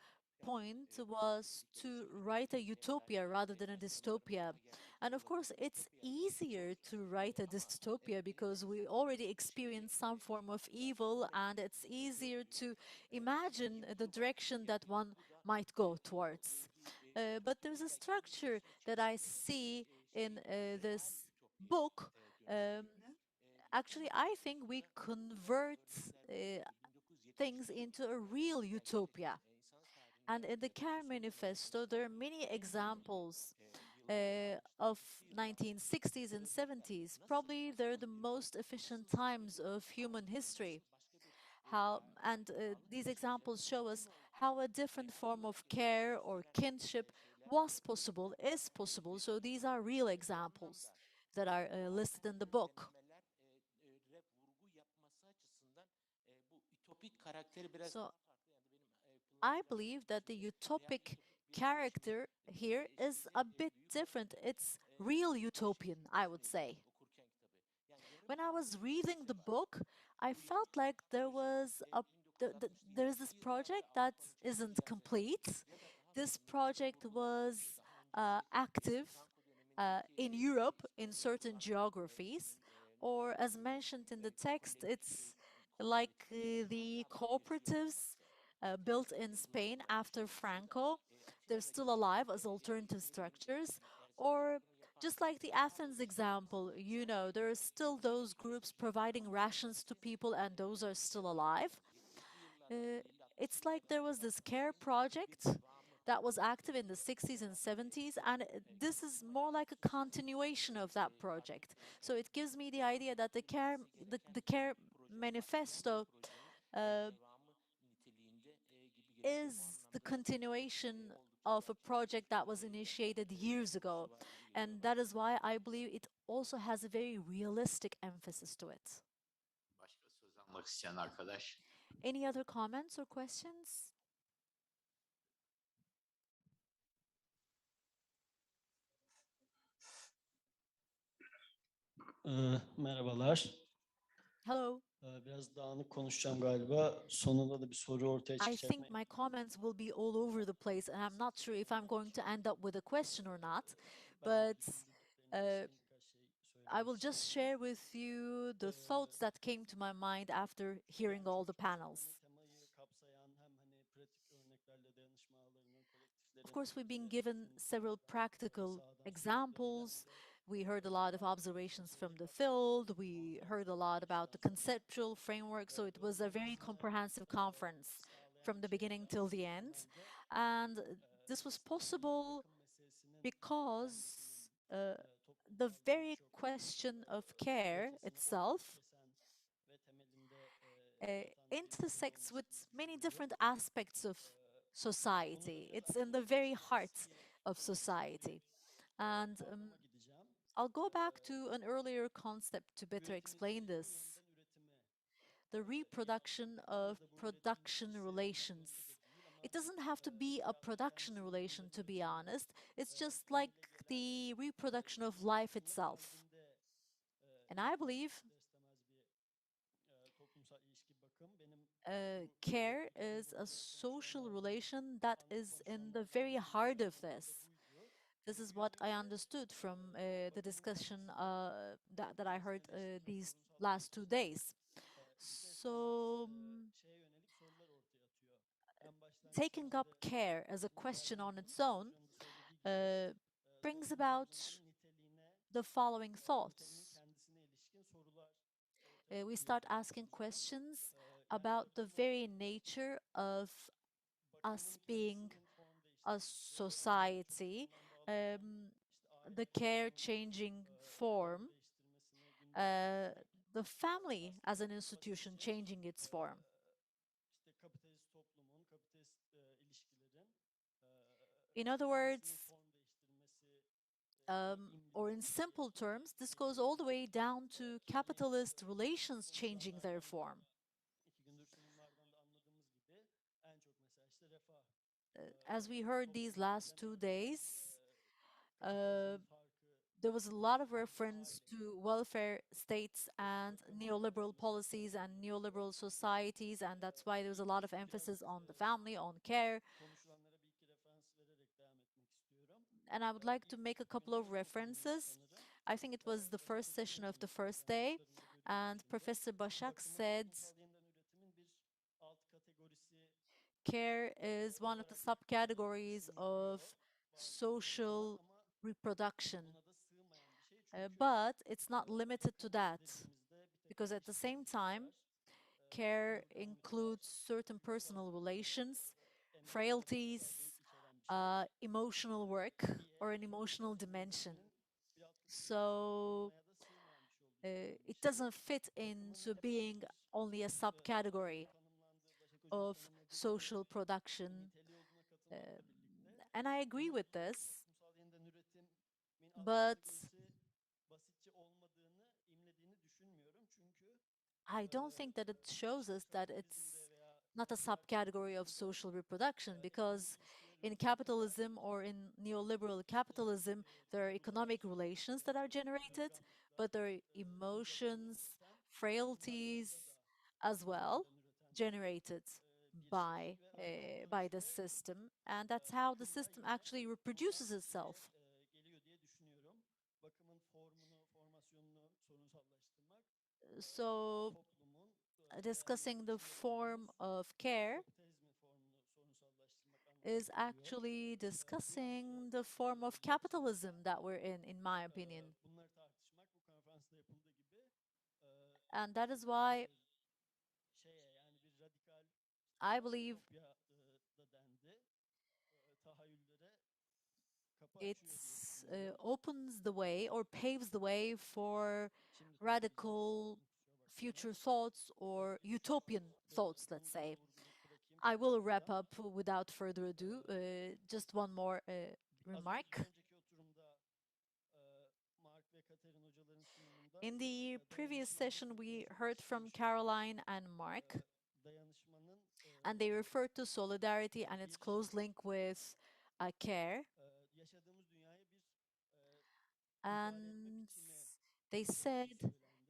point was to write a utopia rather than a dystopia. And of course, it's easier to write a dystopia because we already experience some form of evil, and it's easier to imagine the direction that one might go towards. But there's a structure that I see in this book. Um, Actually, I think we convert things into a real utopia. And in the CARE manifesto, there are many examples of 1960s and 70s. Probably they're the most efficient times of human history. These examples show us how a different form of care or kinship was possible, is possible. So these are real examples that are listed in the book. So I believe that the utopic character here is a bit different. It's real utopian, I would say. When I was reading the book, I felt like there's this project that isn't complete. This project was active in Europe in certain geographies, or as mentioned in the text, it's like the cooperatives built in Spain after Franco. They're still alive as alternative structures, or just like the Athens example, you know, there are still those groups providing rations to people, and those are still alive. Uh, it's like there was this care project that was active in the 60s and 70s, and this is more like a continuation of that project. So it gives me the idea that the care manifesto uh, is the continuation of a project that was initiated years ago. And that is why I believe it also has a very realistic emphasis to it. Başka söz almak isteyen arkadaş. Any other comments or questions? Merhabalar. Hello. Biraz dağınık konuşacağım galiba. Sonunda da bir soru ortaya I çıkacak think mı? my comments will be all over the place, and I'm not sure if I'm going to end up with a question or not, but uh, I will just share with you the thoughts that came to my mind after hearing all the panels. Temayı kapsayan hem hani pratik örneklerle dayanışma ağlarının, Of kolektiflerin course, we've been given several practical examples. We heard a lot of observations from the field. We heard a lot about the conceptual framework. So it was a very comprehensive conference from the beginning till the end. And this was possible because the very question of care itself intersects with many different aspects of society. It's in the very heart of society. And I'll go back to an earlier concept to better explain this. The reproduction of production relations. It doesn't have to be a production relation, to be honest. It's just like the reproduction of life itself. And I believe care is a social relation that is in the very heart of this. This is what I understood from the discussion that I heard these last 2 days. So, taking up care as a question on its own brings about the following thoughts. We start asking questions about the very nature of us being a society, the care changing form, the family as an institution changing its form. In other words, or in simple terms, this goes all the way down to capitalist relations changing their form. As we heard these last 2 days, there was a lot of reference to welfare states and neoliberal policies and neoliberal societies, and that's why there was a lot of emphasis on the family, on care. konuşulanlara bir iki referans vererek devam etmek istiyorum. And I would like to Bir make a couple of Milyon toplumuydu references. sanırım. I think it was the first session of the first day, and Professor Başak said Toplumsal yeniden üretimin bir alt kategorisi care is one of the subcategories of social reproduction. ona da sığmayan bir şey. Çünkü But it's not limited to that, dediğimizde bir because takım at the same time, var. care includes certain personal relations, frailties, emotional work, or an emotional dimension. So it doesn't fit into being only a subcategory of social production. And I agree with this, Toplumsal yeniden üretimin alt but kategorisi basitçe olmadığını, imlediğini düşünmüyorum. Çünkü I don't think that it shows us that it's kapitalizmde veya not a subcategory of social reproduction, because in capitalism or in neoliberal capitalism, there are economic relations that are generated, but there are emotions, frailties as well generated by the system, and that's how the system actually reproduces itself. geliyor diye düşünüyorum. Bakımın formunu, formasyonunu sorunsallaştırmak So, toplumun discussing the form of care kapitalizmin formunu sorunsallaştırmak is anlamına geliyor. actually discussing the form of capitalism that we're in my opinion. Bunları tartışmak bu konferansta yapıldığı gibi And that is why yani bir radikal I believe ütopya da dendi. Tahayyüllere kapı it açıyor diye düşünüyorum. opens the way or paves the way for Şimdi radical future thoughts or utopian thoughts, let's say. vurgulayıp bırakayım. I will wrap up without further ado. Just one more remark. Az önceki oturumda Mark ve Katerina hocaların sunumunda In the previous session, we heard from Caroline and Mark, dayanışmanın and they referred to solidarity and its close link with care. yaşadığımız dünyaya bir And they said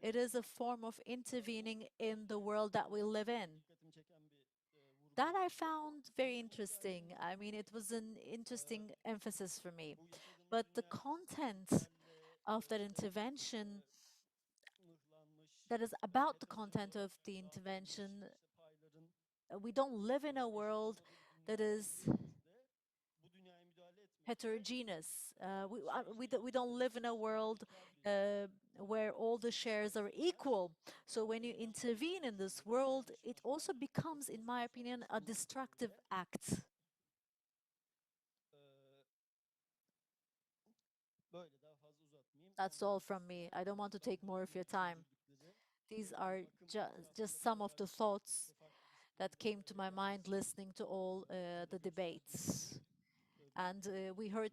it is a form of intervening in the world that we live in. dikkatimi çeken bir That I found very interesting. I mean, it was an interesting emphasis for me. But the content of that intervention, that is about the content of the intervention, we don't live in a world that is heterogeneous. We don't live in a world where all the shares are equal. So when you intervene in this world, it also becomes, in my opinion, a destructive act. böyle daha fazla uzatmayayım. That's all from me. I don't want to take more of your time. These are just some of the thoughts that came to my mind listening to all the debates. And we heard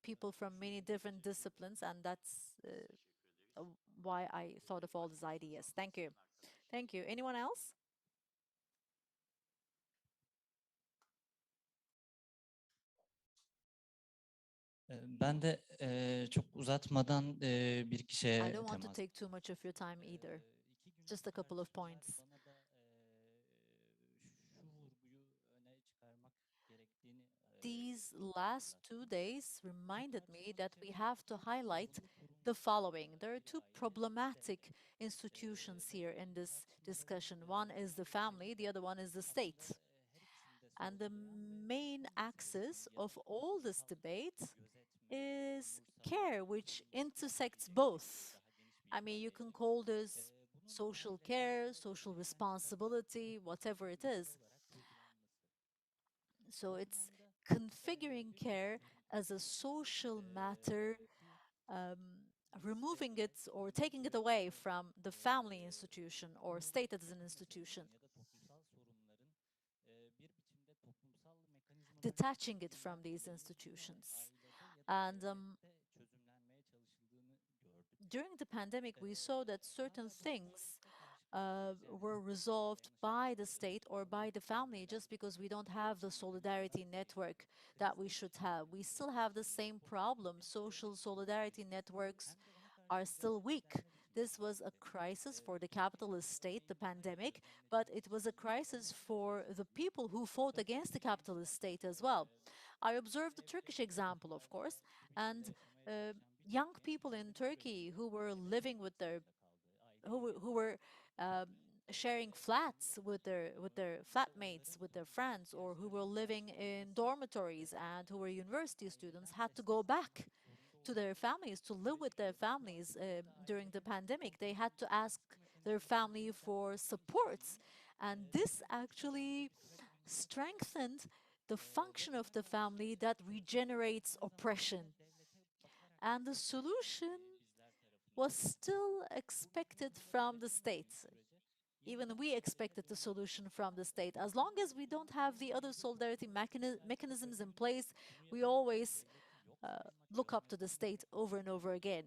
people from many different disciplines, and that's why I thought of all these ideas. Thank you. Thank you. Anyone else? Ben de çok uzatmadan bir iki I şeye don't want to temas take too much of your time either. Just a couple of points. bana da şu vurguyu öne çıkarmak gerektiğini These last 2 days reminded me that we have to highlight the following. There are two problematic institutions here in this discussion. One is the family, the other one is the state. And the main axis of all this debate is care, which intersects both. I mean, you can call this social care, social responsibility, whatever it is. So it's configuring care as a social matter, removing it or taking it away from the family institution or state as an institution, detaching it from these institutions. And during the pandemic, we saw that certain things were resolved by the state or by the family just because we don't have the solidarity network that we should have. We still have the same problem. Social solidarity networks are still weak. This was a crisis for the capitalist state, the pandemic, but it was a crisis for the people who fought against the capitalist state as well. I observed the Turkish example, of course, and young people in Turkey who were living with their who were um, sharing flats with their flatmates, with their friends, or who were living in dormitories and who were university students had to go back to their families to live with their families during the pandemic. They had to ask their family for supports, and this actually strengthened the function of the family that regenerates oppression. And the solution was still expected from the state. Even we expected the solution from the state. As long as we don't have the other solidarity mechanisms in place, we always look up to the state over and over again.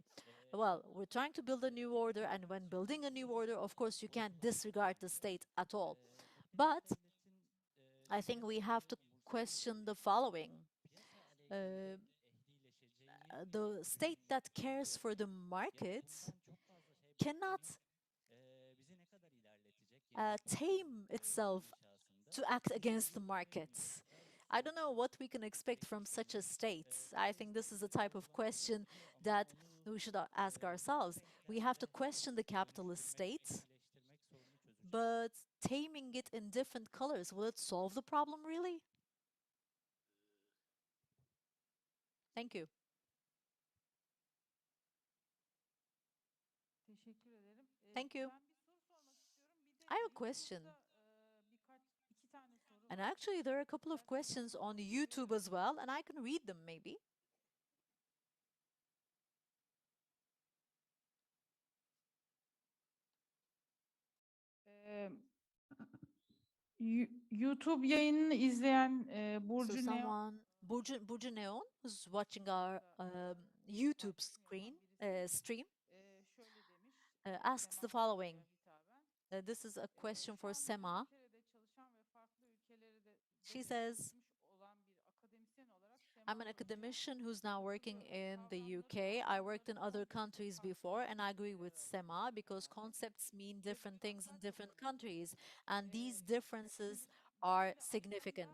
Well, we're trying to build a new order, and when building a new order, of course, you can't disregard the state at all. But I think we have to question the following. The state that cares for the markets cannot tame itself to act against the markets. I don't know what we can expect from such a state. I think this is a type of question that we should ask ourselves. We have to question the capitalist state, but taming it in different colors, will it solve the problem really? Thank you. Teşekkür ederim. Thank you. Ben bir soru sormak istiyorum. Bir de I have a question. iki tane soru And var. actually, there are a couple of questions on YouTube as well, and I can read them maybe. Ee, YouTube yayınını izleyen Burcu So Neon someone, Burcu Neon, who's watching our YouTube stream, şöyle demiş. asks the following. Hitaben. This is a question Şu for an bizim Sema. ülkede çalışan ve farklı ülkelere de She says, çalışmış olan bir akademisyen olarak I'm an academician who's now working in the UK. I worked in other countries before, and I agree with Sema because concepts mean different things in different countries, and these differences are significant.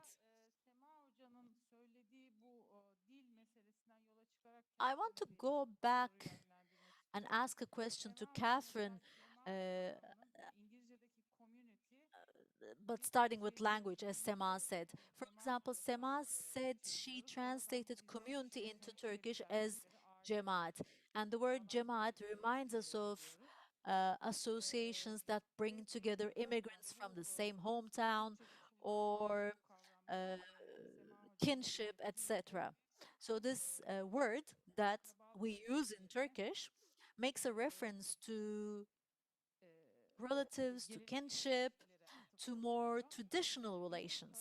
Sema Hoca'nın söylediği bu dil meselesinden yola çıkarak I want to go back and ask a question to Catherine, İngilizce'deki community but starting with language, as Sema said. For example, Sema said she translated community into Turkish as cemaat. And the word cemaat reminds us of associations that bring together immigrants from the same hometown or uh, kinship, etc. So this word that we use in Turkish makes a reference to relatives, to kinship, to more traditional relations.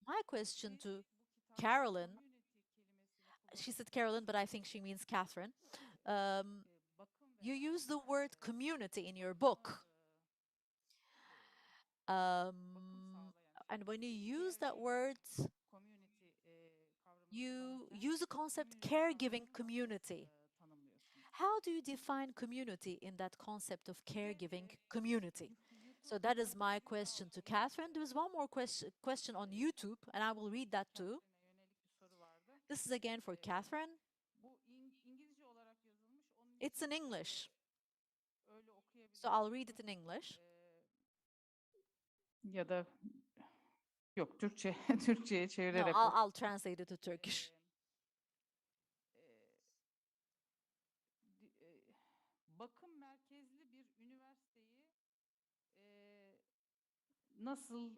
My question to Carolyn, she said Carolyn, but I think she means Catherine. You use the word community in your book. And when you use that word, you use the concept caregiving community. How do you define community in that concept of caregiving community? So that is my question to Catherine. There is one more question on YouTube, and I will read that too. This is again for Catherine. It's in English. So I'll read it in English. Ya da yok Türkçe Türkçe'ye No, çevirerek I'll translate it to Turkish. Bakım merkezli bir üniversiteyi nasıl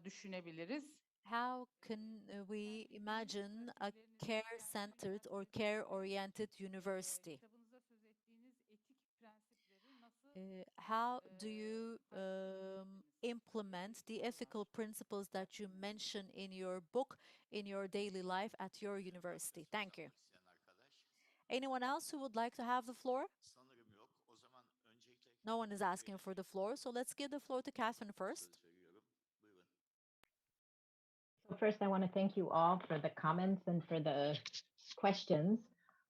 düşünebiliriz? How can we imagine a care-centered or care-oriented university? Kitabınızda söz ettiğiniz etik prensipleri nasıl How do you implement the ethical principles that you mention in your book, in your daily life at your university? Thank you. Anyone else who would like to have the floor? No one is asking for the floor, so let's give the floor to Catherine first. So first, I want to thank you all for the comments and for the questions.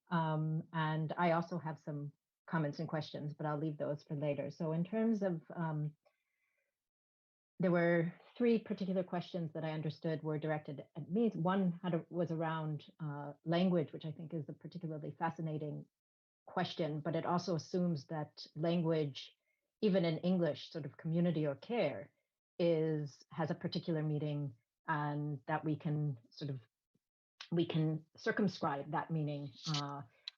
And I also have some comments and questions, but I'll leave those for later. So in terms of, there were three particular questions that I understood were directed at me. One was around language, which I think is a particularly fascinating question, but it also assumes that language, even in English, sort of community or care, has a particular meaning, and that we can circumscribe that meaning.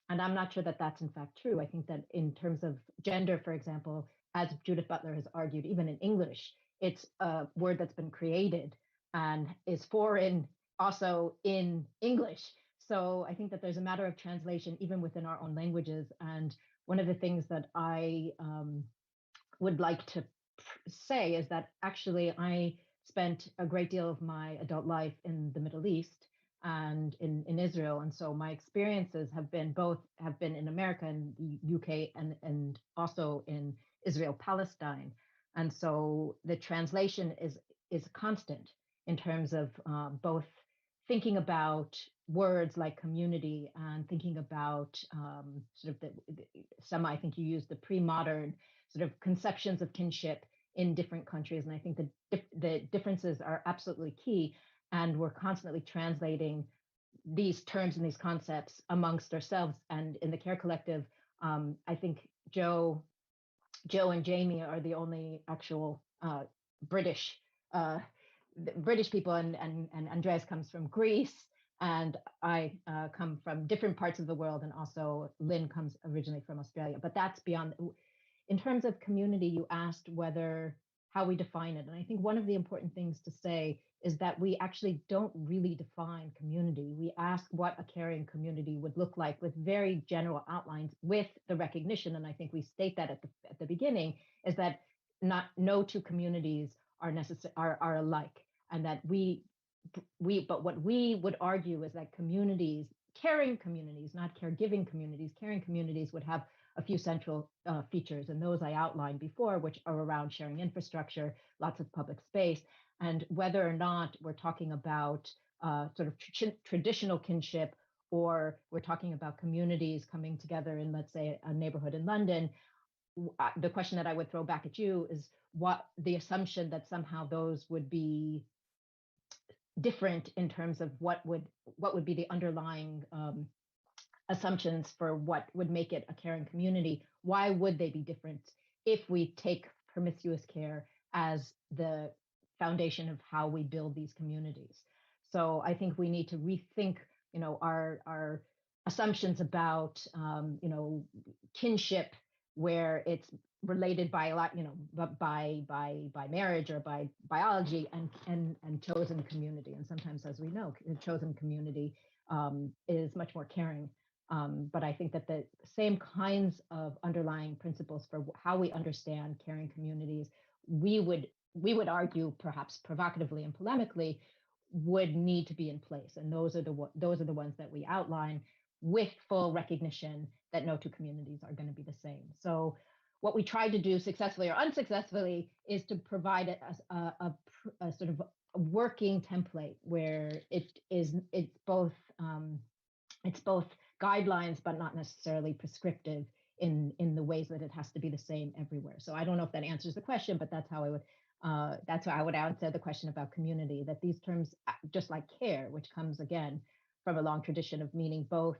And I'm not sure that that's in fact true. I think that in terms of gender, for example, as Judith Butler has argued, even in English, it's a word that's been created and is foreign also in English. So I think that there's a matter of translation even within our own languages. And one of the things that I would like to say is that actually I spent a great deal of my adult life in the Middle East and in Israel. And so my experiences have been in America and the UK and also in Israel, Palestine. And so the translation is constant in terms of both thinking about words like community and thinking about sort of some, I think you used the pre-modern sort of conceptions of kinship in different countries. And I think the differences are absolutely key. And we're constantly translating these terms and these concepts amongst ourselves. And in the Care Collective, I think Joe and Jamie are the only actual British people, and Andreas comes from Greece, and I come from different parts of the world, and also Lynn comes originally from Australia. But that's beyond. In terms of community, you asked how we define it. And I think one of the important things to say is that we actually don't really define community. We ask what a caring community would look like with very general outlines, with the recognition, and I think we state that at the beginning, is that no two communities are alike, and that but what we would argue is that communities, caring communities, not caregiving communities, caring communities would have a few central features, and those I outlined before, which are around sharing infrastructure, lots of public space, and whether or not we're talking about sort of traditional kinship, or we're talking about communities coming together in, let's say, a neighborhood in London. The question that I would throw back at you is what the assumption that somehow those would be different in terms of what would be the underlying assumptions for what would make it a caring community. Why would they be different if we take promiscuous care as the foundation of how we build these communities? So I think we need to rethink, our assumptions about, kinship, where it's related by a lot, by marriage or by biology, and chosen community. And sometimes, as we know, chosen community is much more caring. But I think that the same kinds of underlying principles for how we understand caring communities, we would argue, perhaps provocatively and polemically, would need to be in place. And those are the ones that we outline, with full recognition that no two communities are going to be the same. So what we tried to do, successfully or unsuccessfully, is to provide a sort of a working template where it's both guidelines, but not necessarily prescriptive in the ways that it has to be the same everywhere. So I don't know if that answers the question, but that's how I would answer the question about community, that these terms, just like care, which comes again from a long tradition of meaning both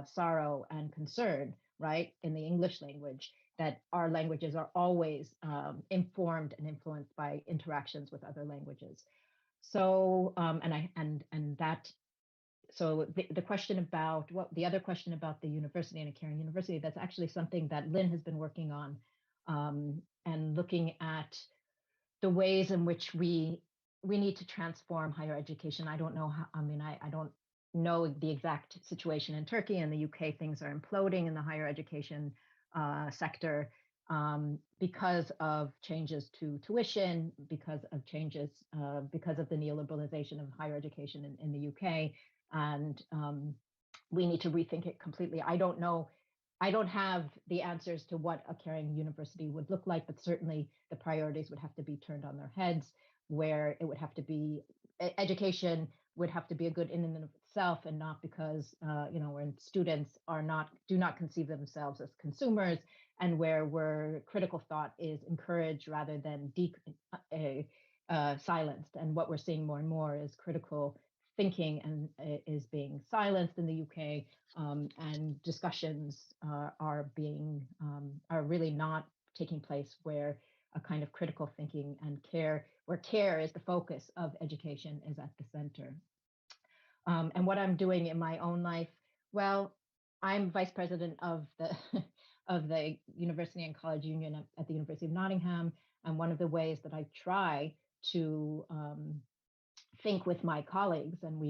sorrow and concern, right, in the English language, that our languages are always informed and influenced by interactions with other languages. So so the question about the other question about the university and a caring university, that's actually something that Lynn has been working on, and looking at the ways in which we need to transform higher education. I don't know how, I don't know the exact situation in Turkey and the UK. Things are imploding in the higher education sector because of changes to tuition, because of the neoliberalization of higher education in the UK. And we need to rethink it completely. I don't know I don't have the answers to what a caring university would look like, but certainly the priorities would have to be turned on their heads, where it would have to be education would have to be a good in and of itself, and not because when students do not conceive themselves as consumers, and where critical thought is encouraged rather than silenced. And what we're seeing more and more is critical thinking and is being silenced in the UK, and discussions are really not taking place where a kind of critical thinking and care, where care is the focus of education, is at the center. And what I'm doing in my own life, well, I'm vice president of the of the University and College Union at the University of Nottingham, and one of the ways that I try to think with my colleagues, and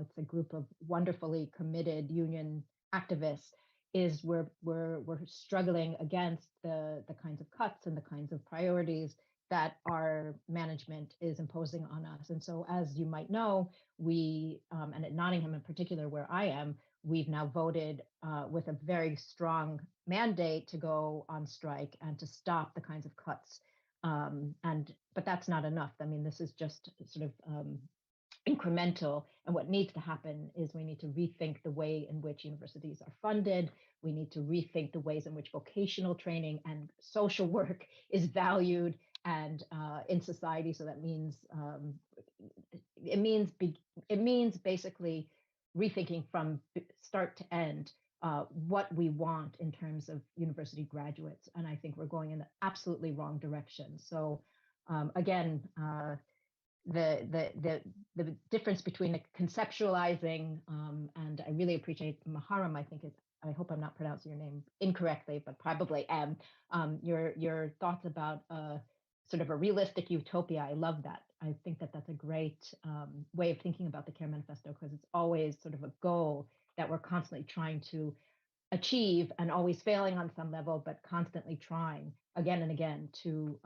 it's a group of wonderfully committed union activists, is we're struggling against the kinds of cuts and the kinds of priorities that our management is imposing on us. And so, as you might know, we and at Nottingham in particular, where I am, we've now voted with a very strong mandate to go on strike and to stop the kinds of cuts. But that's not enough. I mean, this is just sort of incremental. And what needs to happen is we need to rethink the way in which universities are funded. We need to rethink the ways in which vocational training and social work is valued and in society. So that means it means basically rethinking from start to end what we want in terms of university graduates. And I think we're going in the absolutely wrong direction. So again, the difference between conceptualizing and I really appreciate Maharam. I hope I'm not pronouncing your name incorrectly, but probably am. Your thoughts about sort of a realistic utopia. I love that. I think that that's a great way of thinking about the Care Manifesto, because it's always sort of a goal that we're constantly trying to achieve and always failing on some level, but constantly trying again and again to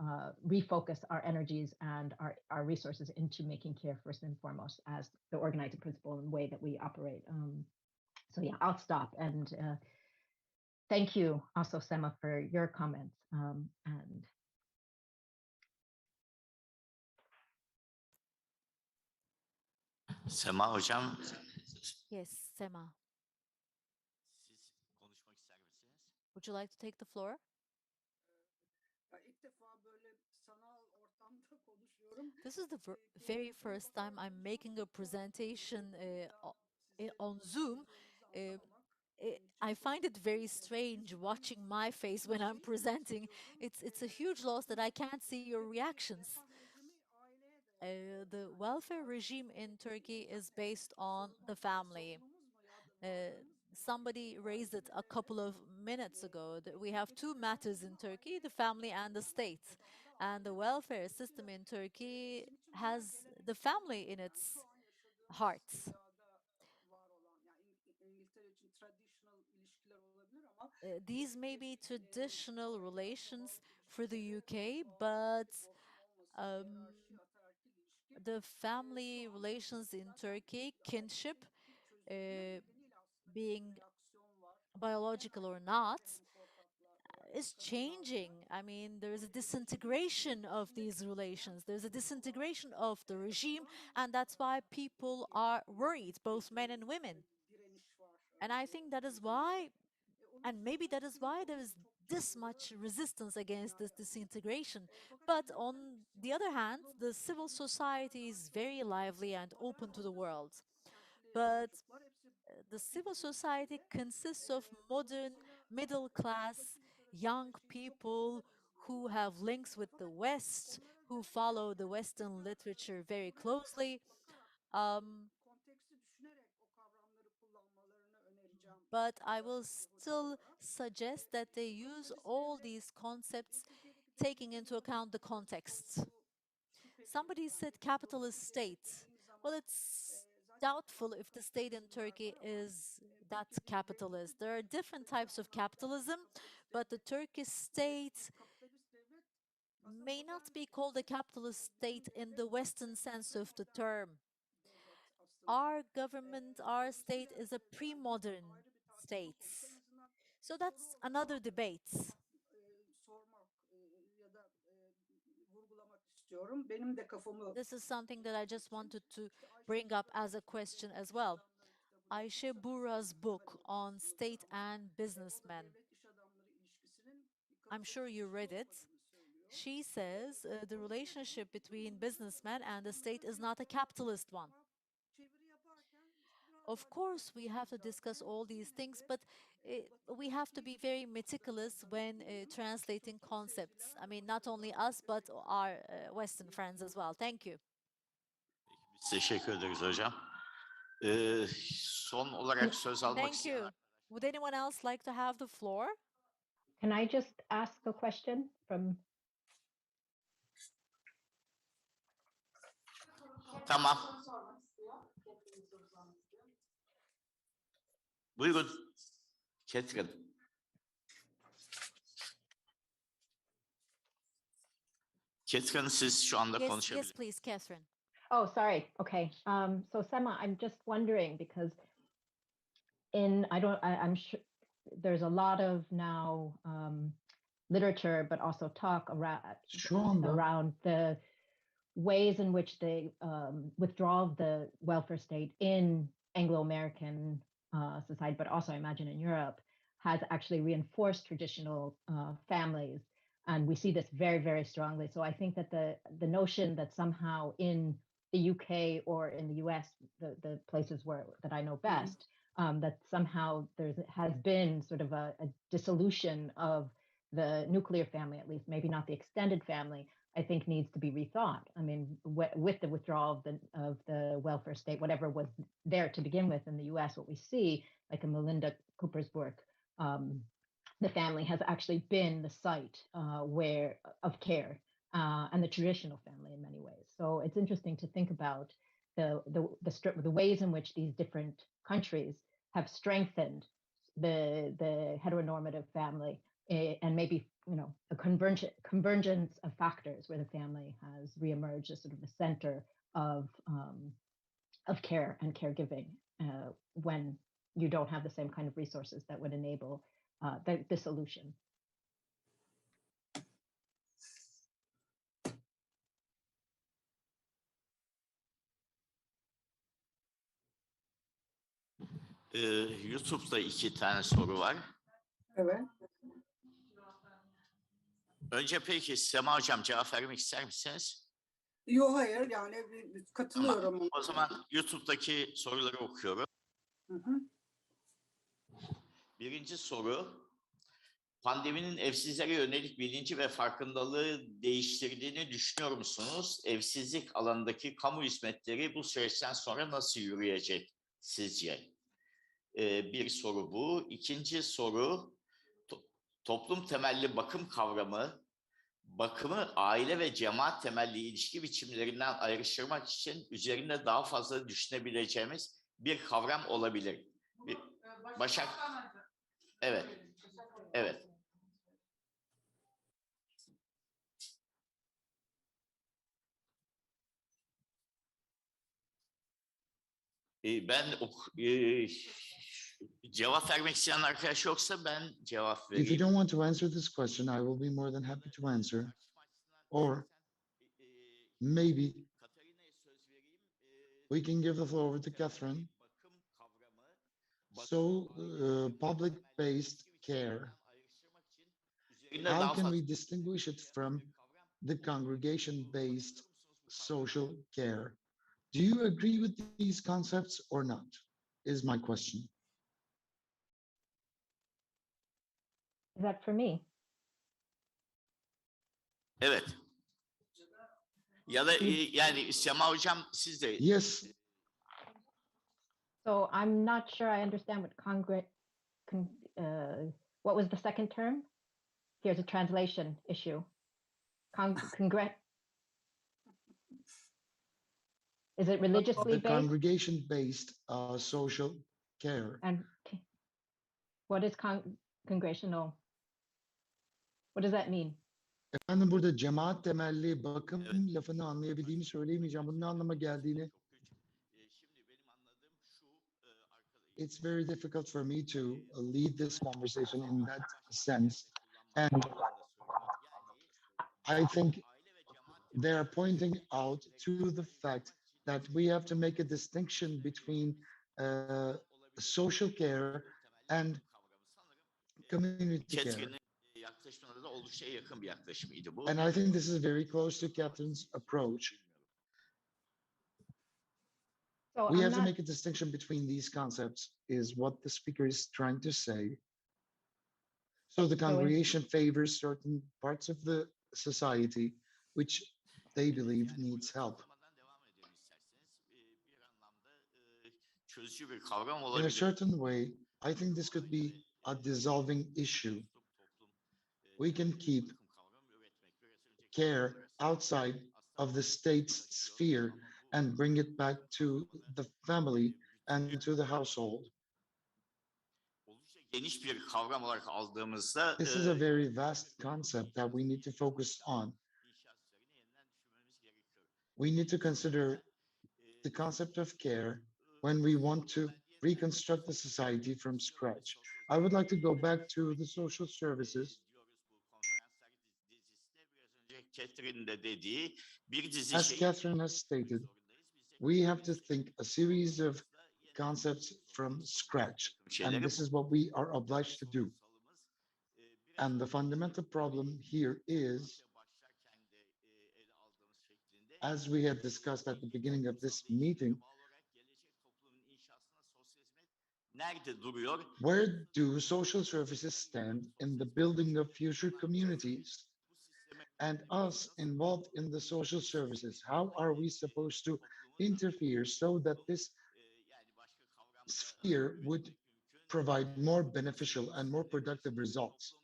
refocus our energies and our resources into making care first and foremost as the organizing principle and way that we operate. So yeah, I'll stop. And thank you also, Sema, for your comments. And Sema Hocam, Yes, Sema. siz konuşmak ister misiniz? Would you like to take the floor? İlk defa böyle sanal ortamda konuşuyorum. This is the very first time I'm making a presentation on Zoom. I find it very strange watching my face when I'm presenting. It's a huge loss that I can't see your reactions. The welfare regime in Turkey is based on the family. Somebody raised it a couple of minutes ago that we have two matters in Turkey, the family and the state. And the welfare system in Turkey has the family in its heart. These may be traditional relations for the UK, but the family relations in Turkey, kinship, being biological or not, is changing. I mean, there is a disintegration of these relations. There's a disintegration of the regime, and that's why people are worried, both men and women. And I think that is why, and maybe that is why there is this much resistance against this disintegration. But on the other hand, the civil society is very lively and open to the world. But the civil society consists of modern, middle class, young people who have links with the West, who follow the Western literature very closely. But I will still suggest that they use all these concepts taking into account the context. Somebody said capitalist state. Well, it's doubtful if the state in Turkey is that capitalist. There are different types of capitalism, but the Turkish state may not be called a capitalist state in the Western sense of the term. Our government, our state is a pre-modern state. So that's another debate. Sormak ya da vurgulamak istiyorum. Benim de kafamı This is something that I just wanted to bring up as a question as well. Ayşe Bura's book on state and businessmen. I'm sure you read it. She says the relationship between businessmen and the state is not a capitalist one. Of course, we have to discuss all these things, but we have to be very meticulous when translating concepts. I mean, not only us, but our Western friends as well. Thank you. Teşekkür ederiz hocam. Son olarak söz almak Thank isteyen you. Would anyone else like to have the floor? Can I just ask a question from? Tamam. Buyurun. Catherine. Catherine, siz şu anda Yes, yes, please, Catherine. Oh, sorry. Okay. So Sema, I'm just wondering because I'm sure there's a lot of now literature, but also talk around the ways in which the withdrawal of the welfare state in Anglo-American society, but also I imagine in Europe, has actually reinforced traditional families. And we see this very, very strongly. So I think that the notion that somehow in the UK or in the US, the places that I know best, that somehow has been sort of a dissolution of the nuclear family, at least maybe not the extended family, I think needs to be rethought. I mean, with the withdrawal of the welfare state, whatever was there to begin with in the US, what we see, like in Melinda Cooper's work, the family has actually been the site of care and the traditional family in many ways. So it's interesting to think about the ways in which these different countries have strengthened the heteronormative family and maybe a convergence of factors where the family has reemerged as sort of the center of care and caregiving when you don't have the same kind of resources that would enable the solution. YouTube'da 2 tane soru var. Evet. Önce peki Sema Hocam cevap vermek ister misiniz? Yok, hayır, yani katılıyorum. Tamam. O zaman YouTube'daki soruları okuyorum. Birinci soru, pandeminin evsizlere yönelik bilinci ve farkındalığı değiştirdiğini düşünüyor musunuz? Evsizlik alanındaki kamu hizmetleri bu süreçten sonra nasıl yürüyecek sizce? Bir soru bu. İkinci soru, toplum temelli bakım kavramı, bakımı aile ve cemaat temelli ilişki biçimlerinden ayrıştırmak için üzerinde daha fazla düşünebileceğimiz bir kavram olabilir. Başak. Evet. Evet. Ben cevap vermek isteyen arkadaş yoksa ben cevap vereyim. If you don't want to answer this question, I will be more than happy to answer. Or maybe we can give the floor over to Catherine. So, public-based care, how can we distinguish it from the congregation-based social care? Do you agree with these concepts or not, is my question. Is that for me? Evet. Ya da yani Sema Hocam siz de. Yes. So I'm not sure I understand what was the second term? Here's a translation issue. Is it religiously based? Congregation-based social care. And what is congregational? What does that mean? Efendim burada cemaat temelli bakım lafını anlayabildiğimi söyleyemeyeceğim. Bunun ne anlama geldiğini. it's very difficult for me to lead this conversation in that sense. And I think they're pointing out to the fact that we have to make a distinction between uh, social care and community care. Catherine'in yaklaşımına da oldukça yakın bir yaklaşımıydı bu. And I think this is very close to Catherine's approach. So We I'm have to not, make a distinction between these concepts, is what the speaker is trying to say. So the So congregation favors certain parts of the society which they believe needs help. Çözücü bir kavram In a olabilir. certain way, I think this could be a dissolving issue. We can keep care outside of the state's sphere and bring it back to the family and to the household. Oldukça geniş bir kavram olarak aldığımızda This is a very vast concept that we need to focus on. We need to consider the concept of care when we want to reconstruct the society from scratch. I would like to go back to the social services. Catherine'in de dediği bir dizi As şey Catherine has stated, we have to think a series of concepts from scratch, and this is what we are obliged to do. And the fundamental problem here is, as we had discussed at the beginning of this meeting, nerede duruyor? where do social services stand in the building of future communities? And us involved in the social services, how are we supposed to interfere so that this sphere would provide more beneficial and more productive results?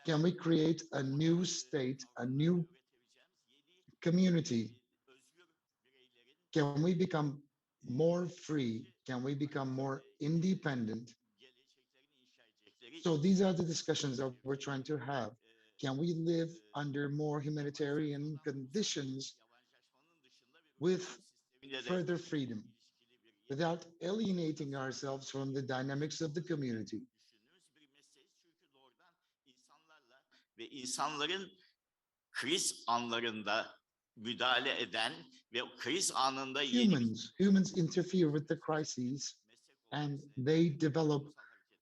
Can we create a new state, a new community? Can we become more free? Can we become more independent? So these are the discussions that we're trying to have. Can we live under more humanitarian conditions with further freedom without alienating ourselves from the dynamics of the community? Ve insanların kriz anlarında müdahale eden ve kriz anında yeni Humans interfere with the crises and they develop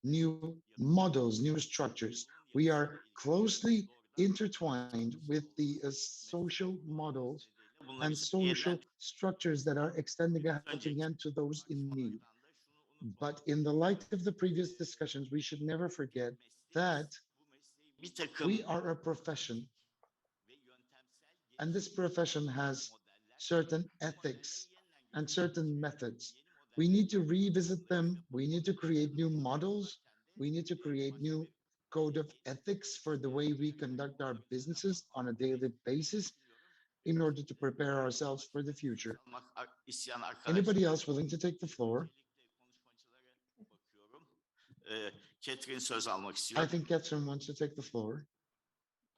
new models, new structures. We are closely intertwined with the social models and social structures that are extending a helping hand to those in need. But in the light of the previous discussions, we should never forget that we are a profession, and this profession has certain ethics and certain methods. We need to revisit them. We need to create new models. We need to create new code of ethics for the way we conduct our businesses on a daily basis in order to prepare ourselves for the future. Anybody else willing to take the floor? Catherine söz almak istiyor. I think Catherine wants to take the floor.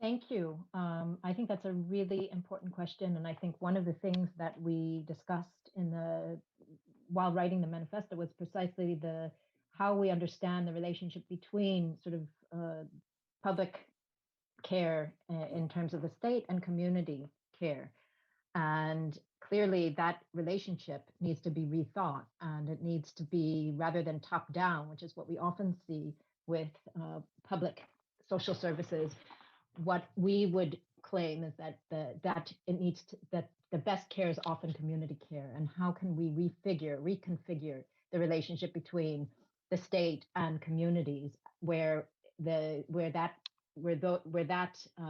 Thank you. I think that's a really important question, and I think one of the things that we discussed while writing the manifesto was precisely how we understand the relationship between sort of public care in terms of the state and community care. And clearly that relationship needs to be rethought, and it needs to be, rather than top down, which is what we often see with public social services, what we would claim is that that the best care is often community care. And how can we reconfigure the relationship between the state and communities where that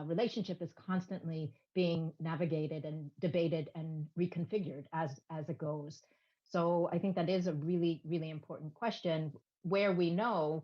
relationship is constantly being navigated and debated and reconfigured as it goes. So I think that is a really, really important question. Where we know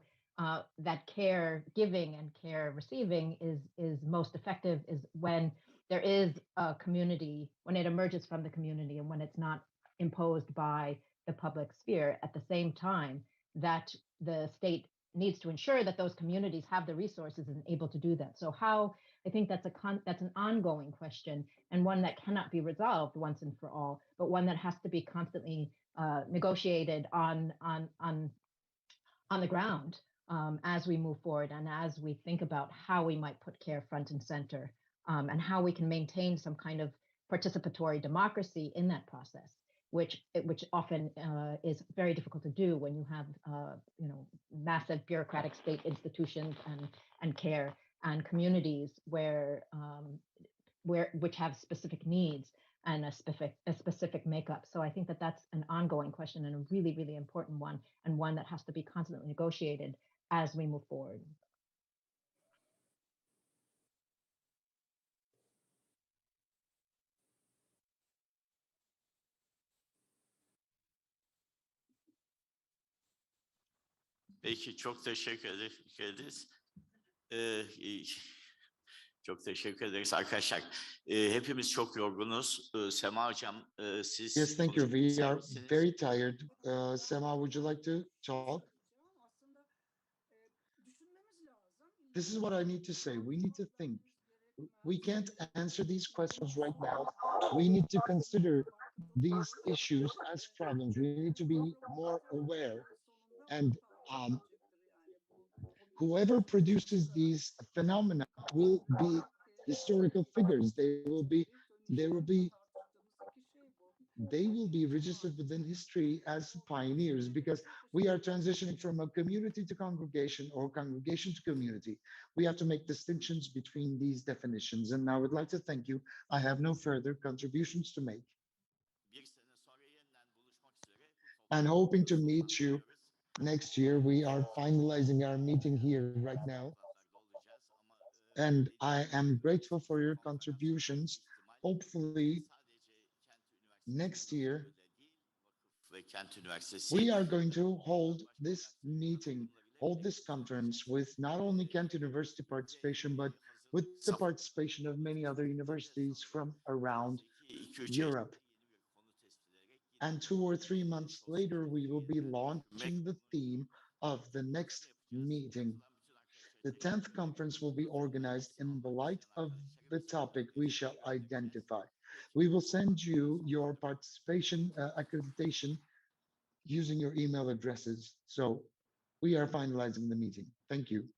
that care giving and care receiving is most effective is when there is a community, when it emerges from the community and when it's not imposed by the public sphere. At the same time, that the state needs to ensure that those communities have the resources and able to do that. So how I think that's that's an ongoing question, and one that cannot be resolved once and for all, but one that has to be constantly negotiated on the ground as we move forward and as we think about how we might put care front and center, and how we can maintain some kind of participatory democracy in that process, which often is very difficult to do when you have massive bureaucratic state institutions and care and communities which have specific needs and a specific makeup. So I think that that's an ongoing question and a really, really important one, and one that has to be constantly negotiated as we move forward. Peki, çok teşekkür ederiz. Çok teşekkür ederiz arkadaşlar. Hepimiz çok yorgunuz. Sema Hocam, siz Yes, thank you. konuşmak We are misiniz? very tired. Sema, would you like to talk? This is what I need to say. We need to think. We can't answer these questions right now. We need to consider these issues as problems. We need to be more aware. And whoever produces these phenomena will be historical figures. They will be registered within history as pioneers, because we are transitioning from a community to congregation or congregation to community. We have to make distinctions between these definitions. And I would like to thank you. I have no further contributions to make. And hoping to meet you next year. We are finalizing our meeting here right now. And I am grateful for your contributions. Hopefully, next year, we are going to hold this meeting, hold this conference with not only Kent University participation, but with the participation of many other universities from around Europe. And 2 or 3 months later, we will be launching the theme of the next meeting. The 10th conference will be organized in the light of the topic we shall identify. We will send you your participation accreditation using your email addresses. So we are finalizing the meeting. Thank you.